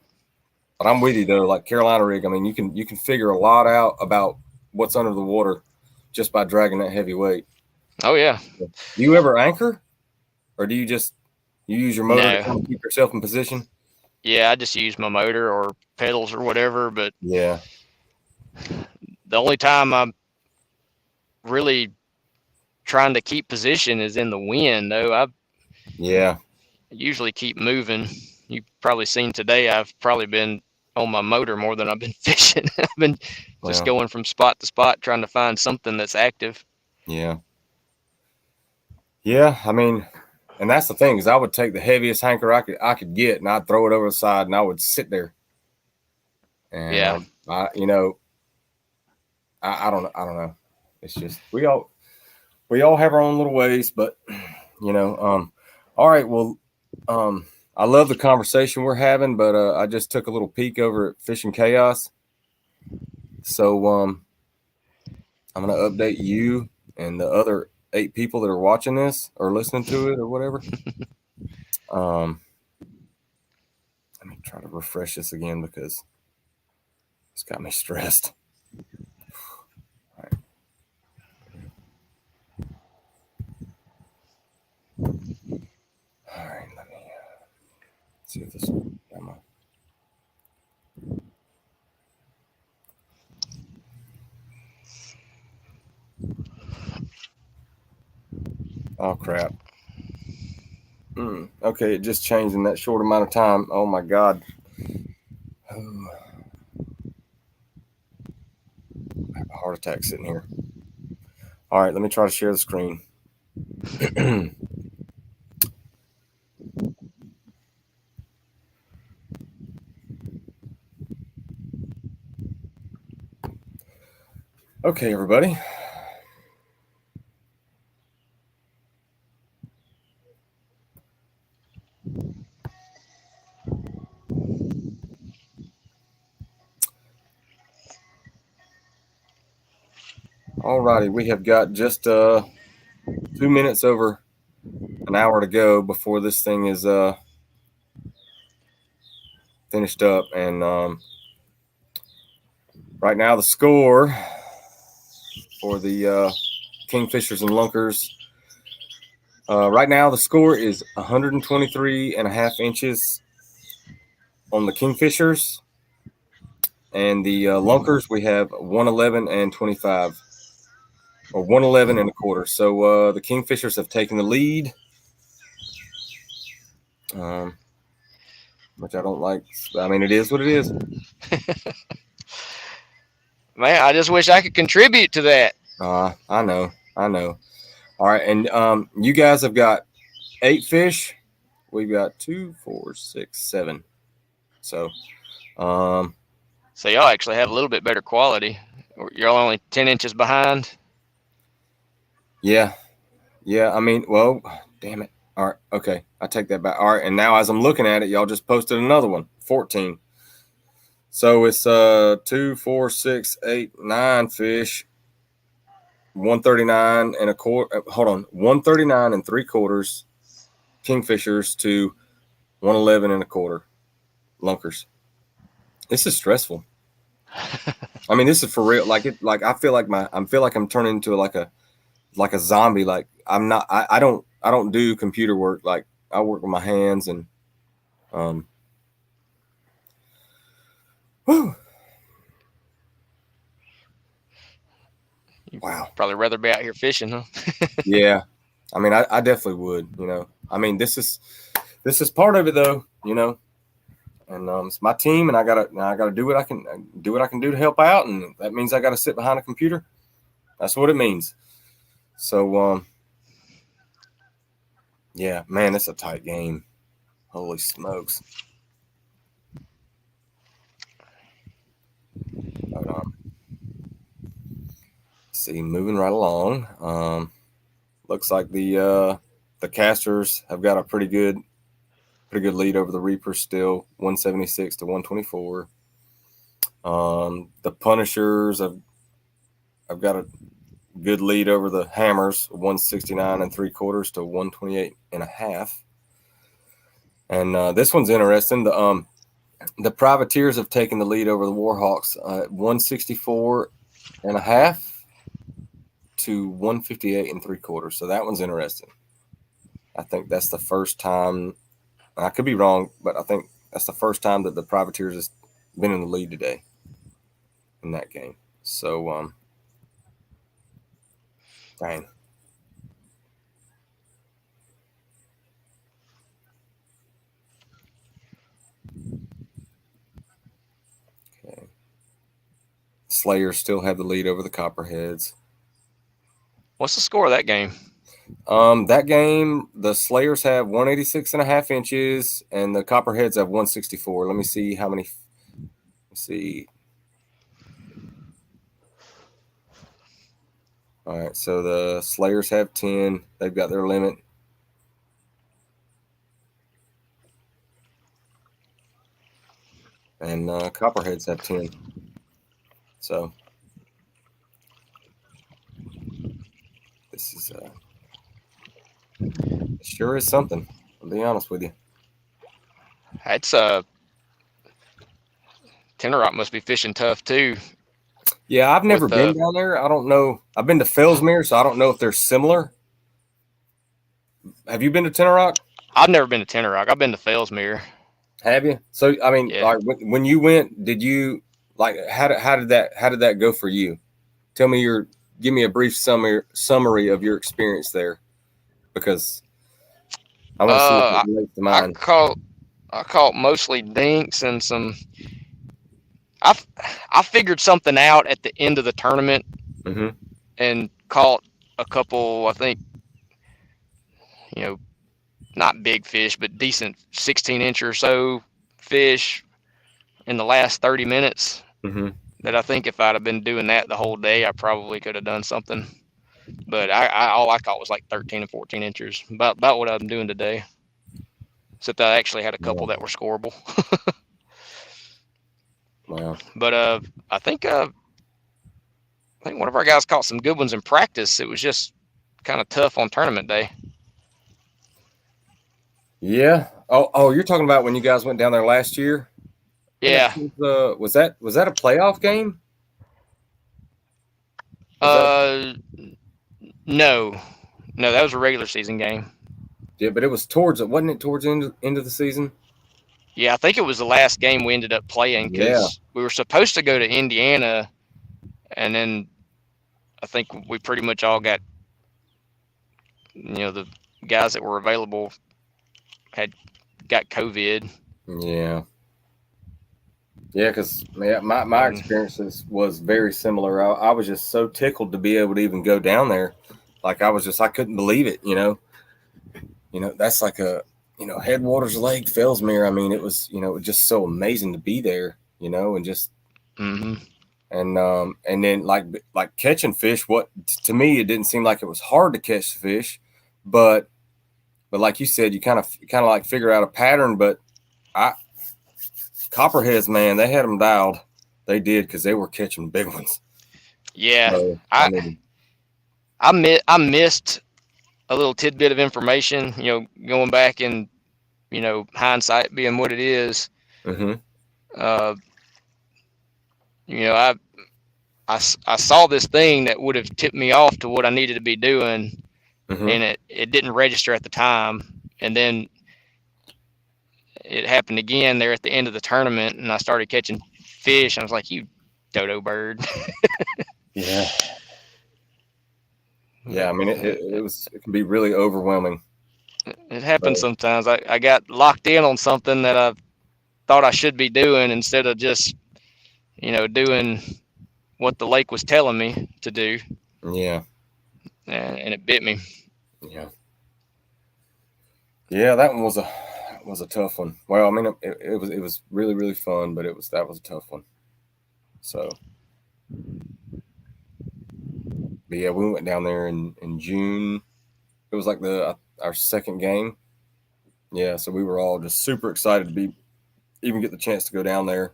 I'm with you though. Like Carolina rig, I mean, you can figure a lot out about what's under the water just by dragging that heavy weight. Oh yeah. Do you ever anchor, or do you just use your motor to No. kind of keep yourself in position? Yeah, I just use my motor or pedals or whatever. But Yeah, the only time I'm really trying to keep position is in the wind, though. I usually keep moving. You've probably seen today I've probably been on my motor more than I've been fishing. I've been just going from spot to spot trying to find something that's active. Yeah. I mean, and that's the thing is I would take the heaviest anchor I could get, and I'd throw it over the side, and I would sit there. And I don't know. It's just we all have our own little ways, but all right. Well, I love the conversation we're having, but I just took a little peek over at Fishing Chaos. So I'm going to update you and the other 8 people that are watching this or listening to it or whatever. Let me try to refresh this again because it's got me stressed. All right. All right, let me see if this will come on. Oh crap. Okay, it just changed in that short amount of time. Oh my God. I have a heart attack sitting here. All right, let me try to share the screen. Okay, everybody. All righty, we have got just 2 minutes over an hour to go before this thing is finished up, and right now the score for the Kingfishers and Lunkers. Right now the score is 123.5 inches on the Kingfishers, and the Lunkers we have 111.25. Or 111.25. So the Kingfishers have taken the lead, which I don't like. I mean, it is what it is. Man, I just wish I could contribute to that. I know. All right, and you guys have got 8 fish. We've got 2, 4, 6, 7. So y'all actually have a little bit better quality. You're only 10 inches behind. Yeah. Yeah, I mean, well, damn it. All right, okay, I take that back. All right, and now as I'm looking at it, y'all just posted another one, 14. So it's 2, 4, 6, 8, 9 fish, 139 and a quarter. Hold on, 139 and 3/4 Kingfishers to 111 and a quarter Lunkers. This is stressful. I mean, this is for real. Like it, like I feel like I'm turning into like a zombie. Like I'm not. I don't do computer work. Like I work with my hands and whew. Wow. Probably rather be out here fishing, huh? Yeah. I mean, I definitely would. I mean, this is part of it though. And it's my team, and I gotta do what I can do to help out, and that means I gotta sit behind a computer. That's what it means. So yeah, man, it's a tight game. Holy smokes! But, see, moving right along. Looks like the casters have got a pretty good lead over the Reapers still, 176 to 124. The Punishers have got a good lead over the Hammers, 169 and 3/4 to 128 and a half. And this one's interesting. The Privateers have taken the lead over the Warhawks, 164 and a half to 158 and 3/4. So that one's interesting. I think that's the first time. I could be wrong, but I think that's the first time that the Privateers has been in the lead today in that game. So, dang. Okay. Slayers still have the lead over the Copperheads. What's the score of that game? That game, the Slayers have 186 and a half inches, and the Copperheads have 164. Let me see how many. Let's see. All right, so the Slayers have 10. They've got their limit. And Copperheads have 10. So this is it sure is something. I'll be honest with you. That's Tenor Rock must be fishing tough too. Yeah, I've never been down there. I don't know. I've been to Fellsmere, so I don't know if they're similar. Have you been to Tenor Rock? I've never been to Tenor Rock. I've been to Fellsmere. Have you? So I mean, Yeah. like when you went, did you like how did that go for you? Give me a brief summary of your experience there, because I want to see if it relates to mine. I caught mostly dinks and some. I figured something out at the end of the tournament and caught a couple. I think, not big fish, but decent 16-inch or so fish in the last 30 minutes. That I think if I'd have been doing that the whole day, I probably could have done something. But all I caught was like 13 and 14 inches, about what I'm doing today. Except I actually had a couple that were scoreable. Wow. But I think one of our guys caught some good ones in practice. It was just kind of tough on tournament day. Yeah. Oh, you're talking about when you guys went down there last year? Yeah. Was that a playoff game? No, that was a regular season game. Yeah, but it was wasn't it towards the end of the season? Yeah, I think it was the last game we ended up playing because we were supposed to go to Indiana, and then I think we pretty much all got, the guys that were available got COVID. Yeah. Yeah, because my experiences was very similar. I was just so tickled to be able to even go down there. Like I couldn't believe it. That's like a Headwaters Lake, Fellsmere. I mean, it was it was just so amazing to be there. And just and then like catching fish. What to me, it didn't seem like it was hard to catch the fish. but like you said, you kind of like figure out a pattern. But copperheads, man, they had them dialed. They did, because they were catching big ones. Yeah, So, I missed a little tidbit of information. Going back and hindsight being what it is. mm-hmm. Uh, I saw this thing that would have tipped me off to what I needed to be doing, Mm-hmm. and it didn't register at the time. And then it happened again there at the end of the tournament, and I started catching fish. I was like, "You dodo bird!" Yeah. Yeah, I mean, it can be really overwhelming. It happens sometimes. I got locked in on something that I thought I should be doing instead of just doing what the lake was telling me to do. Yeah. And it bit me. Yeah. Yeah, that one was a tough one. Well, I mean, it was really, really fun, but that was a tough one. So, but yeah, we went down there in June. It was like our second game. Yeah, so we were all just super excited to even get the chance to go down there.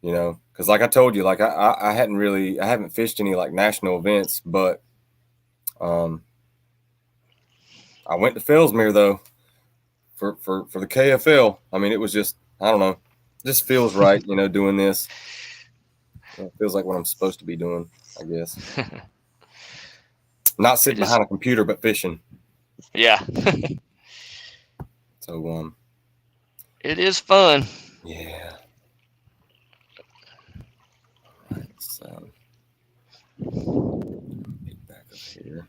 Because like I told you, like I haven't fished any like national events, but I went to Fellsmere though for the KFL. I mean, it was just, I don't know, just feels right, doing this. It feels like what I'm supposed to be doing, I guess. Not sitting behind a computer, but fishing. Yeah. So it is fun. Yeah. All right, so get back up here.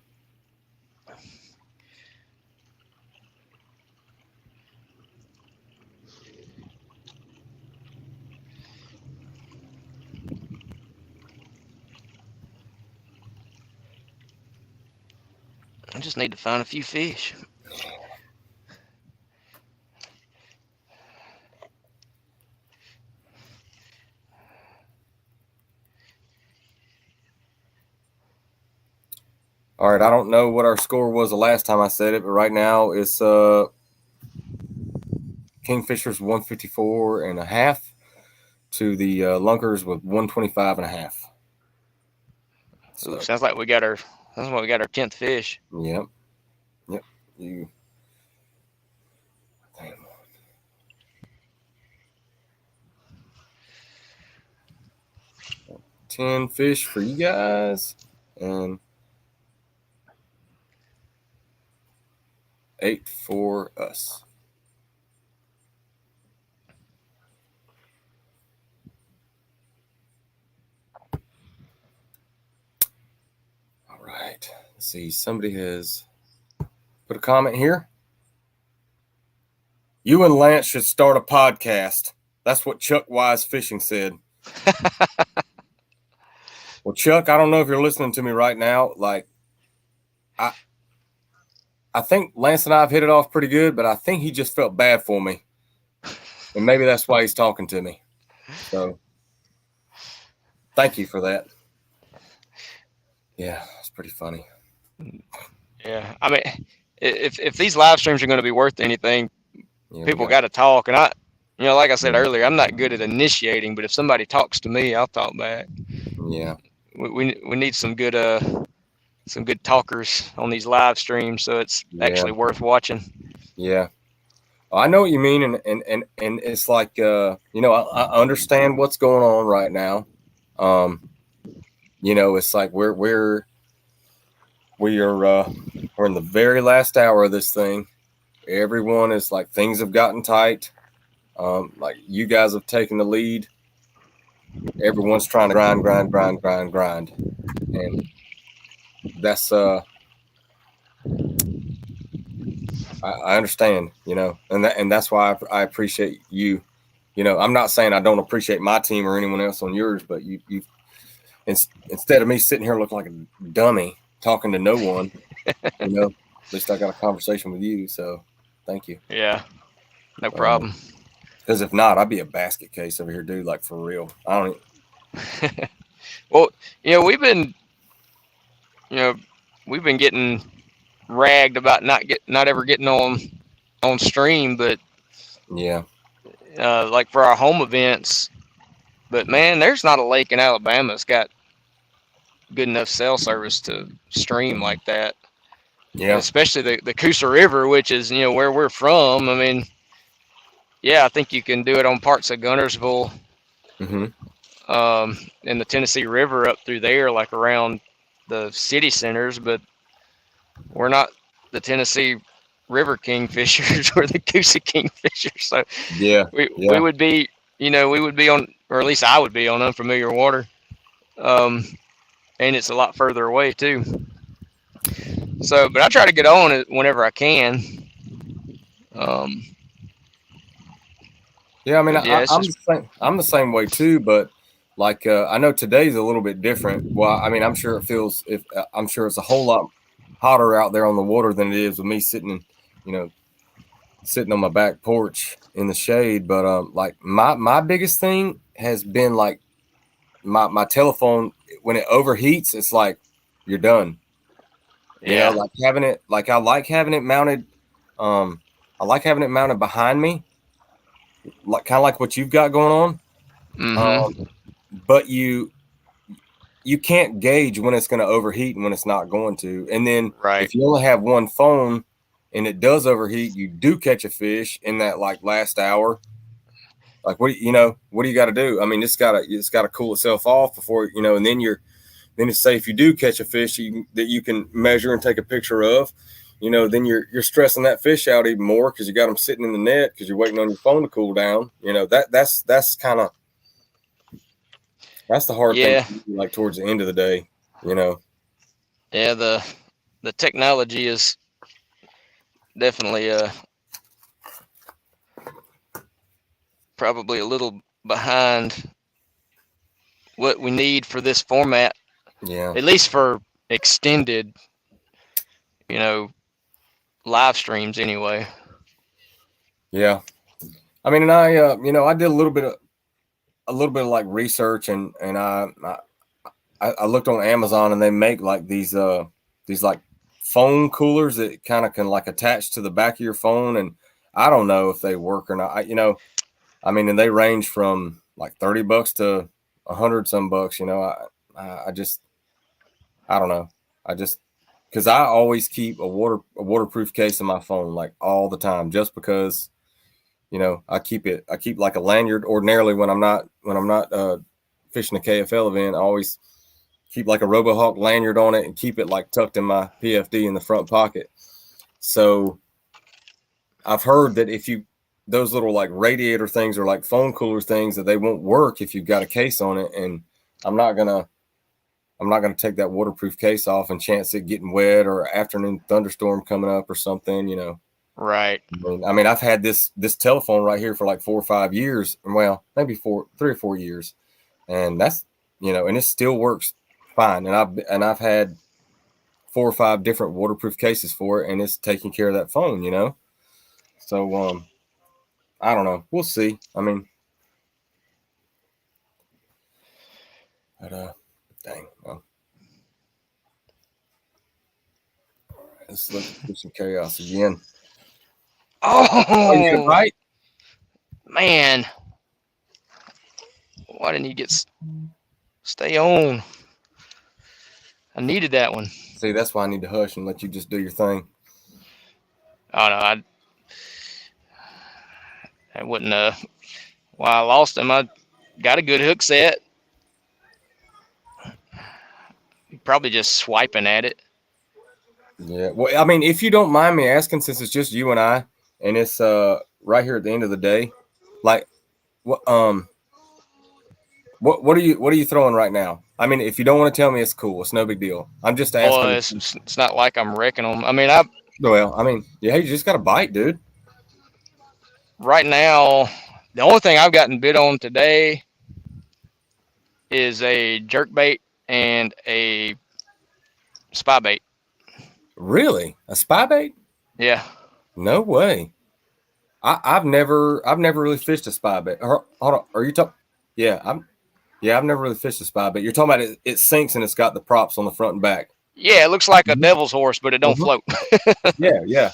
I just need to find a few fish. All right, I don't know what our score was the last time I said it, but right now it's Kingfishers 154.5 to the Lunkers with 125.5. So, sounds like we got our 10th fish. Yep. You. 10 fish for you guys, and 8 for us. All right. Let's see. Somebody has put a comment here. You and Lance should start a podcast. That's what Chuck Wise Fishing said. Well, Chuck, I don't know if you're listening to me right now. Like, I think Lance and I have hit it off pretty good, but I think he just felt bad for me. And maybe that's why he's talking to me. So, thank you for that. Yeah, it's pretty funny. Yeah, I mean, if these live streams are going to be worth anything, people got to talk. And like I said earlier, I'm not good at initiating, but if somebody talks to me, I'll talk back. Yeah. We need some good talkers on these live streams, so it's actually worth watching. Yeah. I know what you mean, and it's like I understand what's going on right now. It's like we're in the very last hour of this thing. Everyone is like, things have gotten tight. Like, you guys have taken the lead. Everyone's trying to grind, and that's I understand, and that's why I appreciate you. I'm not saying I don't appreciate my team or anyone else on yours, but you instead of me sitting here looking like a dummy talking to no one, at least I got a conversation with you. So thank you. Yeah, no problem. Because if not, I'd be a basket case over here, dude. Like, for real. I don't. Well, we've been getting ragged about not ever getting on stream, but Yeah. like for our home events. But man, there's not a lake in Alabama that's got good enough cell service to stream like that. Yeah. Especially the Coosa River, which is where we're from. I mean, yeah, I think you can do it on parts of Guntersville, Mm-hmm. and the Tennessee River up through there, like around the city centers. But we're not the Tennessee River Kingfishers. We're the Coosa Kingfishers. So Yeah. we would be, we would be on, or at least I would be on unfamiliar water. And it's a lot further away too. So, but I try to get on it whenever I can. Yeah, I mean, But yeah, I'm the same way too, but like I know today's a little bit different. Well, I mean, I'm sure I'm sure it's a whole lot hotter out there on the water than it is with me sitting on my back porch in the shade. But like my biggest thing has been like my telephone when it overheats, it's like you're done. yeah, Like having it, like I like having it mounted. I like having it mounted behind me, like kind of like what you've got going on. mm-hmm. But you can't gauge when it's going to overheat and when it's not going to. And then Right. if you only have one phone and it does overheat, you do catch a fish in that like last hour. Like what do you got to do? I mean, it's got to cool itself off before and then it's say if you do catch a fish that you can measure and take a picture of, then you're stressing that fish out even more because you got them sitting in the net because you're waiting on your phone to cool down. That's kind of. That's the hard thing, like towards the end of the day, Yeah, the technology is definitely probably a little behind what we need for this format. Yeah. At least for extended, live streams anyway. Yeah. I mean, and I did a little bit of like research and I looked on Amazon and they make like these like phone coolers that kind of can like attach to the back of your phone. And I don't know if they work or not. I mean, and they range from like $30 to $100 some bucks, I don't know. Cause I always keep a waterproof case in my phone, like all the time, just because, I keep like a lanyard ordinarily when I'm not fishing a KFL event. I always keep like a RoboHawk lanyard on it and keep it like tucked in my PFD in the front pocket. So I've heard that those little like radiator things or like phone cooler things that they won't work if you've got a case on it. And I'm not gonna take that waterproof case off and chance it getting wet or afternoon thunderstorm coming up or something, Right. I mean, I've had this telephone right here for like 4 or 5 years. Well, maybe 3 or 4 years. And that's, and it still works fine. And I've had 4 or 5 different waterproof cases for it, and it's taking care of that phone, So, I don't know. We'll see. I mean, but, dang. Well. Let's look at some chaos again. Oh, you get a bite? Man. Why didn't you stay on? I needed that one. See, that's why I need to hush and let you just do your thing. Oh no, I wouldn't. Well, I lost him. I got a good hook set. Probably just swiping at it. Yeah. Well, I mean, if you don't mind me asking, since it's just you and I, and it's right here at the end of the day, like, what are you throwing right now? I mean, if you don't want to tell me, it's cool. It's no big deal. I'm just asking. Well, it's not like I'm wrecking them. I mean, yeah, you just got a bite, dude. Right now, the only thing I've gotten bit on today is a jerkbait and a spy bait. Really? A spy bait? Yeah. No way. I've never really fished a spy bait. Hold on. Are you talking? Yeah, I've never really fished a spy bait. You're talking about it sinks and it's got the props on the front and back. Yeah, it looks like a Mhm. devil's horse, but it don't Mhm. float. Yeah.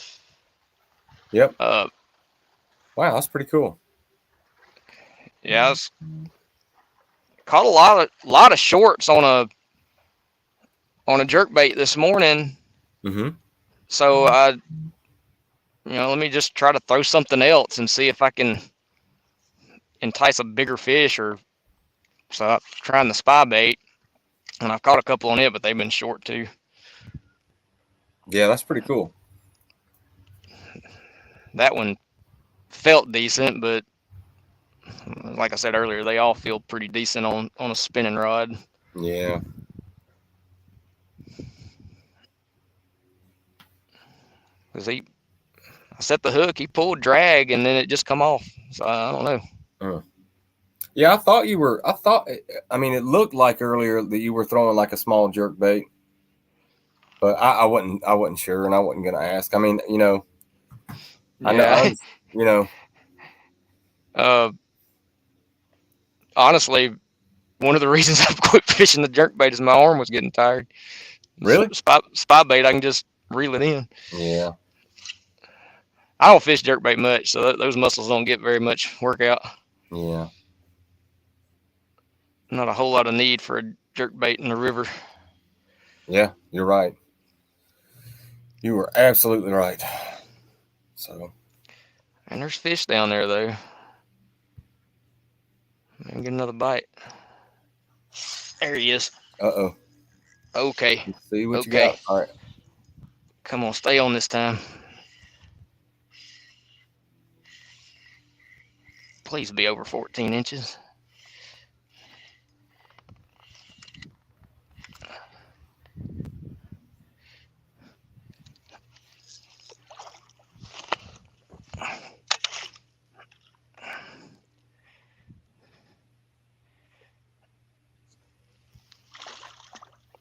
Yep. Uh, Wow, that's pretty cool. yeah, I caught a lot of shorts on a jerk bait this morning. Mm-hmm. So let me just try to throw something else and see if I can entice a bigger fish. Or so I'm trying the spy bait, and I've caught a couple on it, but they've been short too. Yeah, that's pretty cool. That one felt decent, but like I said earlier, they all feel pretty decent on a spinning rod. Yeah. Cause I set the hook, he pulled drag, and then it just come off. So I don't know. Yeah, I mean, it looked like earlier that you were throwing like a small jerk bait, but I wasn't sure, and I wasn't going to ask. I mean, I Yeah. know, Honestly, one of the reasons I've quit fishing the jerk bait is my arm was getting tired. Really? Spy bait, I can just reel it in. Yeah. I don't fish jerk bait much, so those muscles don't get very much workout. Yeah. Not a whole lot of need for a jerk bait in the river. Yeah, you're right. You were absolutely right. So. And there's fish down there, though. Maybe get another bite. There he is. Uh-oh. Okay. Let's see what you Okay. got. All right. Come on, stay on this time. Please be over 14 inches.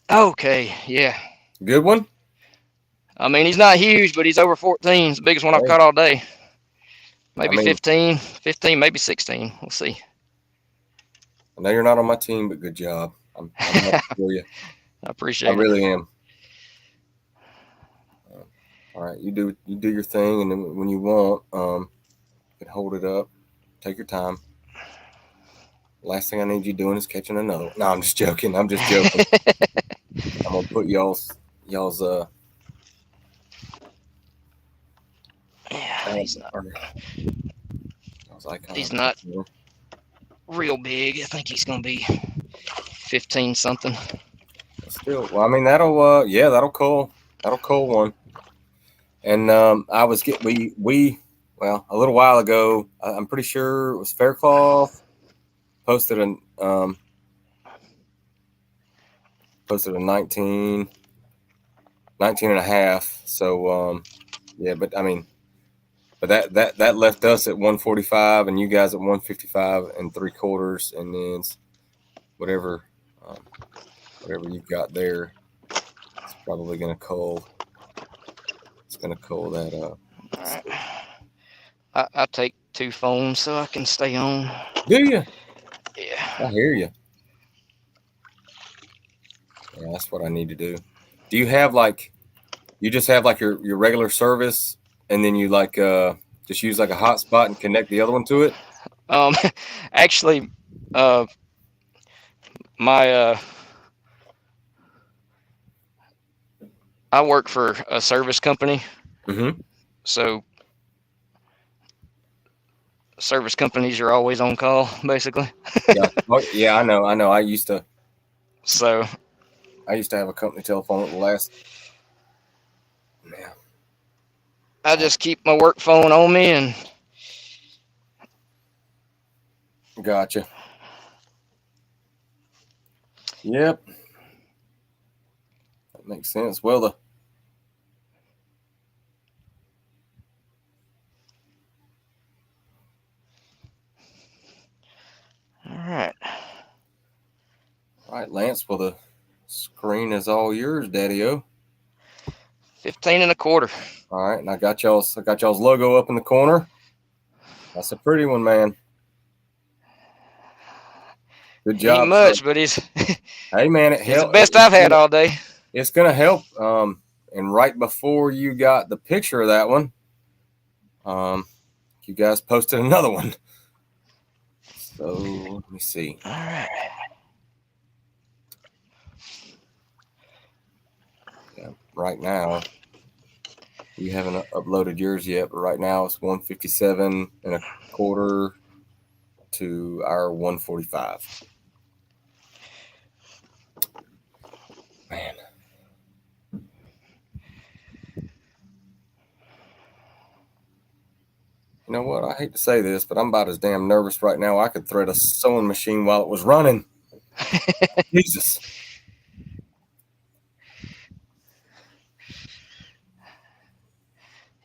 Okay, yeah. Good one? I mean, he's not huge, but he's over 14. It's the biggest one I've Hey. caught all day. Maybe I mean, 15, maybe 16. We'll see. I know you're not on my team, but good job. I'm happy for you. I appreciate I really am. All right, you do your thing, and then when you want, you can hold it up. Take your time. Last thing I need you doing is catching another one. No, I'm just joking. I'm gonna put y'all's Yeah, he's not real big. I think he's gonna be 15 something. Still, well, I mean that'll cull one. And I was well, a little while ago, I'm pretty sure it was Faircloth posted a 19 and a half. So yeah, but I mean, but that left us at 145 and you guys at 155 and 3/4, and then whatever you've got there, it's probably gonna cull. It's gonna cull that up. All right. I take 2 phones so I can stay on. Do you? Yeah. I hear you. Yeah, that's what I need to do. Do you have you just have your regular service, and then you just use like a hotspot and connect the other one to it? Actually, my I work for a service company. Mm-hmm. So service companies are always on call, basically. Yeah. Oh, yeah, I know. I used to have a company telephone at the last. Yeah. I just keep my work phone on me and. Gotcha. Yep. That makes sense. Well, All right, Lance. Well, the screen is all yours, Daddy-O. 15 1/4. All right, and I got y'all's logo up in the corner. That's a pretty one, man. Good job. Ain't much, but he's. Hey, man, He's the best I've had all day. it's gonna help. And right before you got the picture of that one, you guys posted another one. So let me see. All right. Yeah, right now, you haven't uploaded yours yet, but right now it's 157.25 to our 145. Man. You know what? I hate to say this, but I'm about as damn nervous right now. I could thread a sewing machine while it was running. Jesus.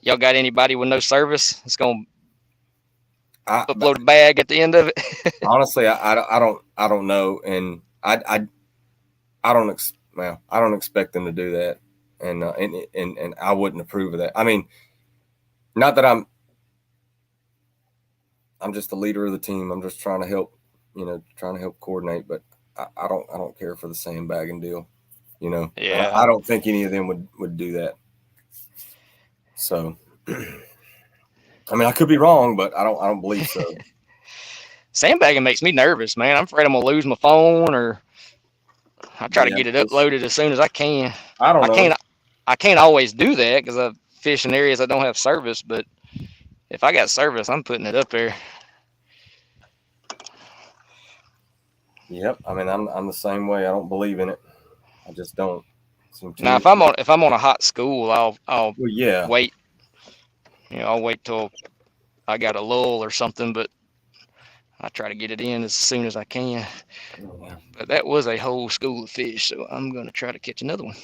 Y'all got anybody with no service that's gonna I upload a bag at the end of it? honestly, I don't know, and I don't I don't expect them to do that, and I wouldn't approve of that. I mean, not that I'm just the leader of the team. I'm just trying to help, trying to help coordinate, but I don't care for the sandbagging deal, Yeah. I don't think any of them would do that. So, I mean, I could be wrong, but I don't believe so. Sandbagging makes me nervous, man. I'm afraid I'm gonna lose my phone, or I try to Yeah, get it uploaded as soon as I can. I don't know. I can't always do that because I fish in areas I don't have service. But if I got service, I'm putting it up there. Yep. I mean, I'm the same way. I don't believe in it. I just don't. Now, if I'm on a hot school, I'll Well, yeah. wait. I'll wait till I got a lull or something. But I try to get it in as soon as I can. Yeah. But that was a whole school of fish, so I'm gonna try to catch another one.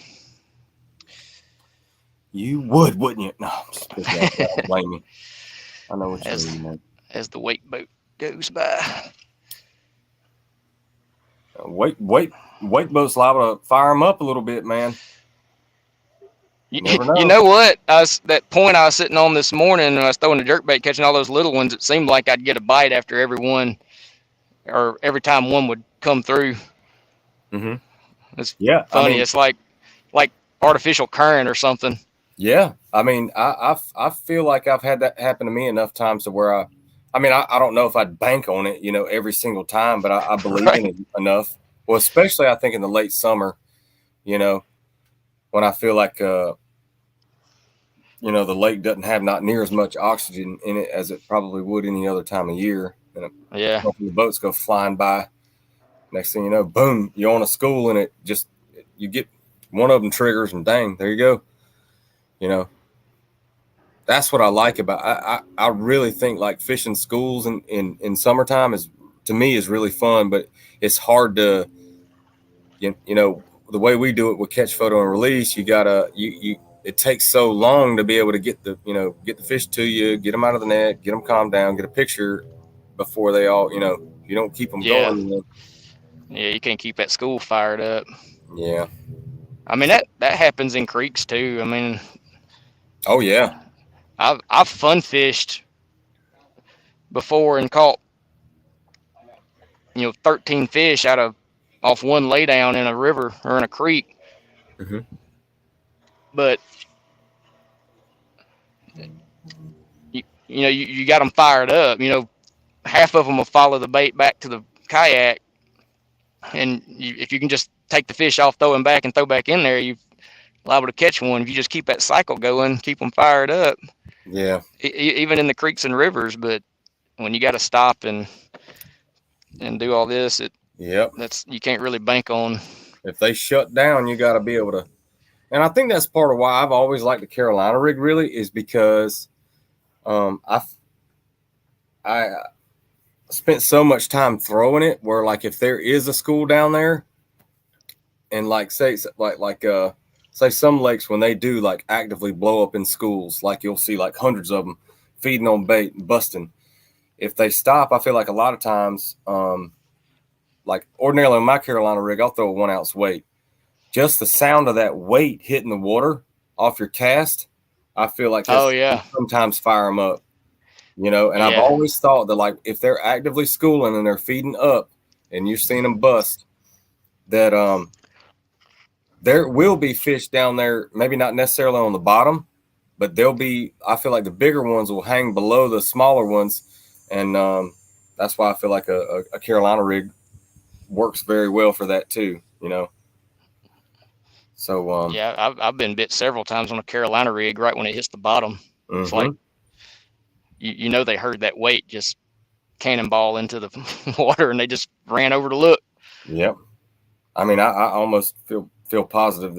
You would, wouldn't you? No, I'm just kidding. I don't blame you. I know what you mean, man. As the wake boat goes by. Wait boat's liable to fire them up a little bit, man. Never know. You know what? That point I was sitting on this morning when I was throwing the jerkbait, catching all those little ones, it seemed like I'd get a bite after every one, or every time one would come through. Mm-hmm. It's Yeah, funny. I mean, It's like artificial current or something. yeah. I mean, I feel like I've had that happen to me enough times to where I don't know if I'd bank on it, every single time, but I believe Right. in it enough. Well, especially I think in the late summer, when I feel like, the lake doesn't have not near as much oxygen in it as it probably would any other time of year. And Yeah. the boats go flying by. Next thing you know, boom, you're on a school and you get one of them triggers and dang, there you go. That's what I like about I really think like fishing schools in summertime to me is really fun, but it's hard to the way we do it with catch, photo, and release. You gotta it takes so long to be able to get the fish to you, get them out of the net, get them calmed down, get a picture before they all you don't keep them Yeah. going. Yeah, you can't keep that school fired up. Yeah. I mean that happens in creeks too. I mean, Oh yeah. I've fun fished before and caught 13 fish off one laydown in a river or in a creek. Mm-hmm. But you got them fired up. Half of them will follow the bait back to the kayak, and if you can just take the fish off, throw them back, and throw back in there, you're liable to catch one. If you just keep that cycle going, keep them fired up. Yeah. Even in the creeks and rivers. But when you got to stop and do all this, you can't really bank on. If they shut down, you got to be able to. And I think that's part of why I've always liked the Carolina rig, really, is because I spent so much time throwing it where, like, if there is a school down there and say some lakes, when they do like actively blow up in schools, like you'll see like hundreds of them feeding on bait and busting. If they stop, I feel like a lot of times, like ordinarily on my Carolina rig, I'll throw a 1 ounce weight. Just the sound of that weight hitting the water off your cast, I feel like sometimes fire them up, and I've always thought that, like, if they're actively schooling and they're feeding up and you're seeing them bust, that there will be fish down there, maybe not necessarily on the bottom, but there'll be, I feel like the bigger ones will hang below the smaller ones. And that's why I feel like a Carolina rig works very well for that too, you know? So, Yeah, I've been bit several times on a Carolina rig right when it hits the bottom. It's like, you know, they heard that weight just cannonball into the water and they just ran over to look. Yep. I mean, I almost feel positive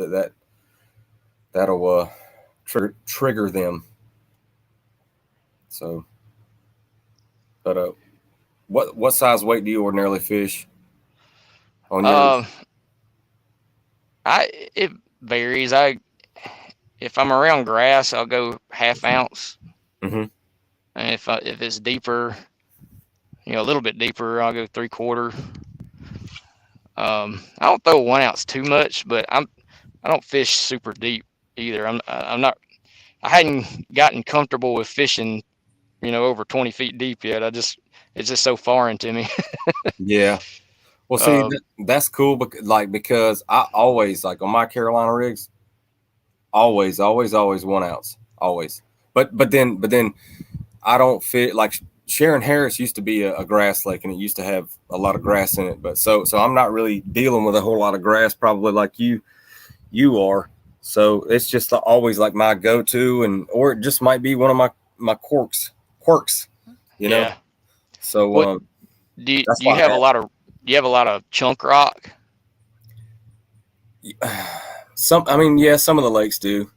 that'll trigger them. So, but what size weight do you ordinarily fish on yours? It varies. If I'm around grass, I'll go 1/2 ounce. Mm-hmm. And if it's deeper, you know, a little bit deeper, I'll go 3/4. I don't throw 1 ounce too much, but I don't fish super deep either. I'm not. I hadn't gotten comfortable with fishing, you know, over 20 feet deep yet. It's just so foreign to me. Yeah. Well, see, that's cool, because I always, like on my Carolina rigs, always 1 ounce, always. But then I don't fit, like Sharon Harris used to be a grass lake, and it used to have a lot of grass in it. But so I'm not really dealing with a whole lot of grass, probably like you are. So it's just always like my go-to, or it just might be one of my quirks, you know. Yeah. So do you have a lot of chunk rock? some of the lakes do,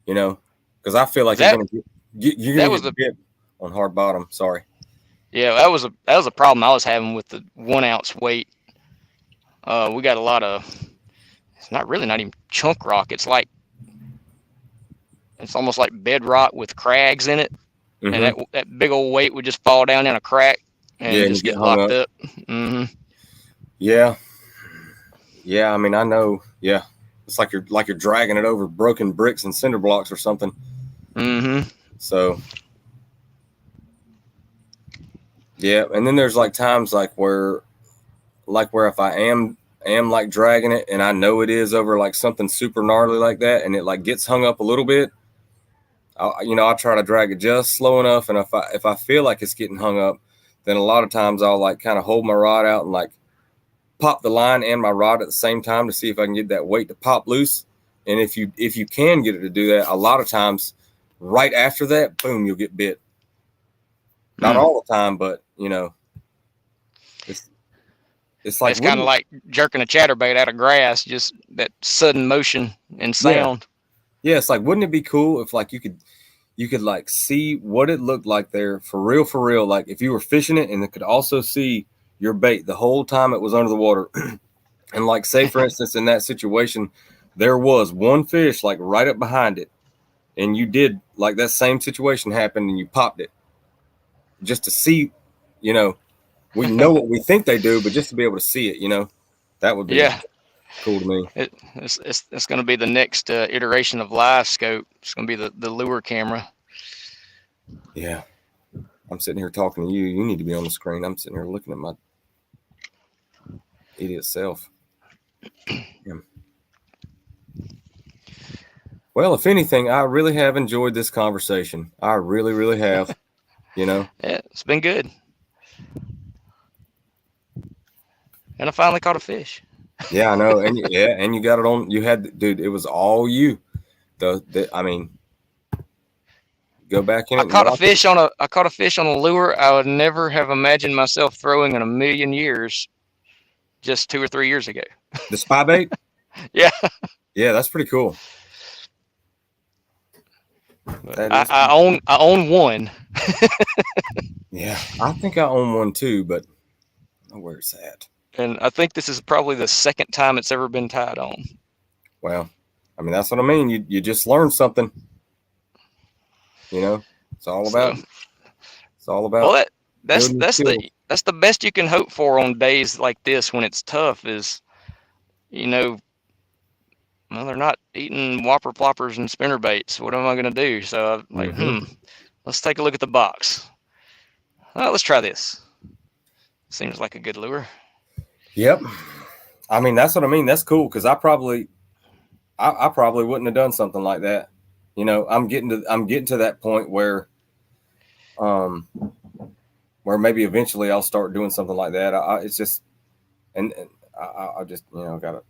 you know, because I feel like you're gonna get bit on hard bottom. Sorry. Yeah, that was a problem I was having with the 1 ounce weight. We got a lot of, it's not even chunk rock. It's almost like bedrock with crags in it. Mm-hmm. And that big old weight would just fall down in a crack and just get locked up. Mm-hmm. Yeah. I mean, I know. Yeah, it's like you're dragging it over broken bricks and cinder blocks or something. Mm-hmm. So, yeah, and then there's like times where if I am like dragging it and I know it is over like something super gnarly like that, and it like gets hung up a little bit, I'll try to drag it just slow enough, and if I feel like it's getting hung up, then a lot of times I'll like kind of hold my rod out and like pop the line and my rod at the same time to see if I can get that weight to pop loose. And if you can get it to do that, a lot of times right after that, boom, you'll get bit. Not all the time, but you know, it's like, it's kind of like jerking a chatterbait out of grass, just that sudden motion and sound. Yeah, it's like, wouldn't it be cool if like you could like see what it looked like there for real, like if you were fishing it and it could also see your bait the whole time it was under the water. And like, say for instance, in that situation, there was one fish like right up behind it, and you did like that same situation happened and you popped it just to see, you know, we know what we think they do, but just to be able to see it, you know, that would be cool to me. It's going to be the next iteration of live scope. It's going to be the lure camera. Yeah. I'm sitting here talking to you. You need to be on the screen. I'm sitting here looking at my idiot self. Yeah. Well, if anything, I really have enjoyed this conversation. I really, really have. You know? Yeah, it's been good. And I finally caught a fish. Yeah, I know. And and you got it on. You had, dude, it was all you. I mean, go back in. I caught a fish on a lure I would never have imagined myself throwing in a million years, just 2 or 3 years ago. The spy bait? Yeah. Yeah, that's pretty cool. I own one. Yeah, I think I own one too, but I don't know where it's at. And I think this is probably the second time it's ever been tied on. Well, I mean, that's what I mean. You just learned something. You know, it's all about. Well, that's the best you can hope for on days like this when it's tough. Is, you know, well, they're not eating whopper ploppers and spinner baits. What am I going to do? So I'm like, let's take a look at the box. Well, let's try this. Seems like a good lure. Yep. I mean, that's what I mean. That's cool, because I probably I probably wouldn't have done something like that. You know, I'm getting to that point where maybe eventually I'll start doing something like that. It's just, and I just, you know, gotta.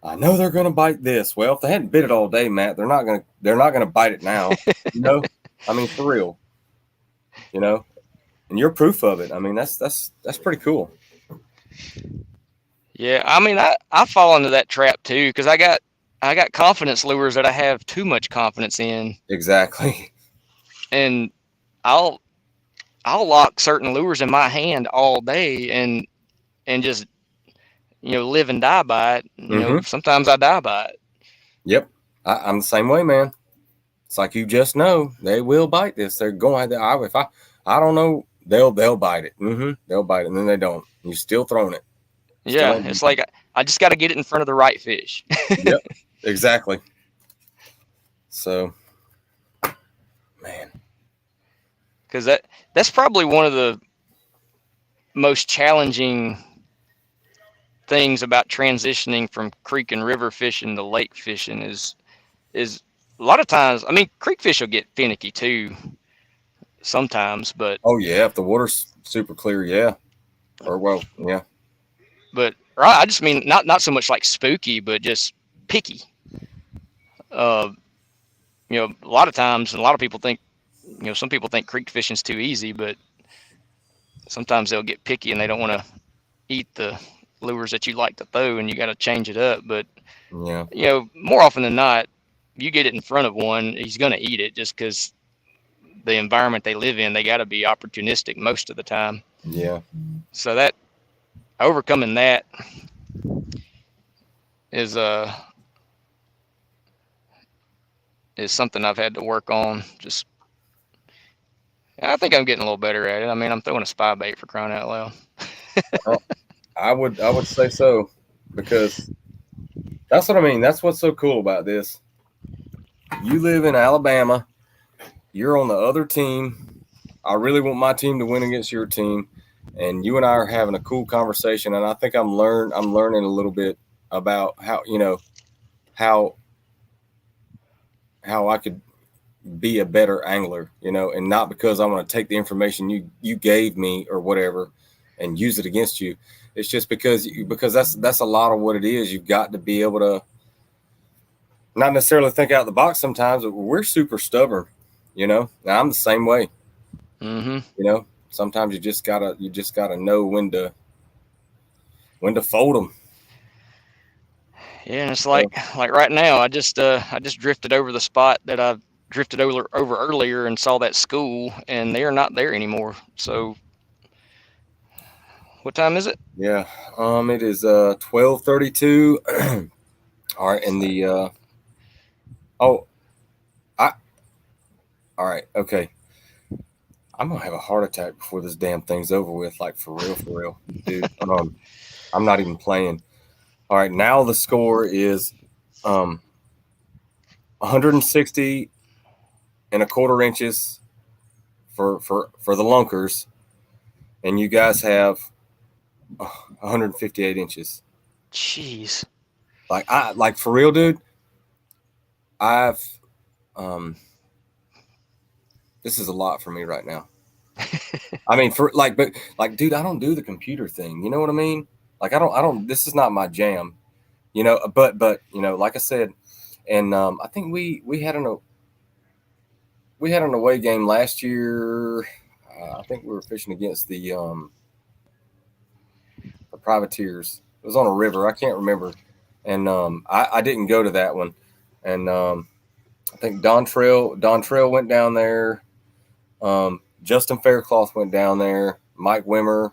I know they're gonna bite this. Well, if they hadn't bit it all day, Matt, they're not gonna bite it now. You know, I mean, for real. You know, and you're proof of it. I mean, that's pretty cool. Yeah, I mean, I fall into that trap too because I got confidence lures that I have too much confidence in, Exactly. and I'll lock certain lures in my hand all day and just, you know, live and die by it. You know, sometimes I die by it. Yep, I'm the same way, man. It's like, you just know they will bite this. They're going. If I don't know, they'll bite it. They'll bite it, and then they don't. You're still throwing it. Yeah, it's like I just got to get it in front of the right fish. Yep, exactly. So, man, because that's probably one of the most challenging things about transitioning from creek and river fishing to lake fishing is a lot of times. I mean, creek fish will get finicky too sometimes, but oh yeah, if the water's super clear, yeah, or well, yeah. But I just mean not so much like spooky, but just picky. You know, a lot of times, and a lot of people think, you know, some people think creek fishing's too easy, but sometimes they'll get picky and they don't want to eat the lures that you like to throw, and you got to change it up. But Yeah. you know, more often than not, you get it in front of one, he's going to eat it just because the environment they live in, they got to be opportunistic most of the time. Yeah. So that overcoming that is something I've had to work on. Just, I think I'm getting a little better at it. I mean, I'm throwing a spy bait, for crying out loud. Well, I would say so, because that's what I mean. That's what's so cool about this. You live in Alabama. You're on the other team. I really want my team to win against your team, and you and I are having a cool conversation. And I think I'm learning a little bit about how, you know, how I could be a better angler, you know, and not because I want to take the information you gave me or whatever and use it against you. It's just because that's a lot of what it is. You've got to be able to not necessarily think out the box sometimes, but we're super stubborn, you know. Now, I'm the same way. You know, sometimes you just gotta know when to fold them. Yeah, and it's like right now, I just drifted over the spot that I drifted over earlier and saw that school, and they are not there anymore. So, what time is it? Yeah, it is 12:32. All right, and the all right, okay. I'm gonna have a heart attack before this damn thing's over with. Like, for real, dude. I'm not even playing. All right, now the score is 160 and a quarter inches for the Lunkers, and you guys have 158 inches. Jeez. Like for real, dude. I've this is a lot for me right now. I mean, dude, I don't do the computer thing. You know what I mean? Like, I don't. This is not my jam. You know, but you know, like I said, and I think we had an away game last year. I think we were fishing against the privateers. It was on a river. I can't remember, and I didn't go to that one. And I think Don Trail went down there. Justin Faircloth went down there. Mike Wimmer,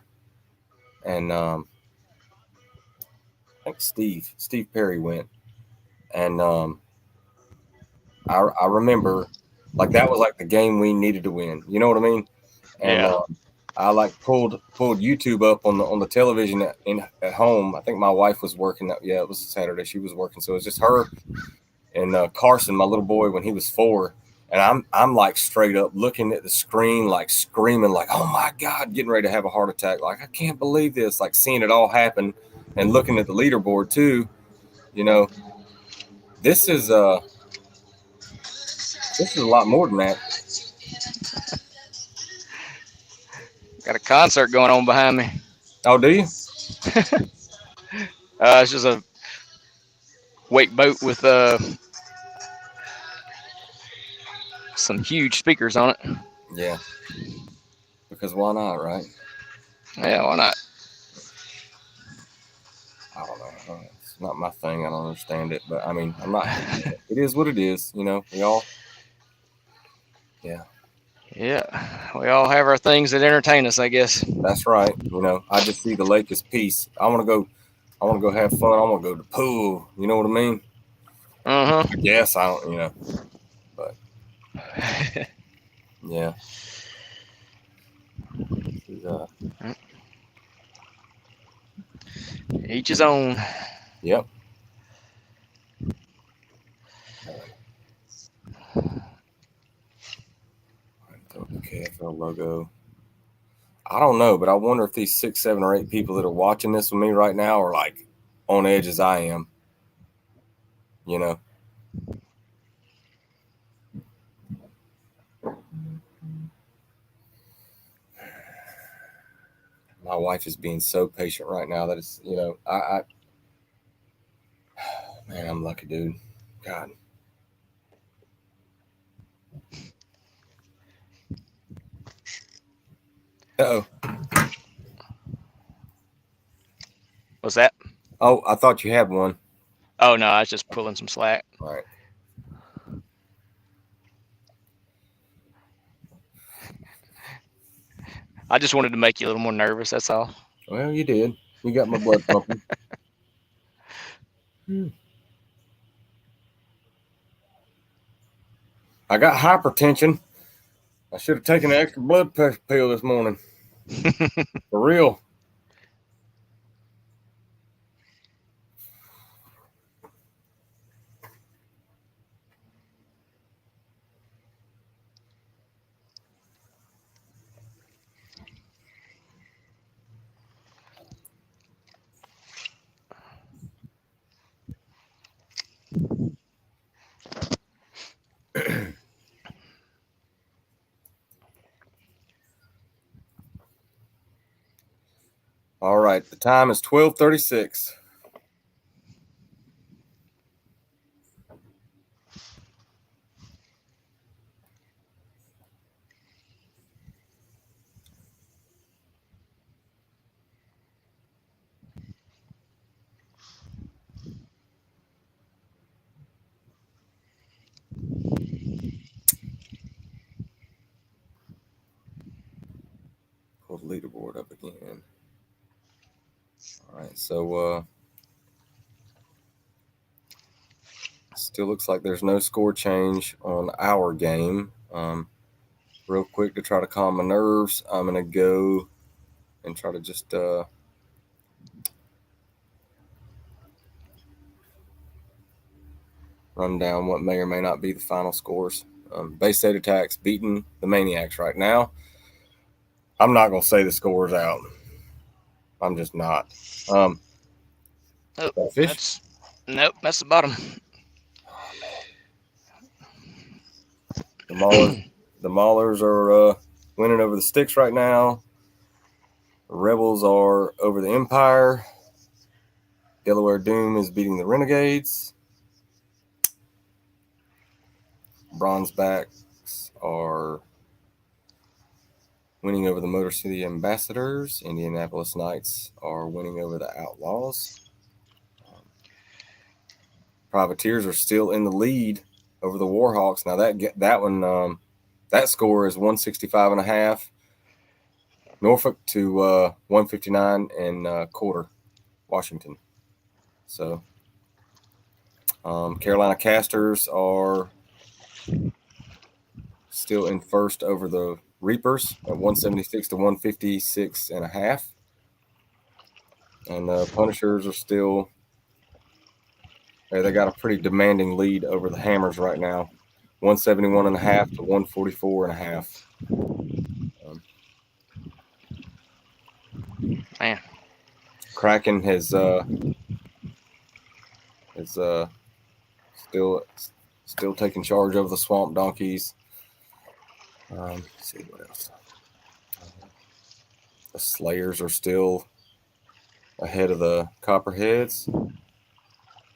and I think Steve Perry went. And I remember, like, that was like the game we needed to win. You know what I mean? And Yeah. I like pulled YouTube up on the television at home. I think my wife was working. Yeah, it was a Saturday. She was working, so it was just her and Carson, my little boy, when he was 4. And I'm like straight up looking at the screen, like screaming, like, oh my God, getting ready to have a heart attack. Like, I can't believe this. Like, seeing it all happen and looking at the leaderboard too, you know. This is a lot more than that. Got a concert going on behind me. Oh, do you? It's just a wake boat with some huge speakers on it. Yeah. Because why not, right? Yeah, why not? I don't know. It's not my thing. I don't understand it, but I mean, I'm not. It is what it is. You know, we all. Yeah, Yeah, we all have our things that entertain us, I guess. that's right. You know, I just see the lake as peace. I want to go. I want to go have fun. I want to go to the pool. You know what I mean? Uh I guess I don't. You know, but huh. yeah. This is, Each his own. yep. The KFL logo. I don't know, but I wonder if these 6, 7, or 8 people that are watching this with me right now are like on edge as I am. You know. My wife is being so patient right now that it's, you know, I man, I'm lucky, dude. God. Uh-oh. What's that? Oh, I thought you had one. Oh no, I was just pulling some slack. All right. I just wanted to make you a little more nervous. That's all. Well, you did. You got my blood pumping. I got hypertension. I should have taken an extra blood pressure pill this morning. For real. All right. The time is 12:36. Pull the leaderboard up again. All right. So still looks like there's no score change on our game. Real quick to try to calm my nerves, I'm gonna go and try to just run down what may or may not be the final scores. Bay State Attacks beating the Maniacs right now. I'm not gonna say the scores out. I'm just not. Oh, Fish? nope, that's the bottom. The Maulers are winning over the Sticks right now. The Rebels are over the Empire. Delaware Doom is beating the Renegades. Bronzebacks are winning over the Motor City Ambassadors. Indianapolis Knights are winning over the Outlaws. Privateers are still in the lead over the Warhawks. Now that one, that score is 165.5. Norfolk to 159 and quarter, Washington. So Carolina Casters are still in first over the Reapers at 176 to 156.5. And the Punishers are still, they got a pretty demanding lead over the Hammers right now, 171.5 to 144.5. Man, Kraken has still taking charge of the swamp donkeys. Let's see what else. The Slayers are still ahead of the Copperheads,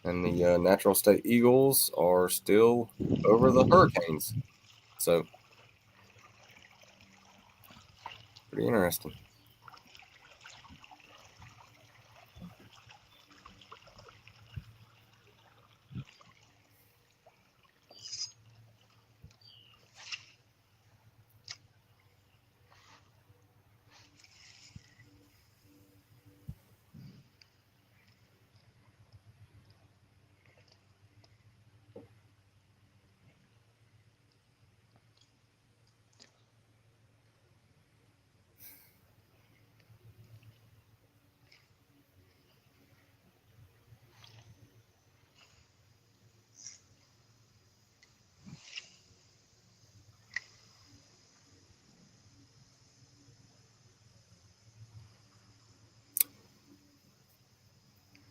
and the Natural State Eagles are still over the Hurricanes. So, pretty interesting.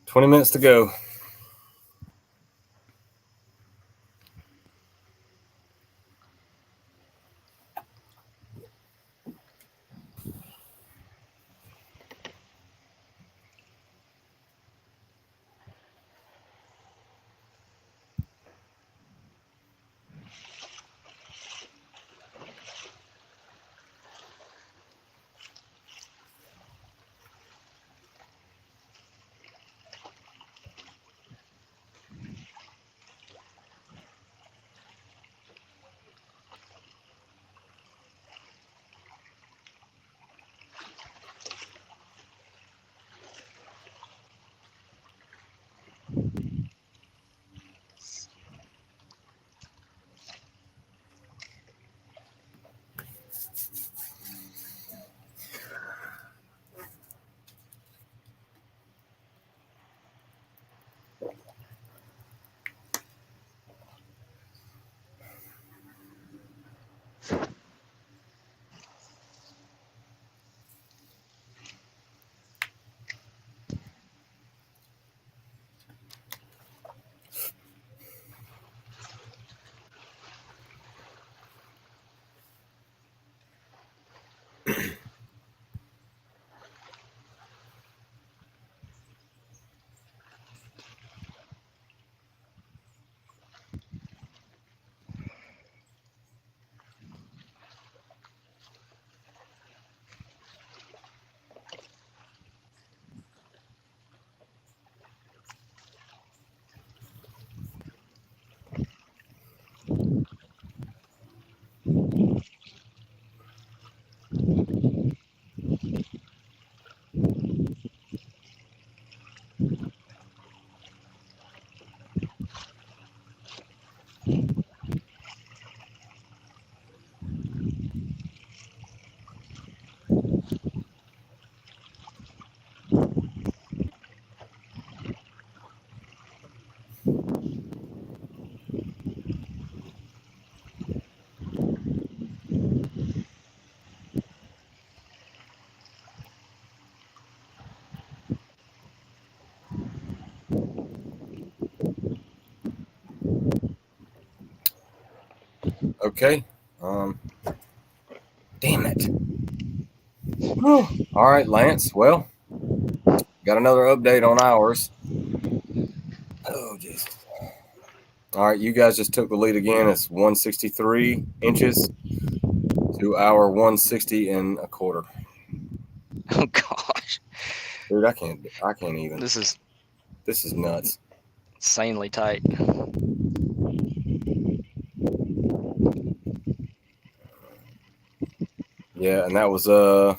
"20 minutes to go." Okay. Damn it. Whew. All right, Lance. Well, got another update on ours. Oh, Jesus. All right, you guys just took the lead again. It's 163 inches to our 160 and a quarter. Oh gosh, Dude, I can't even. this is nuts. insanely tight. Yeah, and that was Joe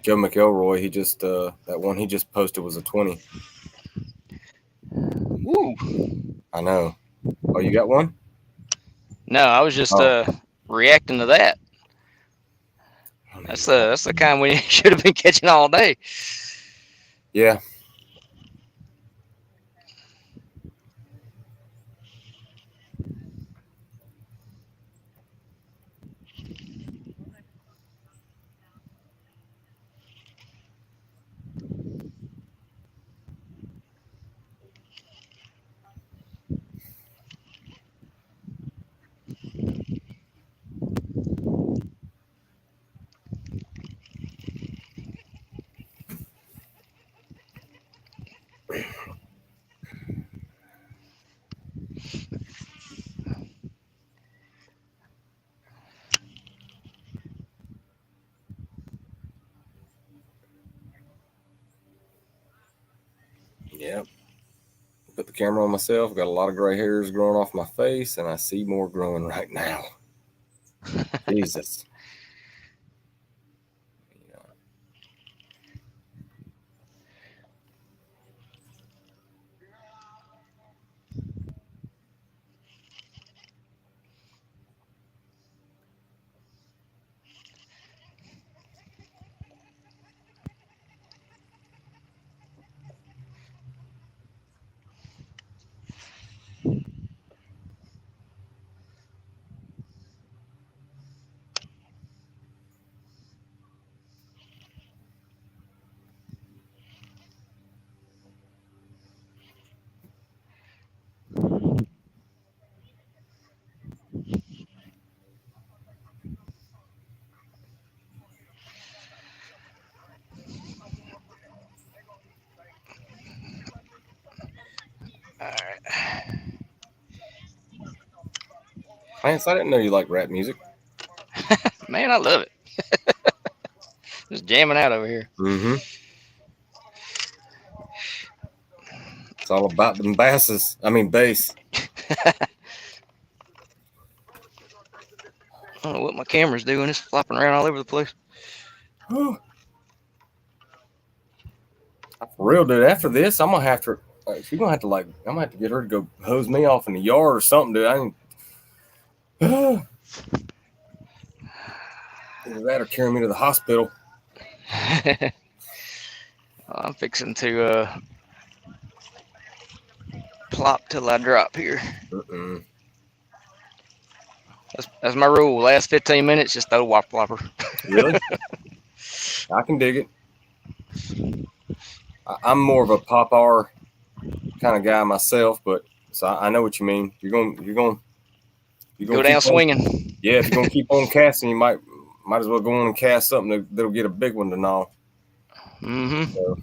McElroy. He just that one he just posted was a 20. Woo! I know. Oh, you got one? No, I was just reacting to that. That's the kind we should have been catching all day. Yeah. Yep. Put the camera on myself. Got a lot of gray hairs growing off my face, and I see more growing right now. Jesus. Yeah. All right. Lance, I didn't know you like rap music. Man, I love it. Just jamming out over here. Mm-hmm. It's all about them basses. I mean, bass. I don't know what my camera's doing. It's flopping around all over the place. I for real, dude. After this, I'm gonna have to. She's gonna have to I'm gonna have to get her to go hose me off in the yard or something, dude. I ain't. Either that or carry me to the hospital. I'm fixing to plop till I drop here. Mm-mm. That's my rule. Last 15 minutes, just throw a plopper. Really? I can dig it. I'm more of a pop R kind of guy myself, but so I know what you mean. You're gonna Go down keep on. swinging. Yeah, if you're gonna keep on casting, you might as well go on and cast something that'll get a big one to gnaw. Mm-hmm. So,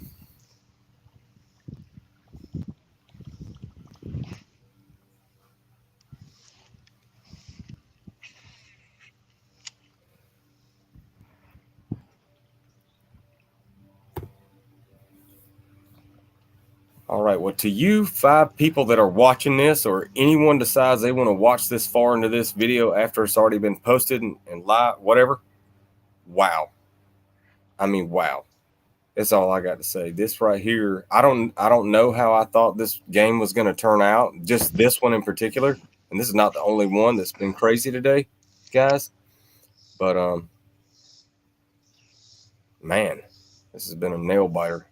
all right. Well, to you 5 people that are watching this, or anyone decides they want to watch this far into this video after it's already been posted and live, whatever. Wow. I mean, wow. That's all I got to say. This right here, I don't know how I thought this game was going to turn out. Just this one in particular, and this is not the only one that's been crazy today, guys. But man, this has been a nail biter.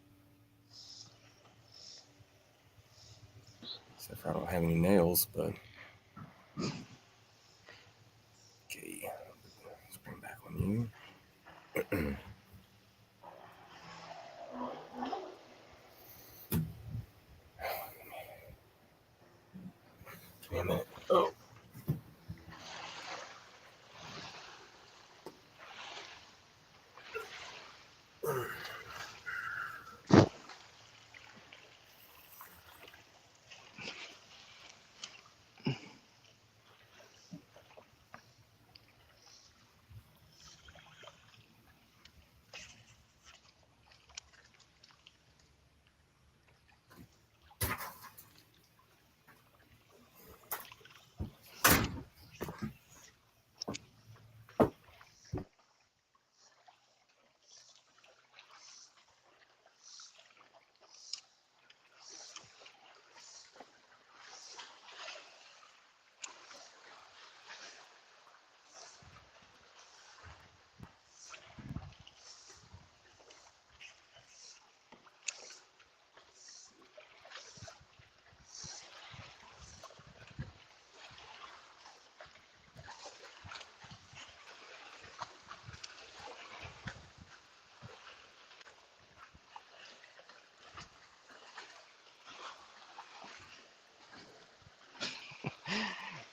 Except for I don't have any nails, but okay. Let's bring back on you. Give me a minute. Oh.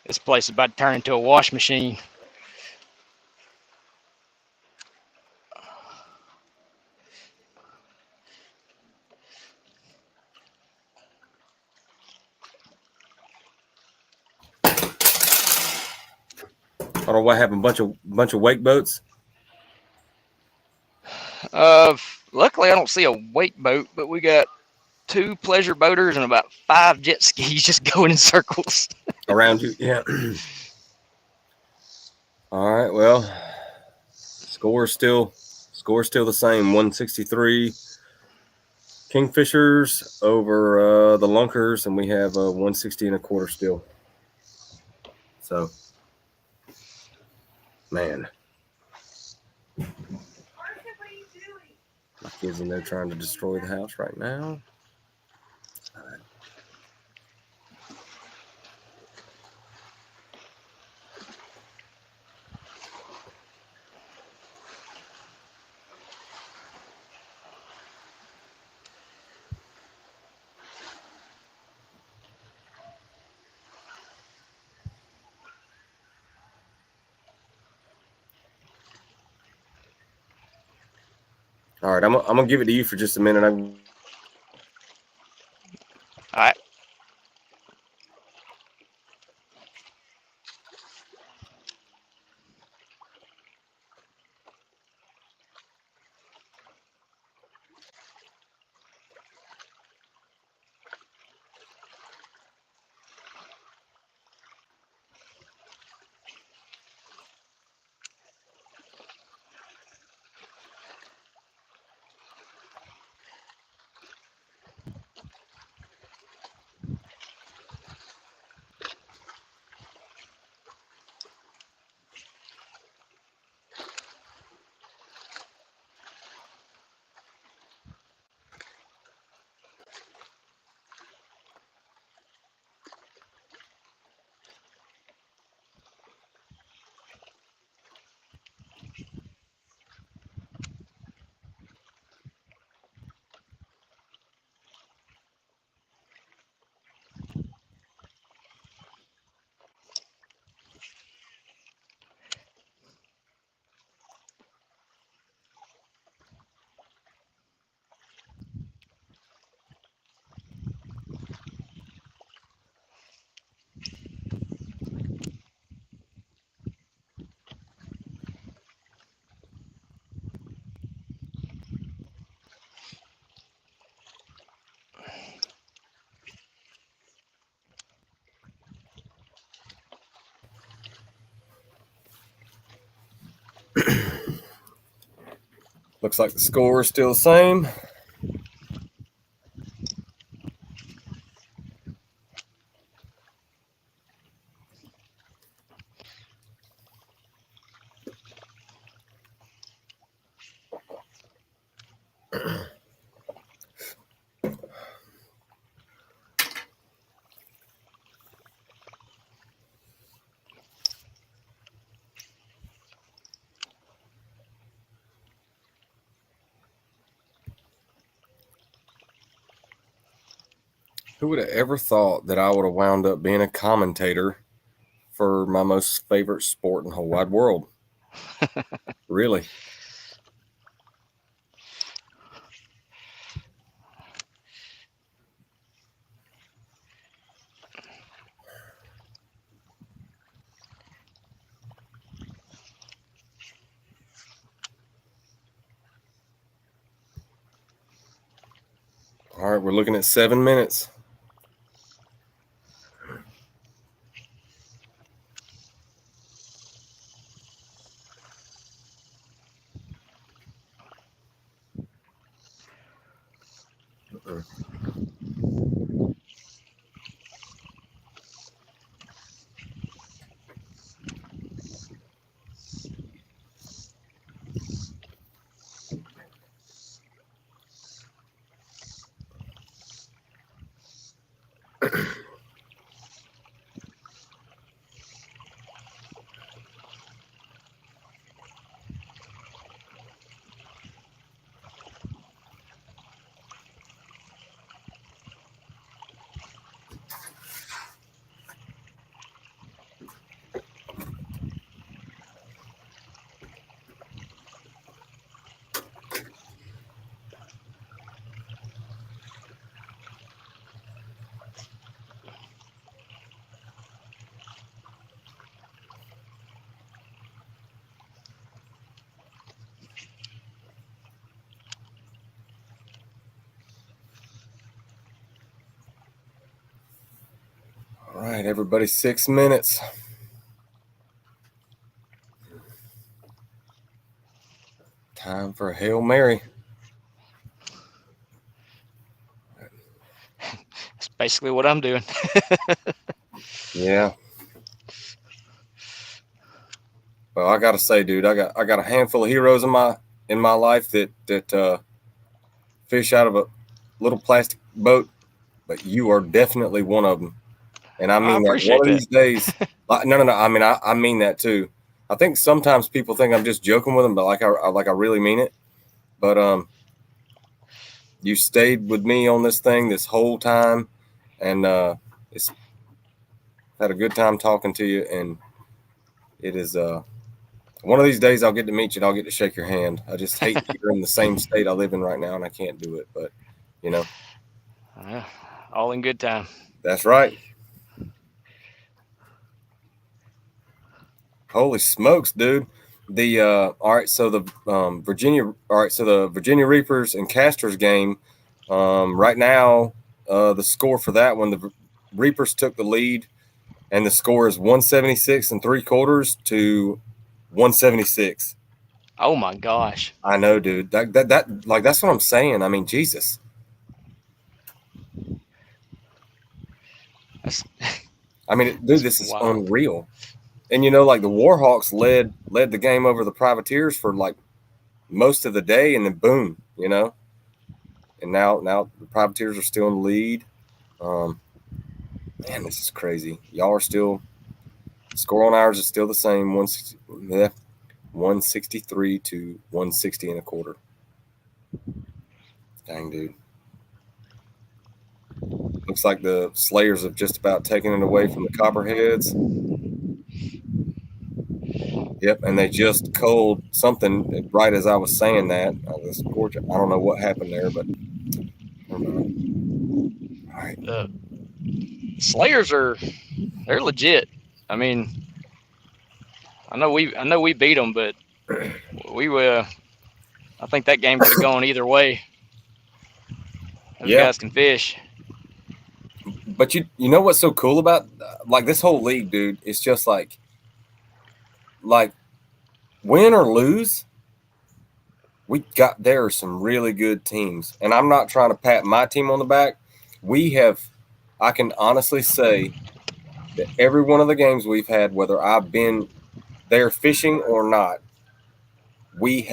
This place is about to turn into a wash machine. I don't know what happened. Bunch of wake boats. Luckily I don't see a wake boat, but we got 2 pleasure boaters and about 5 jet skis just going in circles Around you. Yeah. All right. Well, score's still the same. 163. Kingfishers over the Lunkers, and we have 160 and a quarter still. So, man, my kids in there trying to destroy the house right now. All right, I'm gonna give it to you for just a minute. All right. Looks like the score is still the same. Who would have ever thought that I would have wound up being a commentator for my most favorite sport in the whole wide world? Really? All right, we're looking at 7 minutes. All right, everybody, 6 minutes. Time for a Hail Mary. That's basically what I'm doing. Yeah. Well, I gotta say, dude, I got a handful of heroes in my life that fish out of a little plastic boat, but you are definitely one of them. And I I mean that one appreciate of that. these days. No. I mean, I mean that too. I think sometimes people think I'm just joking with them, but I really mean it. But you stayed with me on this thing this whole time, and it's had a good time talking to you. And it is one of these days I'll get to meet you and I'll get to shake your hand. I just hate that you're in the same state I live in right now and I can't do it. But you know, All in good time. that's right. Holy smokes, dude. The all right, so the Virginia Reapers and Castors game, right now, the score for that one, the Reapers took the lead, and the score is 176 3/4 to 176. Oh my gosh. I know, dude. That like that's what I'm saying. I mean, Jesus. That's, I mean, dude, that's this is wild. unreal. And you know, like the Warhawks led the game over the Privateers for like most of the day, and then boom, you know. And now the Privateers are still in the lead. Man, this is crazy. Y'all are still score on ours is still the same 163 to 160 1/4. Dang, dude. Looks like the Slayers have just about taken it away from the Copperheads. Yep, and they just culled something right as I was saying that. I don't know what happened there, but never mind. All right. The Slayers they're legit. I mean, I know we beat them, but I think that game could have gone either way. Those Yeah, guys can fish. but you know what's so cool about like this whole league, dude? It's just like win or lose, there are some really good teams, and I'm not trying to pat my team on the back. I can honestly say that every one of the games we've had, whether I've been there fishing or not, we've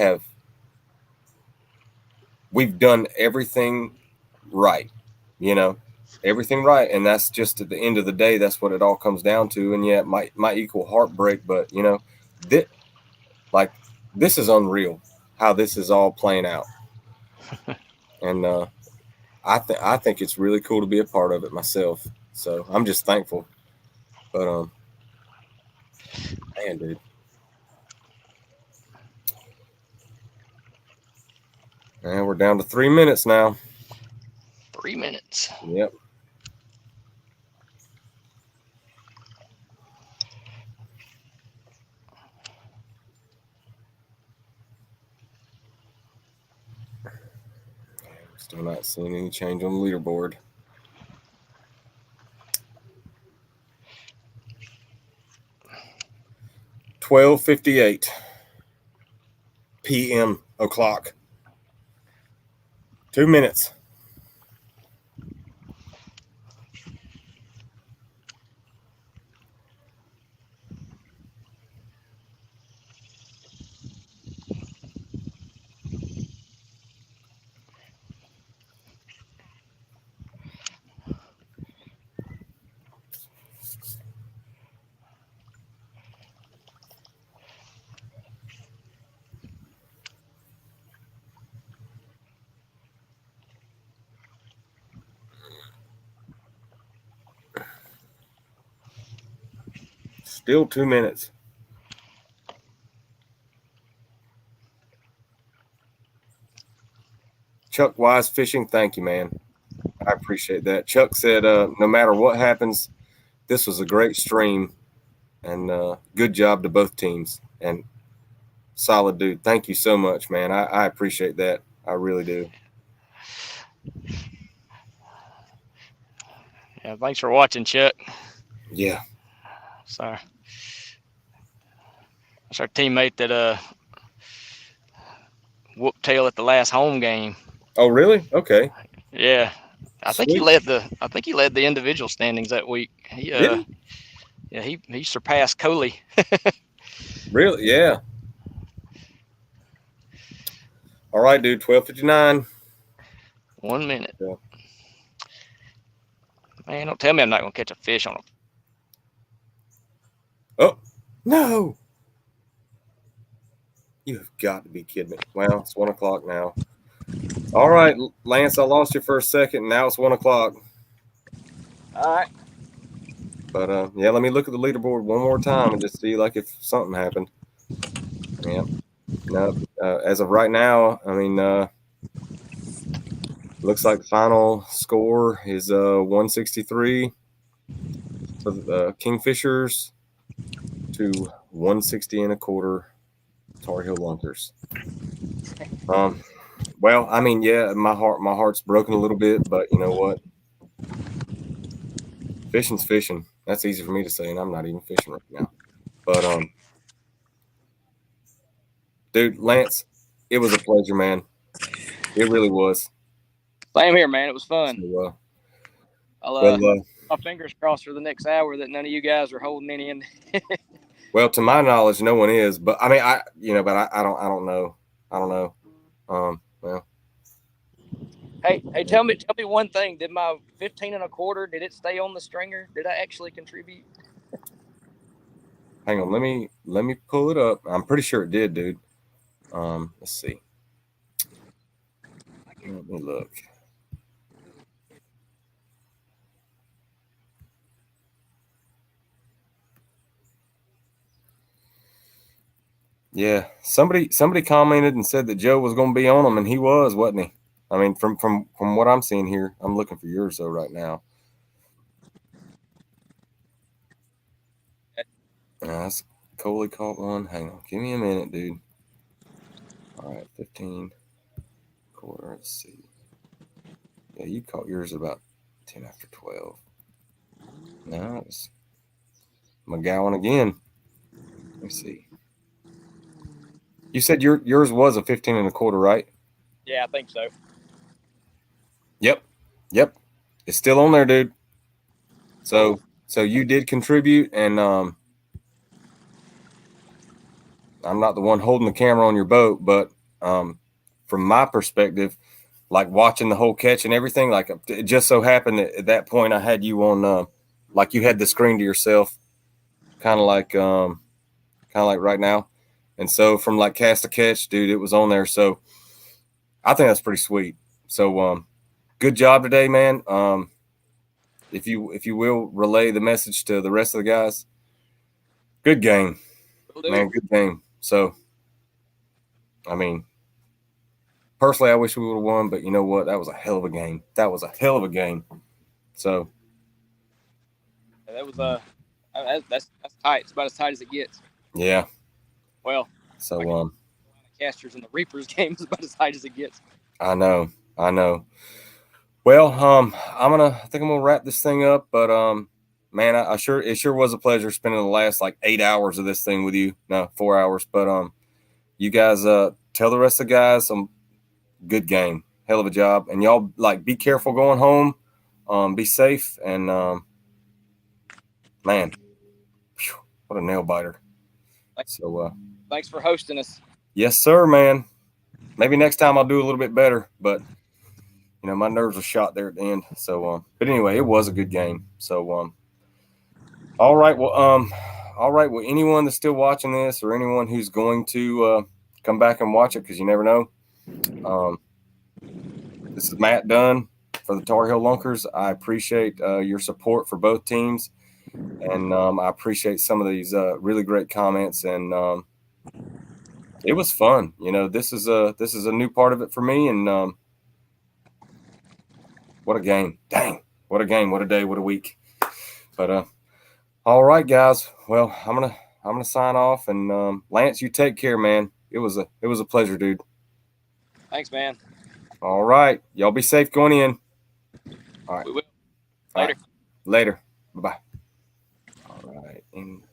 done everything right, you know, everything right, and that's just at the end of the day, that's what it all comes down to. And yeah, it might equal heartbreak, but you know, this is unreal how this is all playing out, and I think it's really cool to be a part of it myself. So I'm just thankful. But man, dude. And we're down to 3 minutes now. 3 minutes. Yep. Still not seeing any change on the leaderboard. $12:58 p.m. o'clock. 2 minutes. Still 2 minutes. Chuck Wise Fishing, thank you, man. I appreciate that. Chuck said, no matter what happens, this was a great stream, and good job to both teams. And solid dude. Thank you so much, man. I appreciate that. I really do. Yeah, thanks for watching, Chuck. Yeah. So that's our teammate that whooped tail at the last home game. Oh, really? Okay. Yeah. I think he Sweet. led the individual standings that week. Did He surpassed Coley. Really? Yeah. All right, dude. 12:59. 1 minute. Yeah. Man, don't tell me I'm not gonna catch a fish on a. Oh no! You have got to be kidding me. Well, it's 1 o'clock now. All right, Lance. I lost you for a second. Now it's 1 o'clock. All right. But yeah, let me look at the leaderboard one more time and just see like if something happened. Yeah. No. As of right now, I mean, looks like the final score is 163 for the Kingfishers to 160 and a quarter Tarheel Lunkers. Well, I mean, yeah, my heart's broken a little bit, but you know what? Fishing's fishing. That's easy for me to say, and I'm not even fishing right now. But dude, Lance, it was a pleasure, man. It really was. Same here, man. It was fun. So, I'll my fingers crossed for the next hour that none of you guys are holding any in. well, to my knowledge, no one is. But I mean, but I don't know. I don't know. Well. Hey, tell me one thing. Did my 15 and a quarter, did it stay on the stringer? Did I actually contribute? Hang on, let me pull it up. I'm pretty sure it did, dude. Let's see. Let me look. Yeah, somebody commented and said that Joe was going to be on him, and he was, wasn't he? I mean, from what I'm seeing here, I'm looking for yours though right now. That's Coley caught one. Hang on, give me a minute, dude. All right, 15 quarter. Let's see. Yeah, you caught yours about 10 after 12. No, it's McGowan again. Let me see. You said yours was a 15 and a quarter, right? Yeah, I think so. Yep. It's still on there, dude. So you did contribute, and I'm not the one holding the camera on your boat, but from my perspective, like watching the whole catch and everything, like it just so happened that at that point I had you on, like you had the screen to yourself, kind of like right now, and so from like cast to catch, dude, it was on there. So I think that's pretty sweet. So good job today, man. If you will relay the message to the rest of the guys, good game, man, good game. So, I mean, personally, I wish we would have won, but you know what? That was a hell of a game. So, That was that's tight. It's about as tight as it gets. yeah. Well, so Casters and the Reapers game is about as tight as it gets. I know. Well, I think I'm gonna wrap this thing up, but man, it sure was a pleasure spending the last like 8 hours of this thing with you. No, 4 hours, but you guys tell the rest of the guys good game, hell of a job, and y'all like be careful going home, be safe, and man, whew, what a nail biter. So thanks for hosting us. Yes, sir, man. Maybe next time I'll do a little bit better, but you know, my nerves were shot there at the end. So, but anyway, it was a good game. So, all right. Well, anyone that's still watching this or anyone who's going to come back and watch it, because you never know. This is Matt Dunn for the Tarheel Lunkers. I appreciate your support for both teams, and I appreciate some of these really great comments. And it was fun. You know, this is a new part of it for me, and what a game. Dang. What a game. What a day. What a week. But all right, guys. Well, I'm gonna sign off, and Lance, you take care, man. It was a pleasure, dude. Thanks, man. All right. Y'all be safe going in. All right. We will. Later. Later. Bye-bye. in